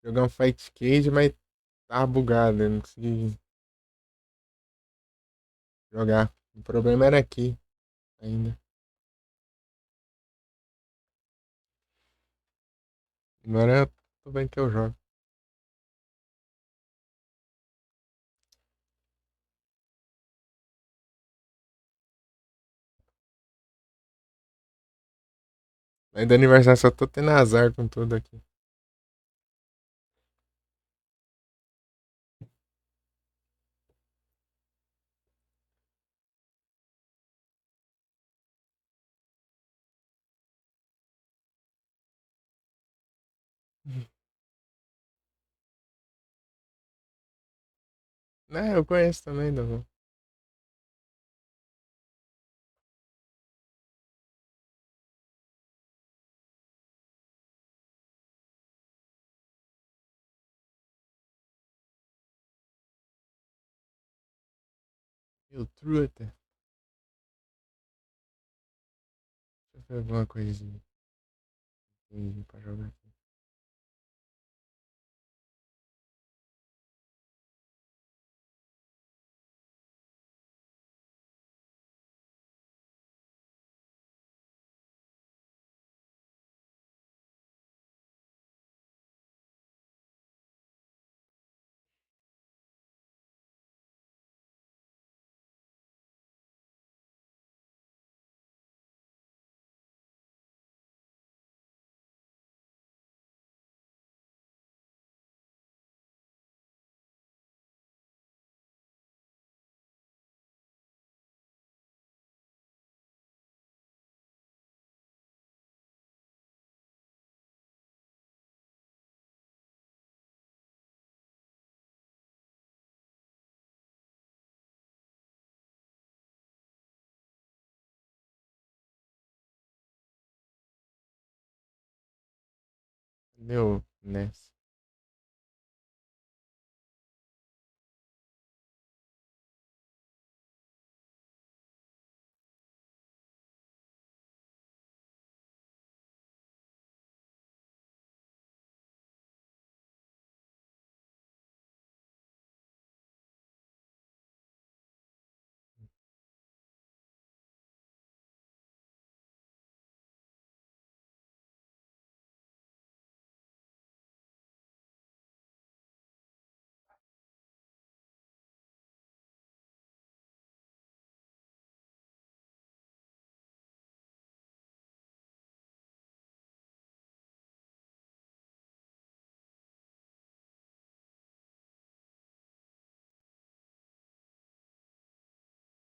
jogar um Fight Cage, mas tava bugado, eu não consegui jogar. O problema era aqui ainda. Agora eu tô vendo que eu jogo. Aí do aniversário só tô tendo azar com tudo aqui. Né, eu conheço também, não. Eu truta. Deixa eu ver alguma coisinha pra jogar aqui. Deu nessa.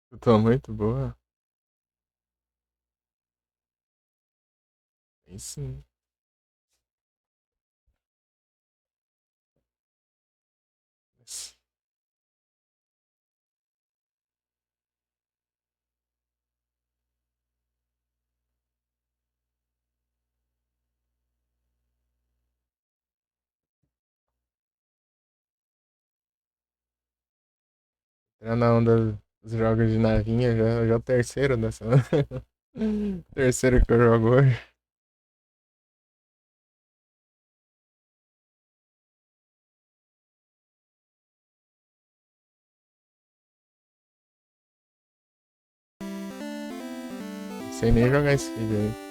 Eu tô muito boa. Aí sim. Tirando a onda dos jogos de navinha, já é o terceiro dessa. Terceiro que eu jogo hoje. Não sei nem jogar esse vídeo aí.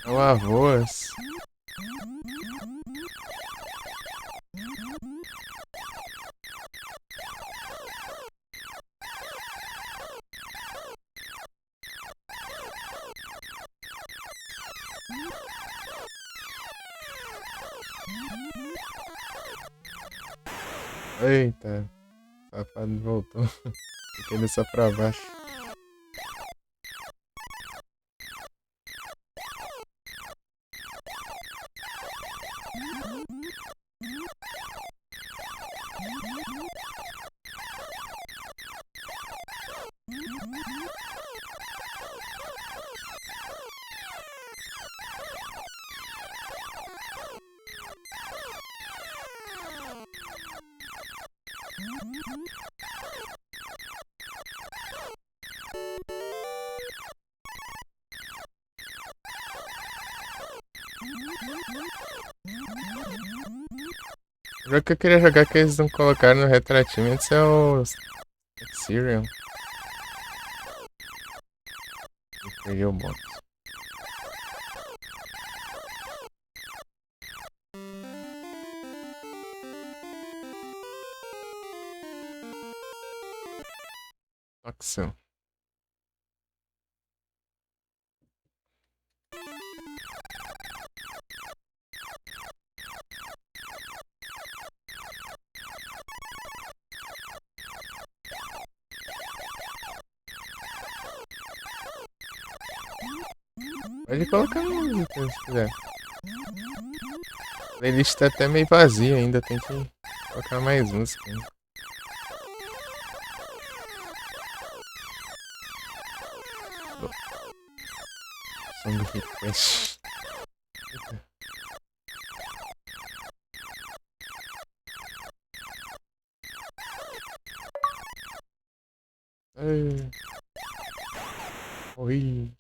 É um avôs. Eita, safado voltou. Fiquei nessa pra baixo. O jogo que eu queria jogar que eles não colocaram no retratimento é o Serial. Peguei o bônus. Facção. Pode colocar música se quiser. A playlist tá até meio vazia ainda, tem que colocar mais música ainda. Song request. Eita. Oi.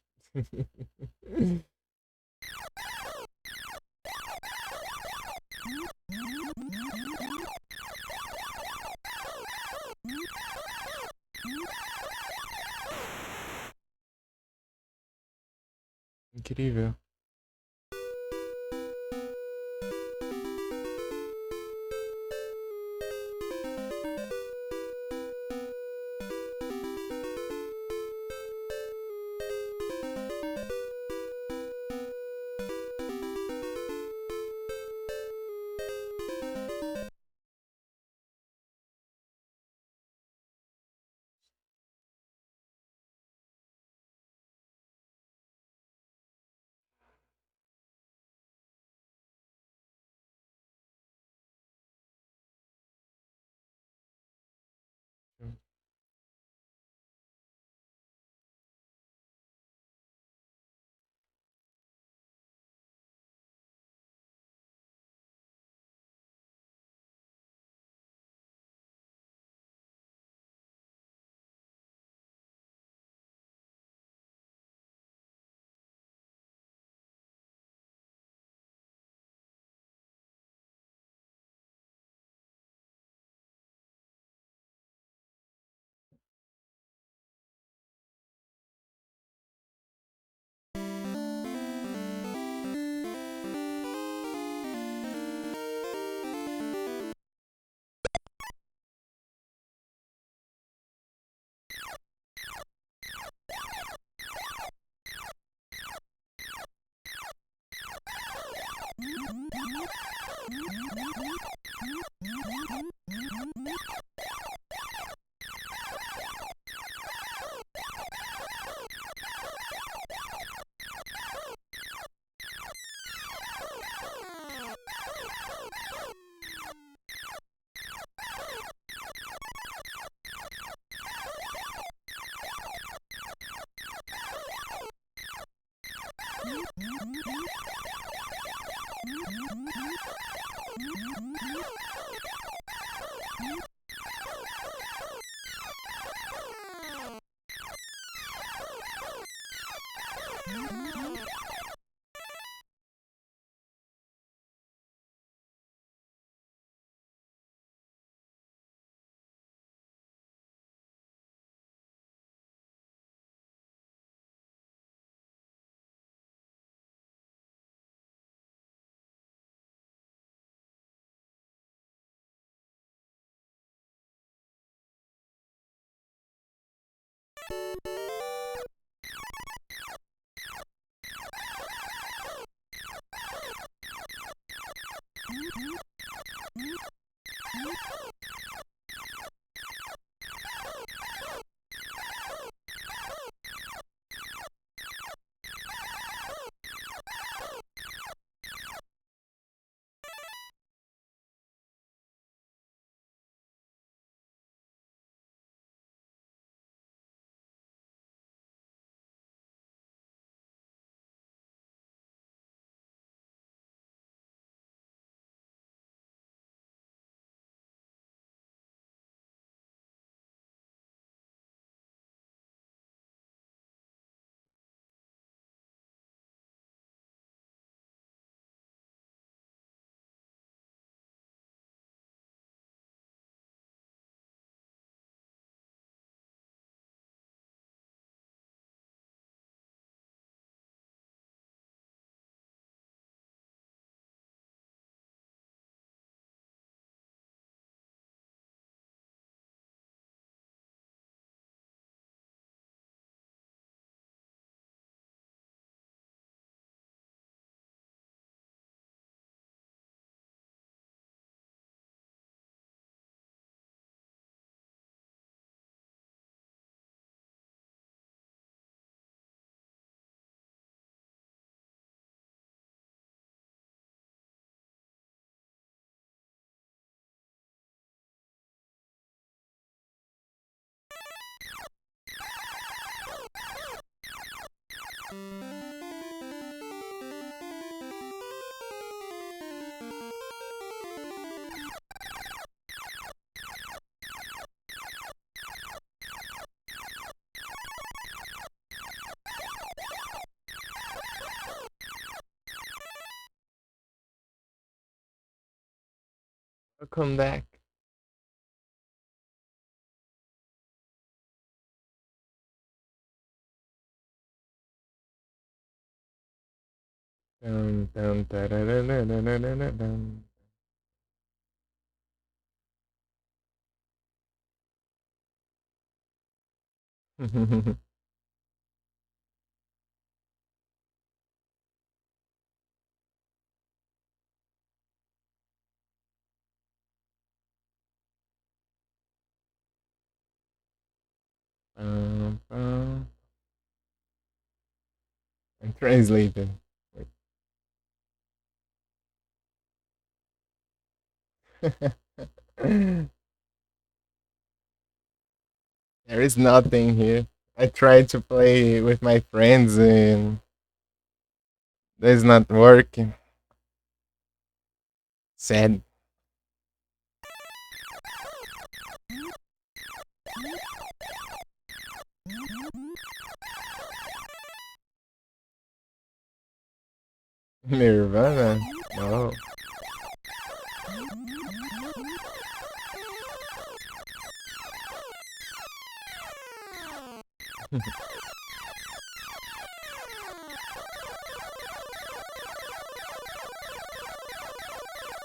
Incrível. Welcome back. Dun, dun, dun. I'm translating. There is nothing here. I tried to play with my friends and it's not working. Sad. Nirvana? No.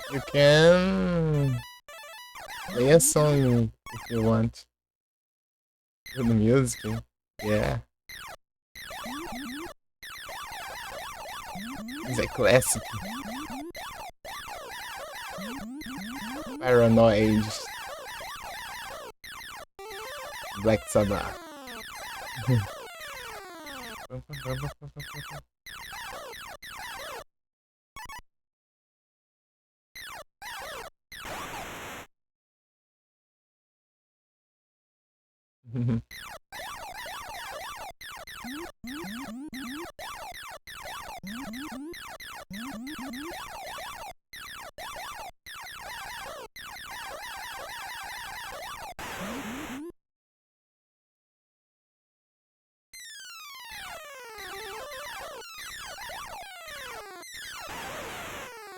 You can play a song if you want. With the music. Yeah. It's a classic. Paranoid. Black Sabbath.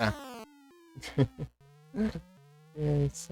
Ah. Yes,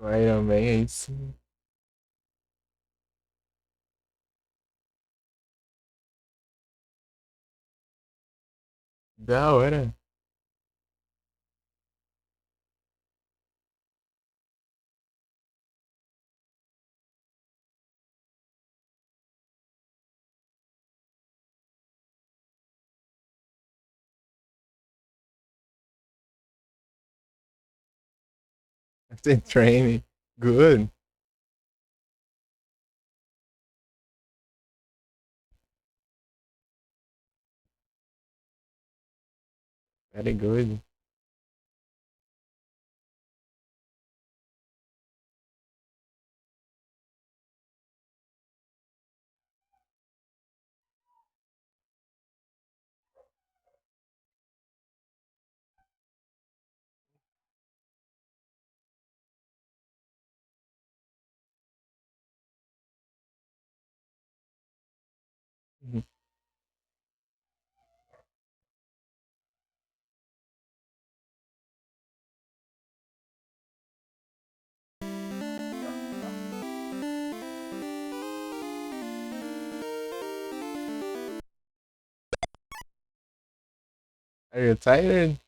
Iron Man é isso. Da hora. After training. Good. Very good. Mhm. Are you tired?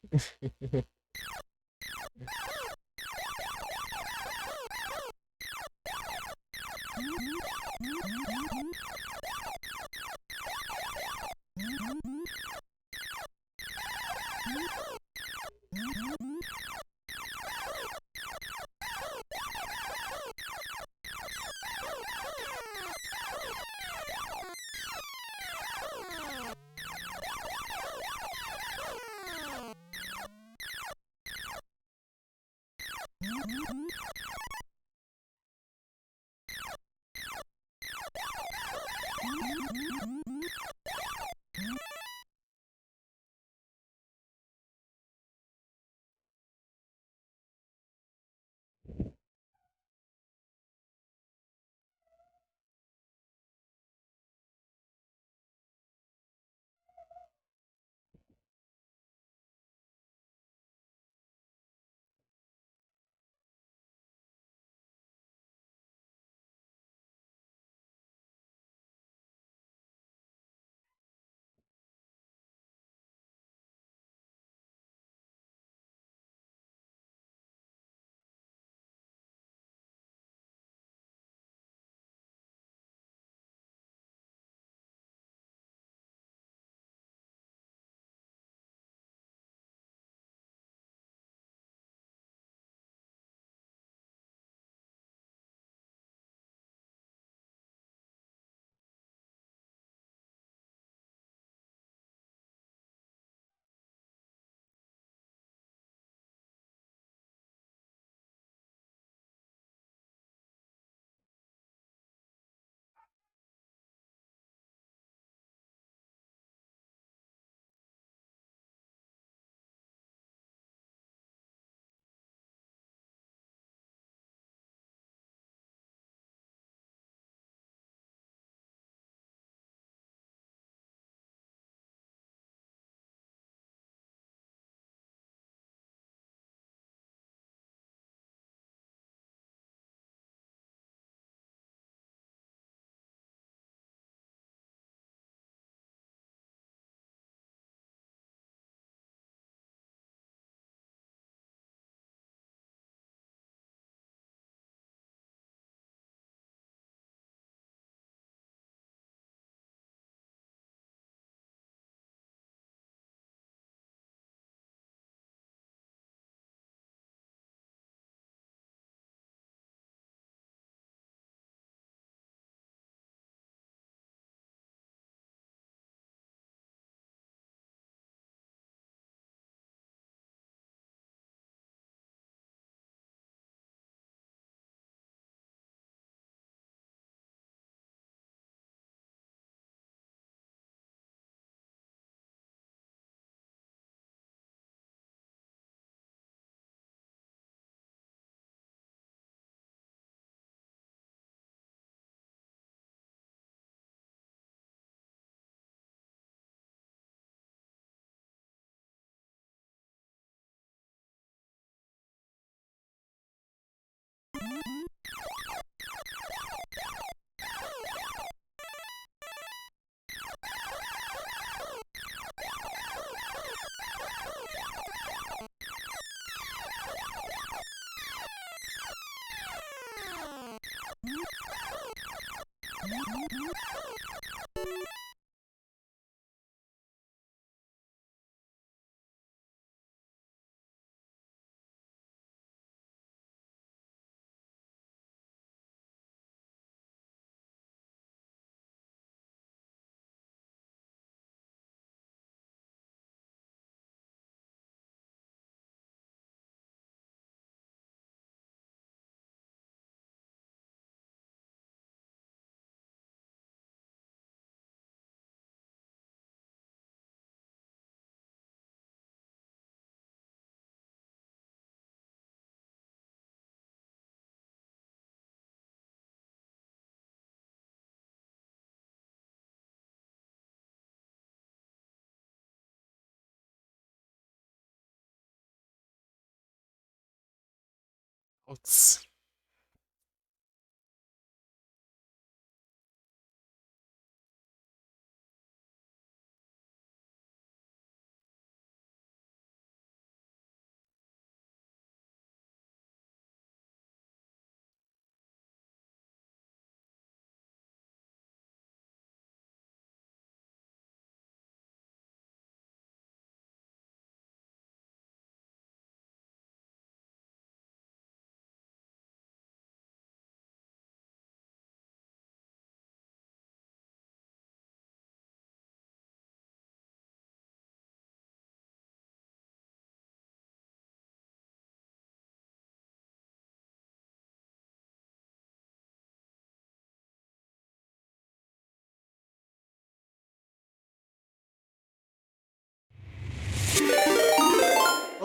Putz.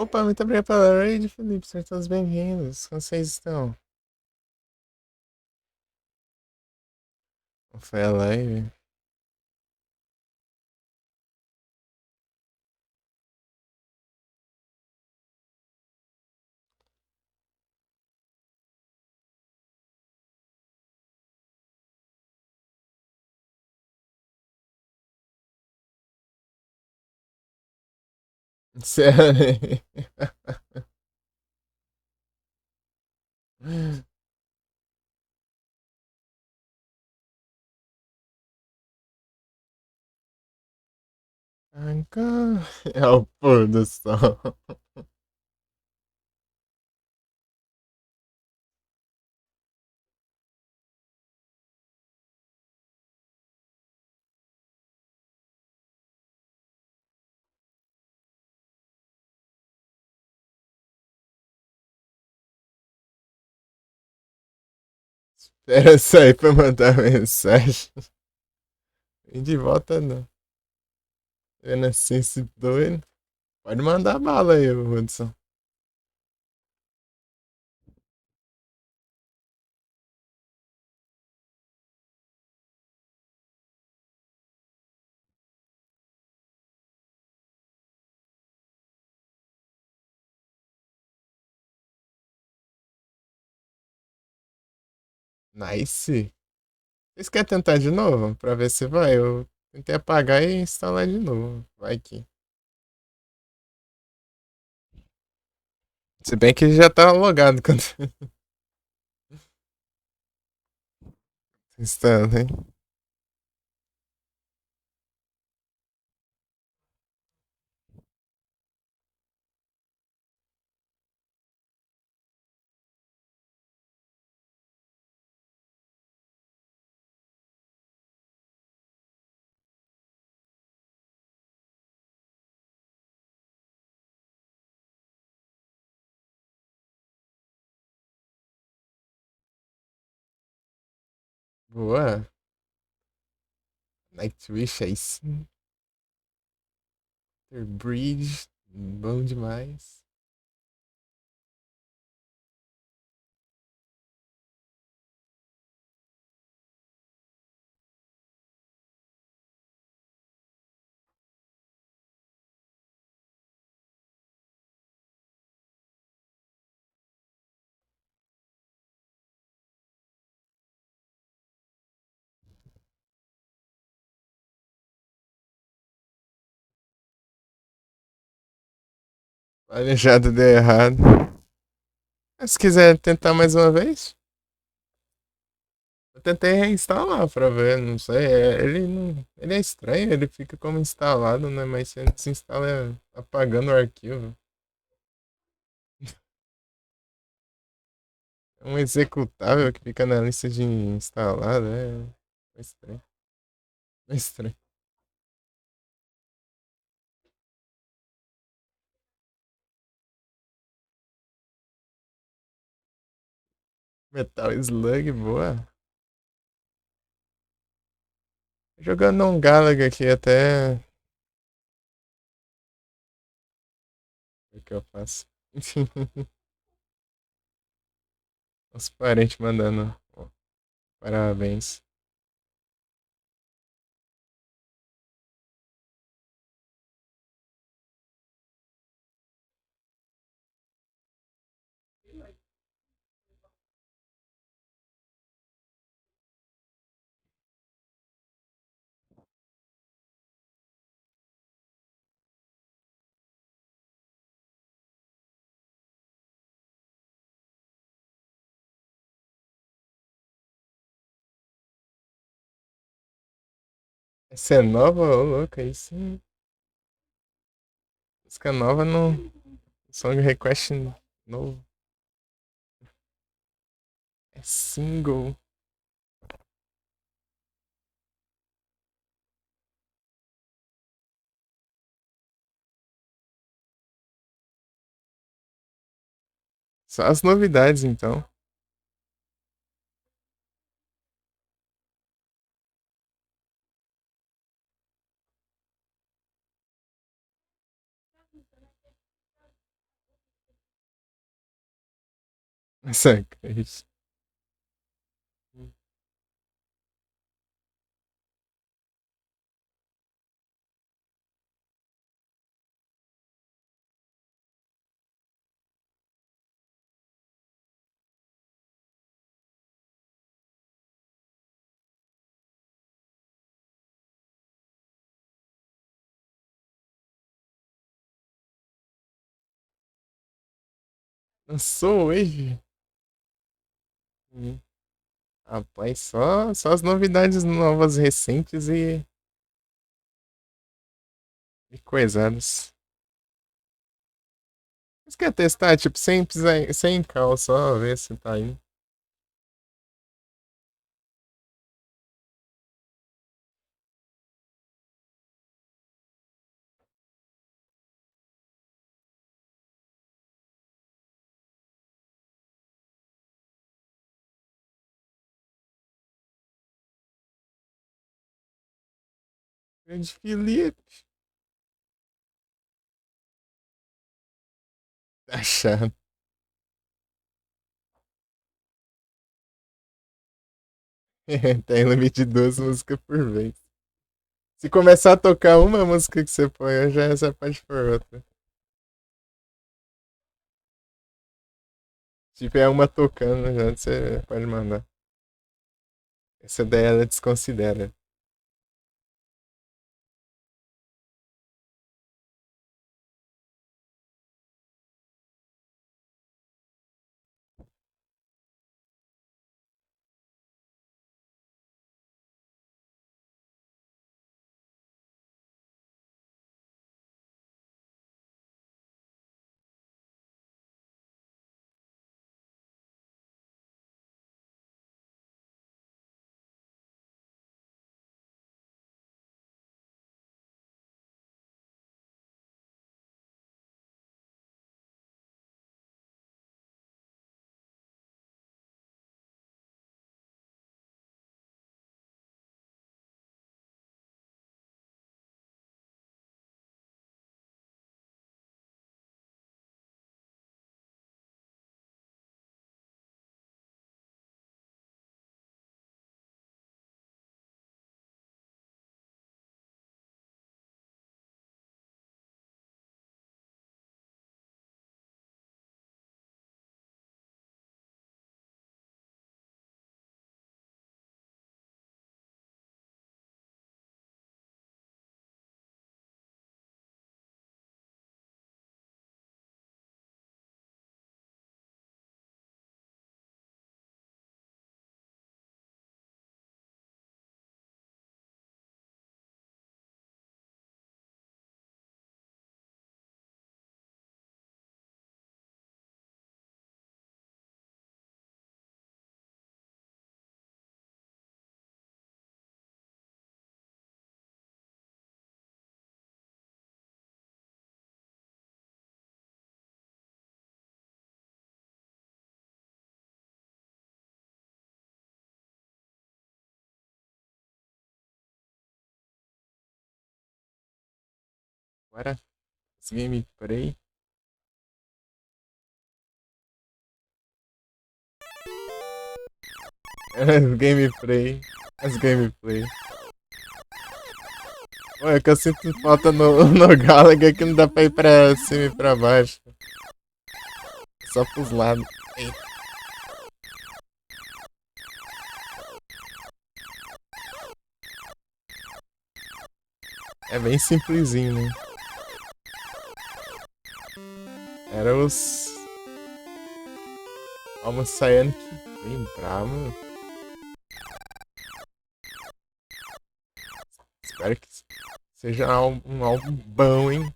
Opa, muito obrigado pela raid, Felipe. Sejam todos bem-vindos. Como vocês estão? Foi a live? Sério? Agora é o pôr do sol. Espera sair pra mandar mensagem. E de volta não. Vendo assim, esse doido. Pode mandar bala aí, Hudson. Nice. Vocês querem tentar de novo? Pra ver se vai? Eu tentei apagar e instalar de novo. Vai que. Se bem que já tá logado quando instala, hein? Boa. Nightwish aí sim. Bridge. Bom demais. Planejado deu errado. Mas se quiser tentar mais uma vez, eu tentei reinstalar pra ver, não sei. Ele não. Ele é estranho, ele fica como instalado, né? Mas se ele desinstala apagando o arquivo. É um executável que fica na lista de instalado, é estranho. É estranho. Metal Slug, boa. Jogando um Galaga aqui até. O que eu faço? Os parentes mandando ó, parabéns. Essa é nova, ô louco, aí sim. Música nova no Song Request novo. É single. Só as novidades, então. Saca isso. Lançou hoje? Hum. Rapaz, só as novidades novas recentes e coisadas. Você quer testar, tipo, sem cal, só ver se tá indo. Grande Felipe. Tá achando. Tem limite de 2 músicas por vez. Se começar a tocar uma música que você põe, já você pode pôr outra. Se tiver uma tocando, já você pode mandar. Essa daí ela desconsidera. Agora, as gameplay. As gameplay. As gameplay. Pô, é que eu sinto falta no Galaga que não dá pra ir pra cima e pra baixo. Só pros lados. É bem simplesinho, né? Era os. Alma Saiyan que lembrava. Espero que seja um álbum bom, hein?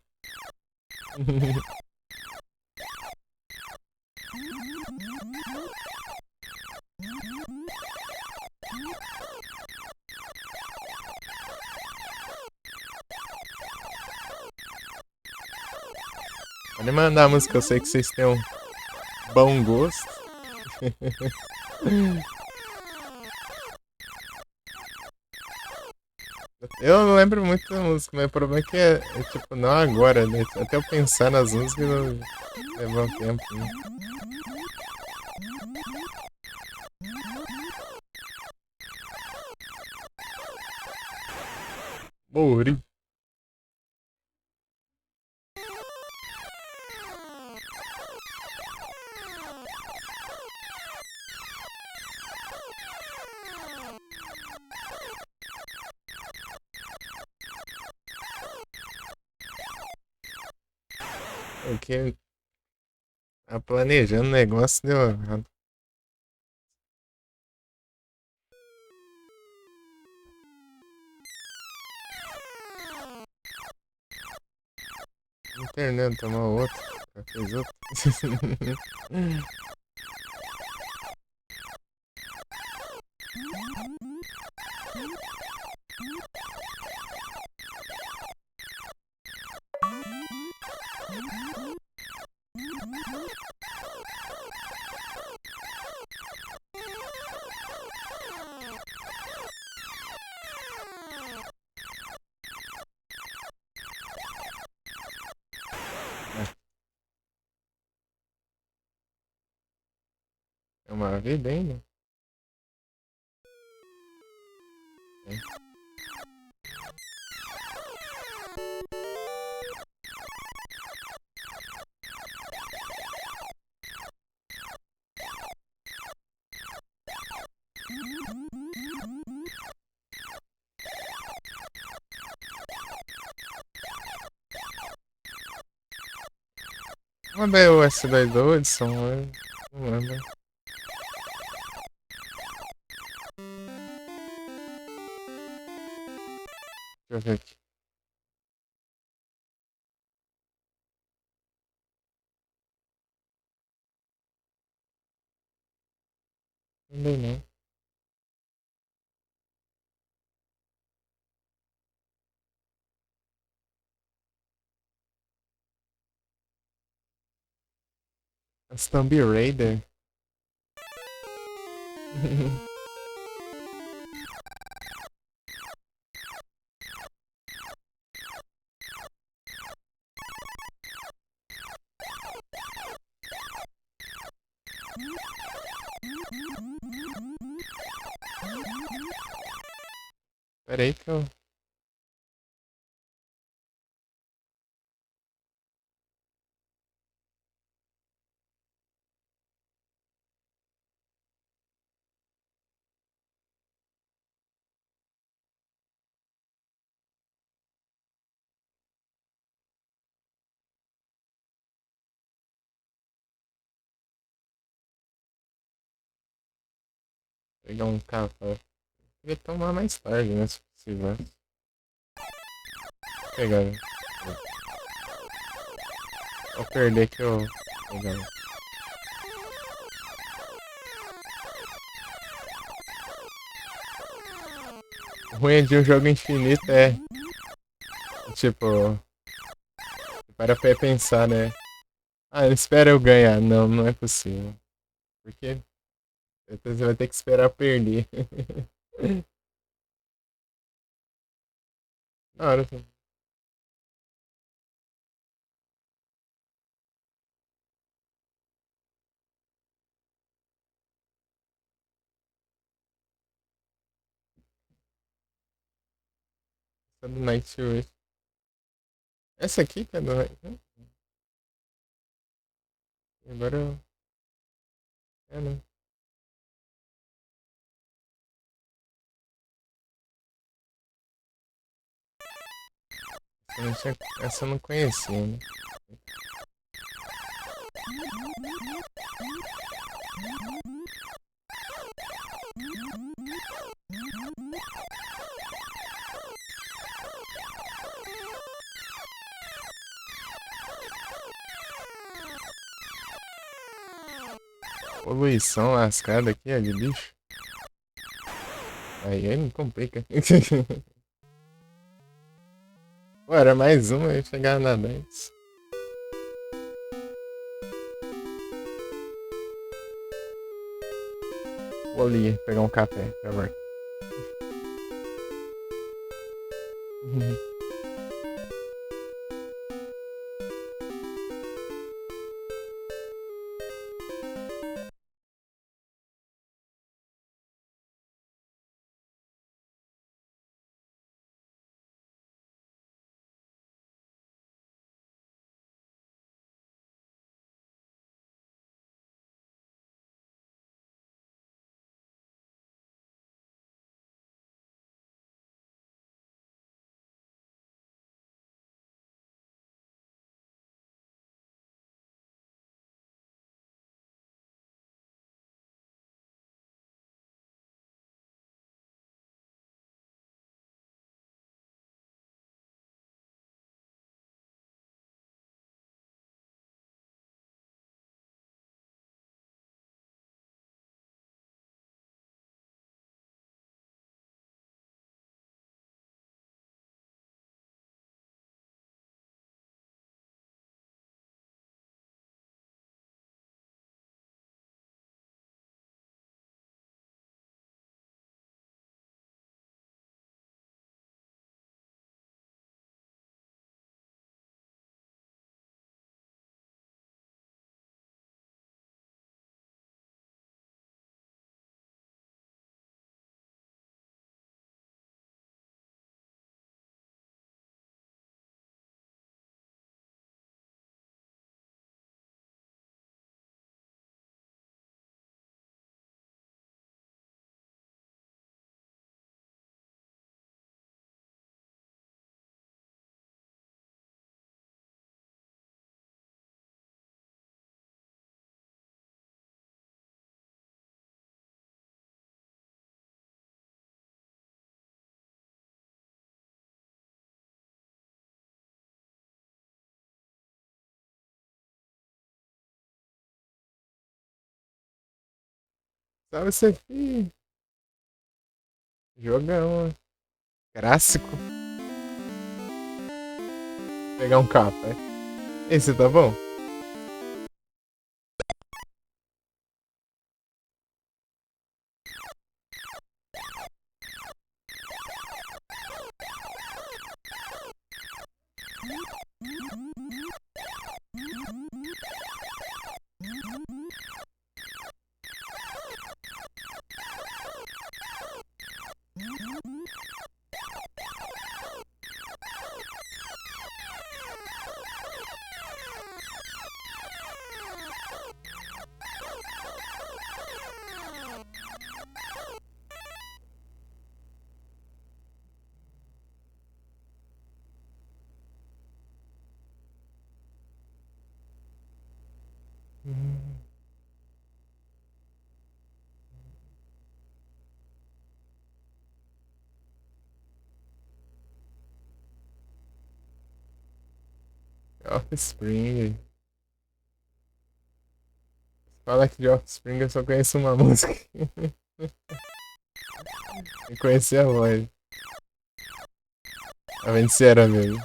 Pode mandar a música, eu sei que vocês têm um bom gosto. Eu não lembro muito da música, mas o problema é que tipo, não agora, né? Até eu pensar nas músicas, leva um tempo, né? Morri. Porque tá planejando o negócio deu errado. Internet tomar outro. Já fez outro. É uma vida ainda? É. Manda aí o S2 do Hudson, não manda. Deixa eu ver aqui. Mandei não. As Tomb Raider. Pera aí que eu... Pegar um café. Queria tomar mais tarde, né? Se possível. Vou pegar. Vou perder que eu... Pegar. O ruim de um jogo infinito é... Tipo... Para pensar, né? Ah, espera eu ganhar. Não, não é possível. Porque... Você vai ter que esperar eu perder. Na hora, tá do Night Shift. Essa aqui tá do Night. Agora eu. É, não. Essa eu não conhecia, né? Poluição lascada aqui, ó, de bicho. Aí me complica. Pô, era mais uma, eu ia chegar na 10. Vou ali pegar um café, por favor. Sabe isso aqui? Jogão. Clássico. Vou pegar um café. Esse tá bom? Offspring. Fala que de Offspring eu só conheço uma música. Eu conheci a voz. A vendo se era mesmo.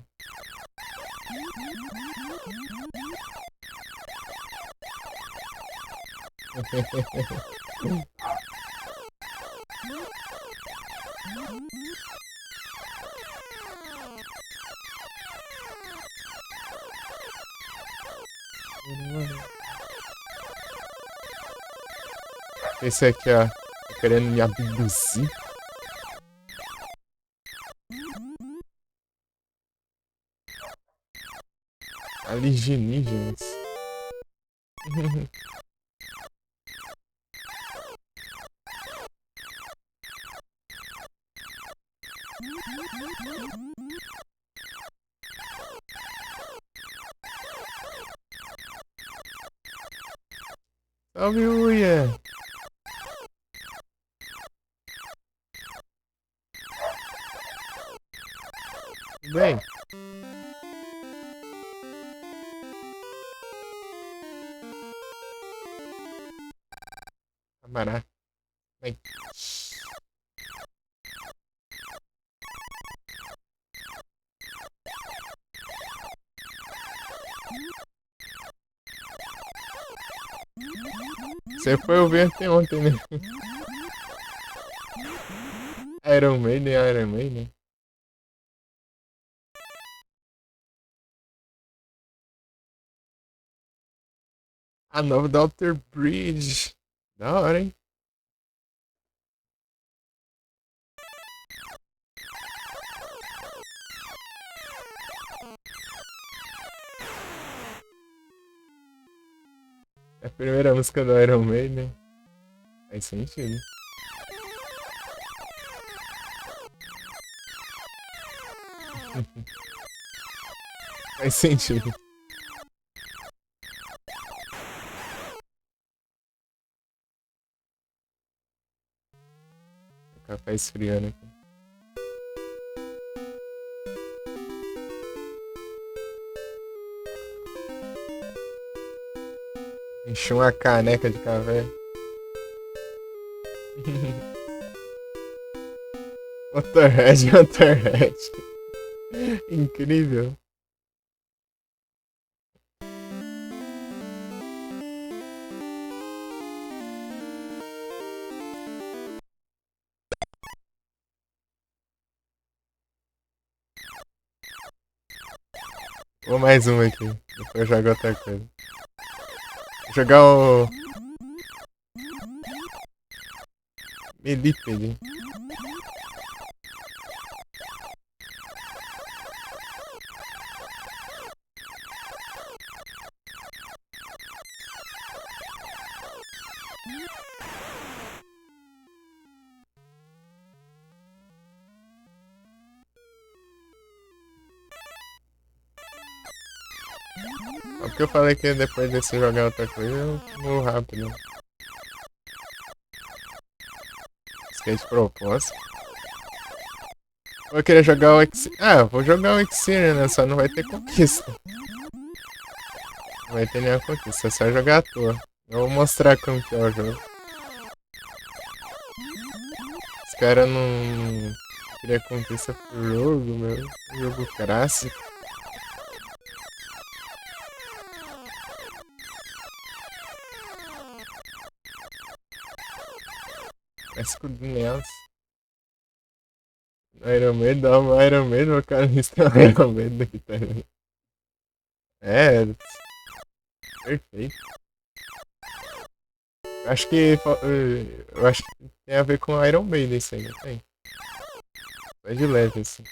Esse aqui, ó. Tá querendo me abduzir. Alienígenas. Salve, Uia! Tudo bem? Camará. Vem. Você foi ouvir ontem, né? Iron Maiden. A nova Dr. Bridge. Da hora, hein? É a primeira música do Iron Maiden. Faz sentido. Faz sentido. O café esfriando aqui. Enchi uma caneca de café. Motorhead. Incrível. Vou mais uma aqui. Depois eu jogo outra coisa. Vou jogar o Melipede. Só porque eu falei que depois desse jogar outra coisa eu morro rápido. Isso que é de propósito. Vou querer jogar o Exir. Ah, vou jogar o Exir, né? Só não vai ter conquista. Não vai ter nenhuma conquista, é só jogar à toa. Eu vou mostrar como que é o jogo. cara não queria conquista pro jogo, meu. Jogo clássico. Clássico do NES. Iron Man, dá uma Iron Man, o cara está Iron Man daqui também. É, perfeito. Acho que. Eu acho que tem a ver com Iron Maiden isso aí, não tem? É de leve, assim.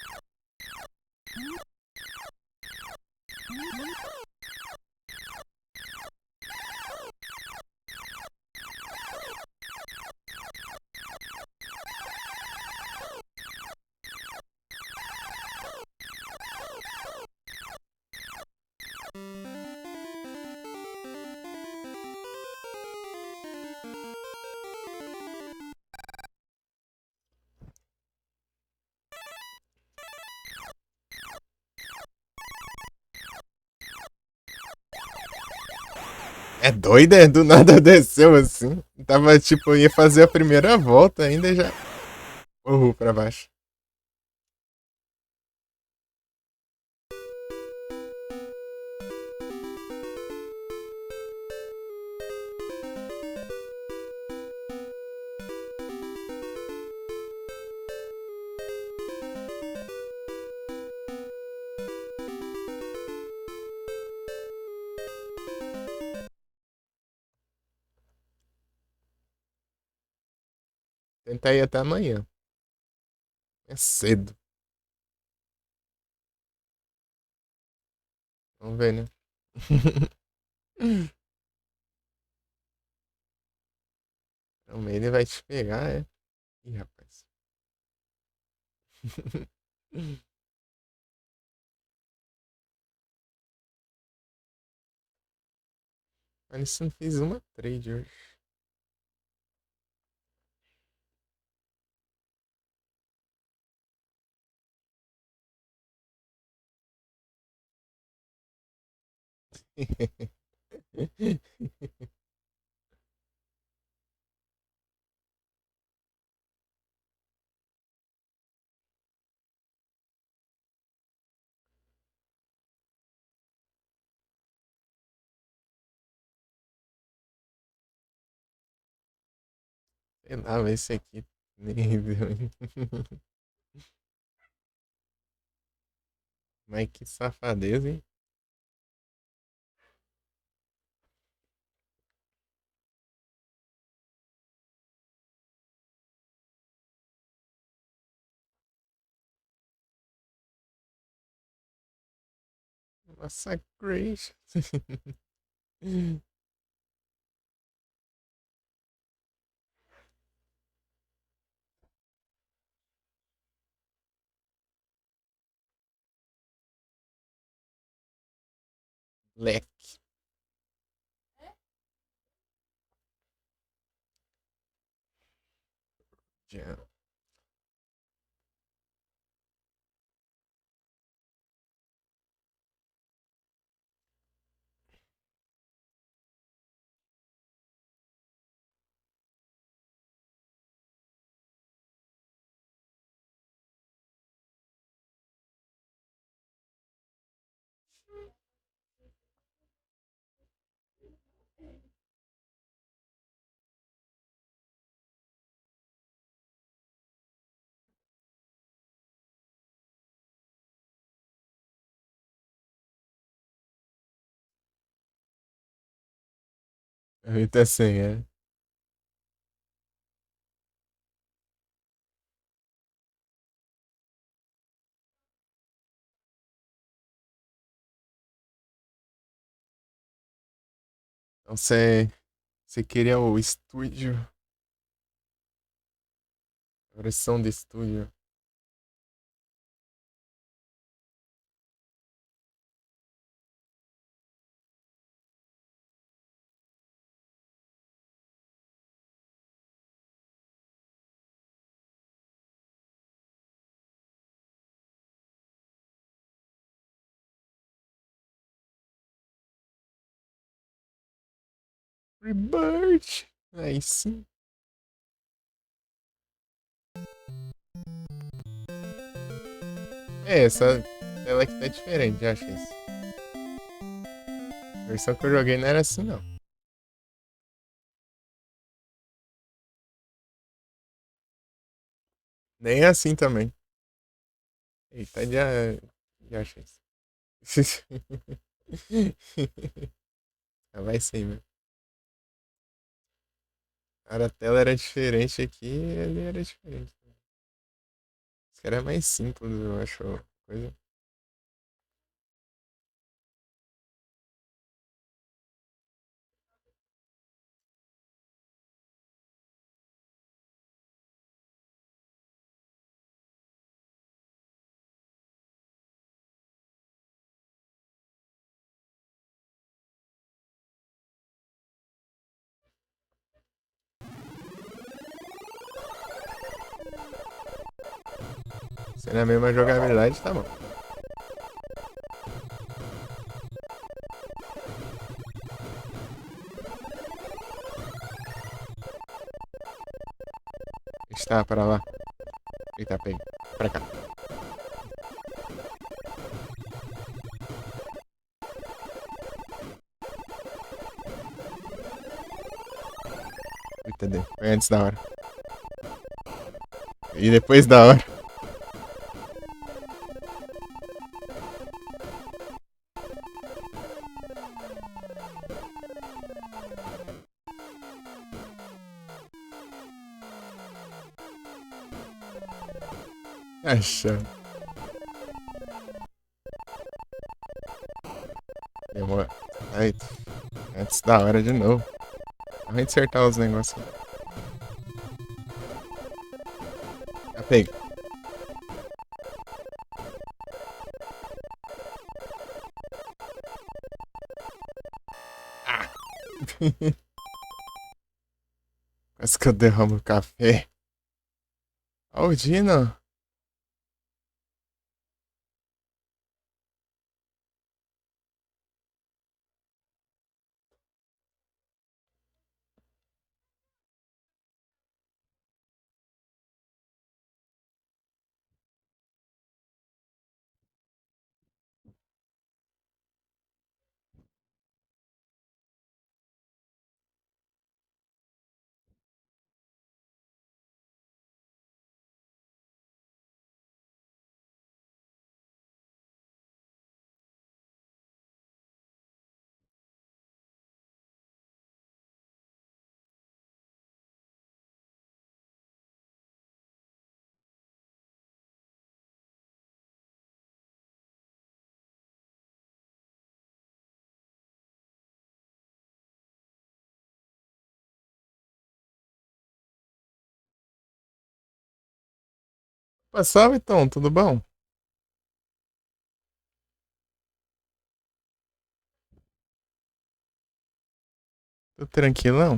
É doido, é? Do nada desceu assim. Tava tipo, ia fazer a primeira volta ainda e já. Pra baixo. Tentar ir até amanhã. É cedo. Vamos ver, né? Então ele vai te pegar, é? Ih, rapaz. Alisson fez uma trade hoje. Sei lá, mas esse aqui nem viu, hein? Mas que safadeza, hein? Massacration. Leque. Já. Eita, assim, é. Então você queria o estúdio, a versão do estúdio. Rebirth. Aí sim. É, essa tela aqui tá diferente, eu achei isso. A versão que eu joguei não era assim, não. Nem assim também. Eita, já achei isso. Vai ser mesmo. Cara, a tela era diferente aqui e ele era diferente. Esse cara é mais simples, eu acho. Coisa. Se não é a mesma jogabilidade, tá bom. Está para lá. Eita, pega. Pra cá. Eita, deu. Foi antes da hora. E depois da hora. Achando. Demora. Aí, antes da hora de novo. Vamos acertar os negócios. Já pega. Ah. Quase que eu derramo o café. Aldino. Salve, Tom, tudo bom? Tudo tranquilão?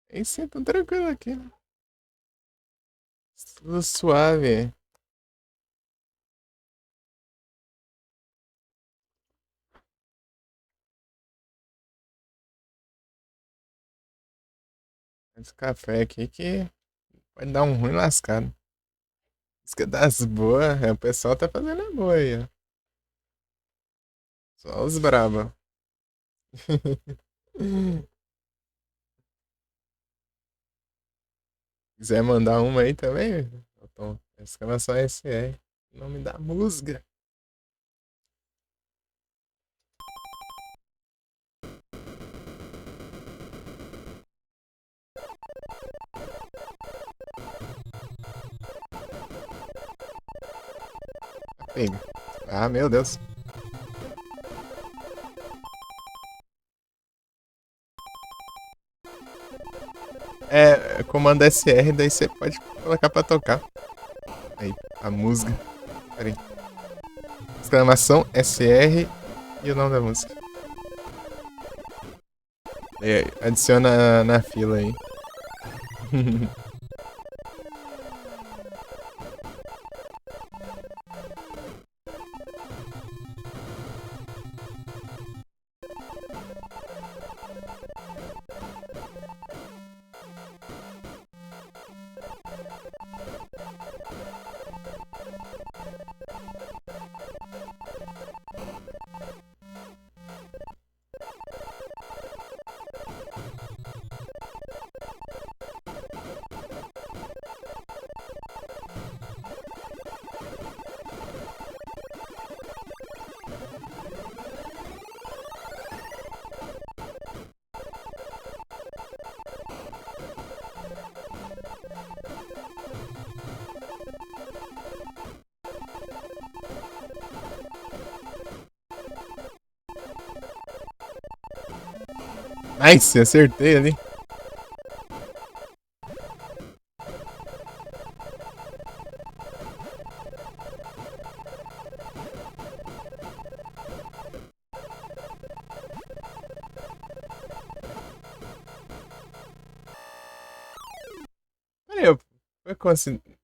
E sim, tudo tranquilo aqui. Tudo suave. Esse café aqui que pode dar um ruim lascado. Isso que é das boas, o pessoal tá fazendo a boa aí, ó. Só os braba. Quiser mandar uma aí também, Tom, exclamação SR. Nome da música. Pega. Ah, meu Deus. É, comando SR, daí você pode colocar pra tocar. Aí, a música. Pera aí. Exclamação SR e o nome da música. É, adiciona na fila aí. Nice, acertei ali. Peraí, foi coincidência.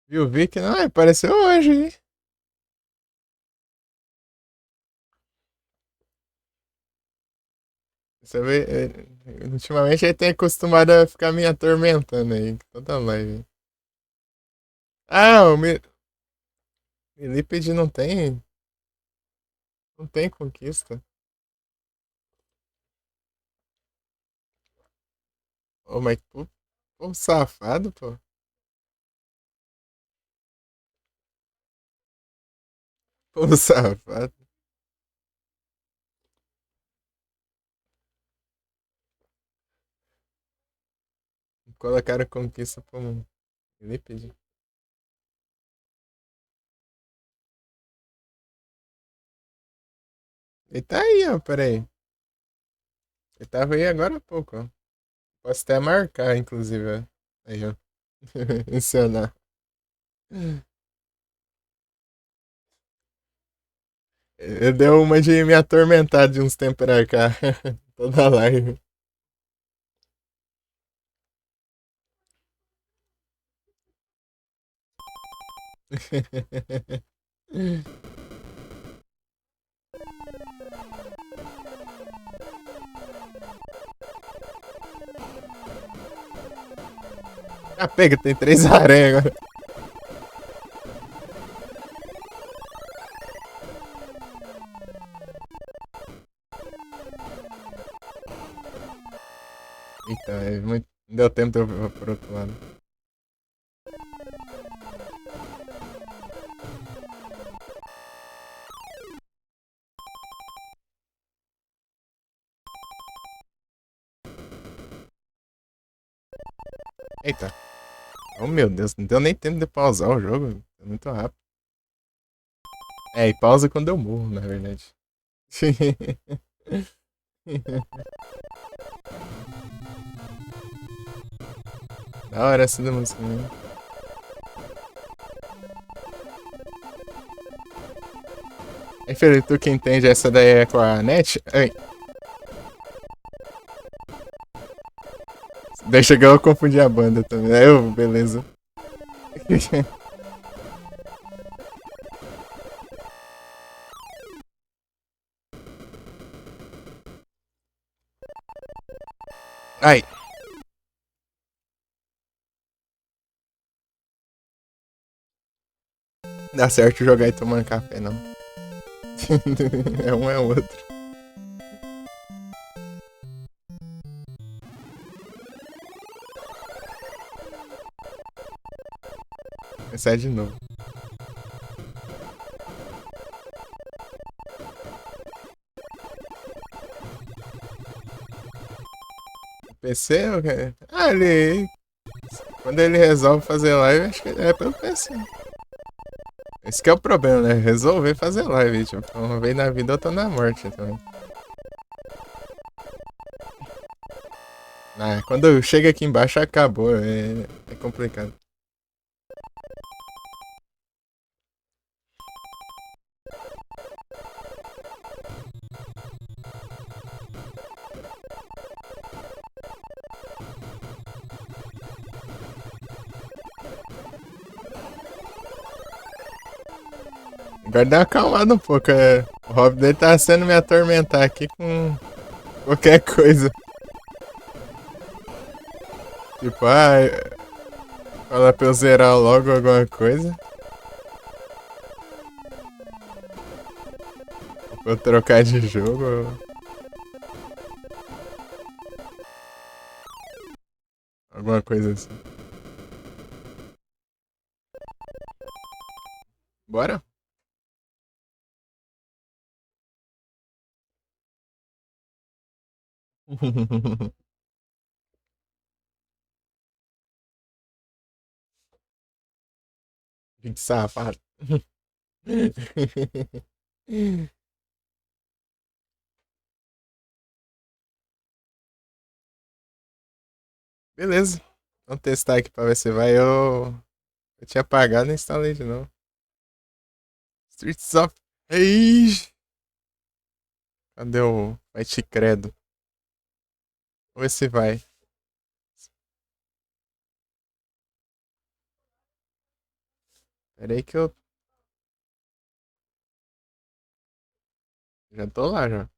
Viu, vi que não, apareceu hoje, hein? Você vê, ultimamente ele tem acostumado a ficar me atormentando aí, toda live. Ah, o Millipede não tem conquista. Ô, mas pô, safado, pô. Pô, safado. Colocaram conquista pro Millipede. Ele tá aí, ó, peraí. Ele tava aí agora há pouco, ó. Posso até marcar, inclusive, ó. Aí, ó. Mencionar. Eu deu uma de me atormentar de uns tempos pra cá. Toda live. Ah, pega, tem 3 aranhas agora. Eita, não deu tempo de eu ir pro outro lado. Eita. Oh, meu Deus, não deu nem tempo de pausar o jogo. É muito rápido. É, e pausa quando eu morro, na verdade. Da hora essa da música, né? Aí, Felipe, tu que entende essa daí é com a net? Ai, deixa eu confundir a banda também. Aí eu, beleza. Ai. Dá certo jogar e tomar café, não. É um é o outro. Sai de novo. PC? O quê? Ah, quando ele resolve fazer live, acho que é pelo PC. Esse que é o problema, né? Resolver fazer live. Tipo, uma vez na vida eu tô na morte também. Ah, quando chega aqui embaixo acabou. É complicado. Agora dá uma acalmada um pouco. O hobby dele tá sendo me atormentar aqui com qualquer coisa. Tipo, fala pra eu zerar logo alguma coisa. Pra eu trocar de jogo. Alguma coisa assim. Bora? Que safado. Beleza. Vamos testar aqui pra ver se vai. Eu tinha apagado e instalei de novo. Streets of Rage. Cadê o Vai Te Credo? Vamos ver se vai. Pera aí que eu já tô lá já.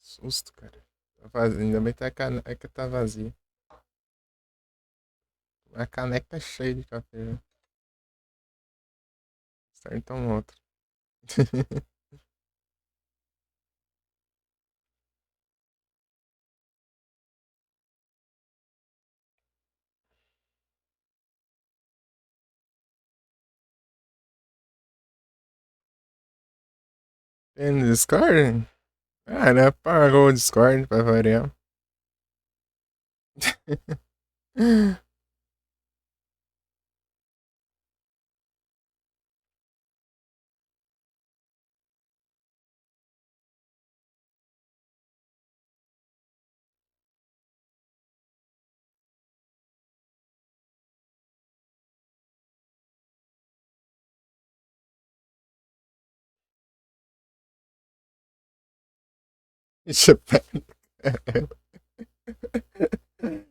Susto, cara. Tá vazio. Ainda bem que a caneca tá vazia. A caneca tá cheia de café já. Certo, então outro. Tem no Discord? Ah, né? Apagou o Discord pra variar. Deixa eu...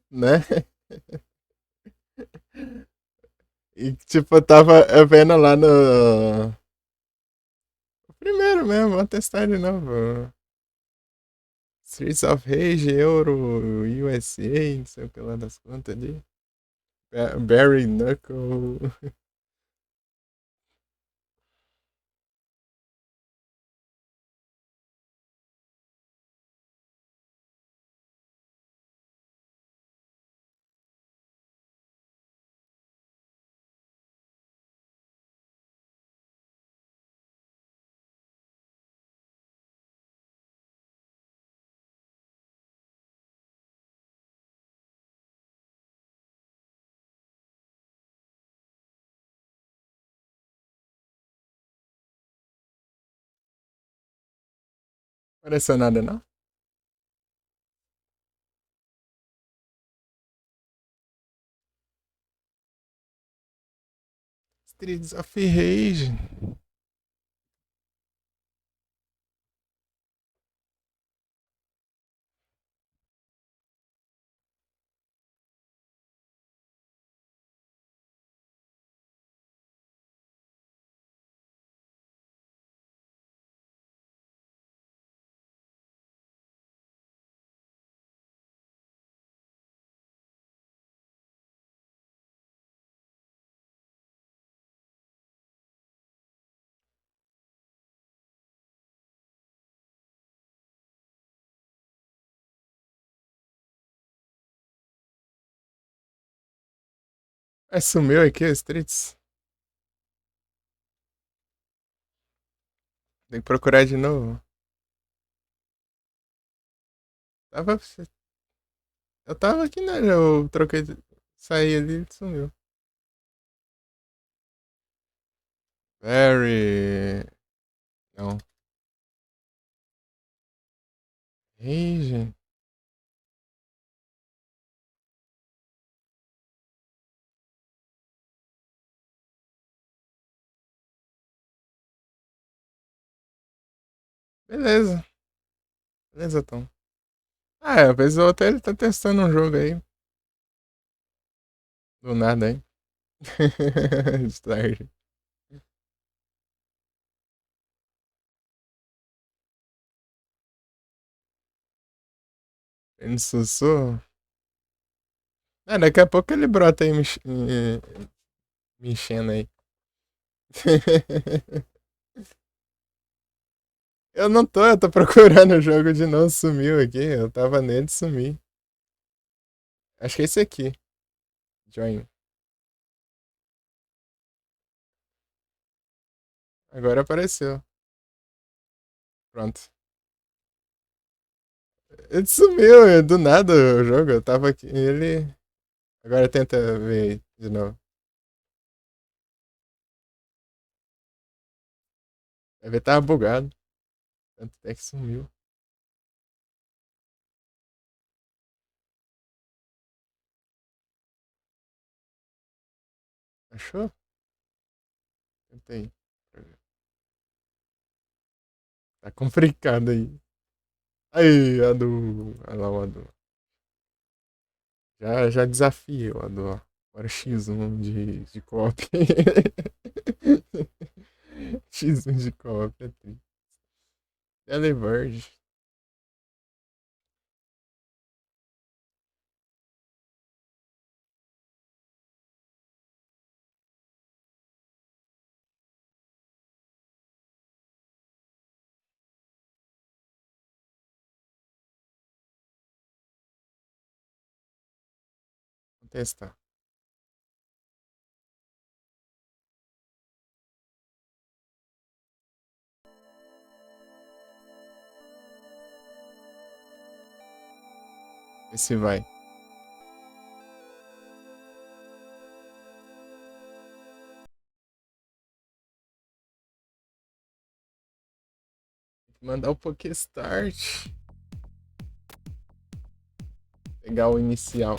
Né? E tipo, eu tava vendo lá no. O primeiro mesmo, vou testar de novo. Streets of Rage, Euro, USA, não sei o que lá das contas ali. Barry Knuckle. Apareceu nada não? Streets of Rage. Ah, sumiu aqui, Streets. Tem que procurar de novo. Tava. Eu tava aqui, né? Eu troquei. Saí ali e sumiu. Very. Não. Rage. Beleza. Beleza, Tom. Ah, é, vez ou outra ele tá testando um jogo aí. Do nada, hein? De tarde. Ele sussurra. Ah, daqui a pouco ele brota aí me enchendo aí. Eu não tô, eu tô procurando o jogo de novo, sumiu aqui. Eu tava nele e sumi. Acho que é esse aqui. Join. Agora apareceu. Pronto. Ele sumiu, do nada o jogo. Eu tava aqui. Ele. Agora tenta ver aí de novo. Vai ver, tava bugado. Tanto é que sumiu. Achou? Tentei. Tá complicado aí. Aí, Adu. Olha lá o Adu. Já desafiei o Adu, ó. Agora X1 de co-op. X1 de co-op é triste. Televerge. Vou testar. Vê se vai. Mandar o Pokestart. Pegar o inicial.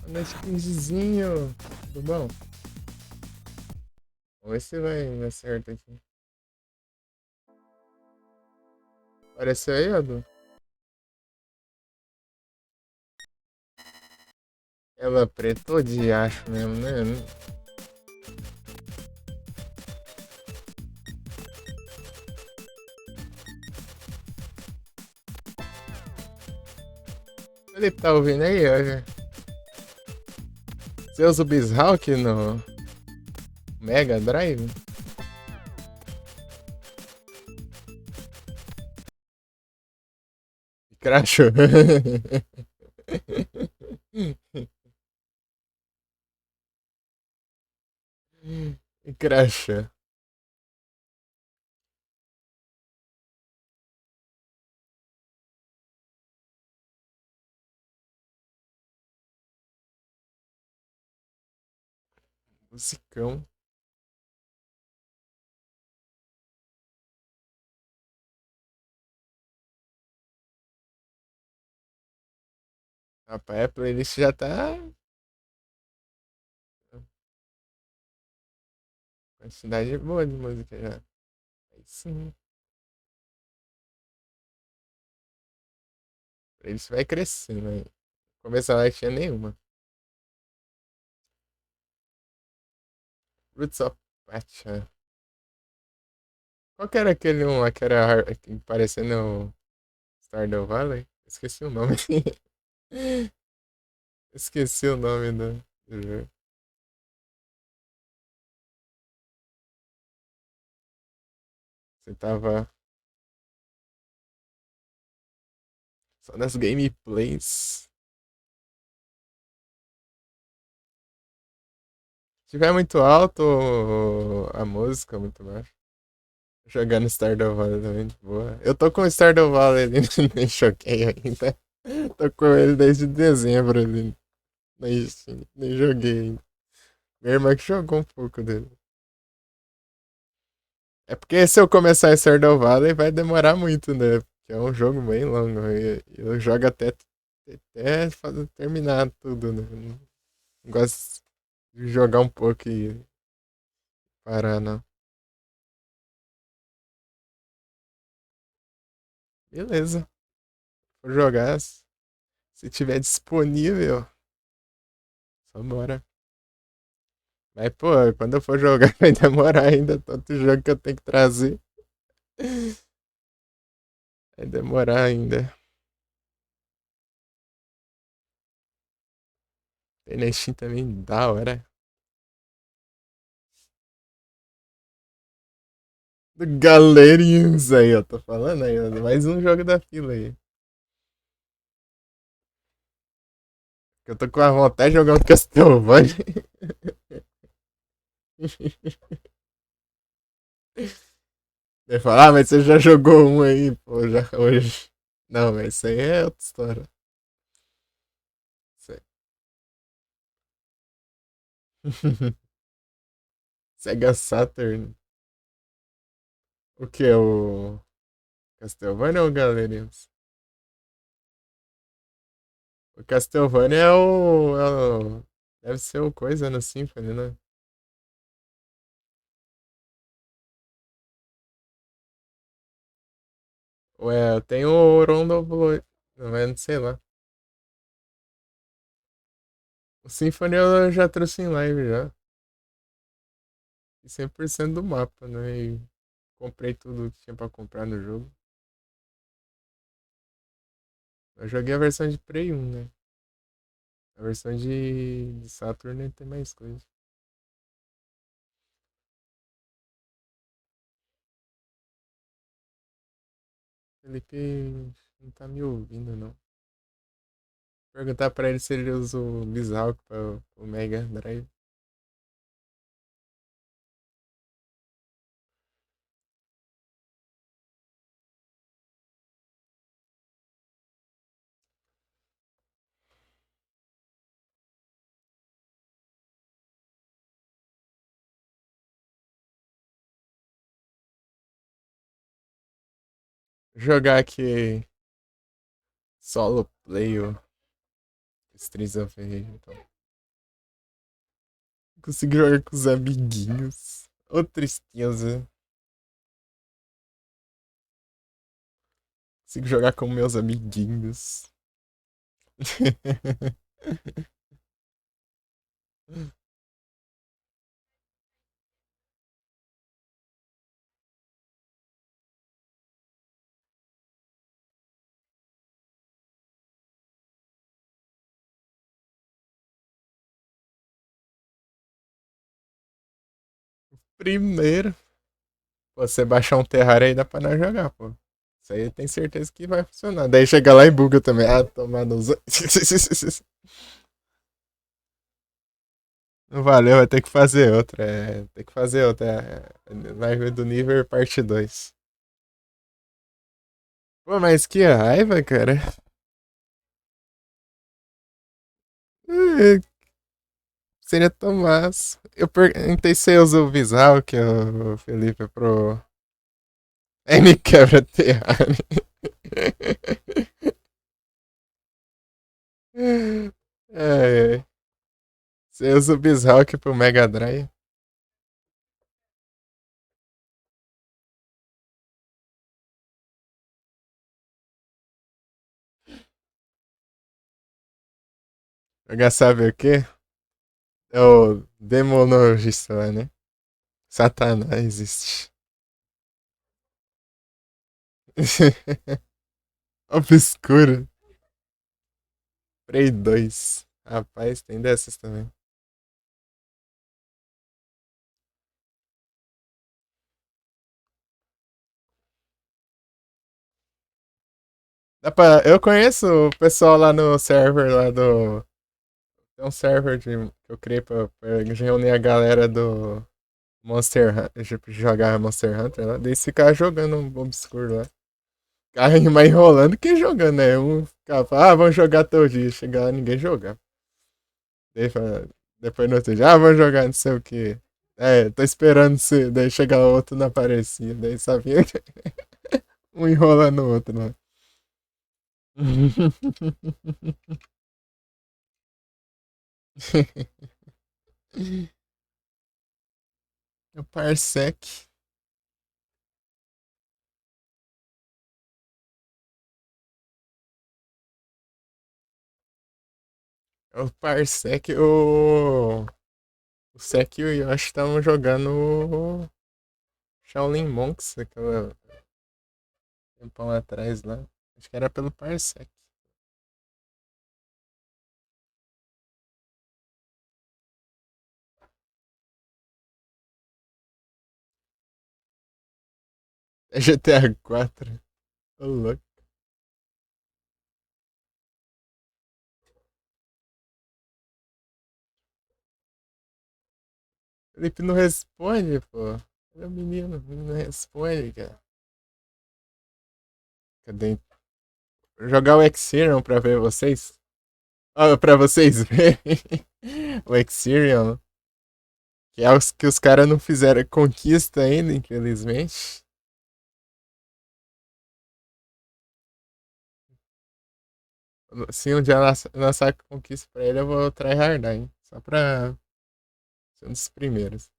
Boa noite, Kinjizinho. Tudo bom? Vamos ver se vai dar certo aqui. Apareceu aí, Adu? Ela preto de acho mesmo, né? Felipe, tá ouvindo aí? Você usa o Bizhawk no Mega Drive? Crashou. Crashou. Musicão. Rapaz, a playlist já tá. Quantidade boa de música já. Aí sim. A playlist vai crescendo aí. Começar lá tinha nenhuma. Roots of Pacha. Qual que era aquele um lá que era parecendo Stardew Valley? Esqueci o nome. Esqueci o nome do jogo. Você tava só nas gameplays. Se tiver muito alto a música, muito baixo. Jogando Stardew Valley também de boa. Eu tô com o Stardew Valley ali, nem choquei ainda. Tô com ele desde dezembro ali. Nem joguei ainda. Minha irmã que jogou um pouco dele. É porque se eu começar em Stardew Valley vai demorar muito, né? Porque é um jogo bem longo. E eu jogo até terminar tudo, né? Não gosto de jogar um pouco e parar, não. Beleza. Vou jogar. Se tiver disponível, só bora. Mas, pô, quando eu for jogar vai demorar ainda. Tanto jogo que eu tenho que trazer. Vai demorar ainda. Tem na Steam também, da hora. Do Galerians aí, ó. Tô falando aí, ó. Mais um jogo da fila aí. Eu tô com a vontade de jogar um Castlevania. Ele fala, ah, mas você já jogou um aí, pô, já hoje. Não, mas isso aí é outra história. Isso aí. Sega Saturn. O que é o Castlevania ou o Galerians? O Castlevania deve ser o coisa no Symphony, né? Ué, tem o Rondo Blood. Não sei lá. O Symphony eu já trouxe em live já. E 100% do mapa, né? E comprei tudo que tinha pra comprar no jogo. Eu joguei a versão de Play 1, né? A versão de Saturn tem mais coisa. Felipe não tá me ouvindo, não. Perguntar pra ele se ele usa o Bizarro para o Mega Drive. Jogar aqui solo play o Streets of Rage, então. Consegui jogar com os amiguinhos. Ô tristeza. Consigo jogar com meus amiguinhos. Primeiro, você baixar um Terraria aí dá pra nós jogar, pô. Isso aí eu tenho certeza que vai funcionar. Daí chega lá e buga também. Ah, tomar nos. Não valeu, vai ter que fazer outra. Tem que fazer outra. Live do nível parte 2. Pô, mas que raiva, cara. É, seria tão massa. Eu perguntei se você usa o Visal, que é o Felipe, pro N quebra terrário. É, você usa o Bizhawk pro Mega Drive. Jogar sabe o quê? É o demonologista lá, né? Satanás existe. Obscuro. Prey 2. Rapaz, tem dessas também. Eu conheço o pessoal lá no server lá do. Tem um server que eu criei pra reunir a galera do Monster Hunter. Jogar Monster Hunter lá. Daí ficar jogando um obscuro lá. Ficar mais enrolando que jogando, né? Um ficava, vamos jogar todo dia. Chegar lá, ninguém jogar. Daí depois no outro dia, vamos jogar não sei o que. Tô esperando se. Daí chegar o outro não aparecia. Daí sabia que um enrolando o outro, né? O Parsec. O Parsec, o Sec e o Yoshi estavam jogando o Shaolin Monks, aquela tempão atrás lá. Acho que era pelo Parsec. É GTA 4. Ô louco. Felipe não responde, pô. Ele é um menino, ele não responde, cara. Cadê? Jogar o Exirion pra ver vocês? Pra vocês verem. O Exirion. Que é os que os caras não fizeram conquista ainda, infelizmente. Se um dia lançar conquista pra ele, eu vou tryhardar, hein? Só pra ser um dos primeiros.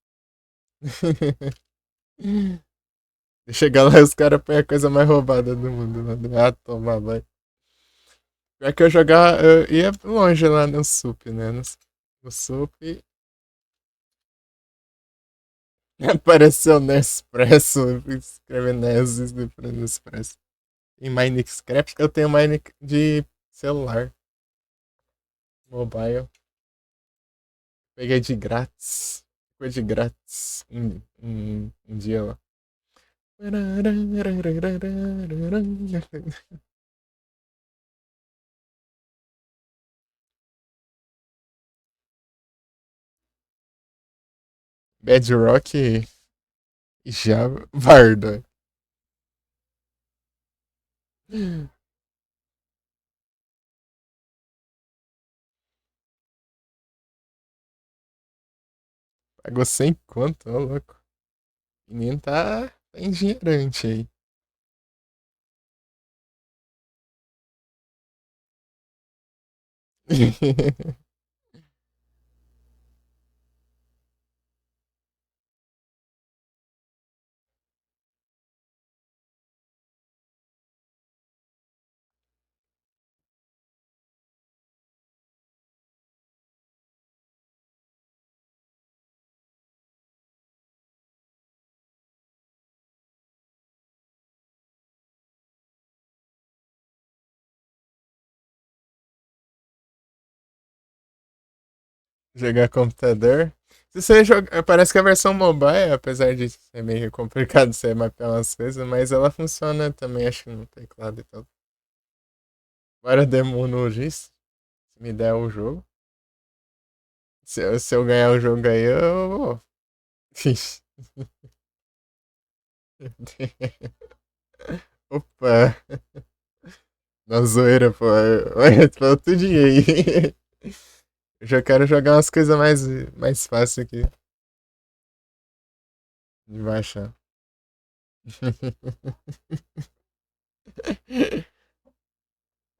Chegar lá e os caras põem a coisa mais roubada do mundo. Né? Ah, tomar banho. Pior que eu jogar, eu ia longe lá no SUP, né? No SUP. Apareceu Nespresso, escrevendo Nesis depois no Nespresso. Em Minecraft, eu tenho Mine de celular, mobile. Peguei de grátis. Foi de grátis um dia lá. Bedrock e Java. Varda. Pagou 100 conto, ô louco. O menino tá engenheirante aí. Jogar computador. Se você joga, parece que a versão mobile, apesar de ser meio complicado você mapear umas coisas, mas ela funciona também, acho que no teclado e tal. Agora demo no GIS, se me der o jogo. Se eu ganhar o jogo aí, eu vou. Opa, na zoeira, pô. Olha, falou tudinho aí. Eu já quero jogar umas coisas mais fáceis aqui de baixar.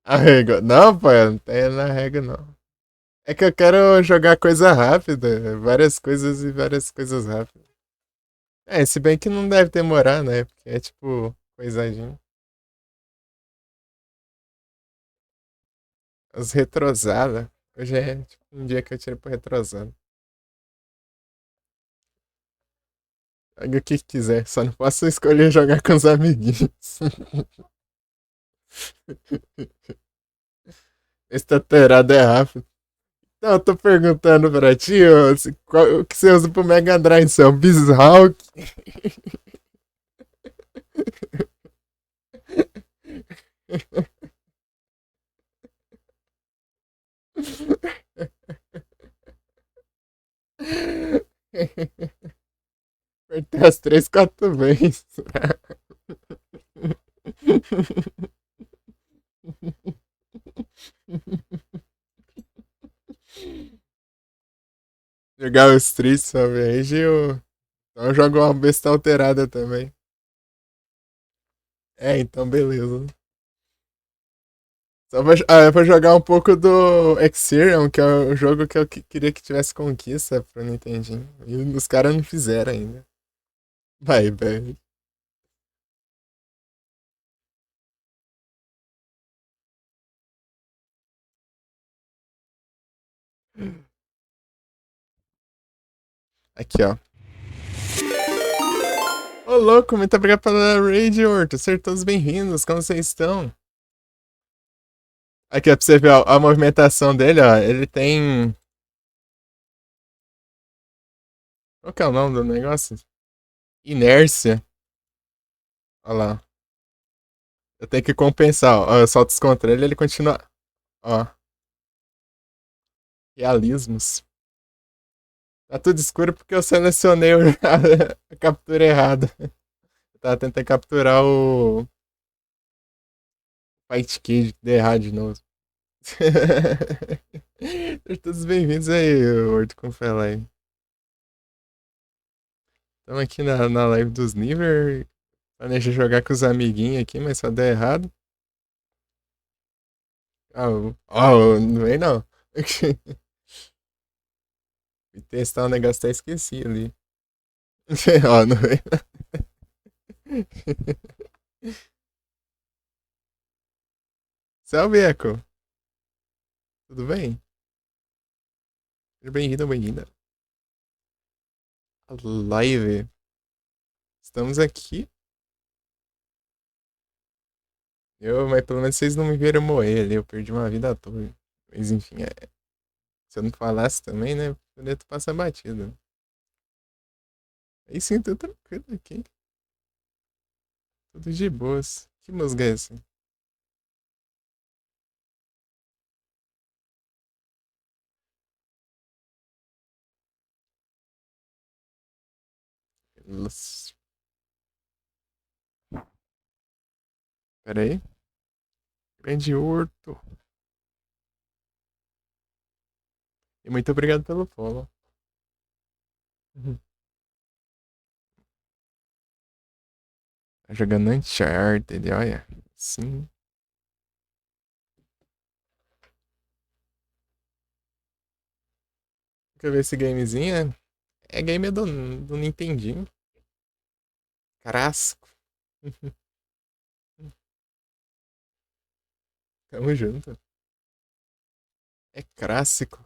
A régua. Não, pô, não tem na régua, não. É que eu quero jogar coisa rápida. Várias coisas e várias coisas rápidas. É, se bem que não deve demorar, né? Porque é tipo coisadinho. As retrosadas. Hoje é tipo um dia que eu tiro pro retrosado. Pega o que quiser, só não posso escolher jogar com os amiguinhos. Estaterado é rápido. Não, eu tô perguntando pra ti, ó, o que você usa pro Mega Drive? Isso é um Bizhawk? Apertei as três, quatro vezes. Jogar os Streets of Rage ou... Então eu jogo uma besta alterada também. É, então beleza. É pra jogar um pouco do Exerion, que é o jogo que eu queria que tivesse conquista pro Nintendinho. E os caras não fizeram ainda. Vai, velho. Aqui, ó. Ô, louco, muito obrigado pela raid, Horto. Sejam todos bem-vindos, como vocês estão? Aqui, ó, pra você ver ó, a movimentação dele, ó. Ele tem... Qual que é o nome do negócio? Inércia. Olha lá. Eu tenho que compensar, ó. Eu solto os controles e ele continua... Ó. Realismos. Tá tudo escuro porque eu selecionei a captura errada. Eu tava tentando capturar o Fight Kid, dei errado de novo. Sejam todos bem-vindos aí, Horto com Felai. Estamos aqui na live dos Niver. Planejei jogar com os amiguinhos aqui, mas só deu errado. Não vem não. Fui testar um negócio, até esqueci ali. Não vem não. Salve, Echo. Tudo bem? Seja bem-vindo ou bem-vinda. A live. Estamos aqui. Mas pelo menos vocês não me viram morrer ali. Eu perdi uma vida à toa. Mas enfim, se eu não falasse também, né? Poderia passar batido. Aí sim, tô tranquilo aqui. Tudo de boas. Que musga é essa? Nossa. Pera aí. Grande Horto. E muito obrigado pelo follow. Uhum. Tá jogando Uncharted, olha. Sim. Quer ver esse gamezinho? É game do Nintendinho. Carasco. Tamo junto. É clássico.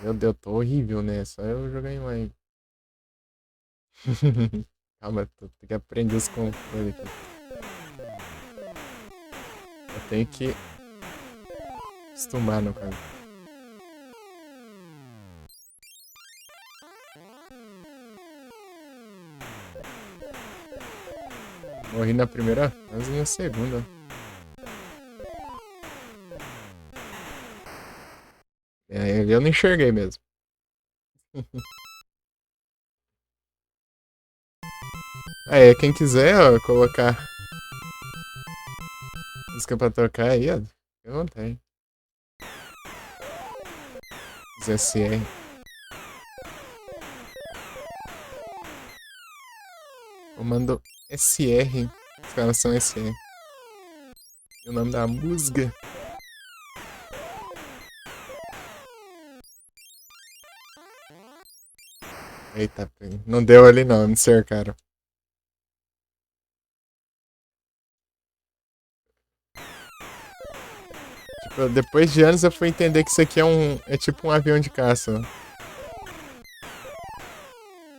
Meu Deus, tô horrível, né? Só eu jogar em live. Calma, tem que aprender os controles aqui. Eu tenho que acostumar, no caso. Morri na primeira fase e na segunda. Ali eu não enxerguei mesmo. Aí, quem quiser, ó, colocar música pra tocar aí, ó, fica à vontade. SR. Comando SR. Exclamação SR. E o nome da música. Eita, não deu ali não, me cercaram. Tipo, depois de anos eu fui entender que isso aqui é tipo um avião de caça, ó.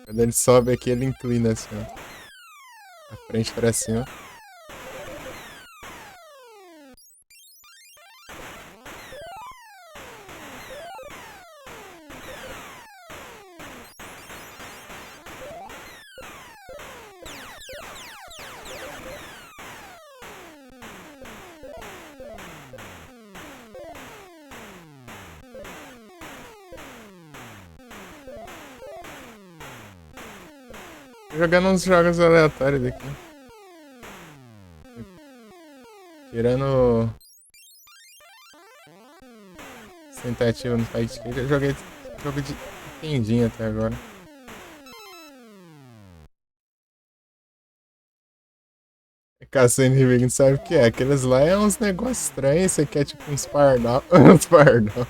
Quando ele sobe aqui, ele inclina assim, ó. A frente pra cima. Jogando uns jogos aleatórios aqui. Tirando tentativa no Fight Street, eu joguei jogo de Nintendinho até agora. Cassino Ribeiro, sabe o que é? Aqueles lá é uns negócios estranhos, esse aqui é tipo uns pardal. Uns pardal.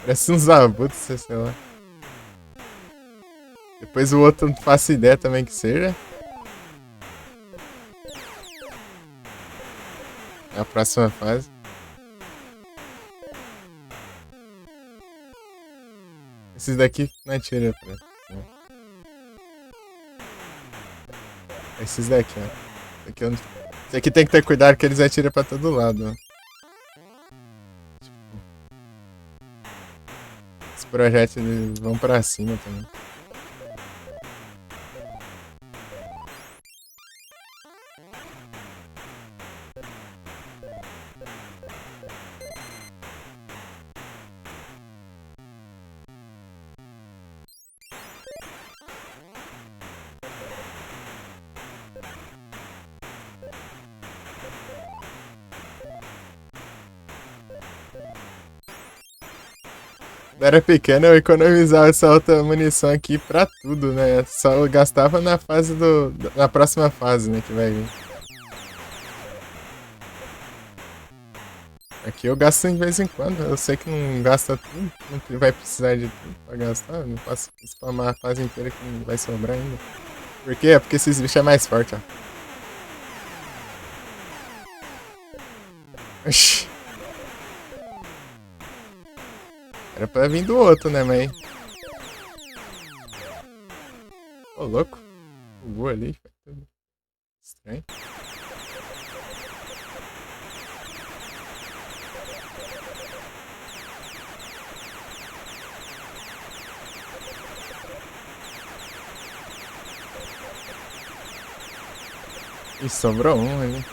Parece uns abutres, sei lá. Depois o outro não faço ideia também que seja. É a próxima fase. Esses daqui não atira pra. Esses daqui, ó. Esse aqui tem que ter cuidado que eles atiram pra todo lado, ó. Os projéteis vão pra cima também. era pequeno, eu economizava essa outra munição aqui pra tudo, né? Só eu gastava na fase na próxima fase, né? Que vai vir. Aqui eu gasto de vez em quando. Eu sei que não gasta tudo, não vai precisar de tudo pra gastar. Não posso spamar a fase inteira que não vai sobrar ainda. Por quê? É porque esses bichos é mais forte, ó. Oxi. Era pra vir do outro, né, mãe? Ô, louco. Bugou ali. Estranho. E sobrou um ali.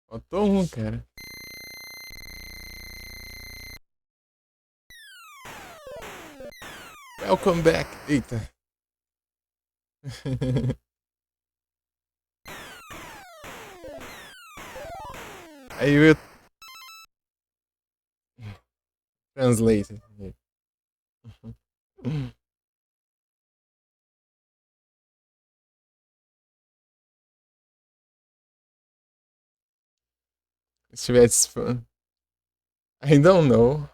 Faltou um, cara. Welcome back. Eita. Aí eu translate. Se tivesse. I don't know.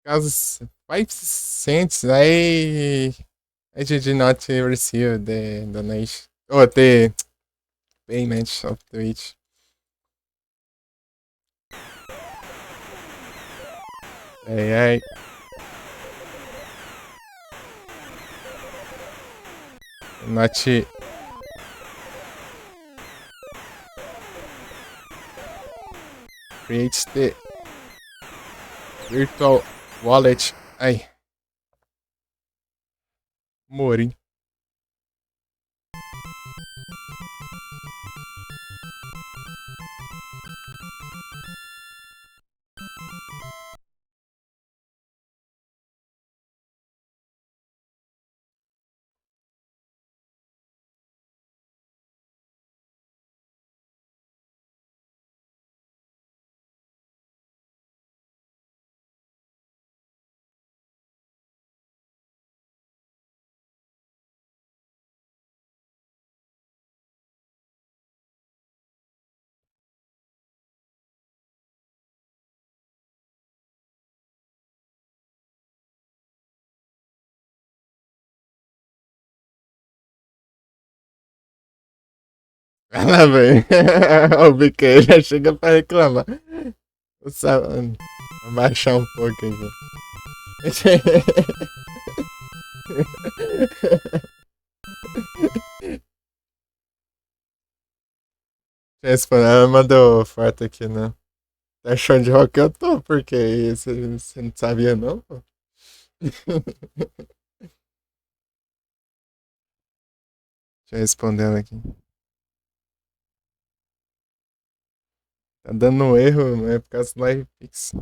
Caso 5 cents, I did not receive the donation. Or the payment of Twitch. Ai, ai. Not create the virtual wallet. Ai. Mori. Vai lá, velho. O BK já chega pra reclamar. Vou baixar um pouco aqui. Ela mandou foto aqui, né? Tá achando de rock eu tô, porque você não sabia não, pô? Deixa eu responder ela aqui. Tá dando um erro, não é por causa do Live Pix.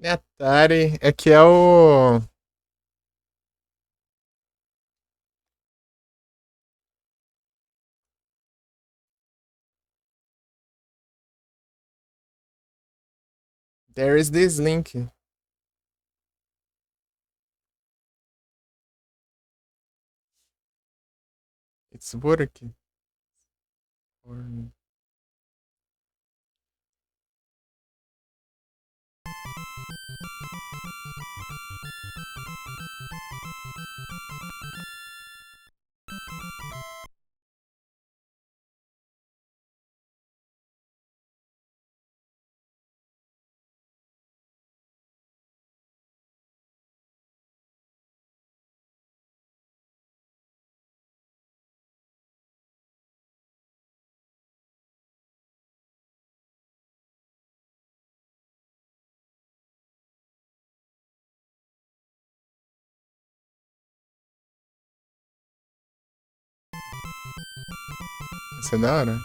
Atari, é que é o. There is this link. It's working. Isso é da hora.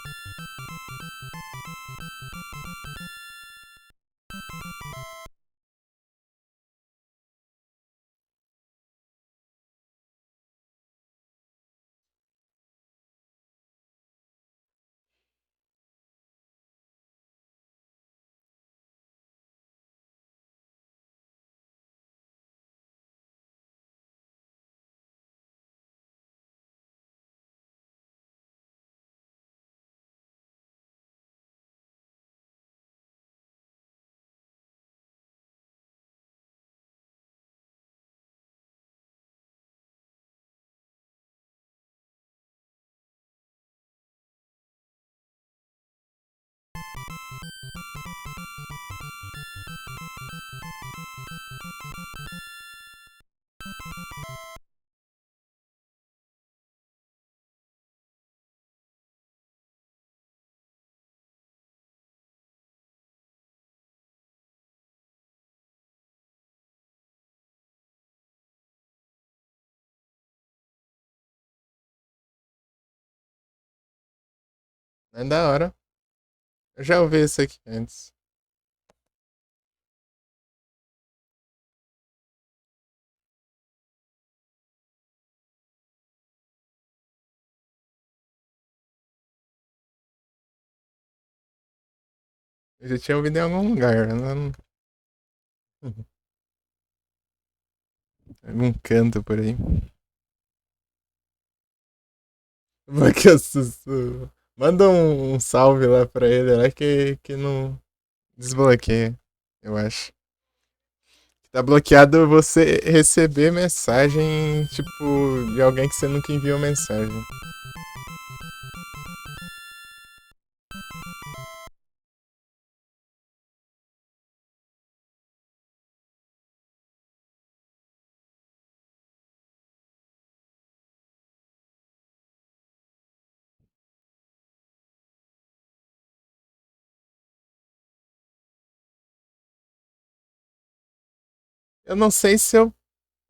É da hora. Eu já ouvi isso aqui antes. Eu já tinha ouvido em algum lugar. Não... Algum canto por aí. Porque manda um salve lá pra ele lá que não desbloqueia, eu acho. Tá bloqueado você receber mensagem, tipo, de alguém que você nunca enviou mensagem. Eu não sei se eu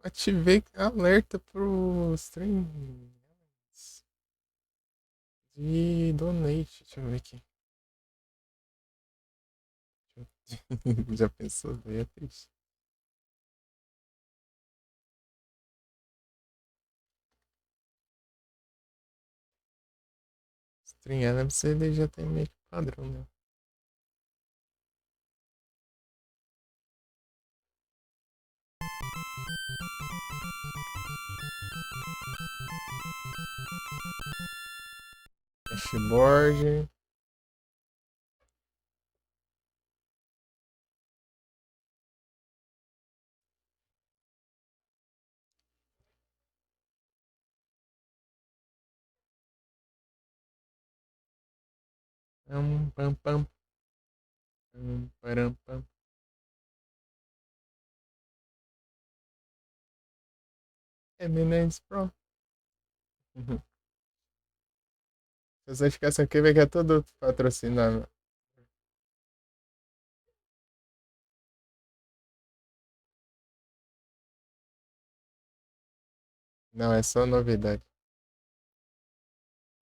ativei alerta pro stream de donate. Deixa eu ver aqui. Já pensou? Daí é triste. Stream Elements ele já tem meio que padrão, né? Dashboard. Pam, pam. Param, pam. Eminence Pro. Uhum. Essa notificação aqui vai que é todo patrocinado. Não, é só novidade.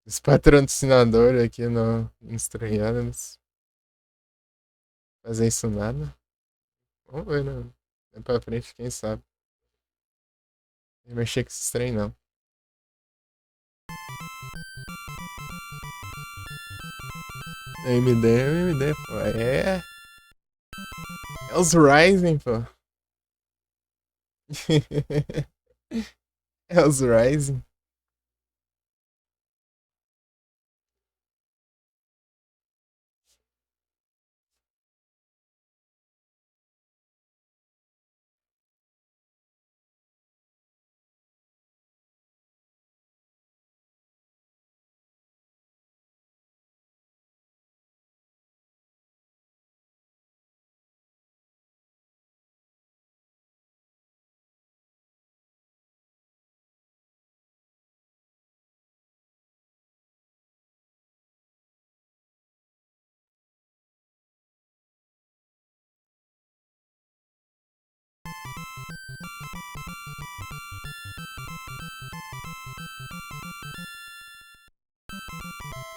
Os patrocinadores aqui no Estranhando não fazem isso nada. Vamos ver, né? É pra frente, quem sabe. Não mexer com esses trem, não. AMD, pô. É os Ryzen, pô. É os Ryzen.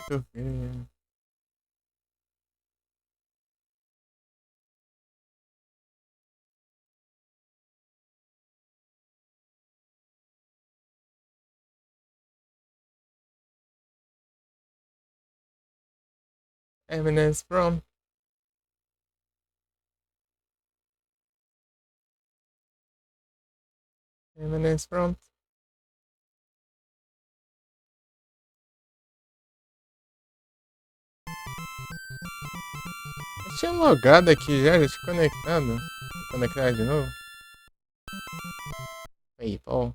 Muito bem. Eminence from. Eminence from. Eu tinha logado aqui já tinha conectado. Vou conectar de novo. Aí, pô.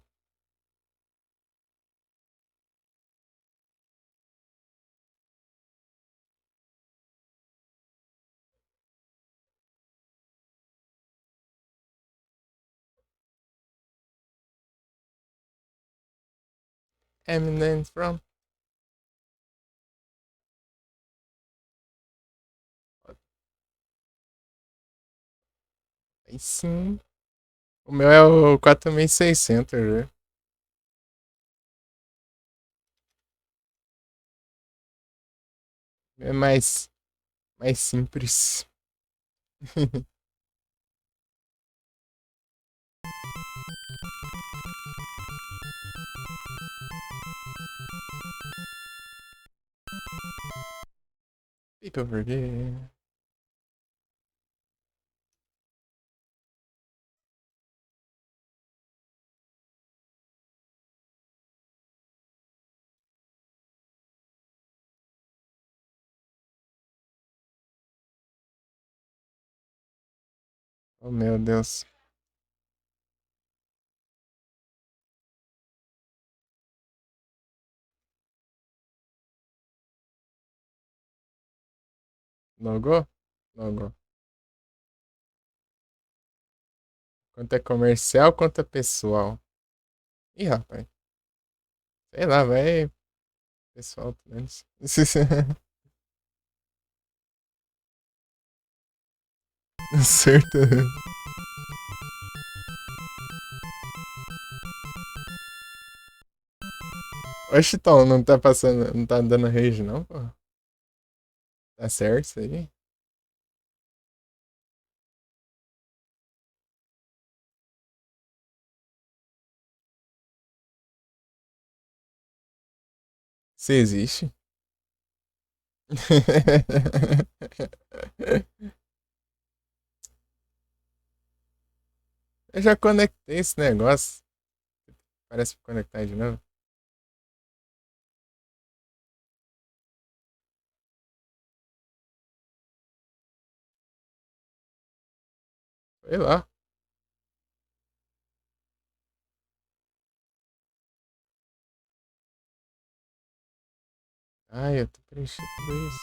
Eminence from. Aí sim. O meu é o 4600, né? É mais simples. Fica porque. Oh meu Deus. Logou? Logou. Quanto é comercial, quanto é pessoal. Ih, rapaz. Sei lá, vai. Pessoal, pelo menos. Acerta. Oxe, então, não tá passando. Não tá dando rage, não, pô. Tá certo isso aí? Se existe. Eu já conectei esse negócio. Parece conectar de novo. Foi lá. Ai, eu tô preenchendo tudo isso.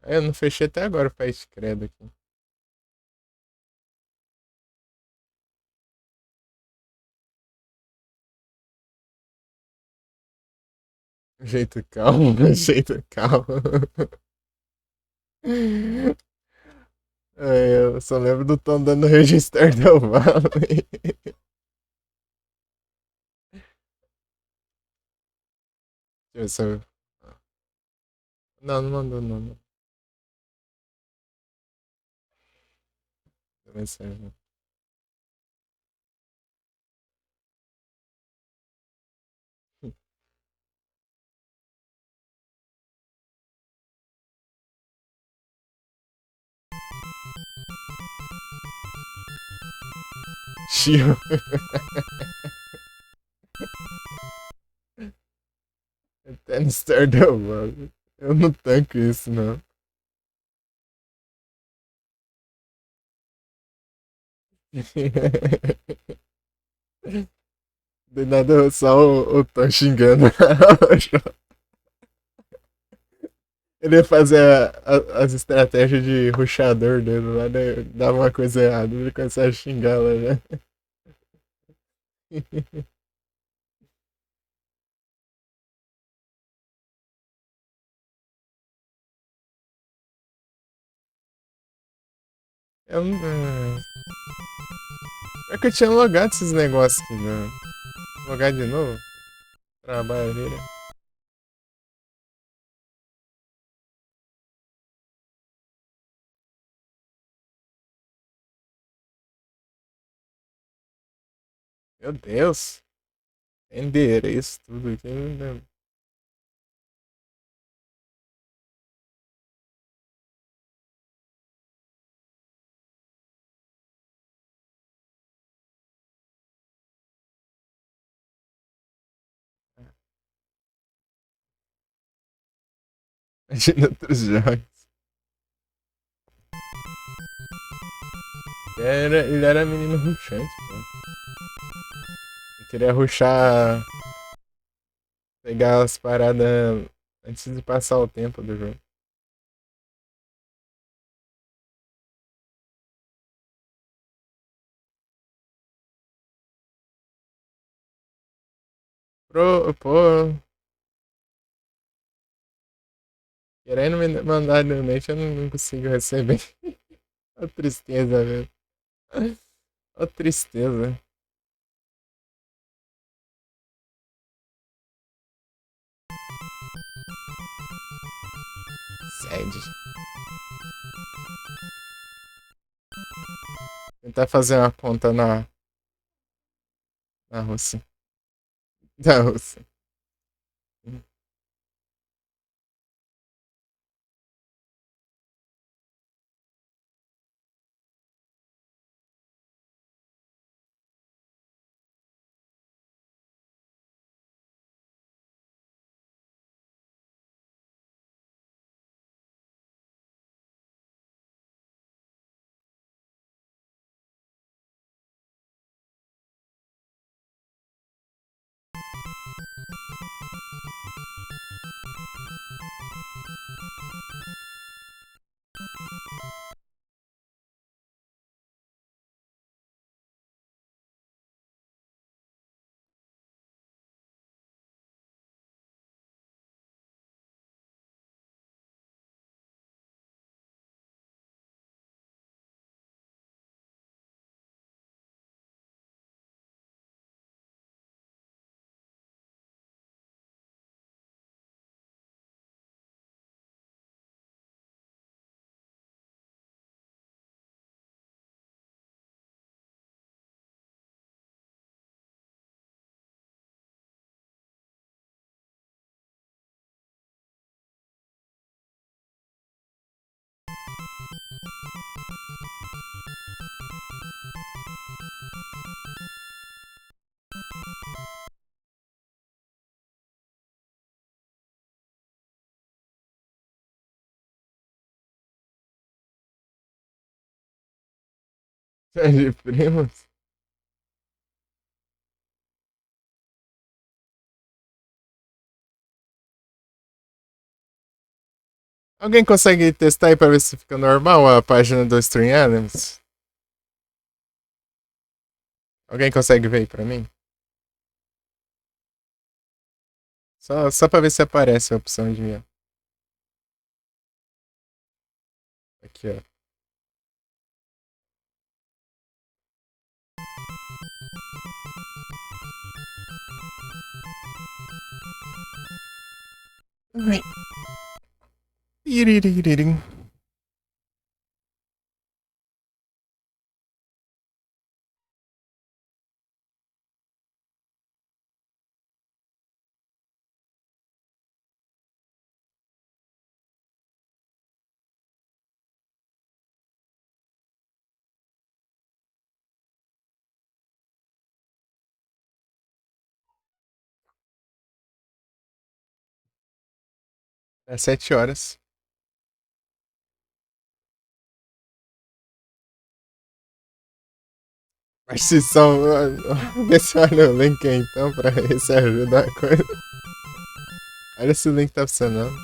Eu não fechei até agora o país credo aqui. Jeito calmo, jeito calmo. Eu só lembro do Tom dando register do Vale. Deixa eu ver se eu... Não, não mandou, não. Não. Também serve. Chiu. Até no Stardew Valley. Eu não tanco isso, não. De nada, só o Tom xingando. Ele ia fazer as estratégias de ruxador dele lá, né? Dava uma coisa errada, ele começava a xingar lá, né? Eu não. É que eu tinha logado esses negócios aqui, né? Logar de novo? Trabalho ali, né? Meu Deus. Endereço, tudo aqui. Né? Imagina outros jogos. Ele era menino rushante, pô. Eu queria rushar. Pegar as paradas antes de passar o tempo do jogo. Pô, querendo me mandar donate, eu não consigo receber. Ó tristeza, velho. Ó tristeza. Sede. Tentar fazer uma conta na Rússia. Da Rússia. De primos? Alguém consegue testar aí pra ver se fica normal a página do Stream Adams? Alguém consegue ver aí pra mim? Só pra ver se aparece a opção de mim. Aqui, ó. Ai. Iriririm. É 7 horas. Mas se são. Vê se olha o link aí então pra ver se ajuda a coisa. Olha se o link tá funcionando.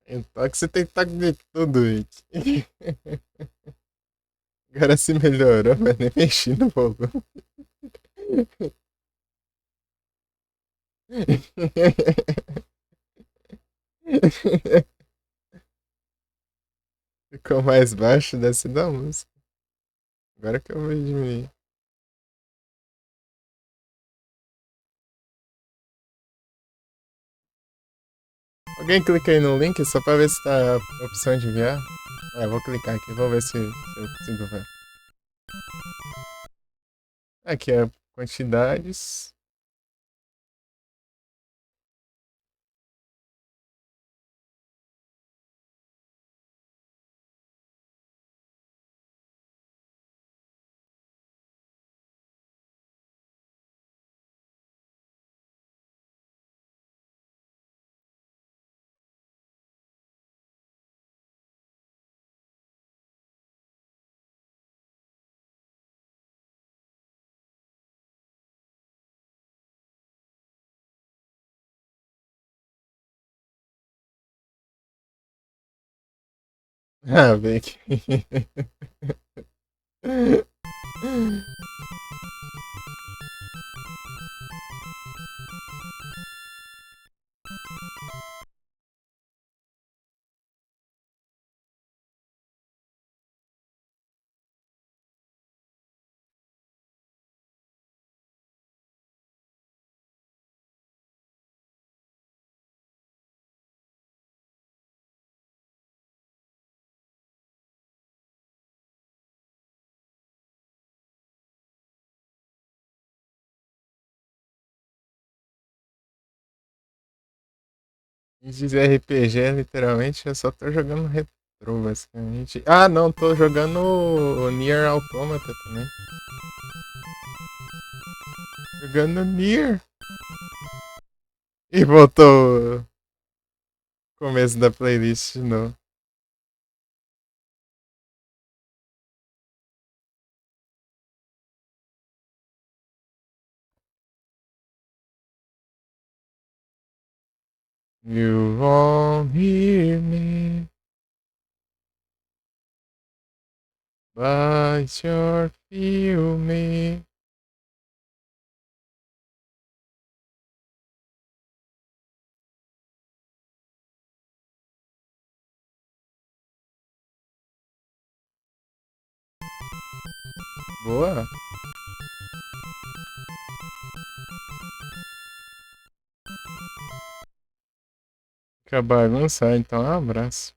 Então que você tem que estar com tudo isso. Agora se melhorou, mas nem mexi no volume. Ficou mais baixo, desce da música. Agora que eu vou diminuir. Alguém clica aí no link só pra ver se tá a opção de enviar. Ah, eu vou clicar aqui, vou ver se eu consigo ver. Aqui é quantidades. Ah, vem aqui. Diz RPG, literalmente, eu só tô jogando retrô, basicamente. Ah, não, tô jogando o Nier Automata também. Jogando Nier. E voltou o começo da playlist de novo. You won't hear me, but you feel me. Boa. Fica bagunçado, então um abraço.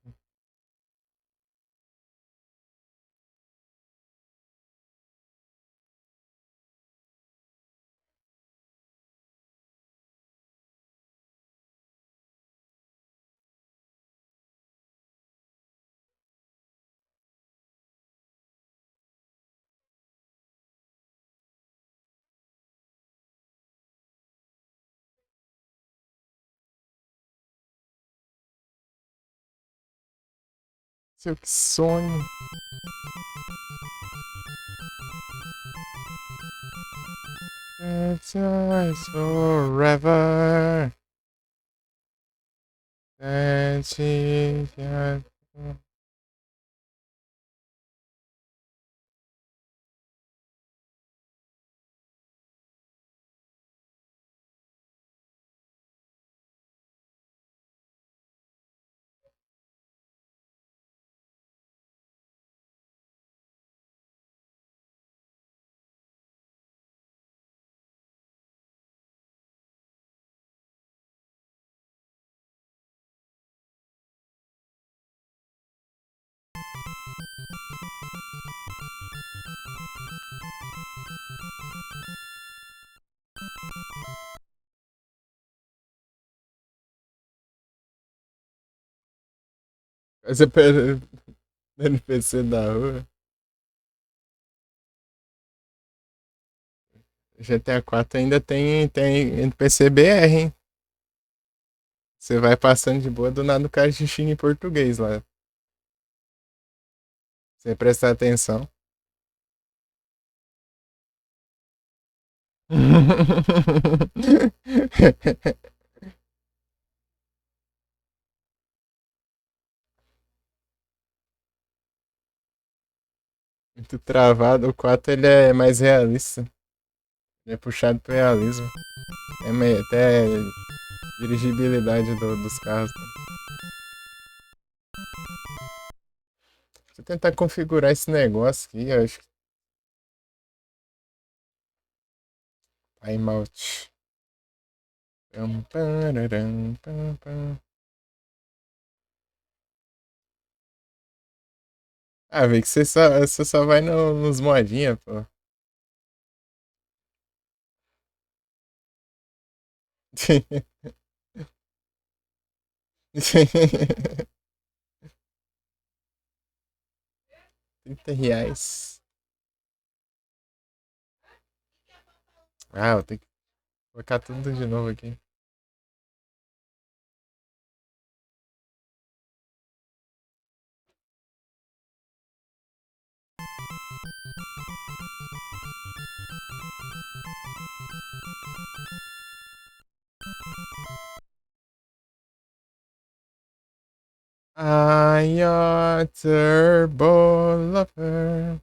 Seu que sonho. It's yours forever. That's it. Você perde no NPC da rua. GTA 4 ainda tem NPC BR, hein? Você vai passando de boa, do nada o cara te xinga em português lá. Sem prestar atenção. muito travado. O 4 ele é mais realista. Ele é puxado pro realismo. Até dirigibilidade dos carros. Né? Deixa eu tentar configurar esse negócio aqui, eu acho que. Timeout. Pam, pararam, pam, pam. Ah, vê que você só vai nos modinha, pô. R$ 30. Ah, eu tenho que colocar tudo de novo aqui. I a turbo lover.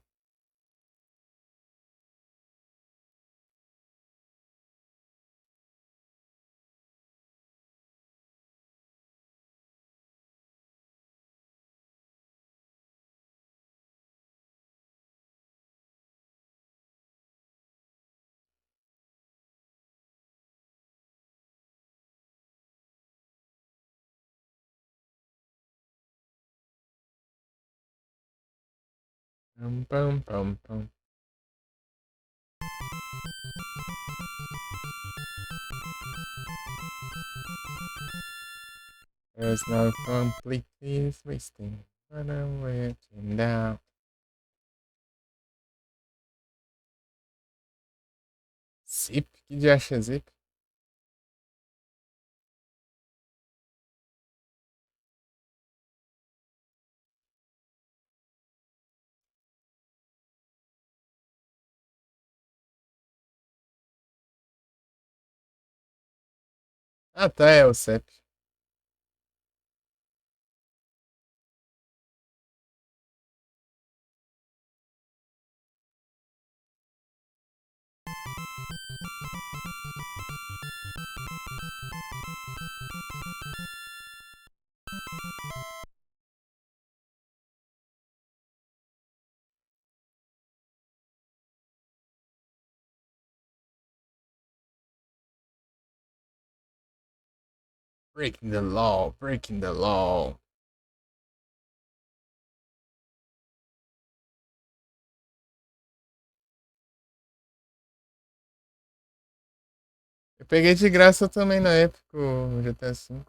Pam, pam, pam, pam. There's no completely wasting. But I'm waiting down. Zip? Que de acha zip? Ah, tá, é o CEP. Breaking the law, breaking the law. Eu peguei de graça também na época o GTA V.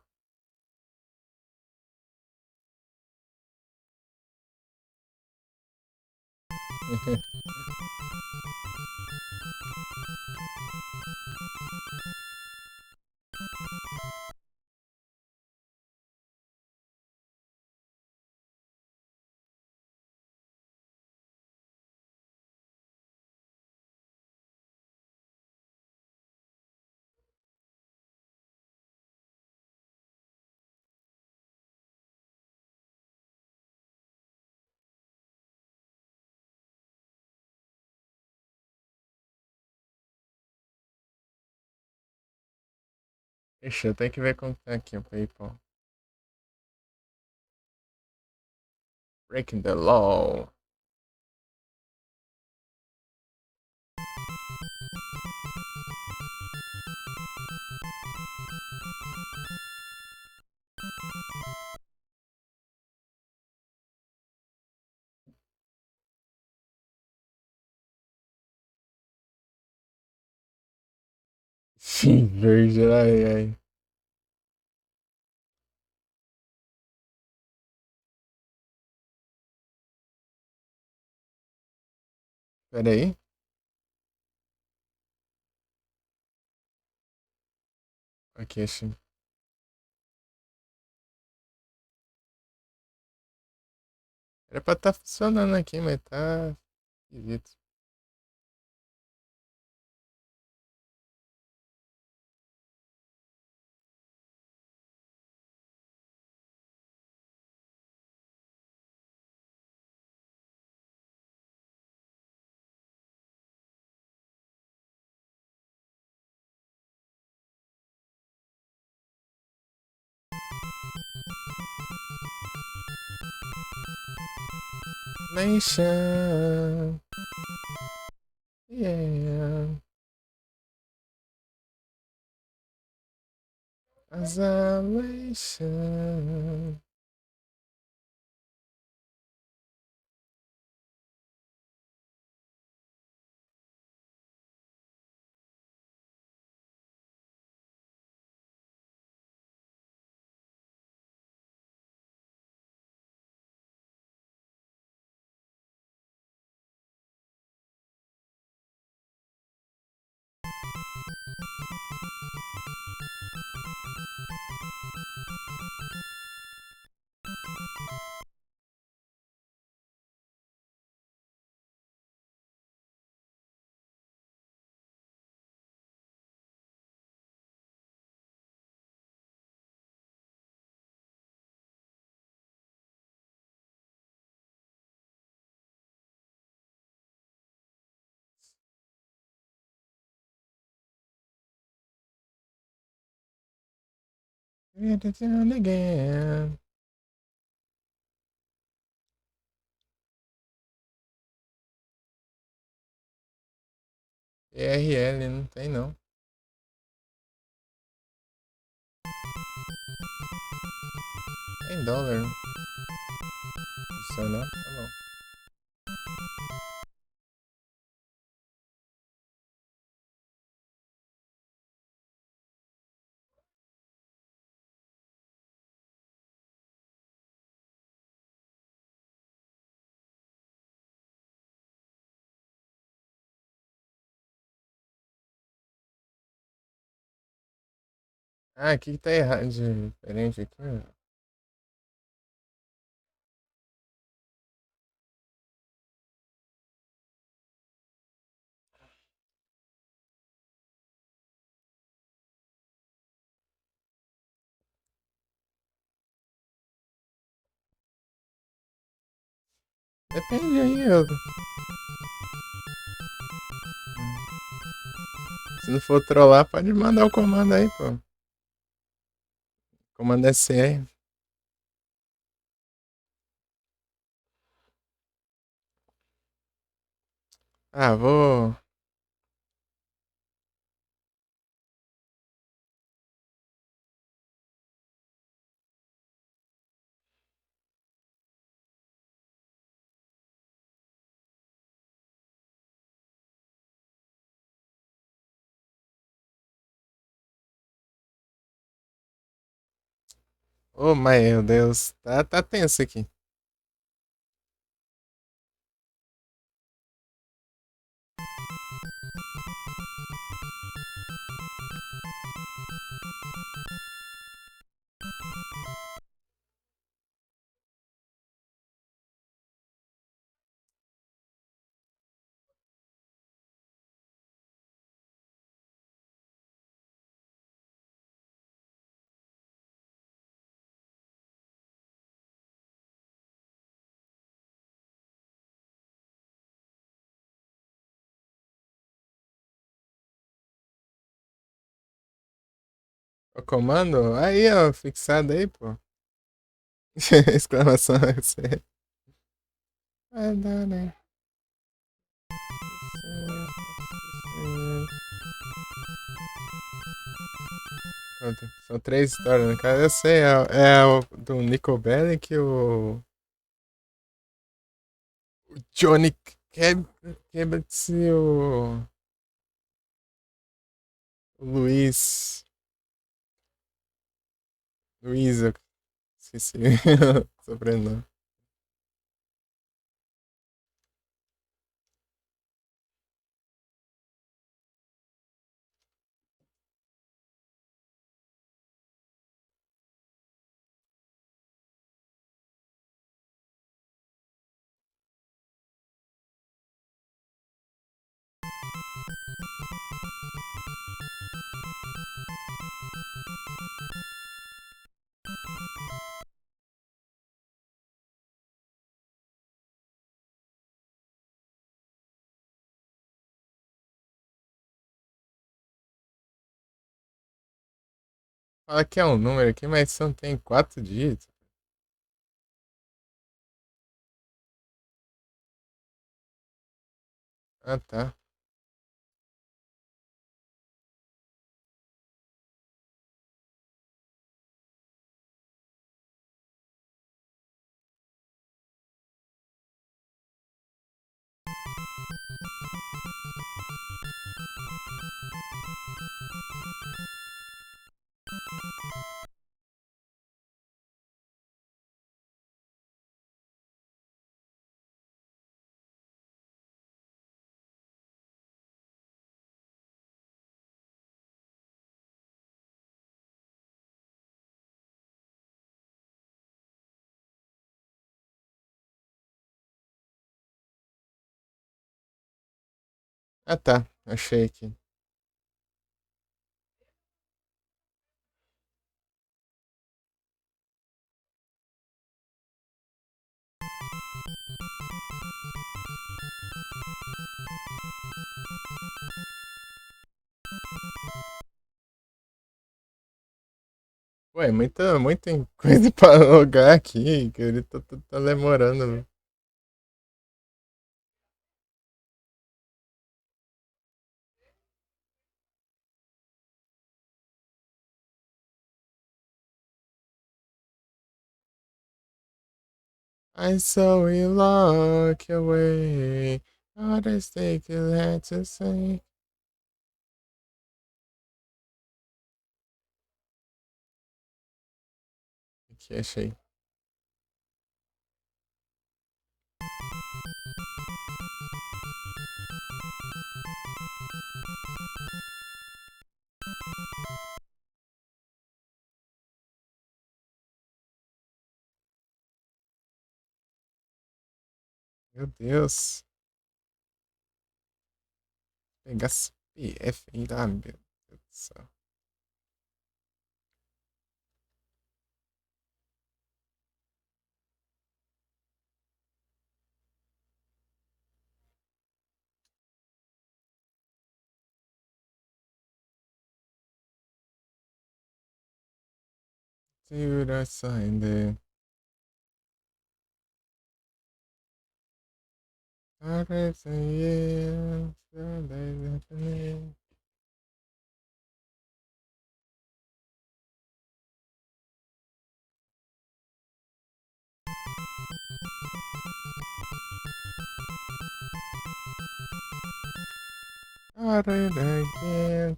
Deixa eu ter que ver como tá aqui o PayPal. Breaking the law. Sim, verde, ai, ai. Pera aí. Aqui, achei. Era pra tá funcionando aqui, mas tá esquisito. Nation. Yeah. Isolation. Get it down again. ERL, não tem não. Tem dólar. Adicionar? Tá bom. Ah, o que que tá errado de diferente aqui? Ó? Depende aí, eu... Se não for trollar, pode mandar o comando aí, pô. Comando SR. Ah, vou. Oh, meu Deus. Tá tenso aqui. O comando? Aí, ó, fixado aí, pô. Exclamação SR. Vai dar, né? Pronto, são três histórias, né, cara? Eu sei, é o do Nico Bellic, o Johnny Kebets e o Luiz. Luiz, eu esqueci o sobrenome. Fala que é um número aqui, mas só tem quatro dígitos. Ah, tá. Ah, tá. Achei aqui. Ué, muita coisa pra logar aqui, que ele tá demorando. I saw you walk away. All the things you had to say. Aqui, achei. Meu Deus. Pegar CPF ainda. Ah, meu Deus do céu. Segura saindo. Again,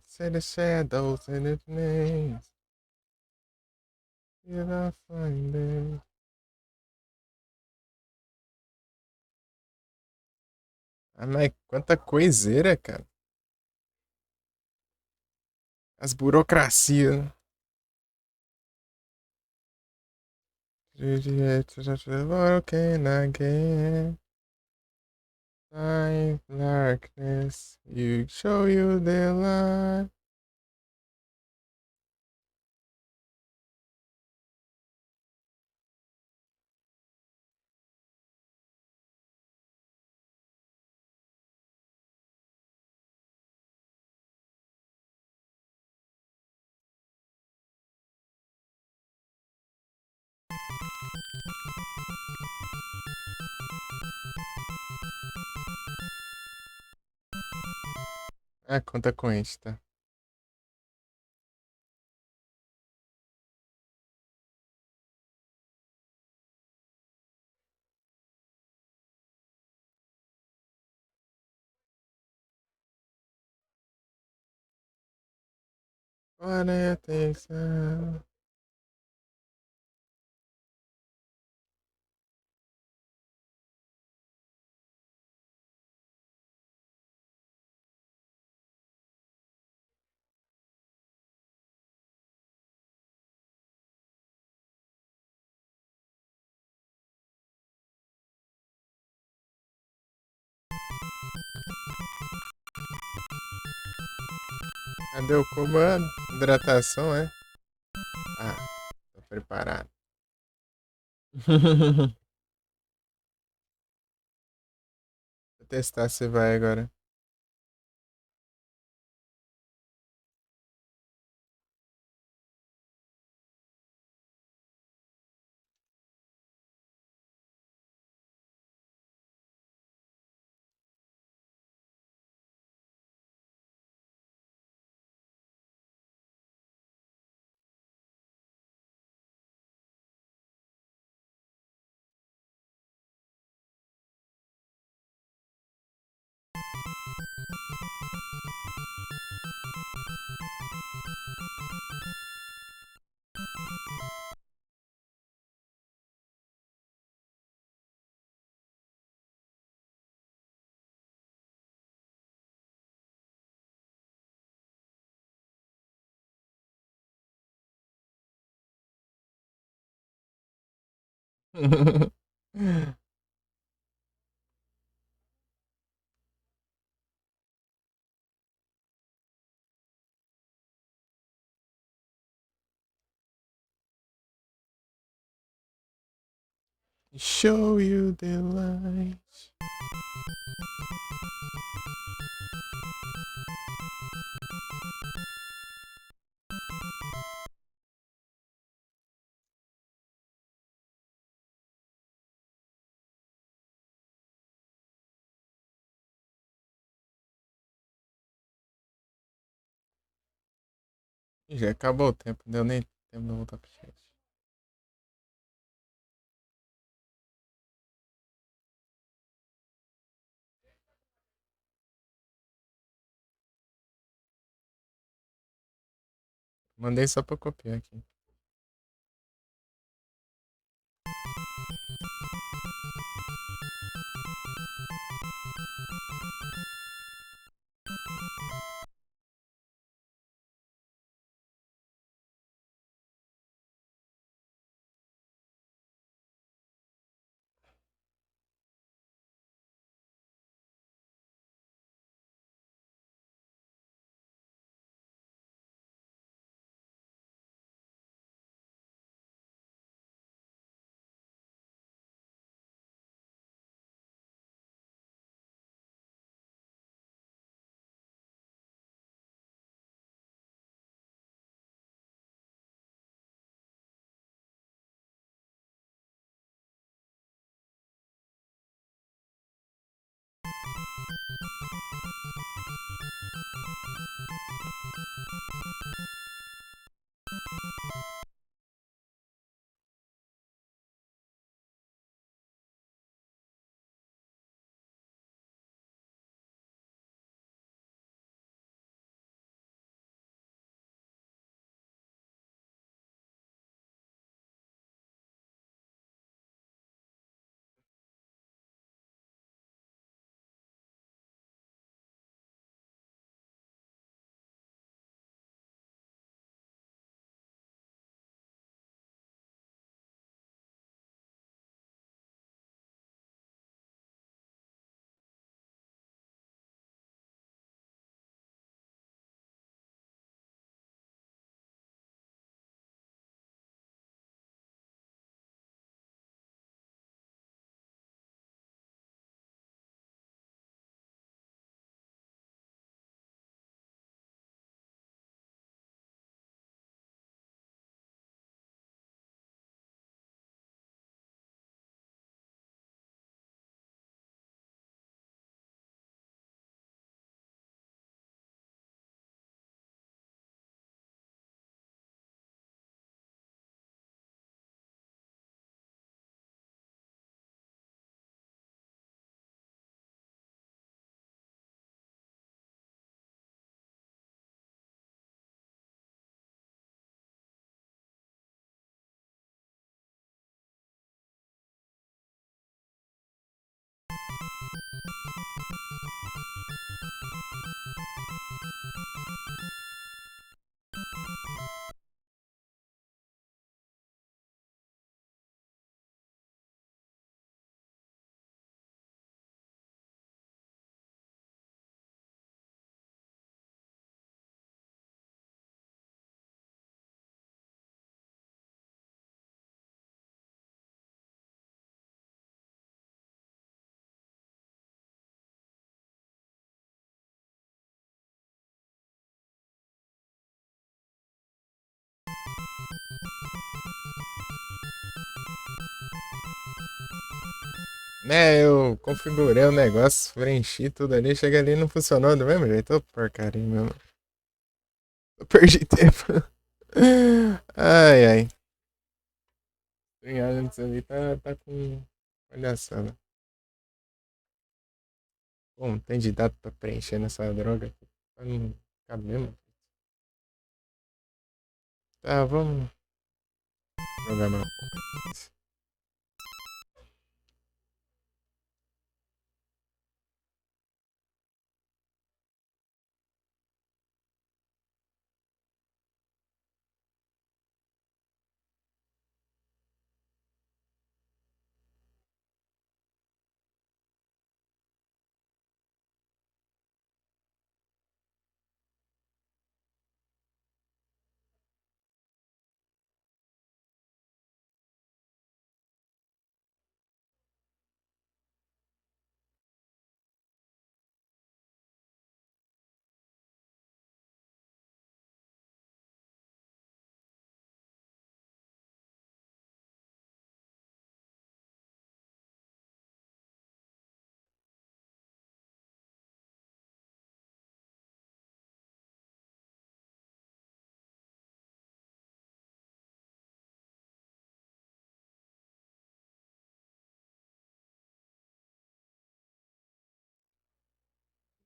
see the shadows in its names. Did I find it? Ah, mas quanta coiseira, cara. As burocracias. Working again. Time, darkness. You show you the light. Ah, conta com isso, tá? What do you think, so? Cadê o comando? Hidratação, é? Ah, tô preparado. Vou testar se vai agora. Show you the light. Já acabou o tempo, não deu nem tempo de voltar pro chat. Mandei só pra copiar aqui. Né, eu configurei o negócio, preenchi tudo ali, chega ali e não funcionou do mesmo jeito. Ô, porcaria mesmo. Eu perdi tempo. Ai, ai. Obrigado, isso ali tá com palhaçada. Bom, tem de dado pra preencher nessa droga aqui. Não cabe mesmo. Tá, vamos. Jogar meu.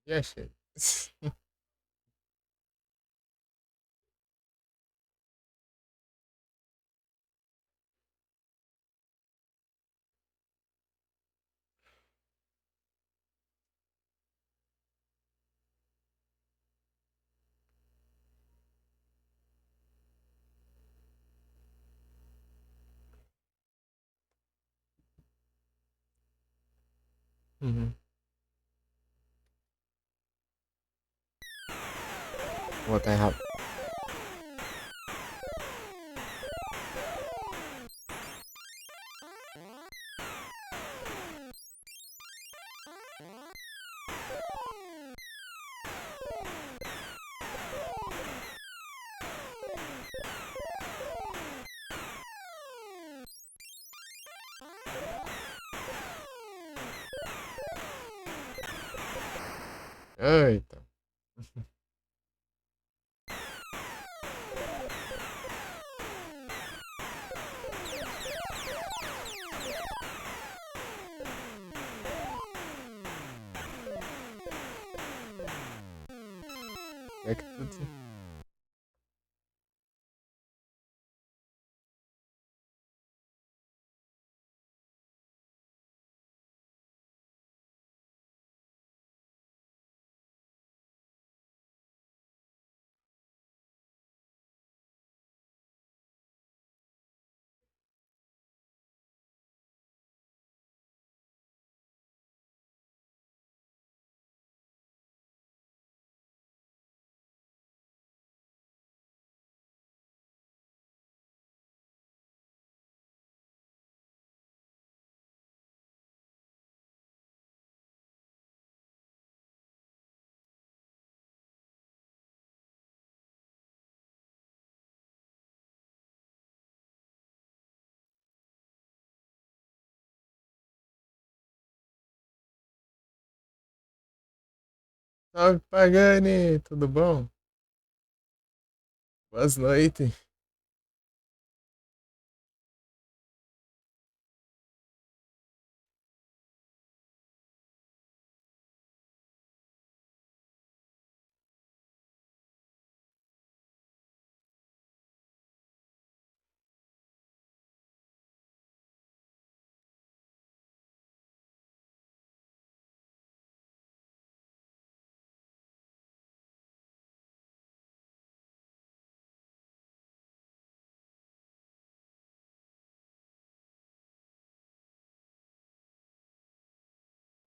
E achei. Uhum. Vou botar errado. Eita. É que tudo. Salve, Pagani! Tudo bom? Boas noites.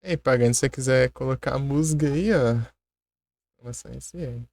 Ei, Pagani, se você quiser colocar a música aí, ó. Começa esse aí.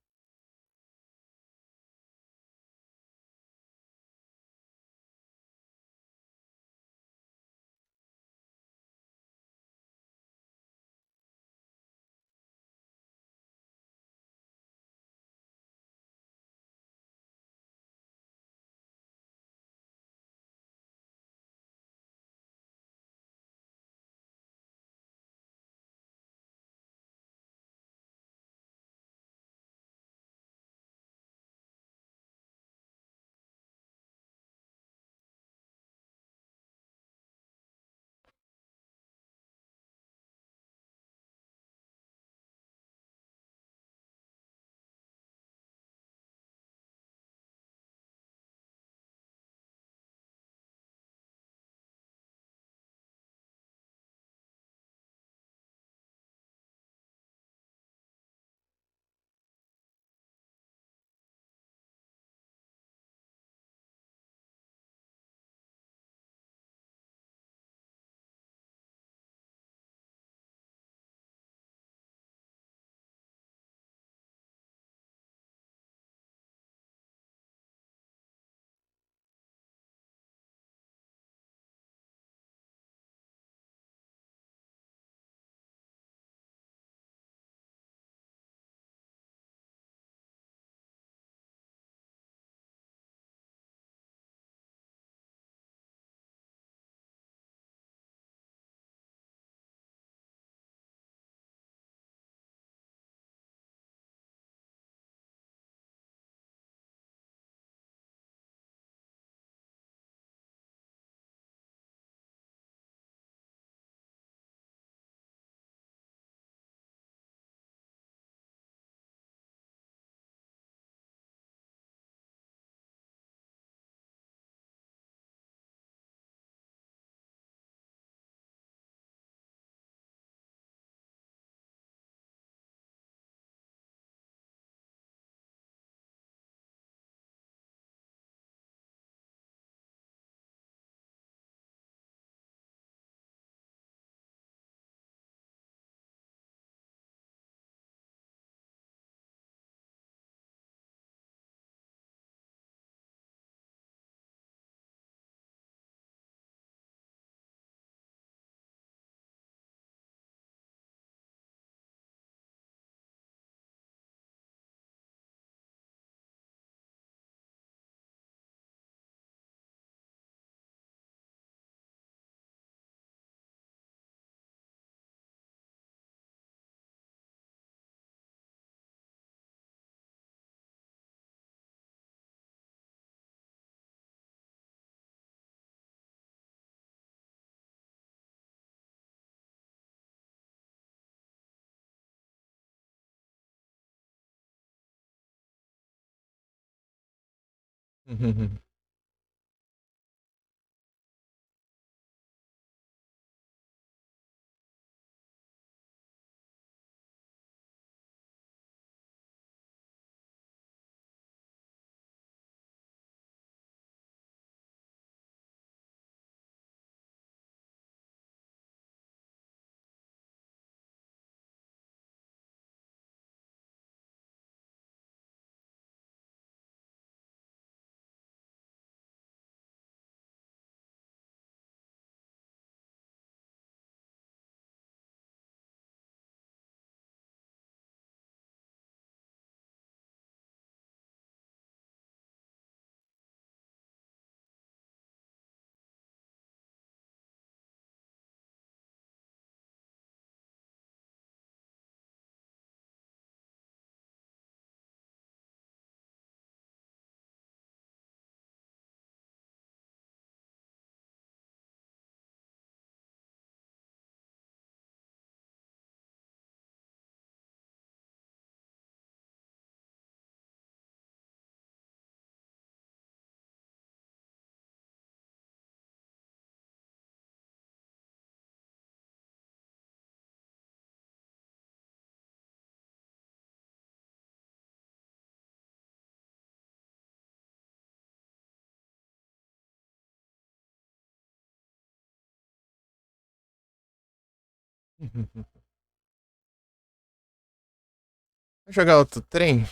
Vou jogar outro trem?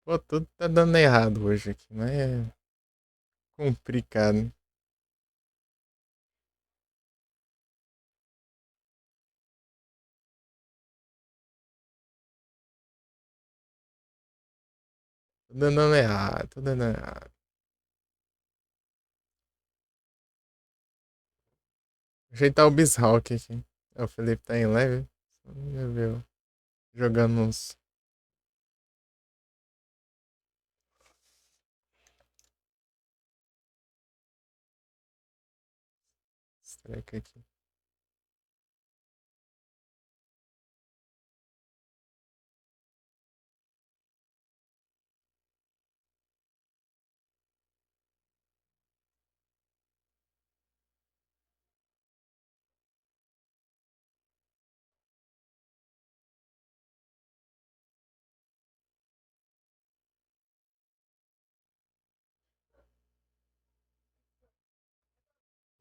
Pô, tudo tá dando errado hoje aqui, mas é complicado. Tudo dando errado, tudo dando errado. Ajeitar o Bizhawk aqui. O Felipe tá em leve. Só não viu. Jogando uns strike aqui.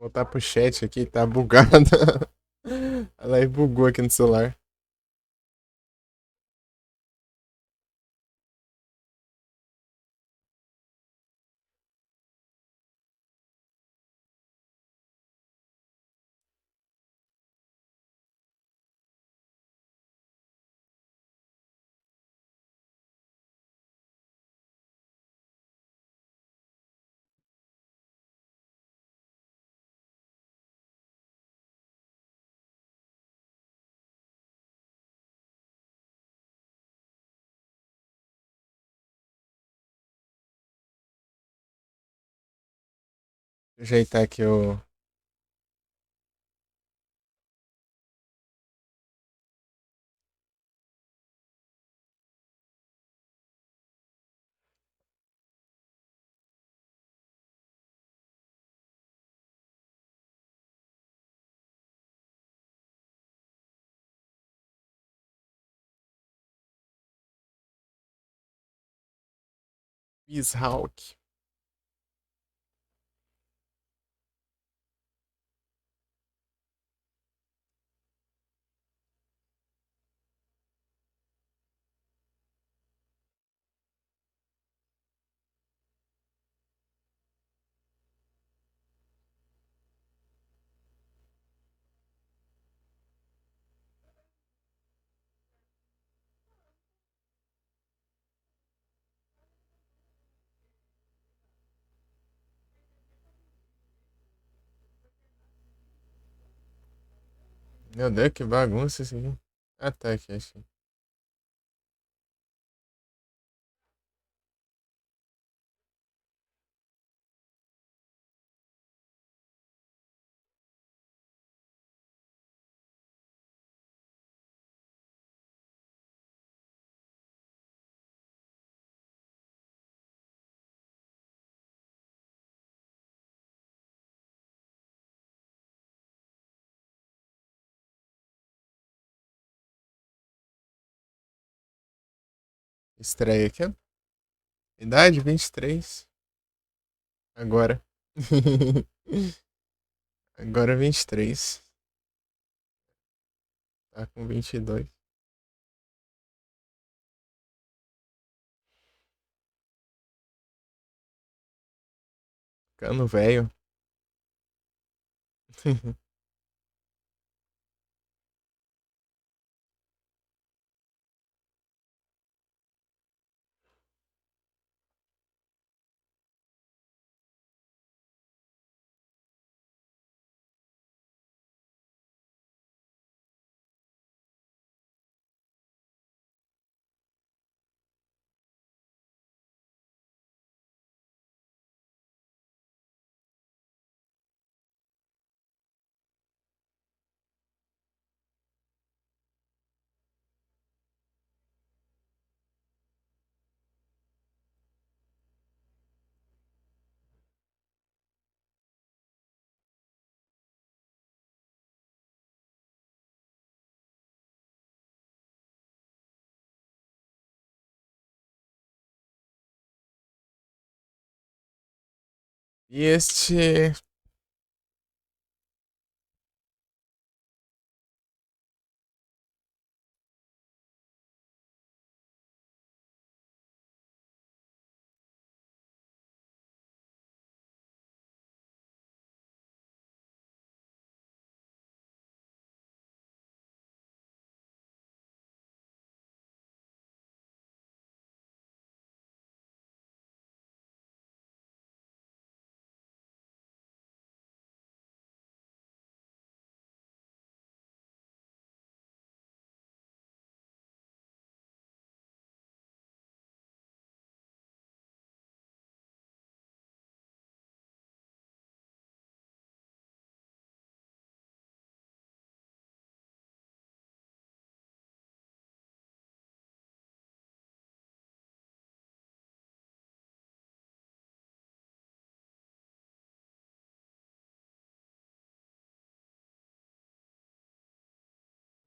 Vou voltar pro chat aqui, tá bugado. A live bugou aqui no celular. Vou ajeitar aqui o. Bizhawk. Meu Deus, que bagunça isso aqui. Ah, tá aqui, achei. Estreia aqui, ó. Idade 23. Agora. Agora 23. Tá com 22. Ficando velho. E este.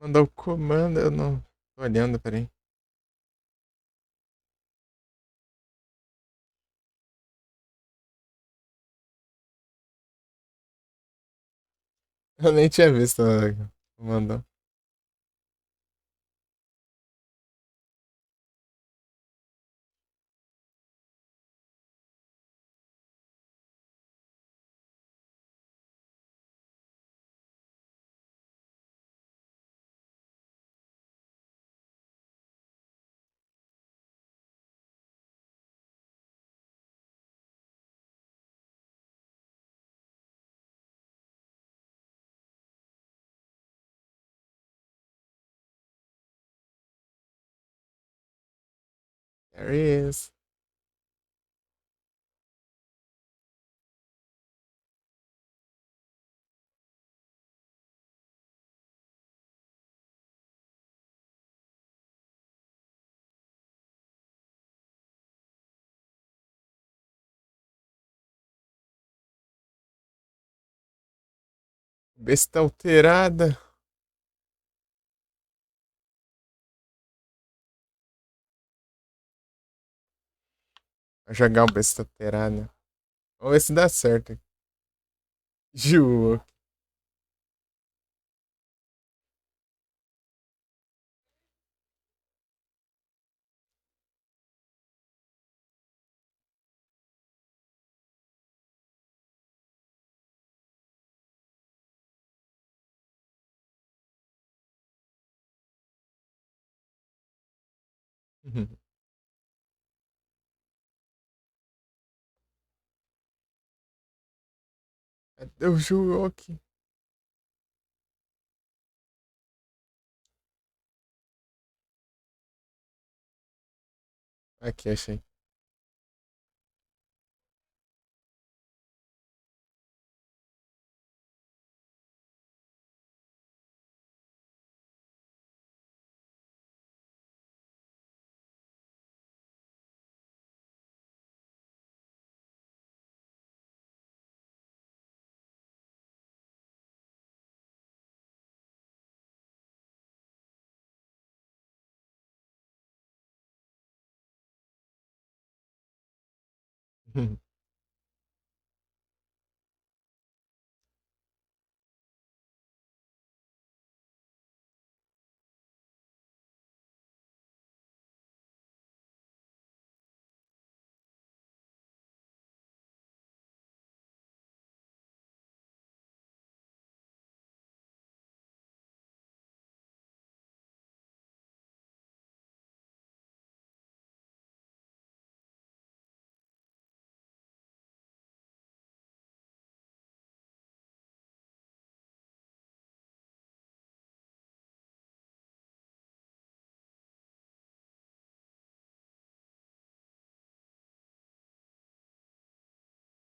Mandou o comando, eu não. Tô olhando, peraí. Eu nem tinha visto o mandou. There he is. Besta alterada. Vou jogar o besta alterada. Vamos ver se dá certo. Ju. Cadê o Ju aqui? Aqui, achei.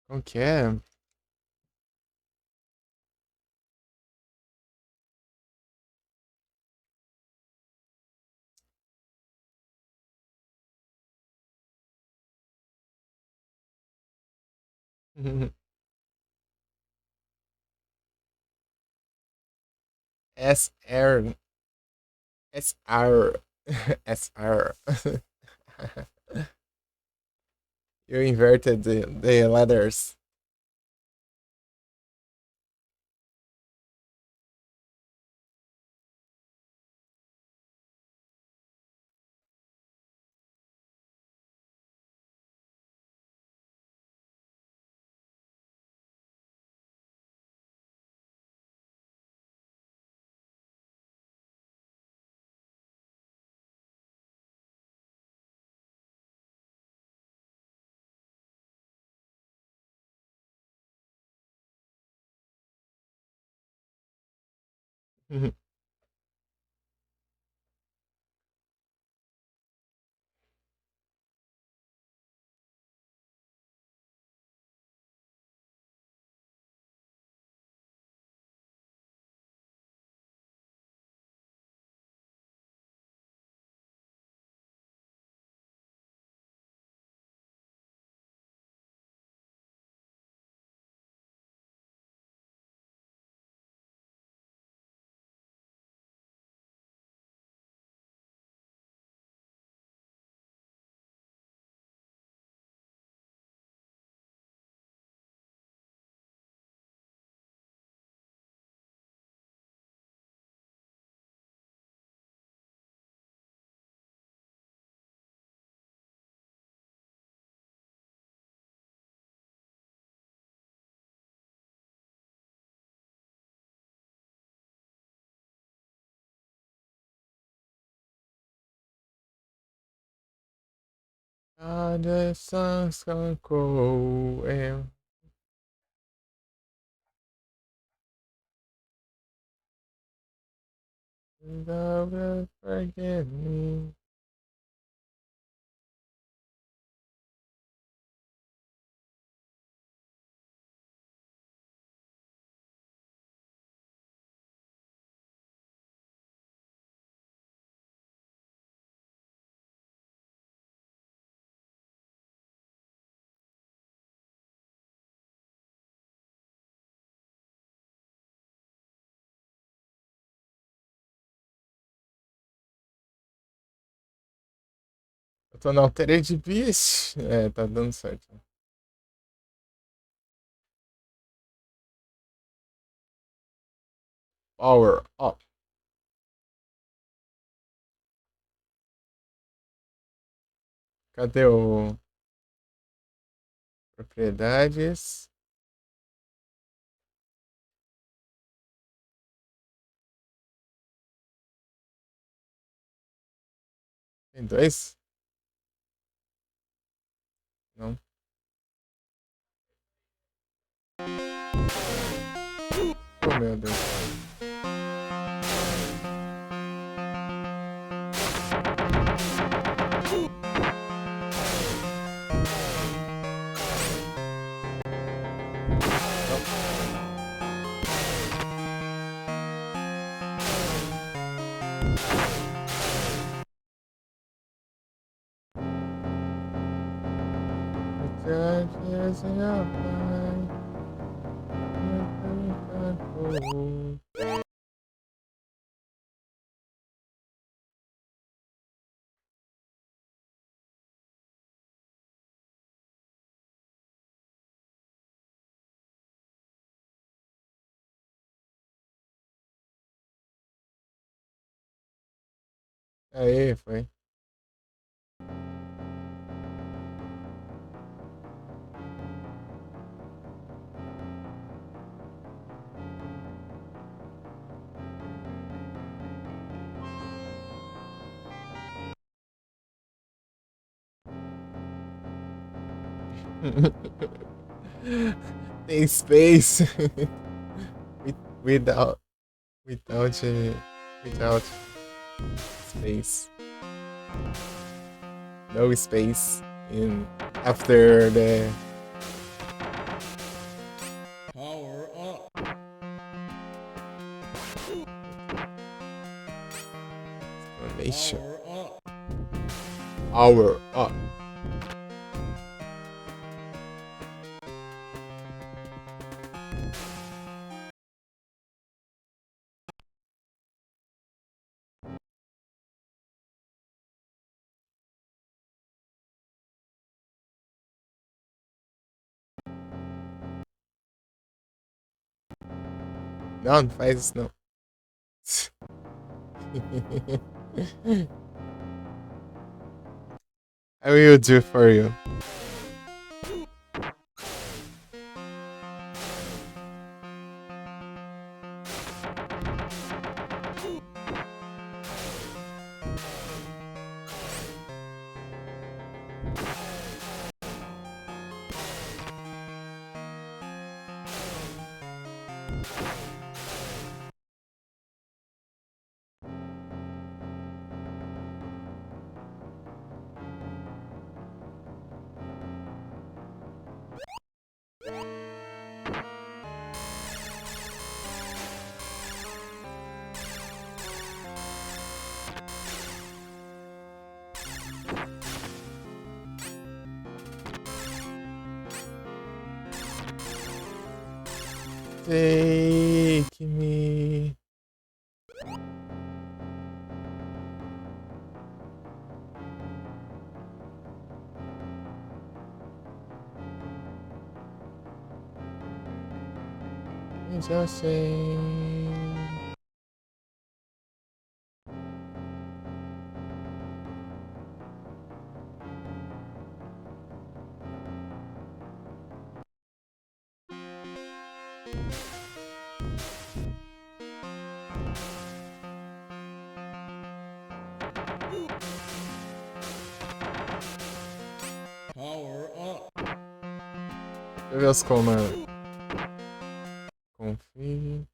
Como que é? SR. SR. SR. You inverted the letters. Cada sun's cold and love will forgive me. Eu tô na Altered Beast. É, tá dando certo. Power up. Cadê o propriedades? Tem dois? Não. Oh, meu Deus. Judges in your mind. Aí, foi. Tem space. Without, without space. No space in after the Power up. exclamation. Power up. Power up. Não, não faz isso não. I will do for you. Take me. Já sei. Power up. Deixa eu ver os comandos. Config.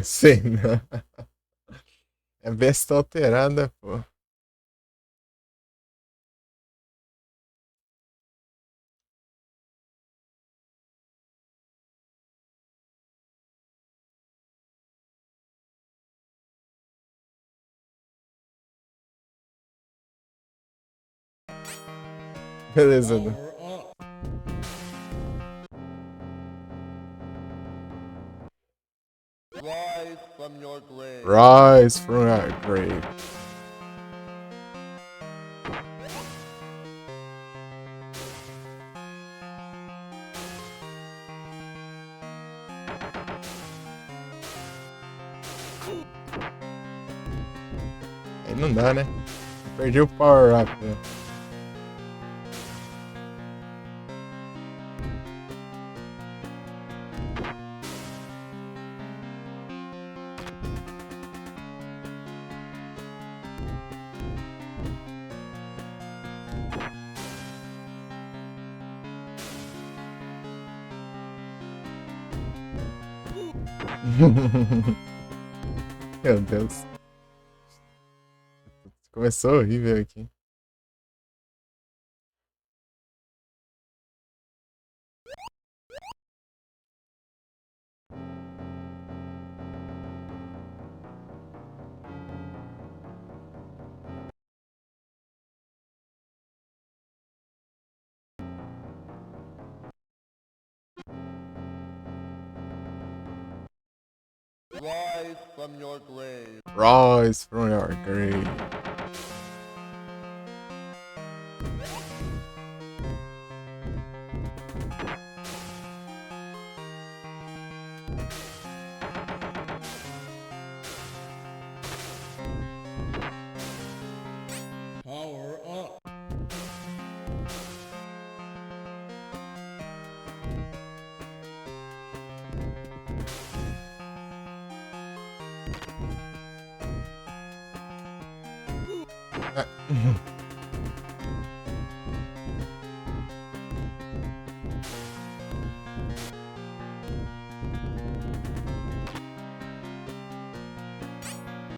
Sei não. É besta alterada, pô. Beleza, né? Power up. Rise from your grave. Rise from our grave. Aí não dá, né? Perdi o power up, né? Meu Deus. Começou horrível aqui. Rise from your grave. Rise from your grave. Power up.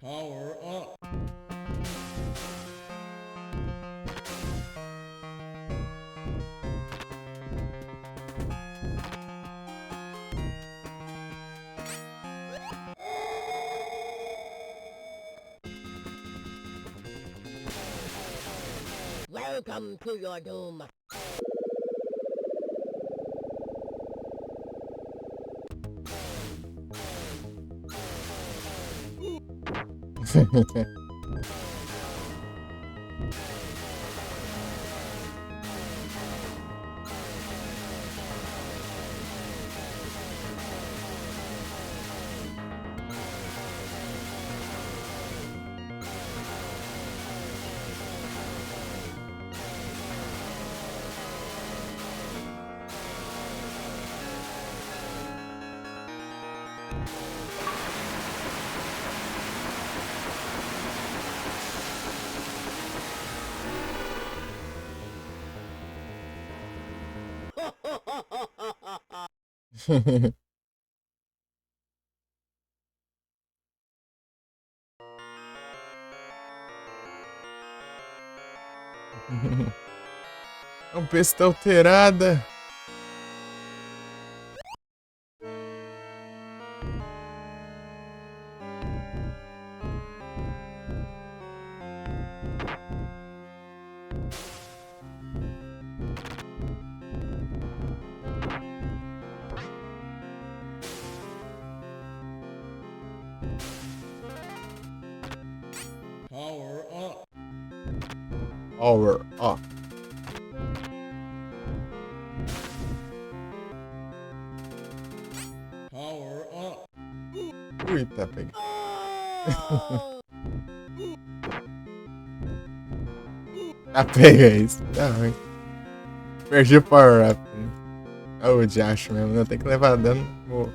Power up. Welcome to your doom. A besta alterada. Power up. Power up. Power up. Ui, tá pegando. Oh! Tá pega isso. Tá ruim. Perdi o power up. Oh, o diacho mesmo. Eu tenho que levar dano. Vou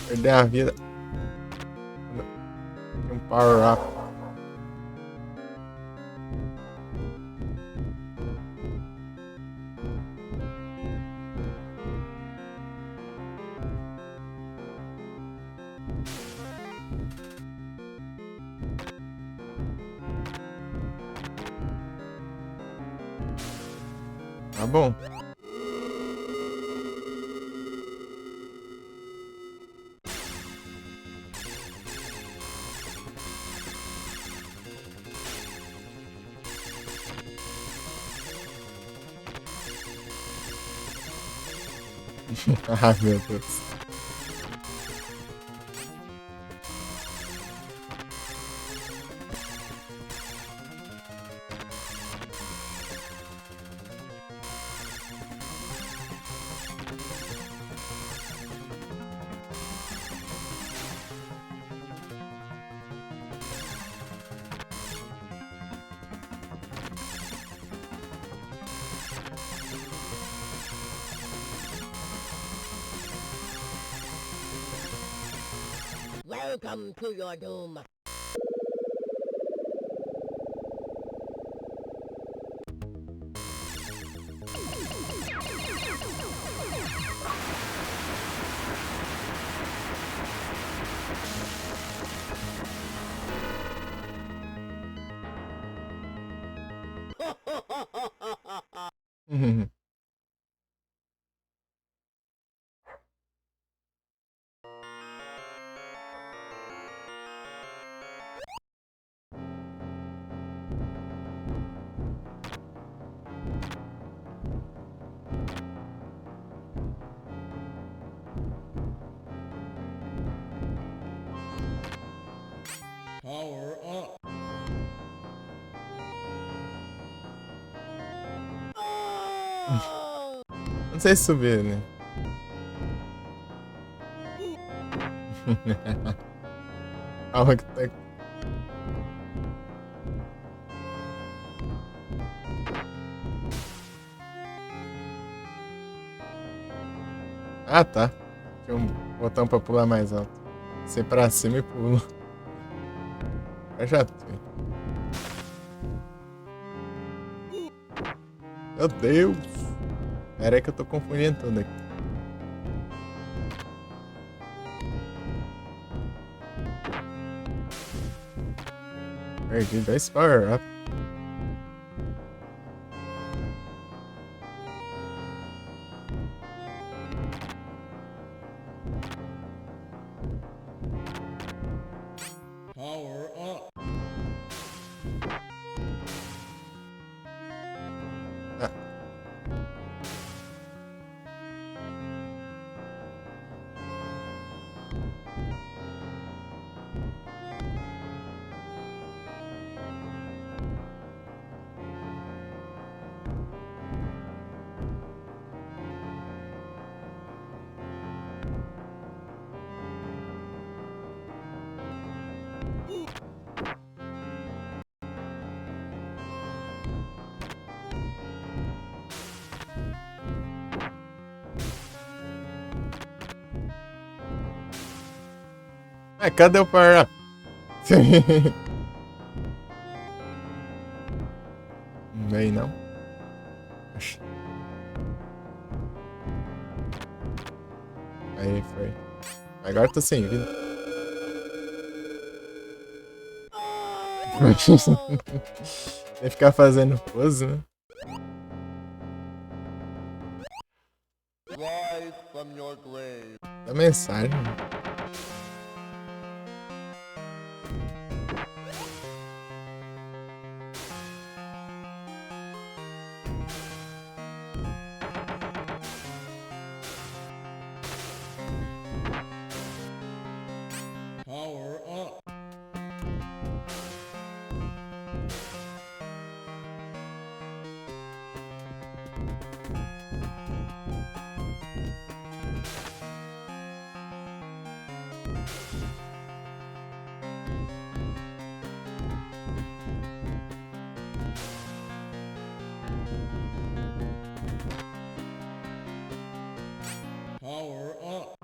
perder a vida. Tem um power up. Tá bom. Ai, meu Deus. Welcome to your doom. Power up. Oh! Não sei se subir, né? Calma que tá. Ah, tá. Tinha um botão pra pular mais alto. Você pra cima e pulo. Eu já tô. Meu Deus! Pera aí que eu tô confundindo tudo aqui. Perdi 2 power up. Power up. Ah. Ah, cadê o power up? Não veio não. Oxi. Aí foi. Agora eu tô sem vida. Tem que ficar fazendo pose, né? Rise from your grave. Dá mensagem. Power up. Power up.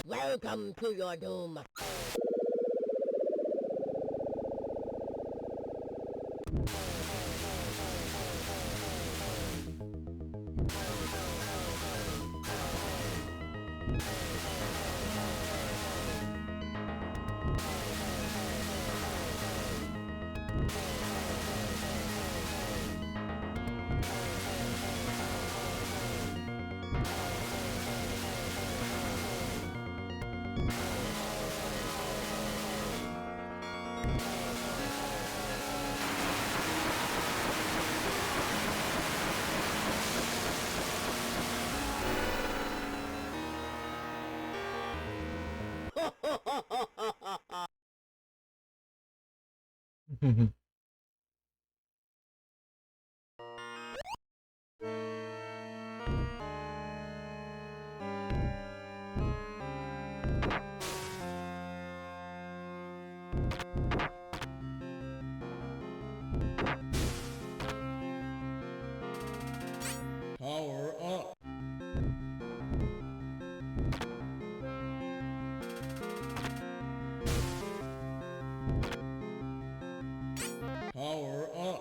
Welcome to your doom. Power up. Power up.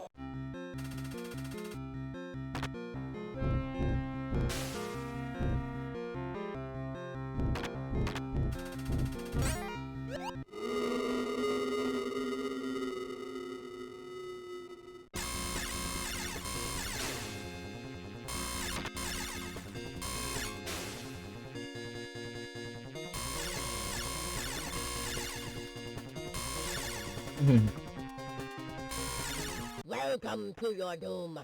Welcome to your doom.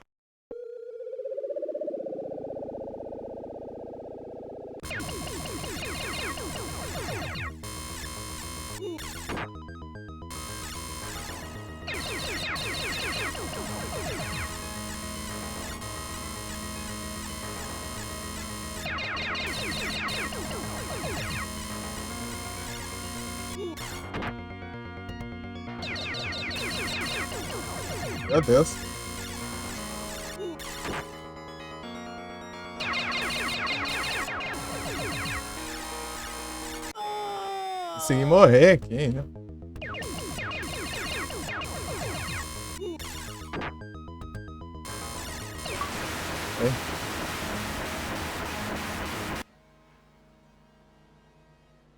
Meu Deus. Consegui morrer aqui, né? Oi.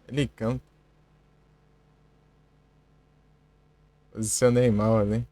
Ele canta. Posicionei mal ali.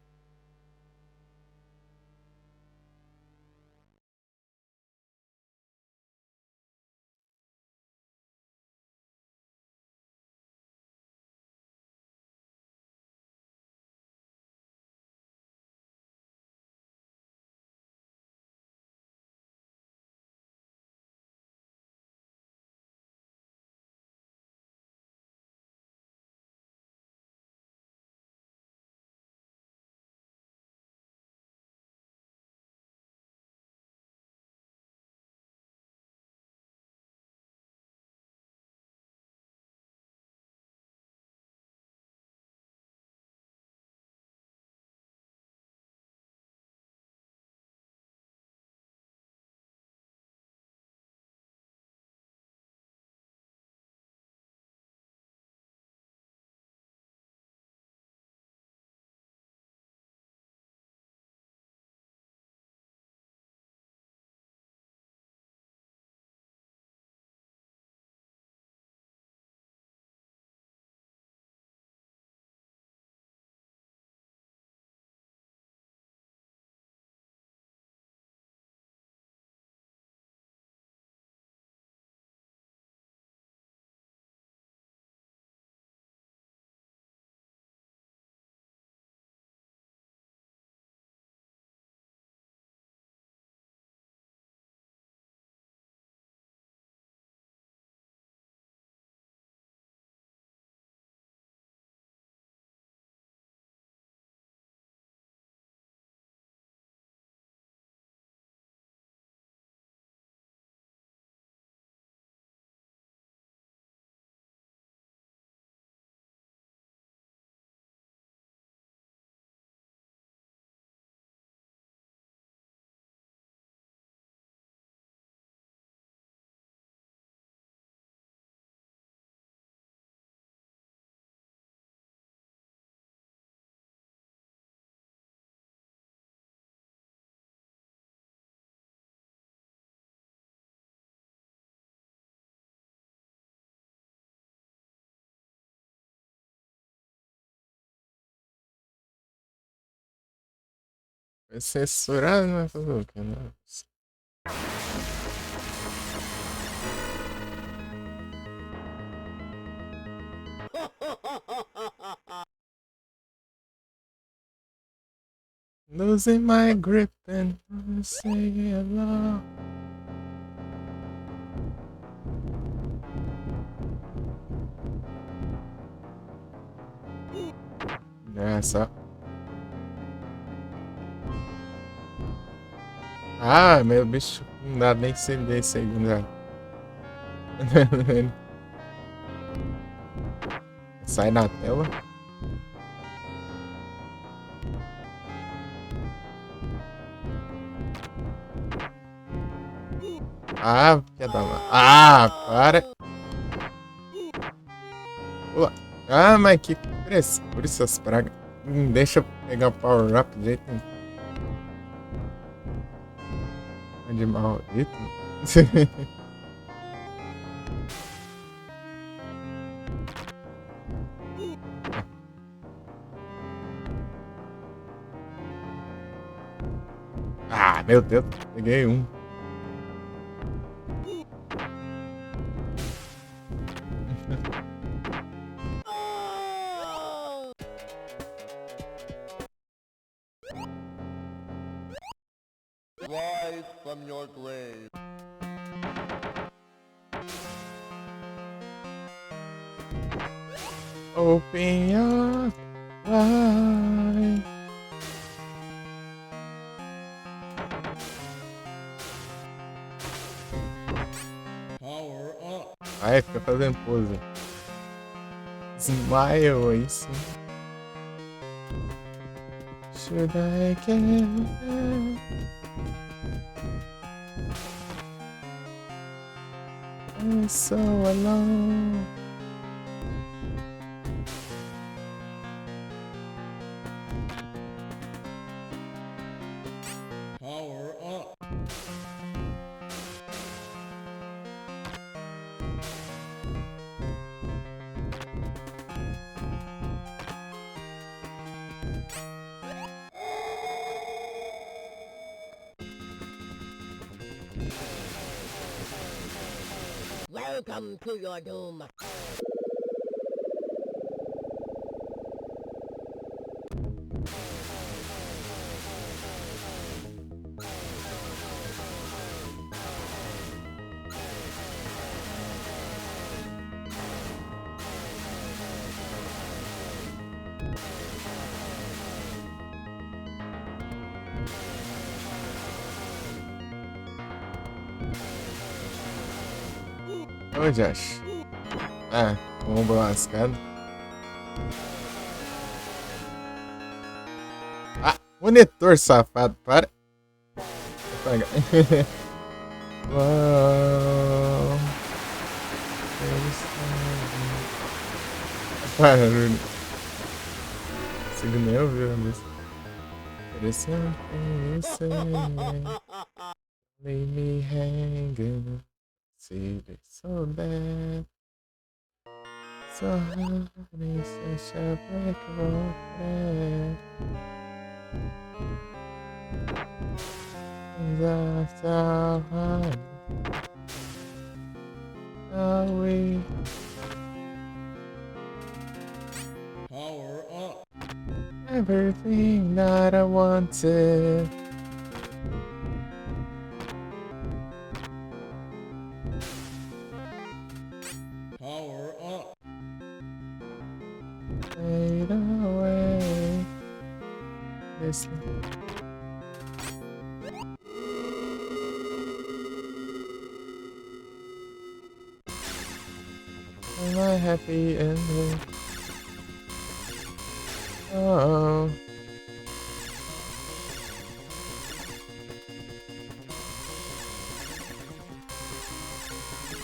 Vai censurar, não vai fazer o quê, né? Losing my grip and say hello. Nessa. Ah, meu bicho, não dá nem segunda. Sai na tela. Ah, que da mano. Ah, para. Pula. Ah, mas que frescura essas pragas. Não deixa eu pegar o power up de jeito nenhum. De maldito. Ah, meu Deus, peguei um. from your grave. Open your eyes. Power up. Aí fica fazendo pose. Smile aí sim. Should I get I'm so alone. Power up. Welcome to your doom. Ô, Josh. Ah, ombro lascado. Ah, monitor safado, para. Vou pegar. Uau. Barulho. Consigo nem ouvir a música. Interessante você. Leave me hanging. See it so bad. So honey, such a breakable thread. That's how high are we? Power up. Everything that I wanted. Power up. Fade away. Listen. Am I happy ending? Oh.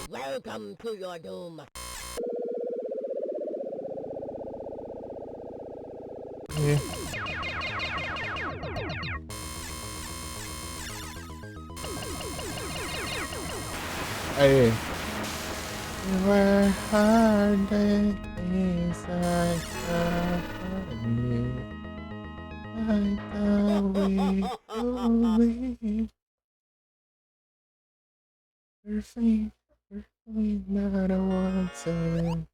Welcome to your doom. Yeah. Aí. Where are the things I got you? I thought we believe. Everything that I wanted.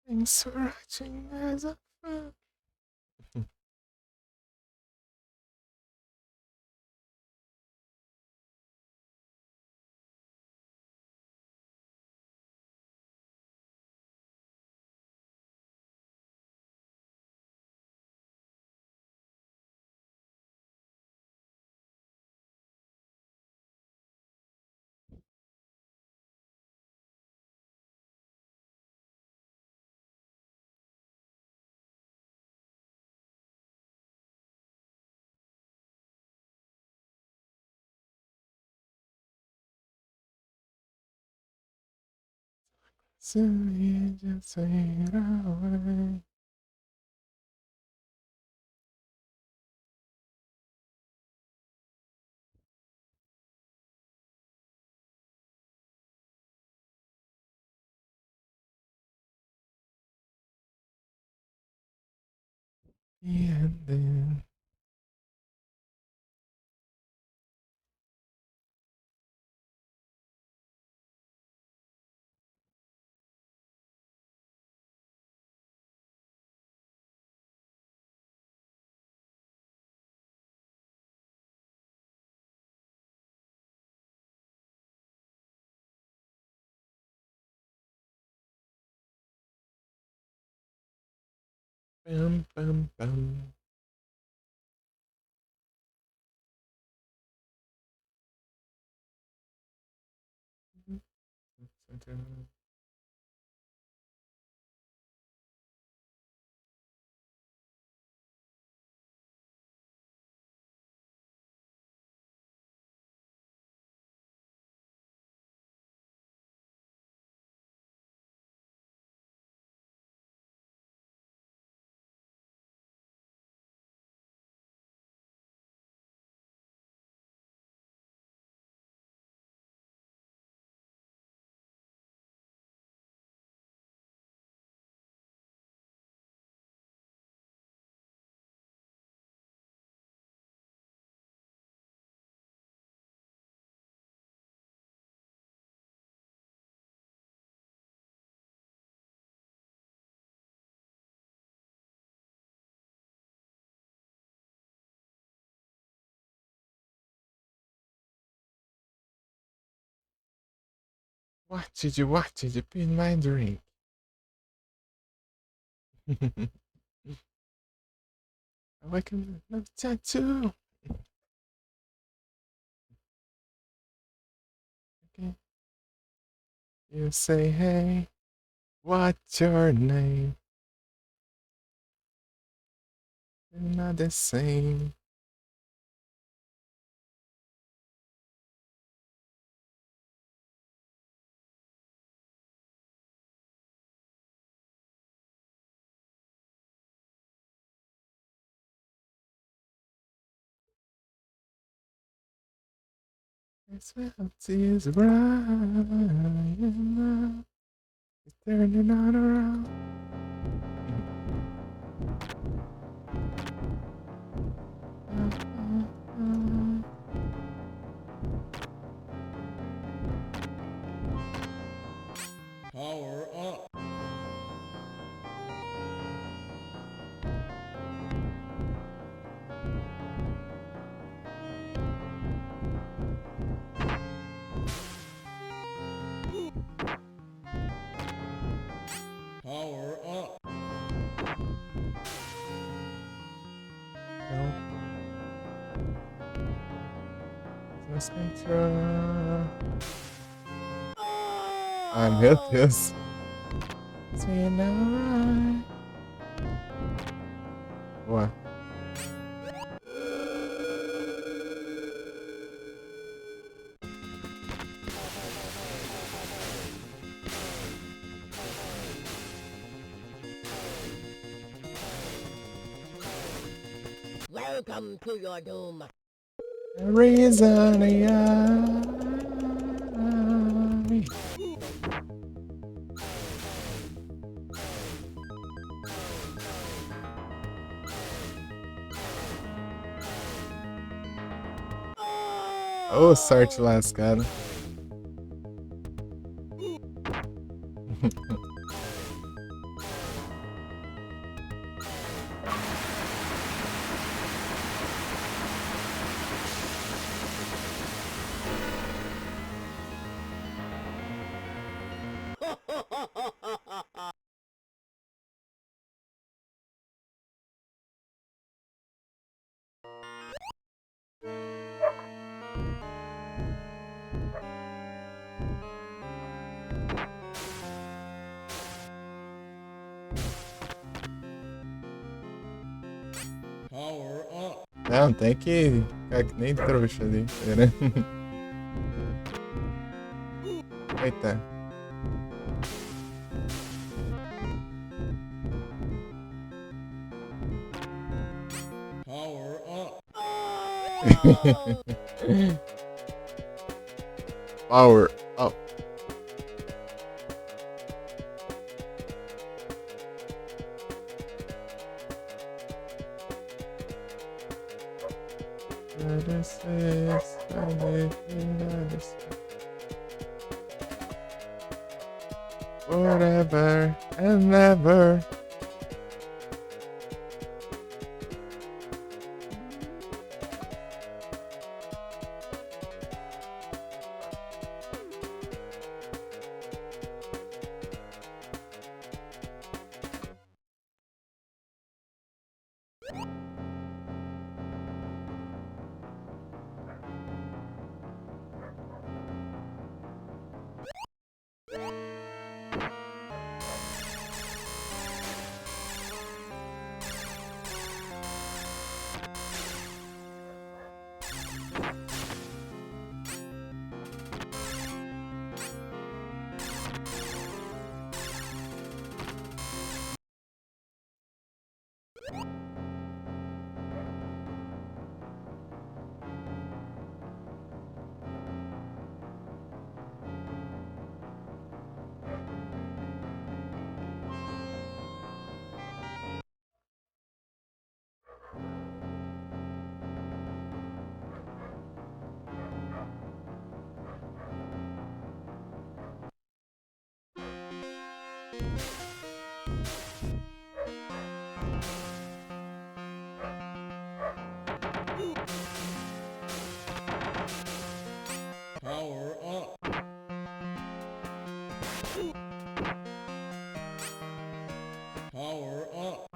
Thanks for watching as a fan. So you just fade away. And then... Bum, bum, bum. What did you put in my drink? I can love tattoo. Okay. You say, hey, what's your name? You're not the same. It's well tears Brian now. It's turning on around. Power up. Power up. No. No Spectra. Ai meu Deus. Say now right. Boa. Welcome to your doom. Reason Oh, sorte lascada. Power up. Não, tem que ficar que nem trouxa ali. Né? Eita. Power up. Power up. Forever and never. Power up. Power up.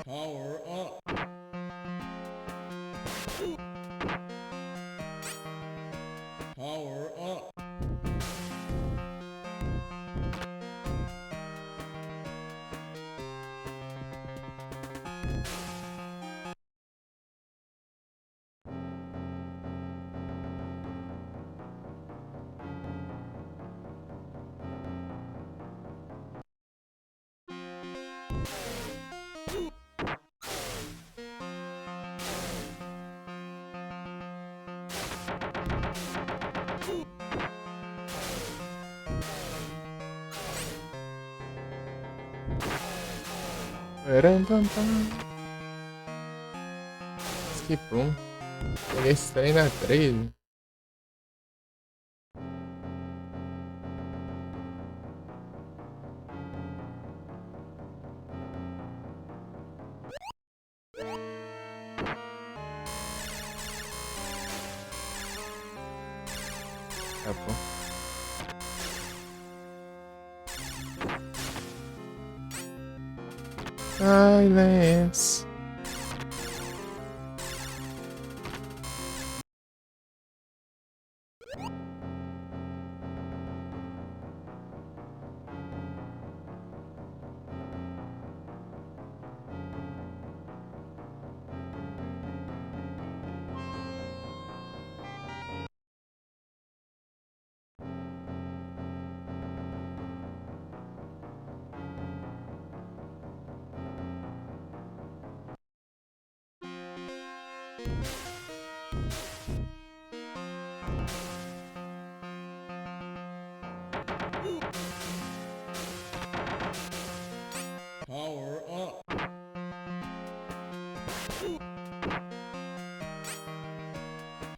Power up. Power up. Que bom. Peguei esse trem na 3. Tá bom. Silence. Power up.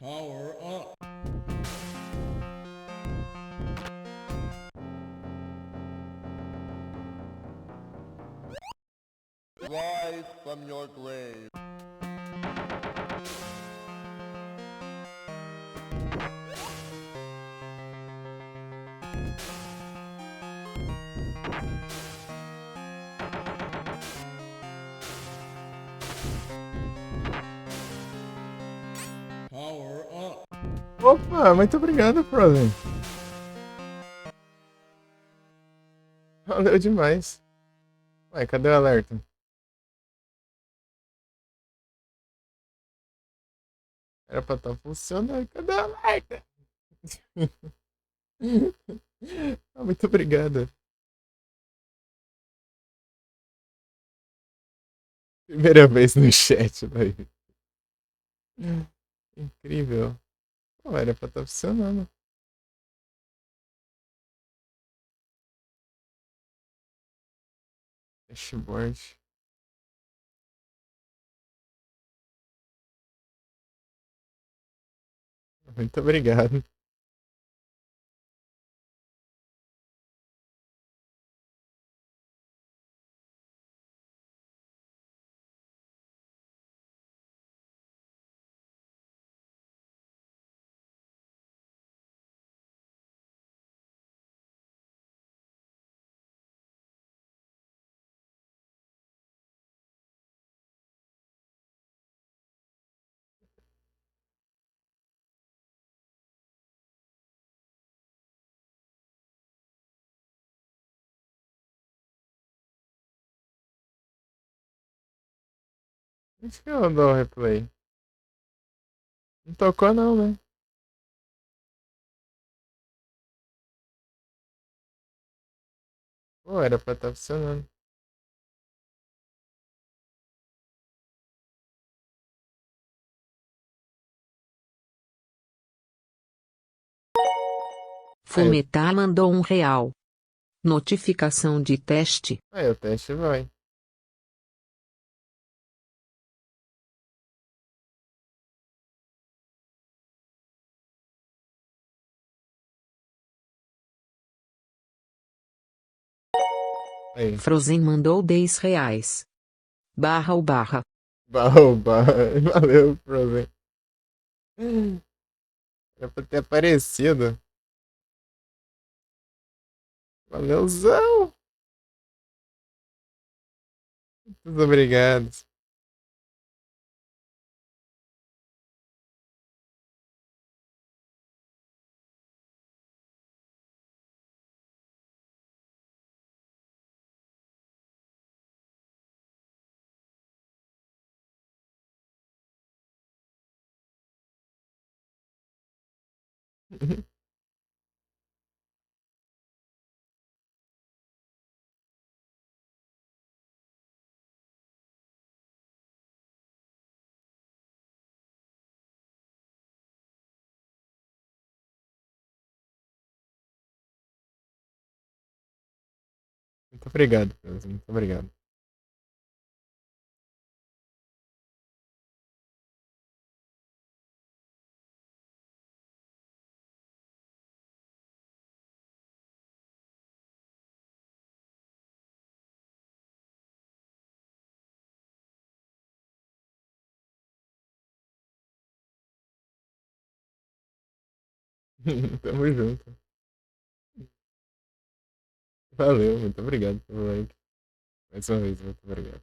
Power up. Rise from your grave. Power up. Opa, muito obrigado, Frozen. Valeu demais. Ué, cadê o alerta? Era pra estar funcionando. Cadê o alerta? Muito obrigado. Primeira vez no chat, velho. Incrível. Pô, era pra estar funcionando. Dashboard. Muito obrigado. Acho que eu dou replay. Não tocou não, né? Pô, era pra estar funcionando. Fumetar mandou R$ 1. Notificação de teste. Aí o teste vai. Aí. Frozen mandou R$ 10. Barra ou barra. Baoba. Valeu, Frozen. Era pra ter aparecido. Valeuzão. Muito obrigado. Muito obrigado, Frozen. Muito obrigado. Tamo junto. Valeu, muito obrigado pelo like. Mais uma vez, muito obrigado.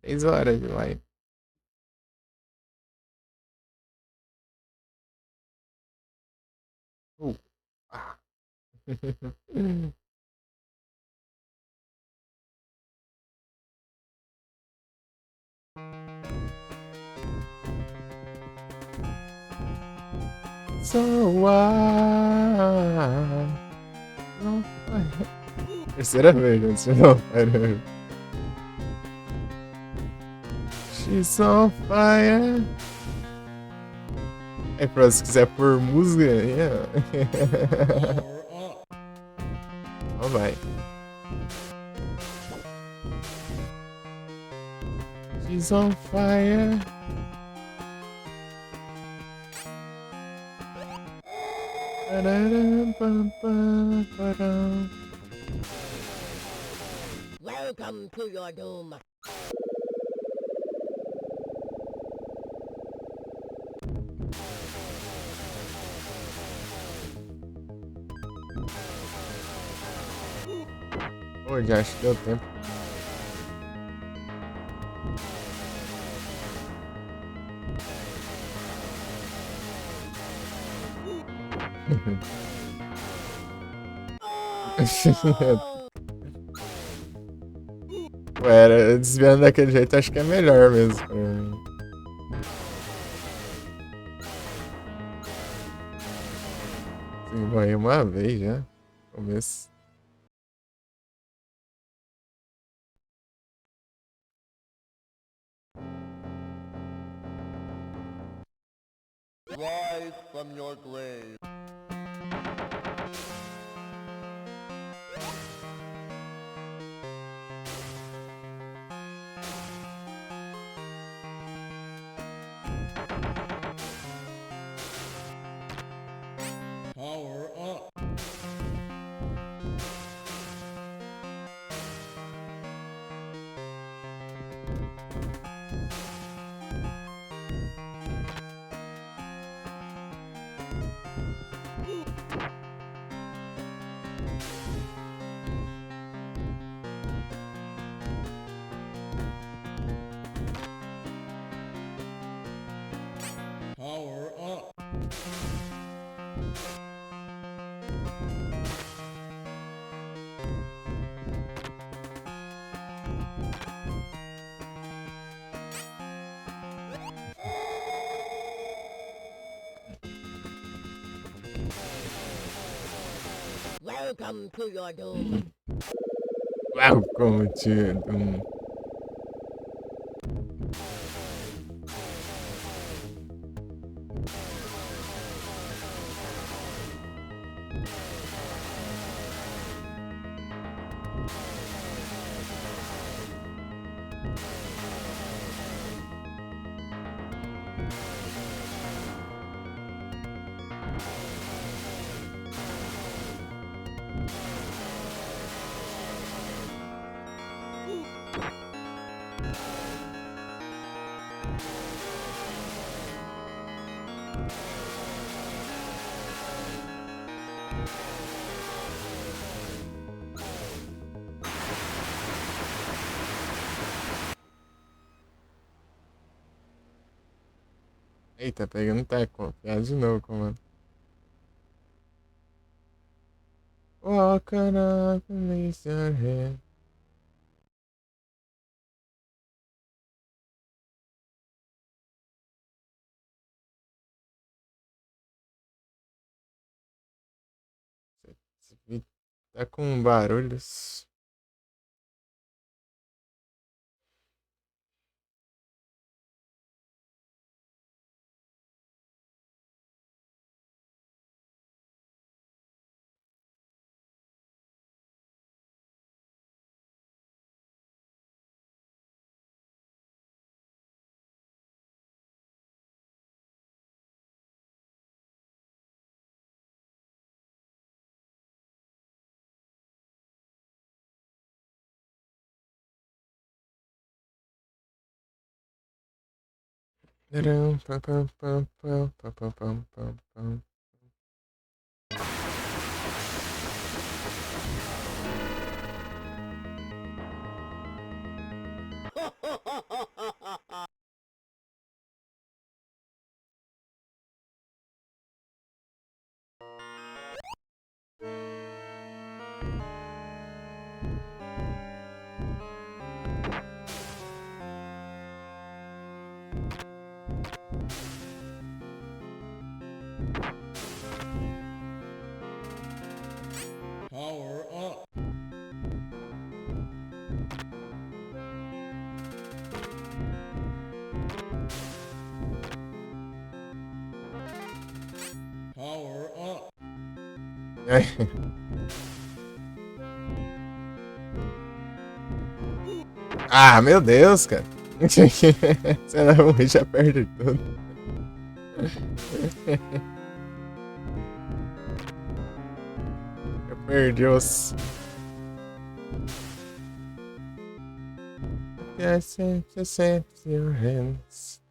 3 horas de live. Ah. So what? Não, terceira vez, gente. Não, pera. She's on fire. É pra se quiser por música, yeah. Power up. Então vai. She's on fire. Pararam, pam, pam, param. Welcome to your doom. Pô, já acho que deu tempo. Oh! Pô, era desviando daquele jeito, acho que é melhor mesmo pra mim. Sim, morri uma vez já. Começo. Rise from your grave. Power up. Power up. Welcome to your doom. Welcome to Doom. Eita, pegando teco. Piada de novo, comando. Walk on up and raise your head. Esse vídeo tá com barulhos. Pam, pam, pam, pam, pam, pam, pam, pam, pam. Power up. Power up. Ah, meu Deus, cara. Você não já perde tudo. Já perdeu os... Yes, just your hands.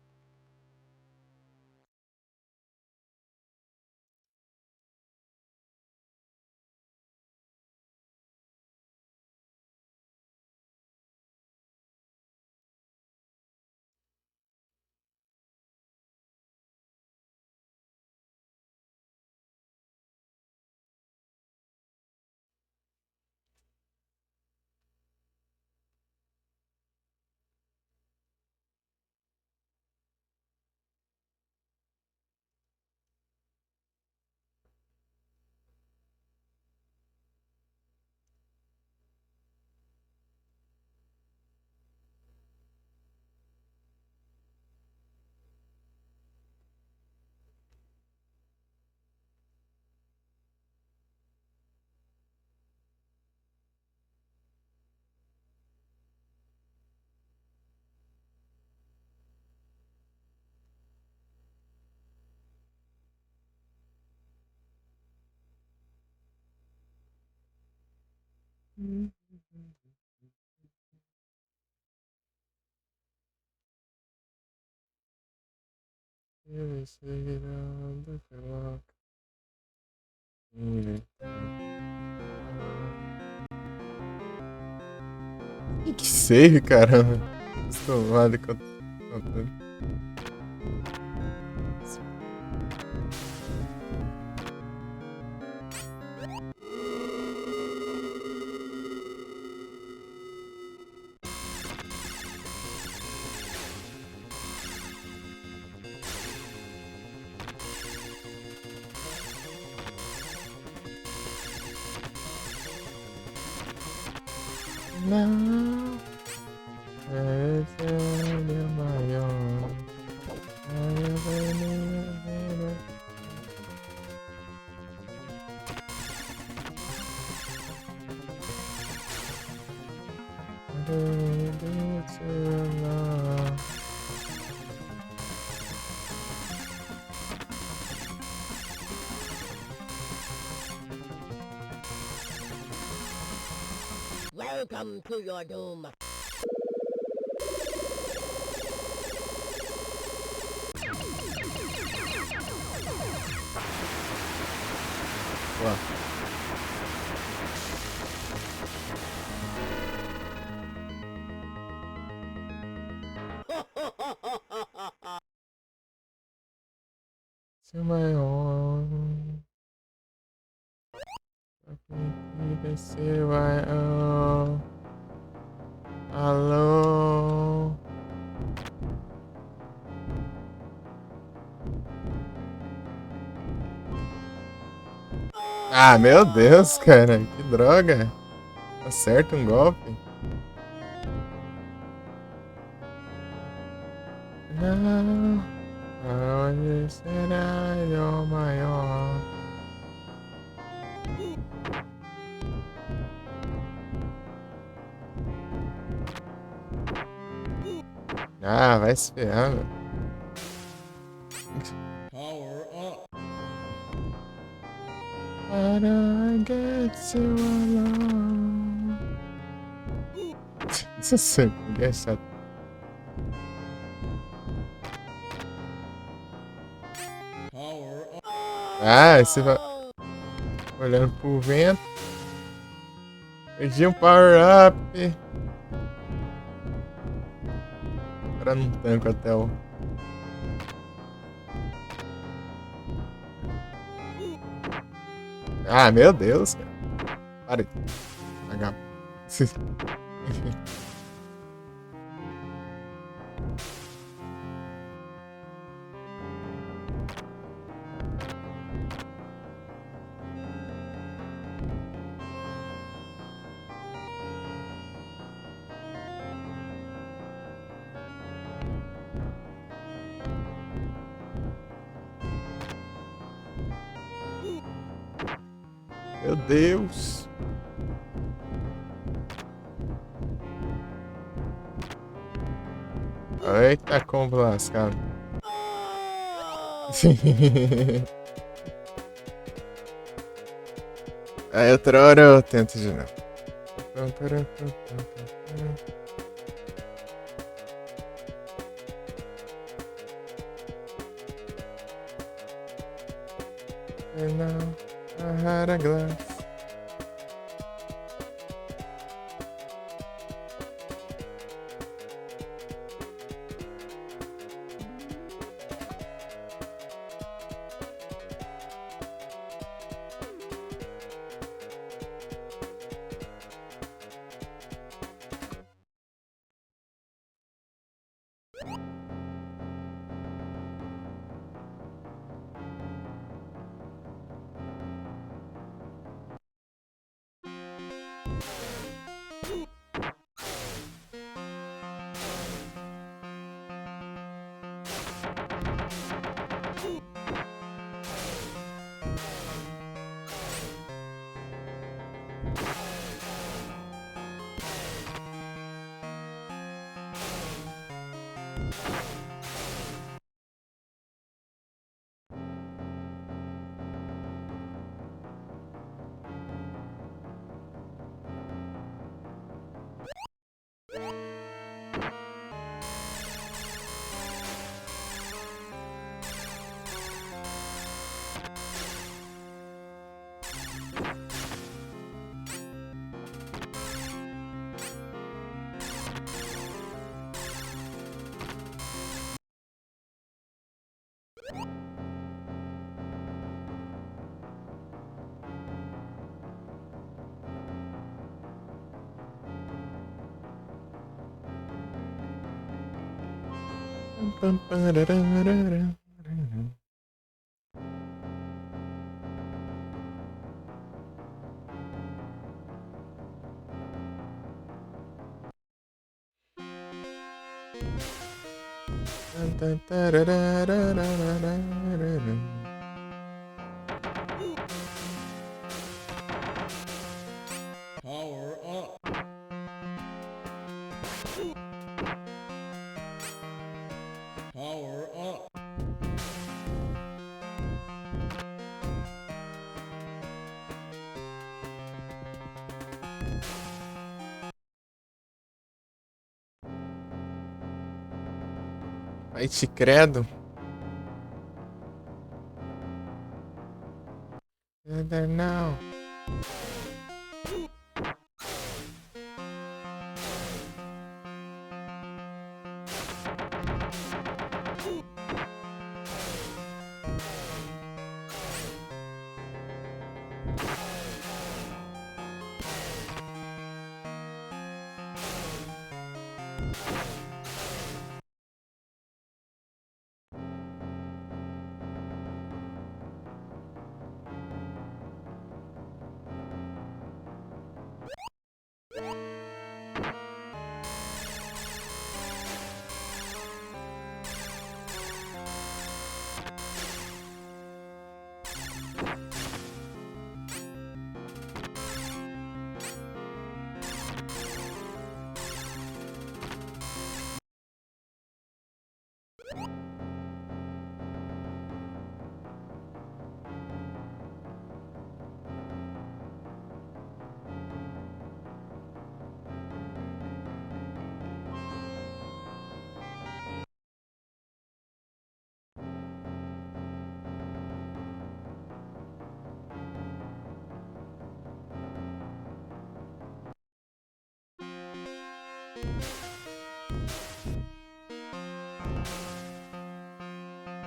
Que save, caramba. Acostumado com tudo. Não, esse é meu maior. Welcome to your doom. Ué. Seu maior. Você vai. Alô. Ah, meu Deus, cara. Que droga. Acerta um golpe. Não. Onde será o maior? Ah, vai se ferrar, meu. Power up. Para get you alone. Isso é sempre engraçado. Power up. Ah, você vai olhando pro vento. Perdi um power up. entrar num tanque até o... Ah, meu Deus, cara. Para de pagar. Meu Deus. Eita, como lascado. Aí outra hora eu tento de novo. And now I had a glass. Power up. Power up. Ai, te credo. Não.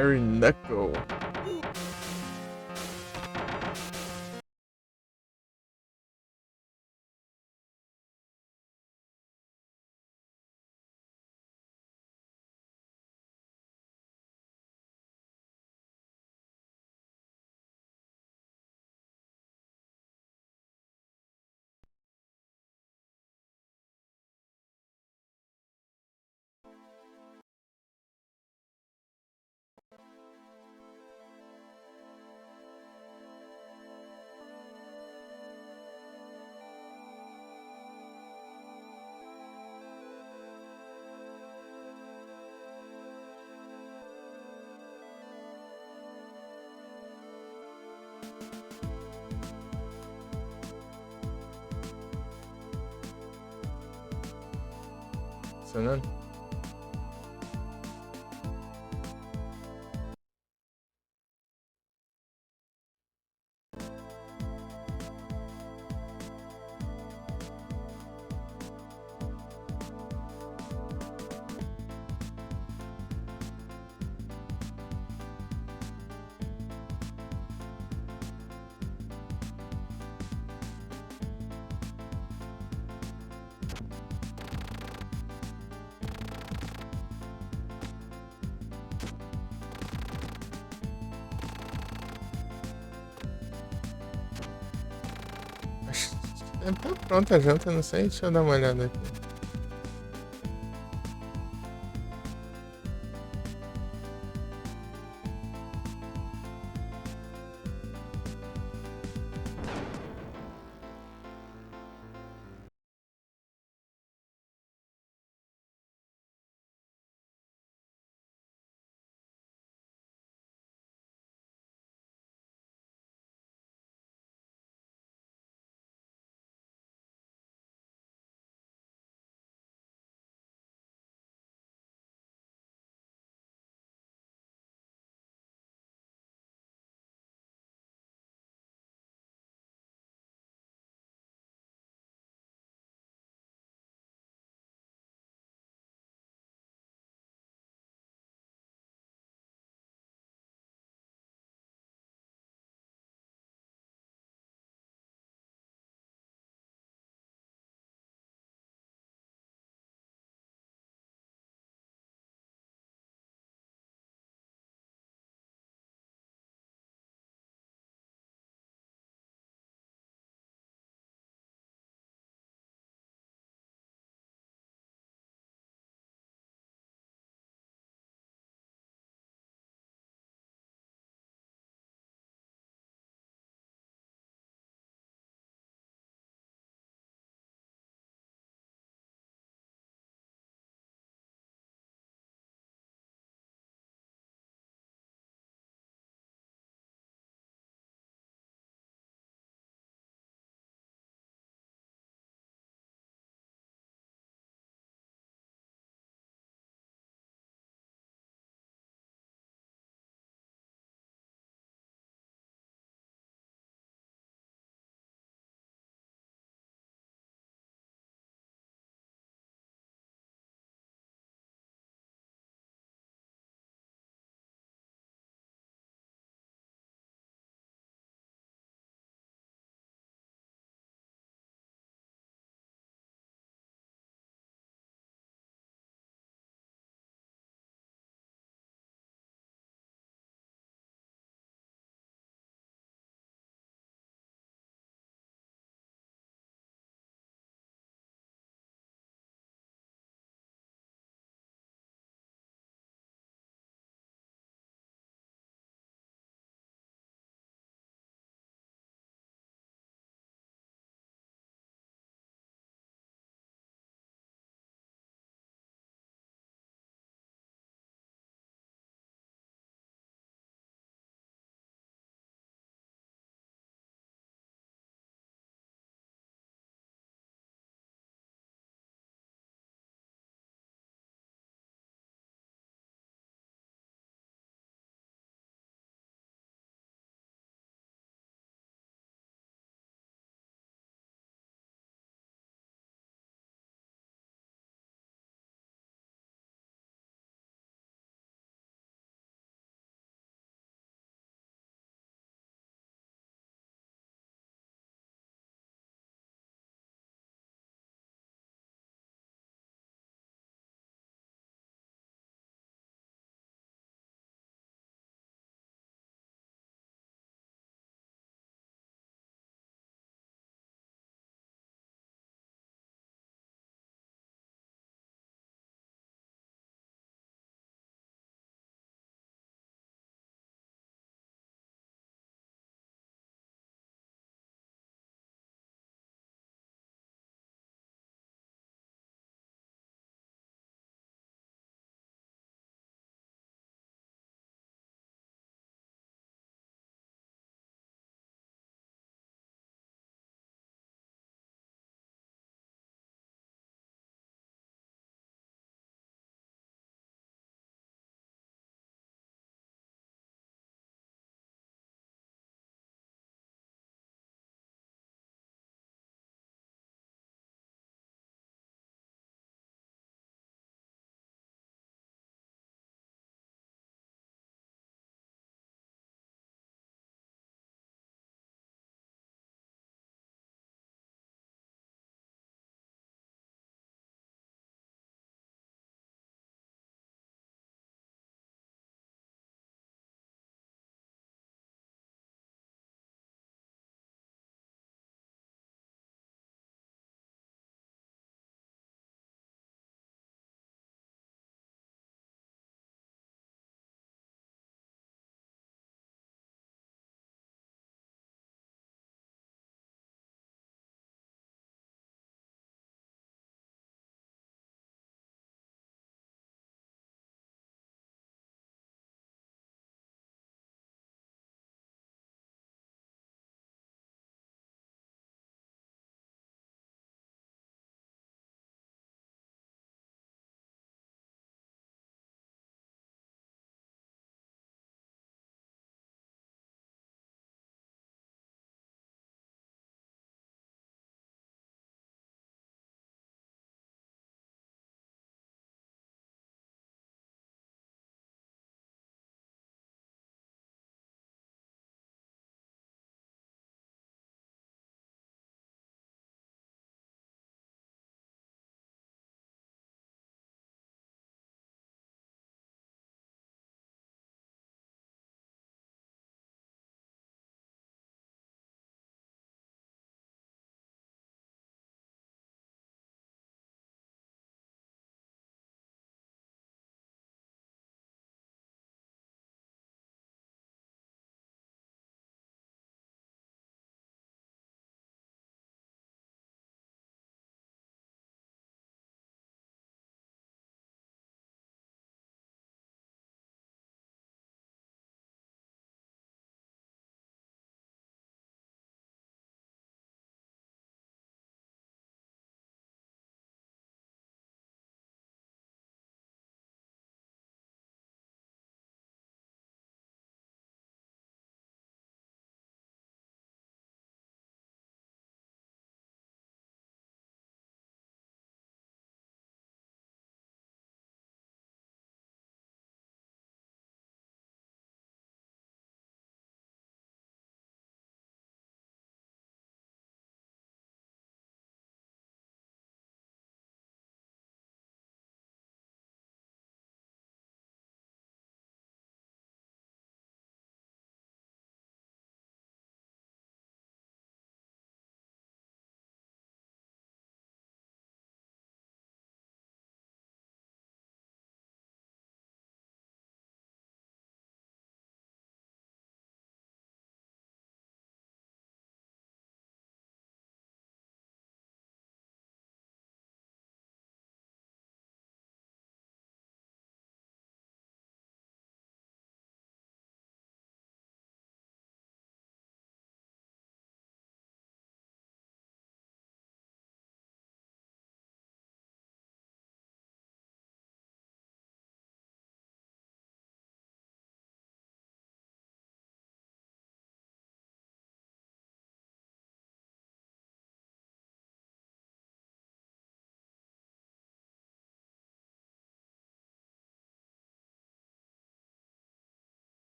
Harry Knuckle. Funcionando? Acho que tá pronta a janta, não sei. Deixa eu dar uma olhada aqui.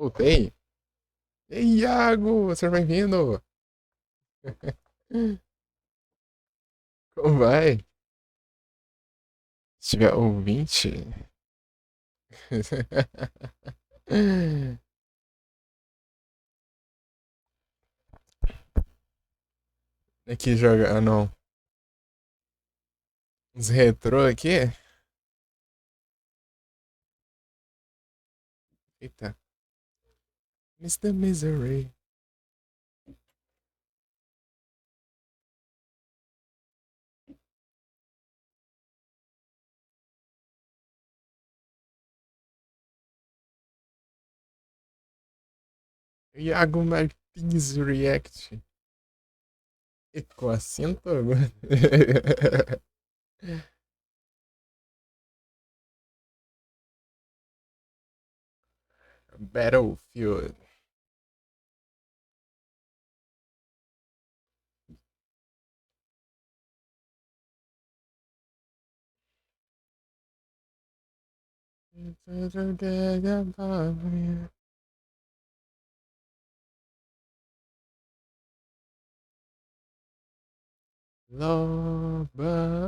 Voltei. Ei, Iago, seja bem-vindo. Como vai? Se tiver ouvinte. Aqui joga. Ah, não. Uns retrô aqui. Eita. Mr. Misery. Iago Martins React. E com acento agora. Battlefield. Lobas.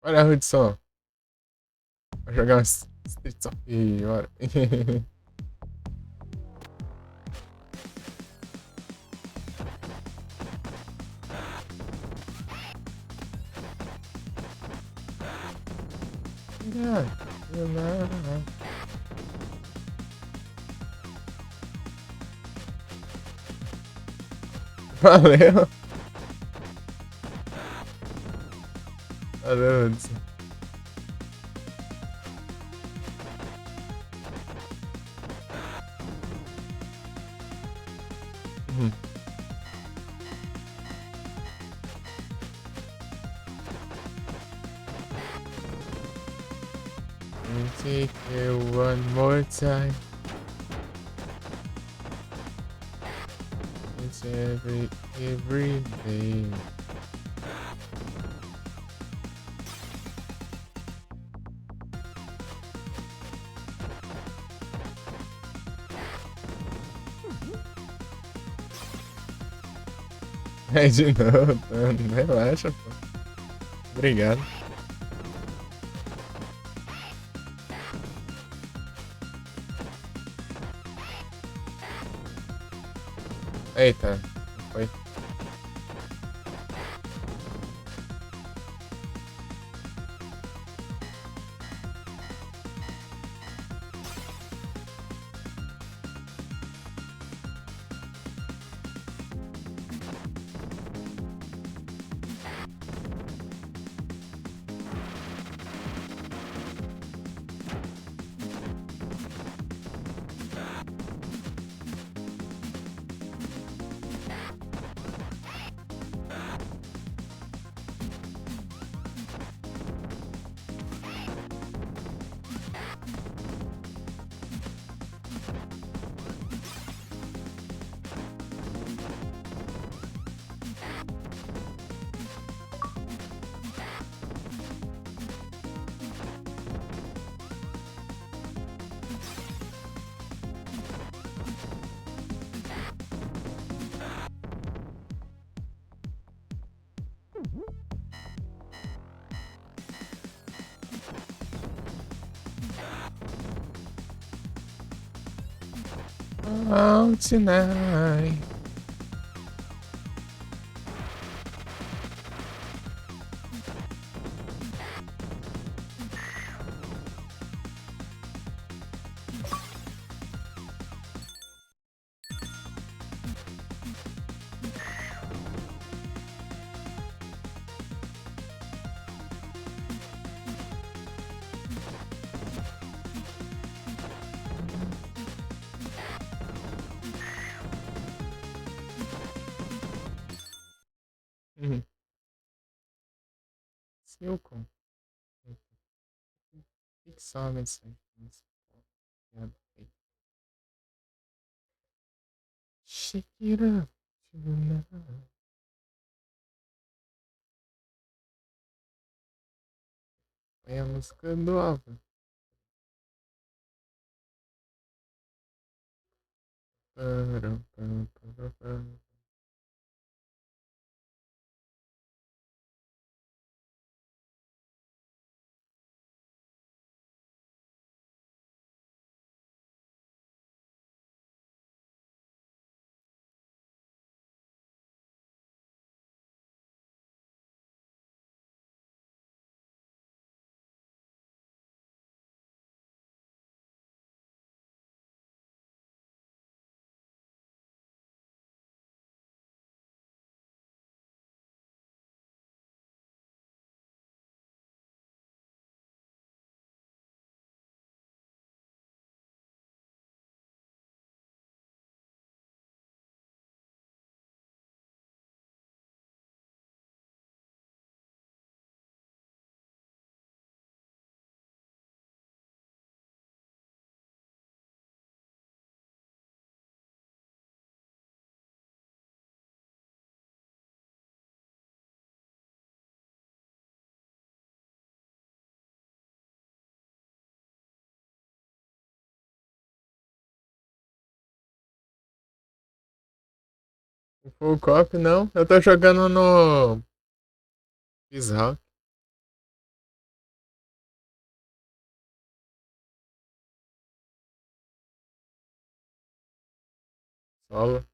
Olha a Hudson. Vou jogar umas Streets of Rage, bora. Valeu. Valeu, Hudson. Uhum. Take it one more time. It's every day. É de novo, relaxa, pô. Obrigado. Eita, foi. Out tonight. Uhum. Silco. Fixamente isso aí. Shake it up tonight. É a música do Alva. Param, pam, pam, pam, pam. Full cop não. Eu tô jogando no Bizarro. Solo.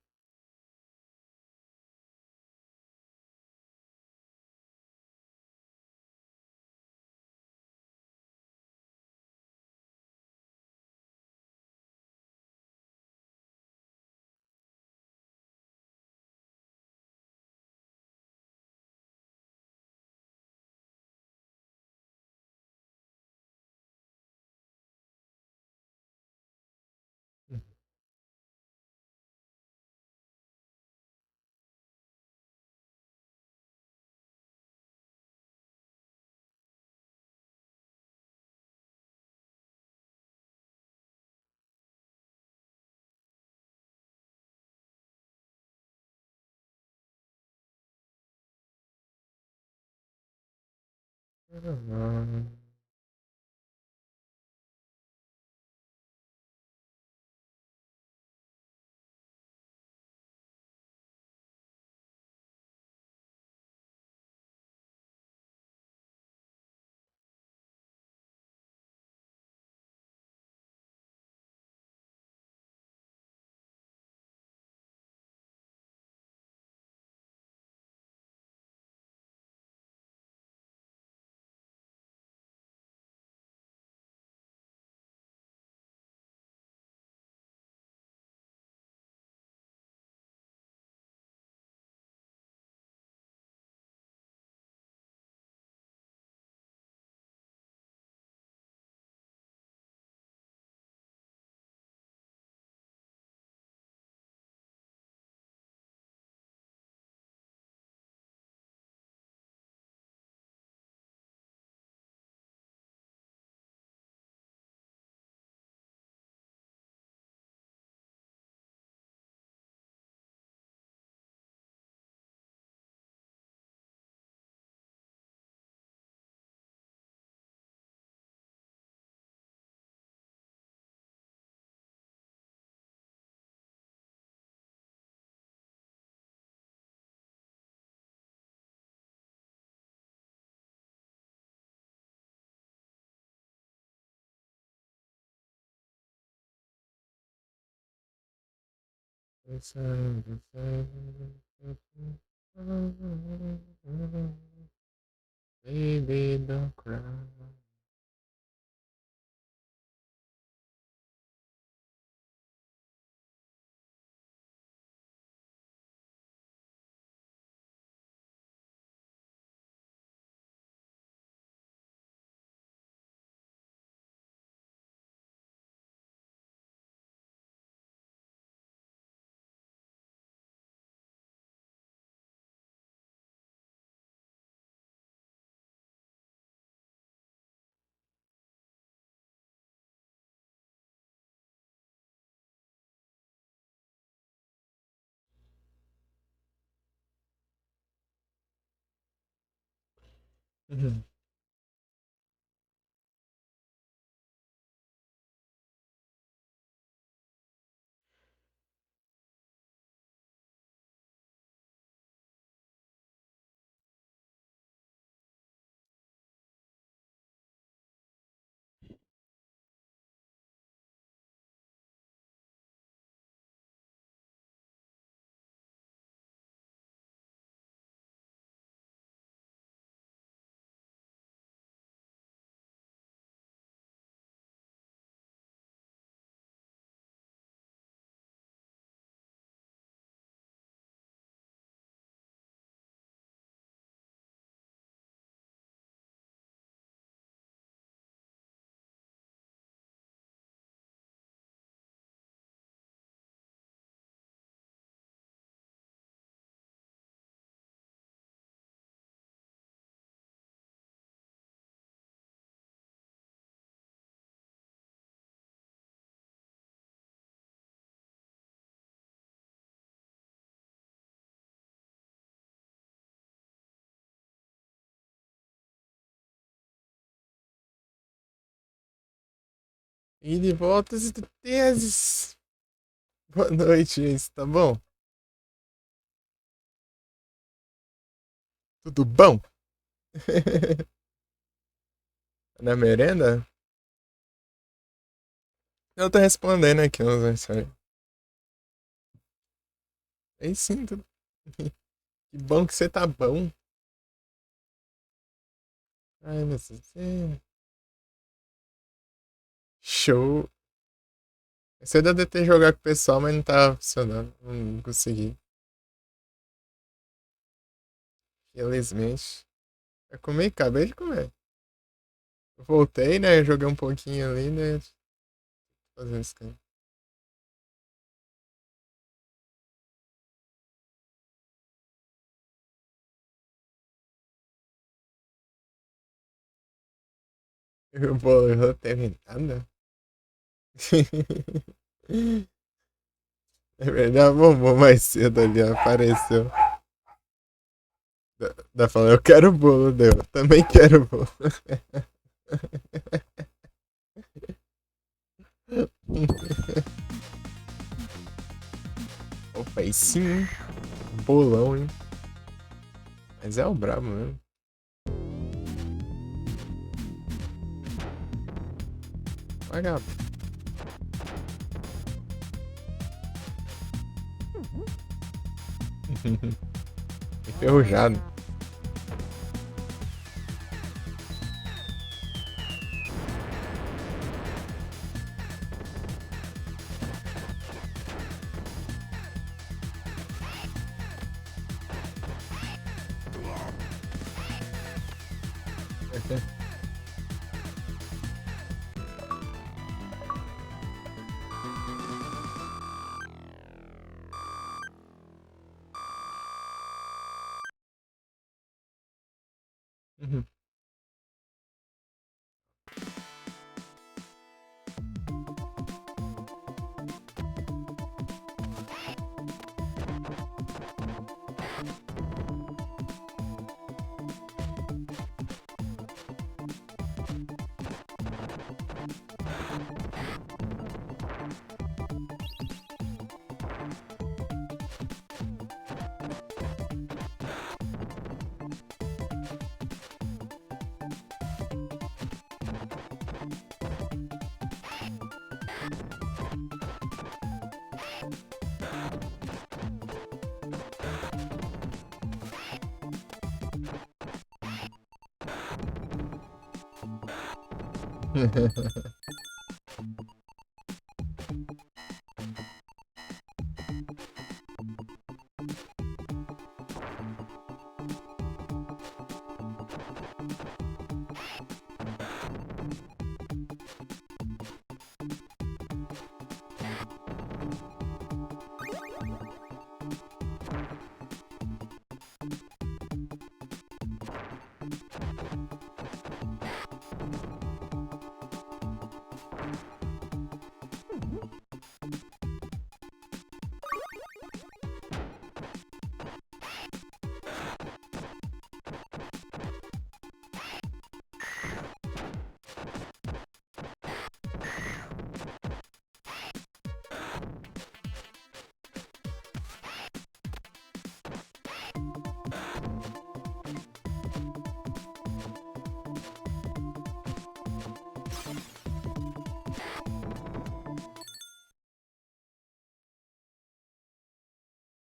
Baby, don't cry. E de voltas do teses. Boa noite, gente. Tá bom? Tudo bom? Na merenda? Eu tô respondendo aqui uns mensagens. Aí sim, tudo. Que bom que você tá bom. Ai, meu Deus. Show. Você ainda tentei jogar com o pessoal, mas não tava funcionando. Não consegui. Felizmente. Eu comi, acabei de comer. Eu voltei, né? Joguei um pouquinho ali, né? Fazendo isso aqui. O bolo não teve nada. É verdade, bombou mais cedo ali, apareceu. Da falando, eu quero bolo, deu. Também quero bolo. Opa, aí sim, hein? Bolão, hein? Mas é o brabo mesmo. Vagabundo. Enferrujado. Uhum.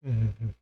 Uhum.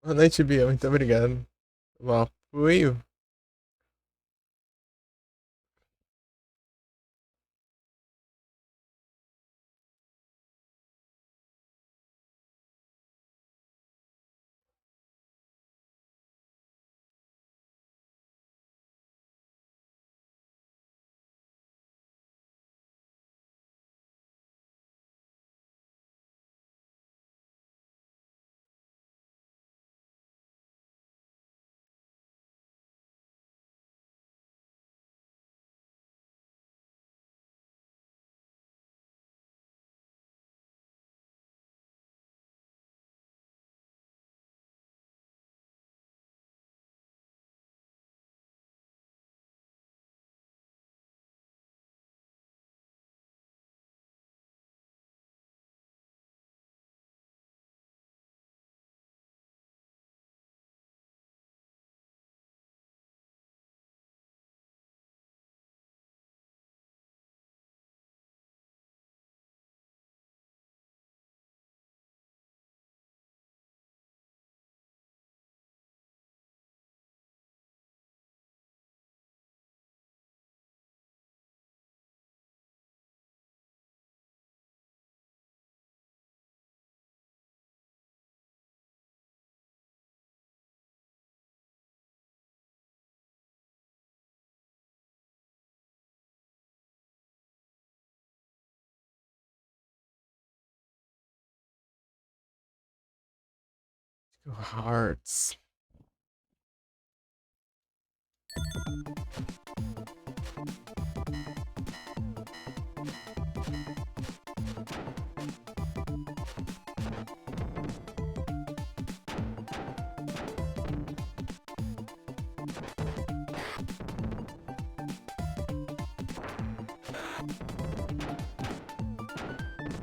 Boa noite, Bia. Muito obrigado. O apoio. Hearts.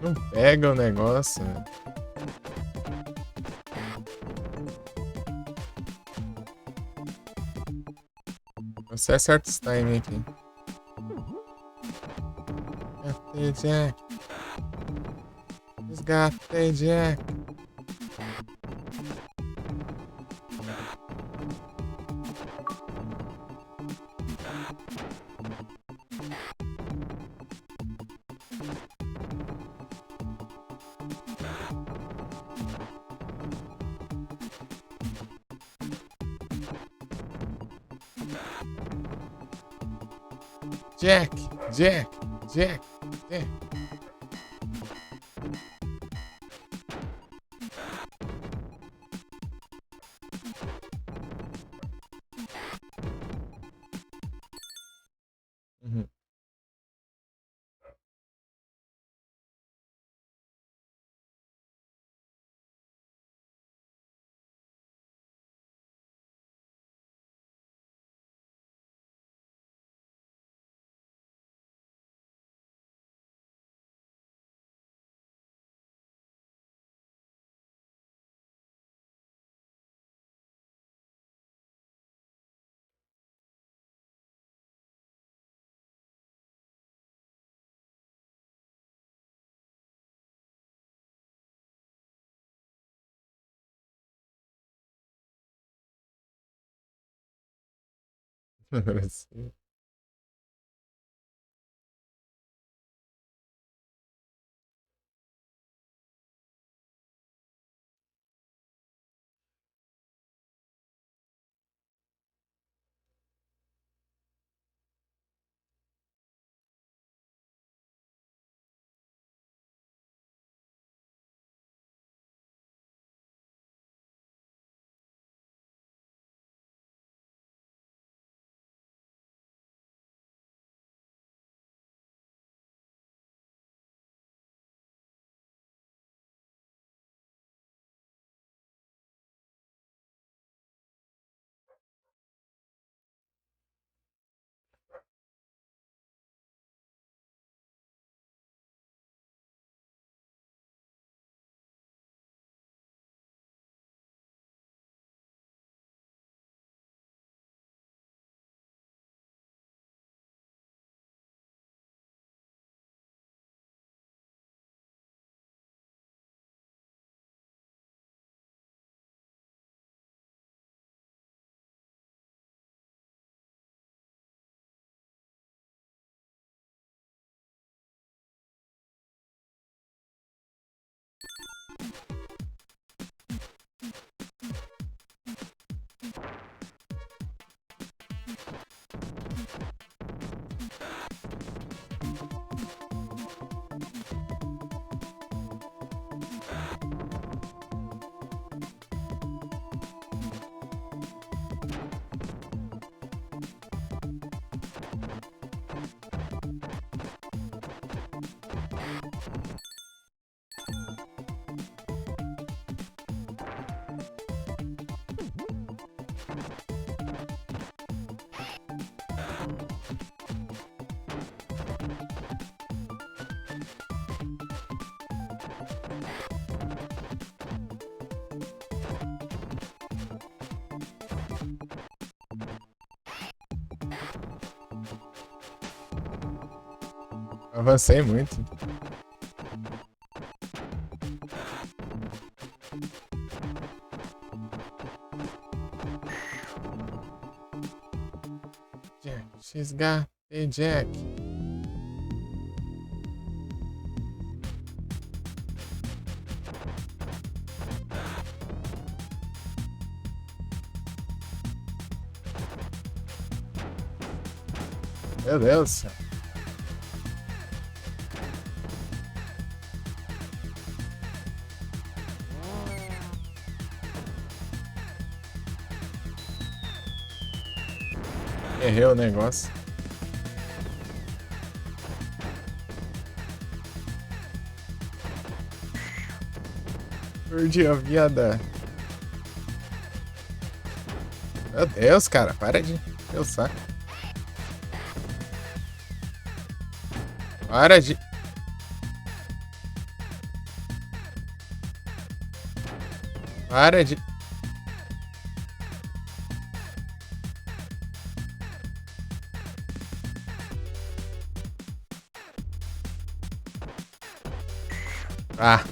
Não pega o negócio, velho. Você acerta esse timing aqui. Resgatei, Jack. Resgatei, Jack. Jack, Jack, Jack, Jack. Uhum. Agora sim. Avancei muito. Jack, resgatei, Jack. Meu Deus do céu. Errei o negócio. Perdi a vida. Meu Deus, cara. Para de encher o saco. Para de... Para de... Ah.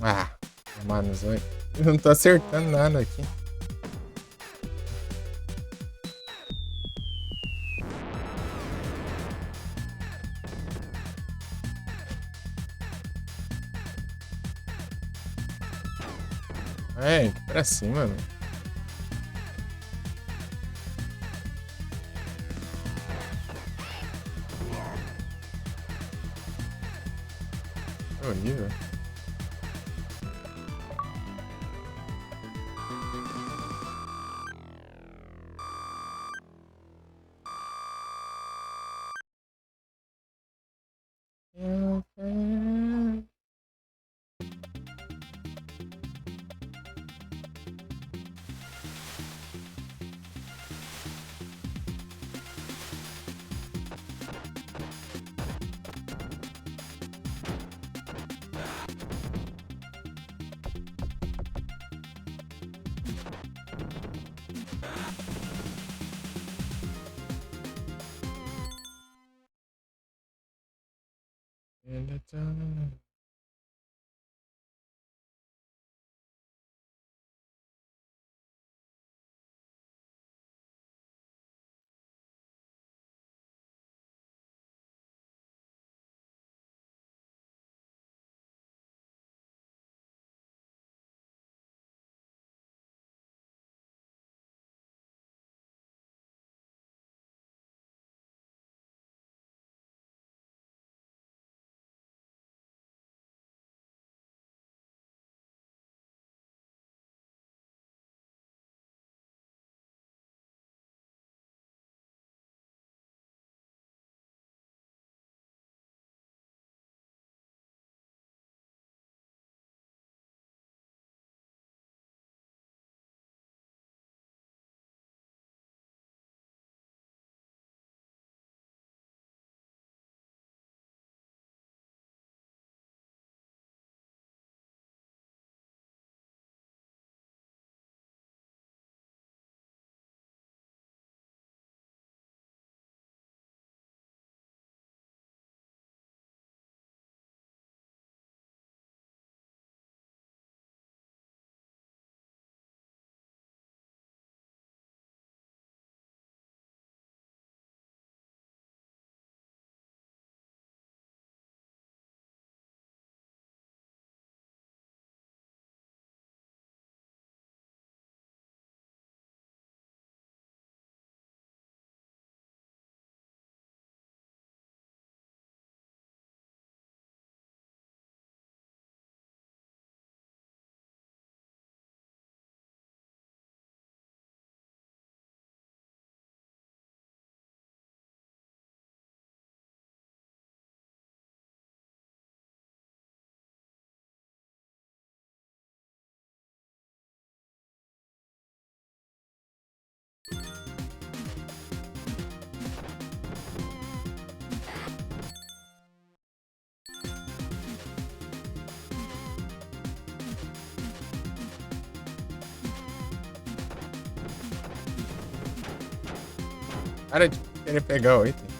Ah, mano, eu não tô acertando nada aqui. É, pra cima, velho. Horrível. Para de querer pegar o item.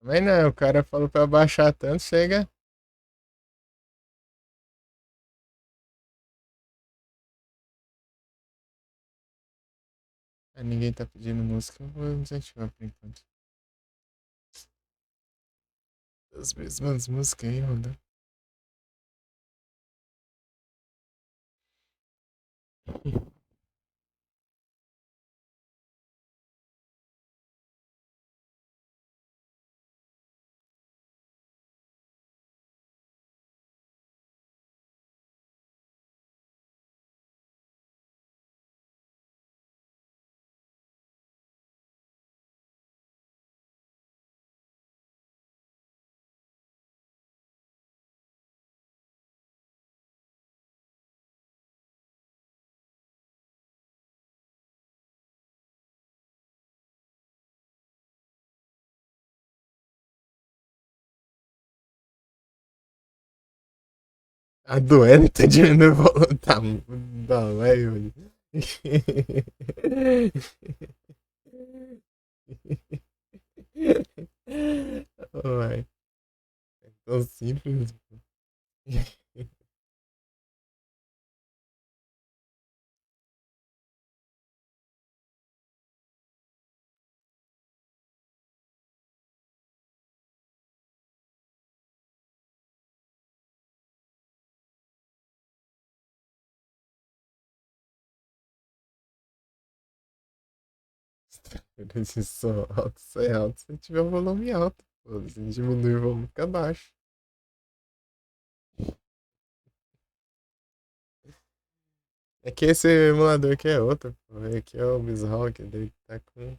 Mas não, o cara falou pra baixar tanto, chega. Ah, ninguém tá pedindo música, eu vou desativar por enquanto. As mesmas músicas aí, rodando. A doendo tá diminuindo o volume. Tá, não, vai, Yuri. Vai. É tão simples. Se som alto, sai alto. Se tiver o volume alto, pô. Se diminuir o volume, fica baixo. É que esse emulador aqui é outro, pô. Aqui é o Mishawk, daí tá com.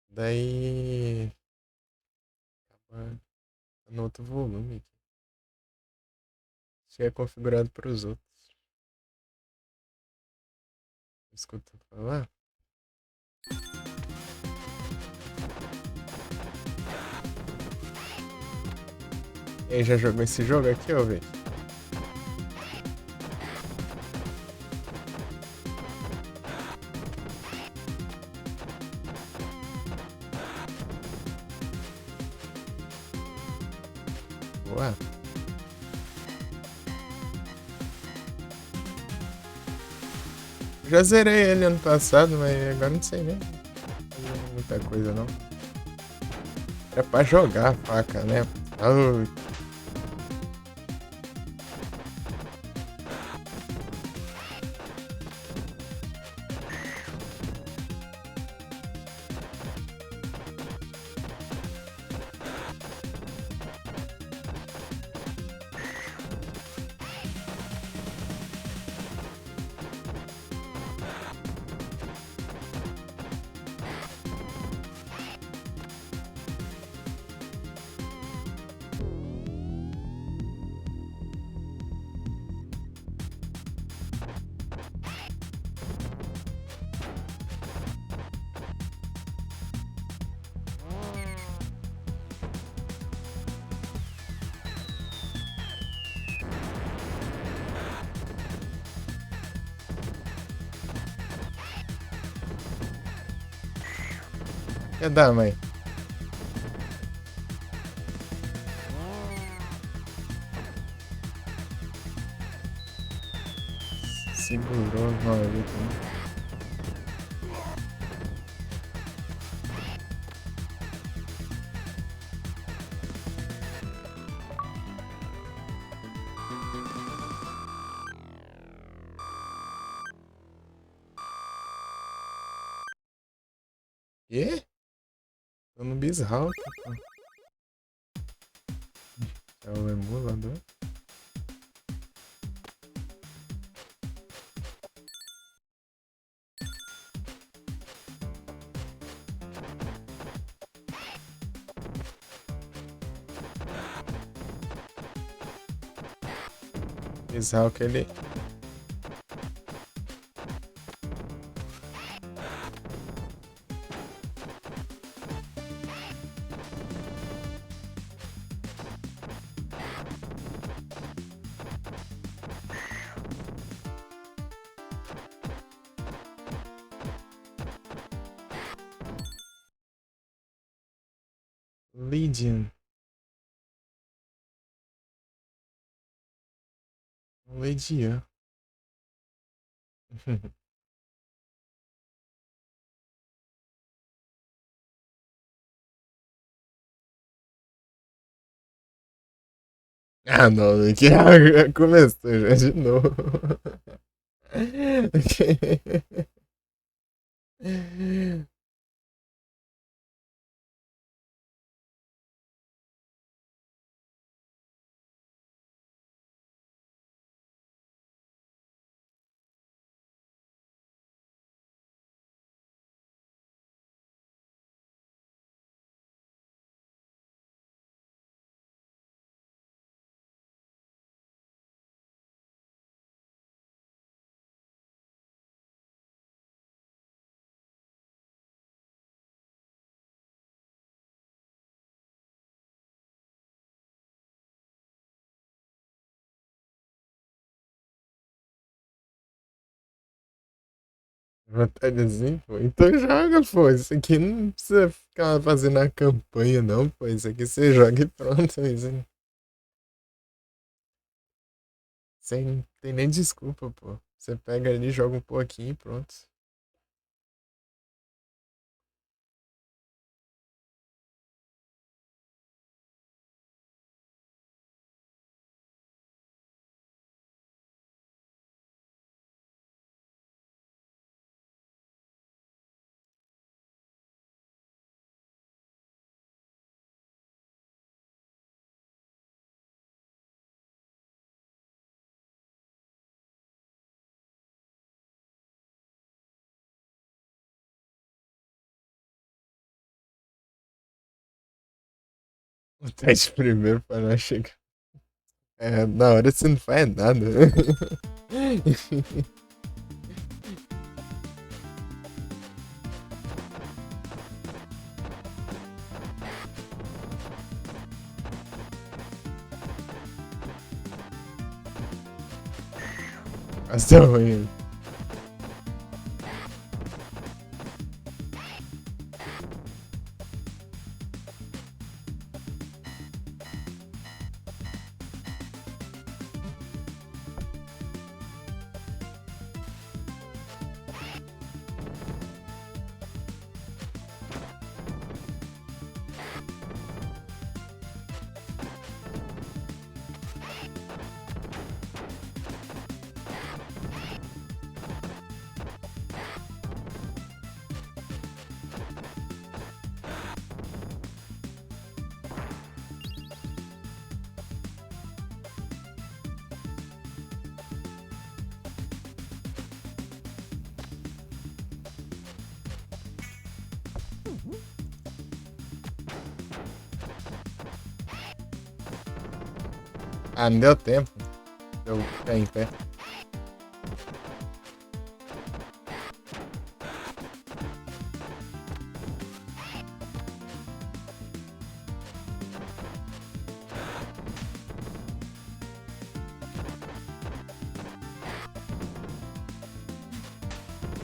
Daí. Tá no outro volume aqui. Acho que é configurado para os outros. Escuta falar. E aí, já jogou esse jogo aqui, ó, velho? Boa. Já zerei ele ano passado, mas agora não sei nem muita coisa não. É pra jogar a faca, né? Ah, quer dar, mãe? Segurou o maluco, né? Quê? Tô no Bizarro aqui, pô. É o emulador. Bizarro que ele. Lydian. Lydian. Ah, não, que começou já de novo. Vontade assim, pô. Então joga, pô. Isso aqui não precisa ficar fazendo a campanha, não, pô. Isso aqui você joga e pronto. Isso aí. Sem tem nem desculpa, pô. Você pega ali, joga um pouquinho e pronto. Vontade primeiro pra não chegar. É, na hora você não faz nada. Mas tá ruim. Ah, não deu tempo. Eu ficar em pé.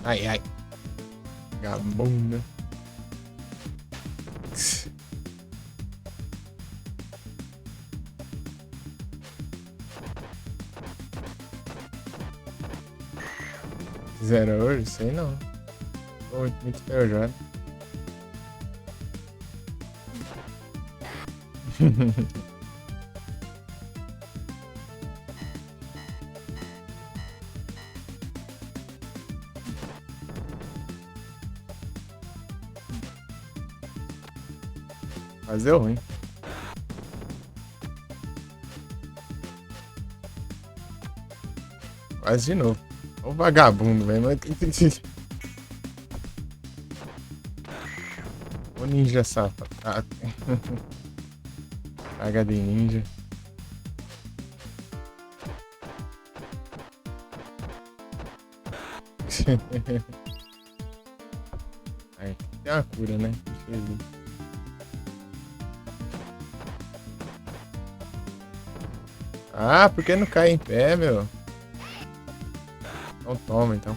Ai, ai. Vagabunda. Zero hoje? Sei não. Tô muito enferrujado. Mas deu ruim. Quase de novo. Ô vagabundo, velho. Ô ninja safado. Praga de ninja. Aí, tem uma cura, né? Deixa eu ver. Ah, por que não cai em pé, meu? Então toma, então.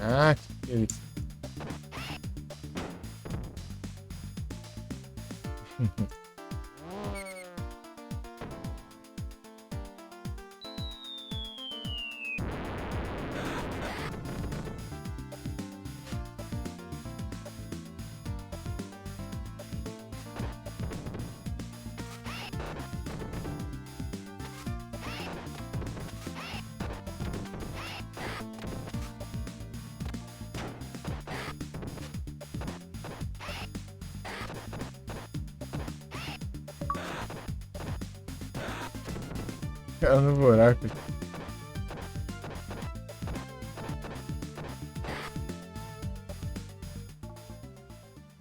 Ah, que é isso? Caiu no buraco.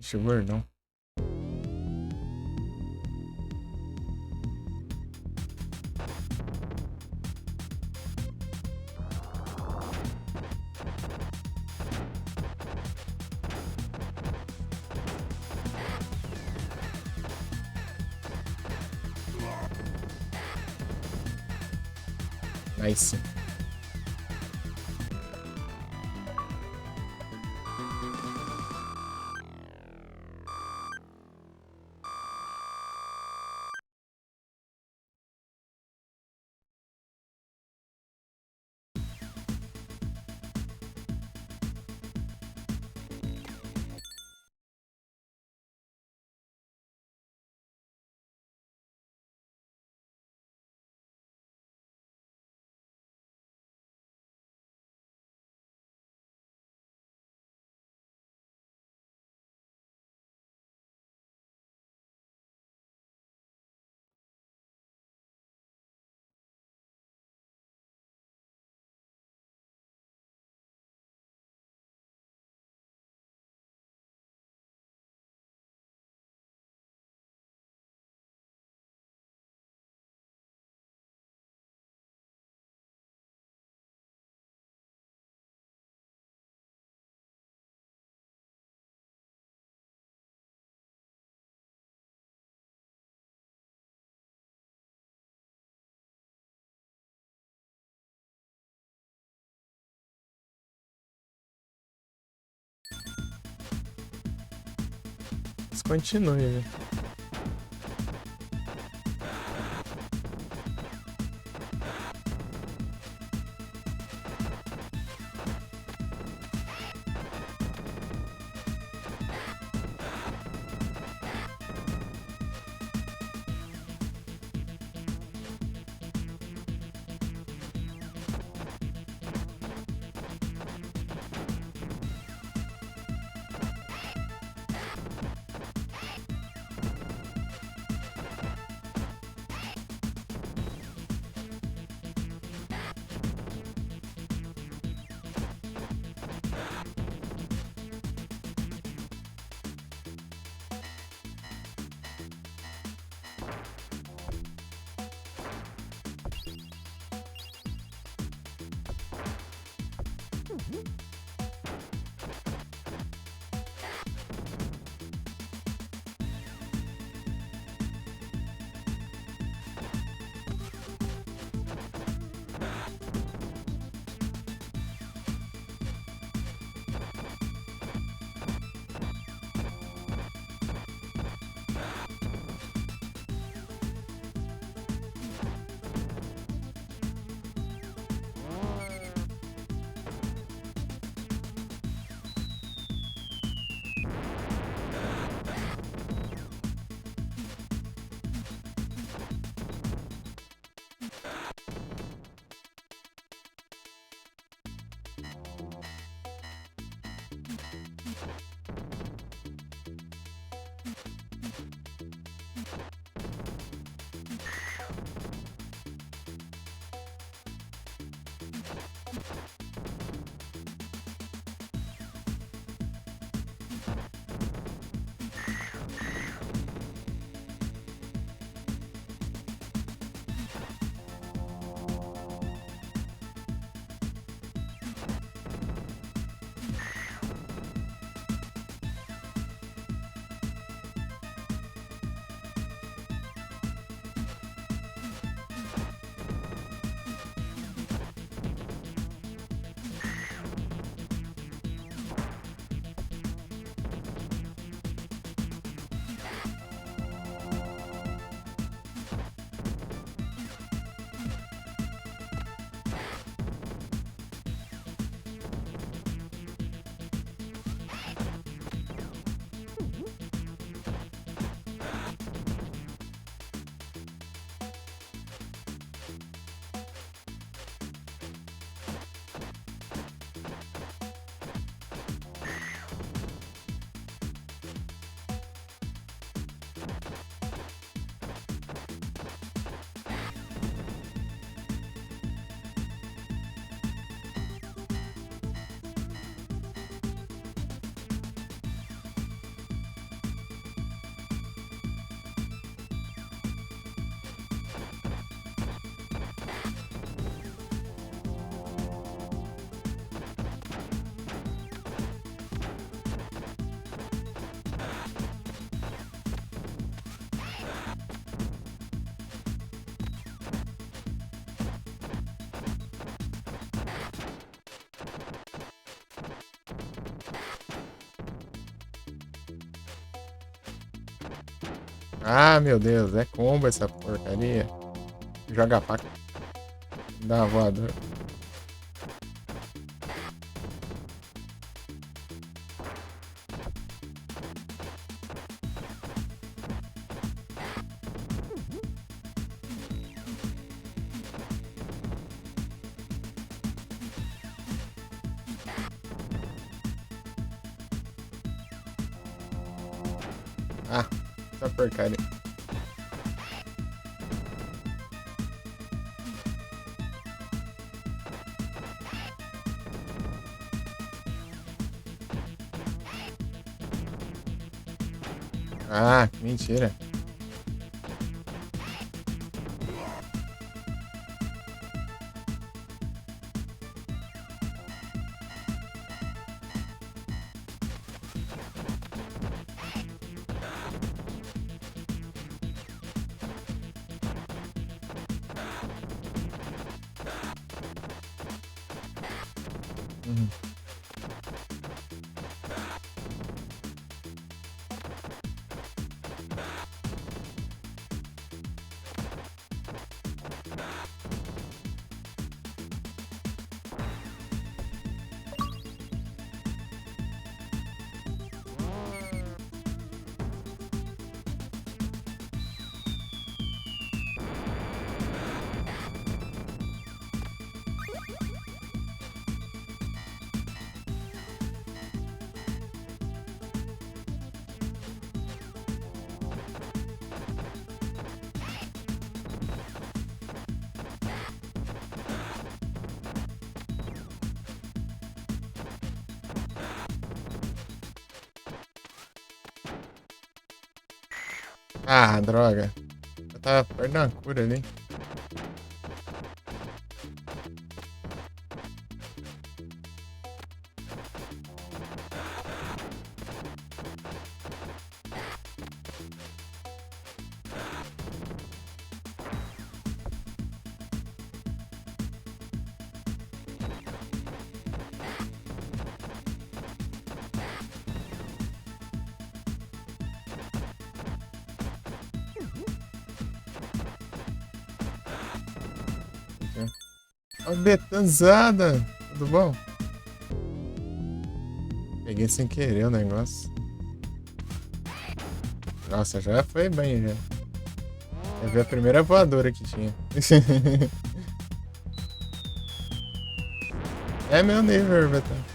Ixi, o gordão. Nice. Mas continue, né? Ah, meu Deus, é combo essa porcaria. Joga a faca. Dá uma voadora. Ah, essa porcaria. Ah, que mentira. Uhum. Ah, droga. Eu tava perto da cura ali. Ó, Betanzada! Tudo bom? Peguei sem querer o negócio. Nossa, já foi bem, já. Eu vi a primeira voadora que tinha. É meu nível, Betão.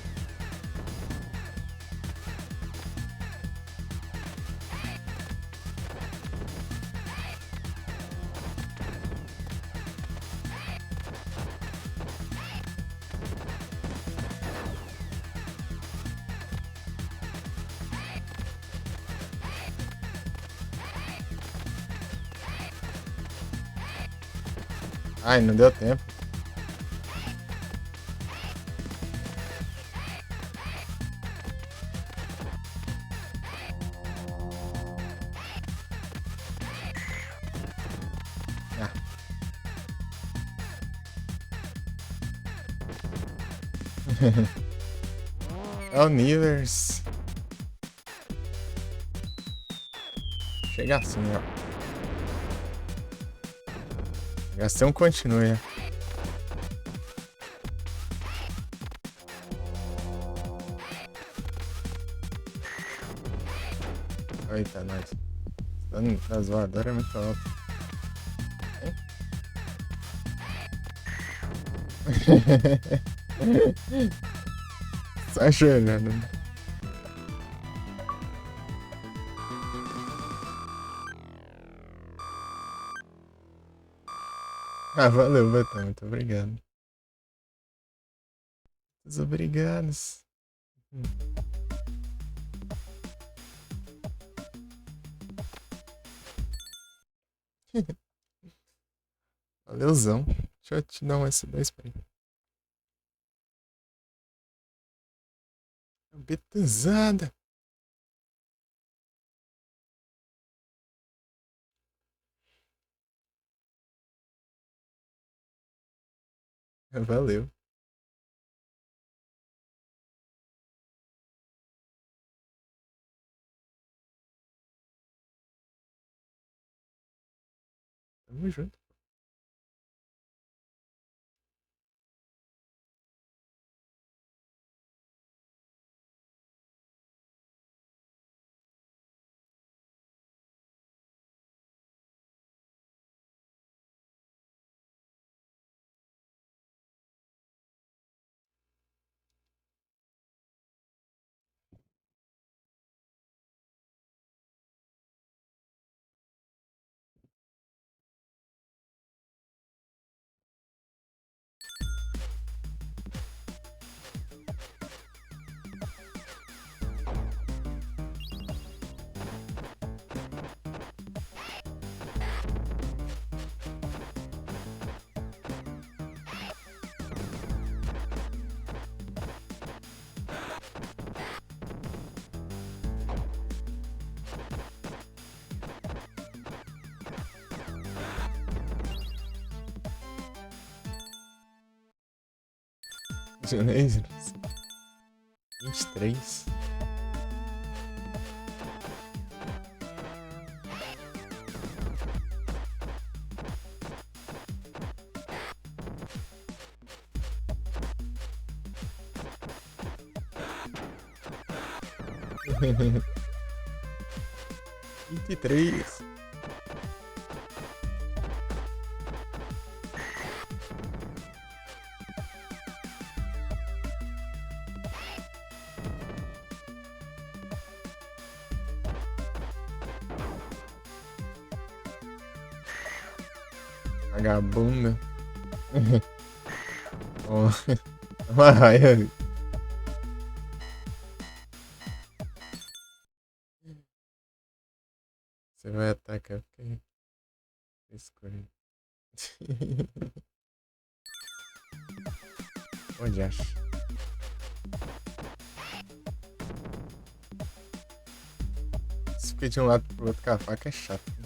Ai, não deu tempo. Ah. É o Nivers. Chega assim, ó. Gastão continue. Eita, nós. Dano das voadoras é muito alto. Só chorando. Ah, valeu, Betão. Muito obrigado. Muito obrigados. Valeuzão. Deixa eu te dar um S2 pra ele. Betuzada. Valeu. Tamo junto. Janeiro. 23. Vinte e três. Vagabunda. Ó, uma raia. Você vai atacar porque escolhe. Onde acha? Se fica de um lado pro outro com a faca é chato.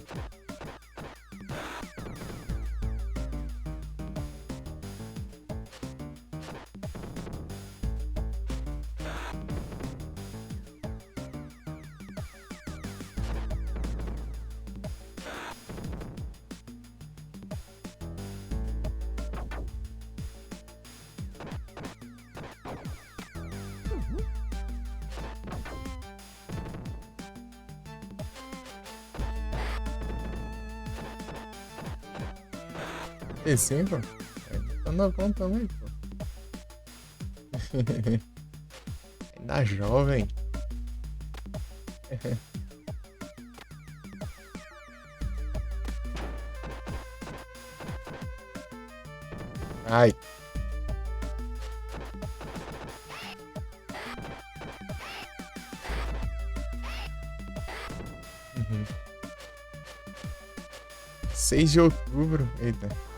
E sim, pô. Tá novão também, pô. Ainda jovem. Ai. Uhum. 6 de outubro. Eita.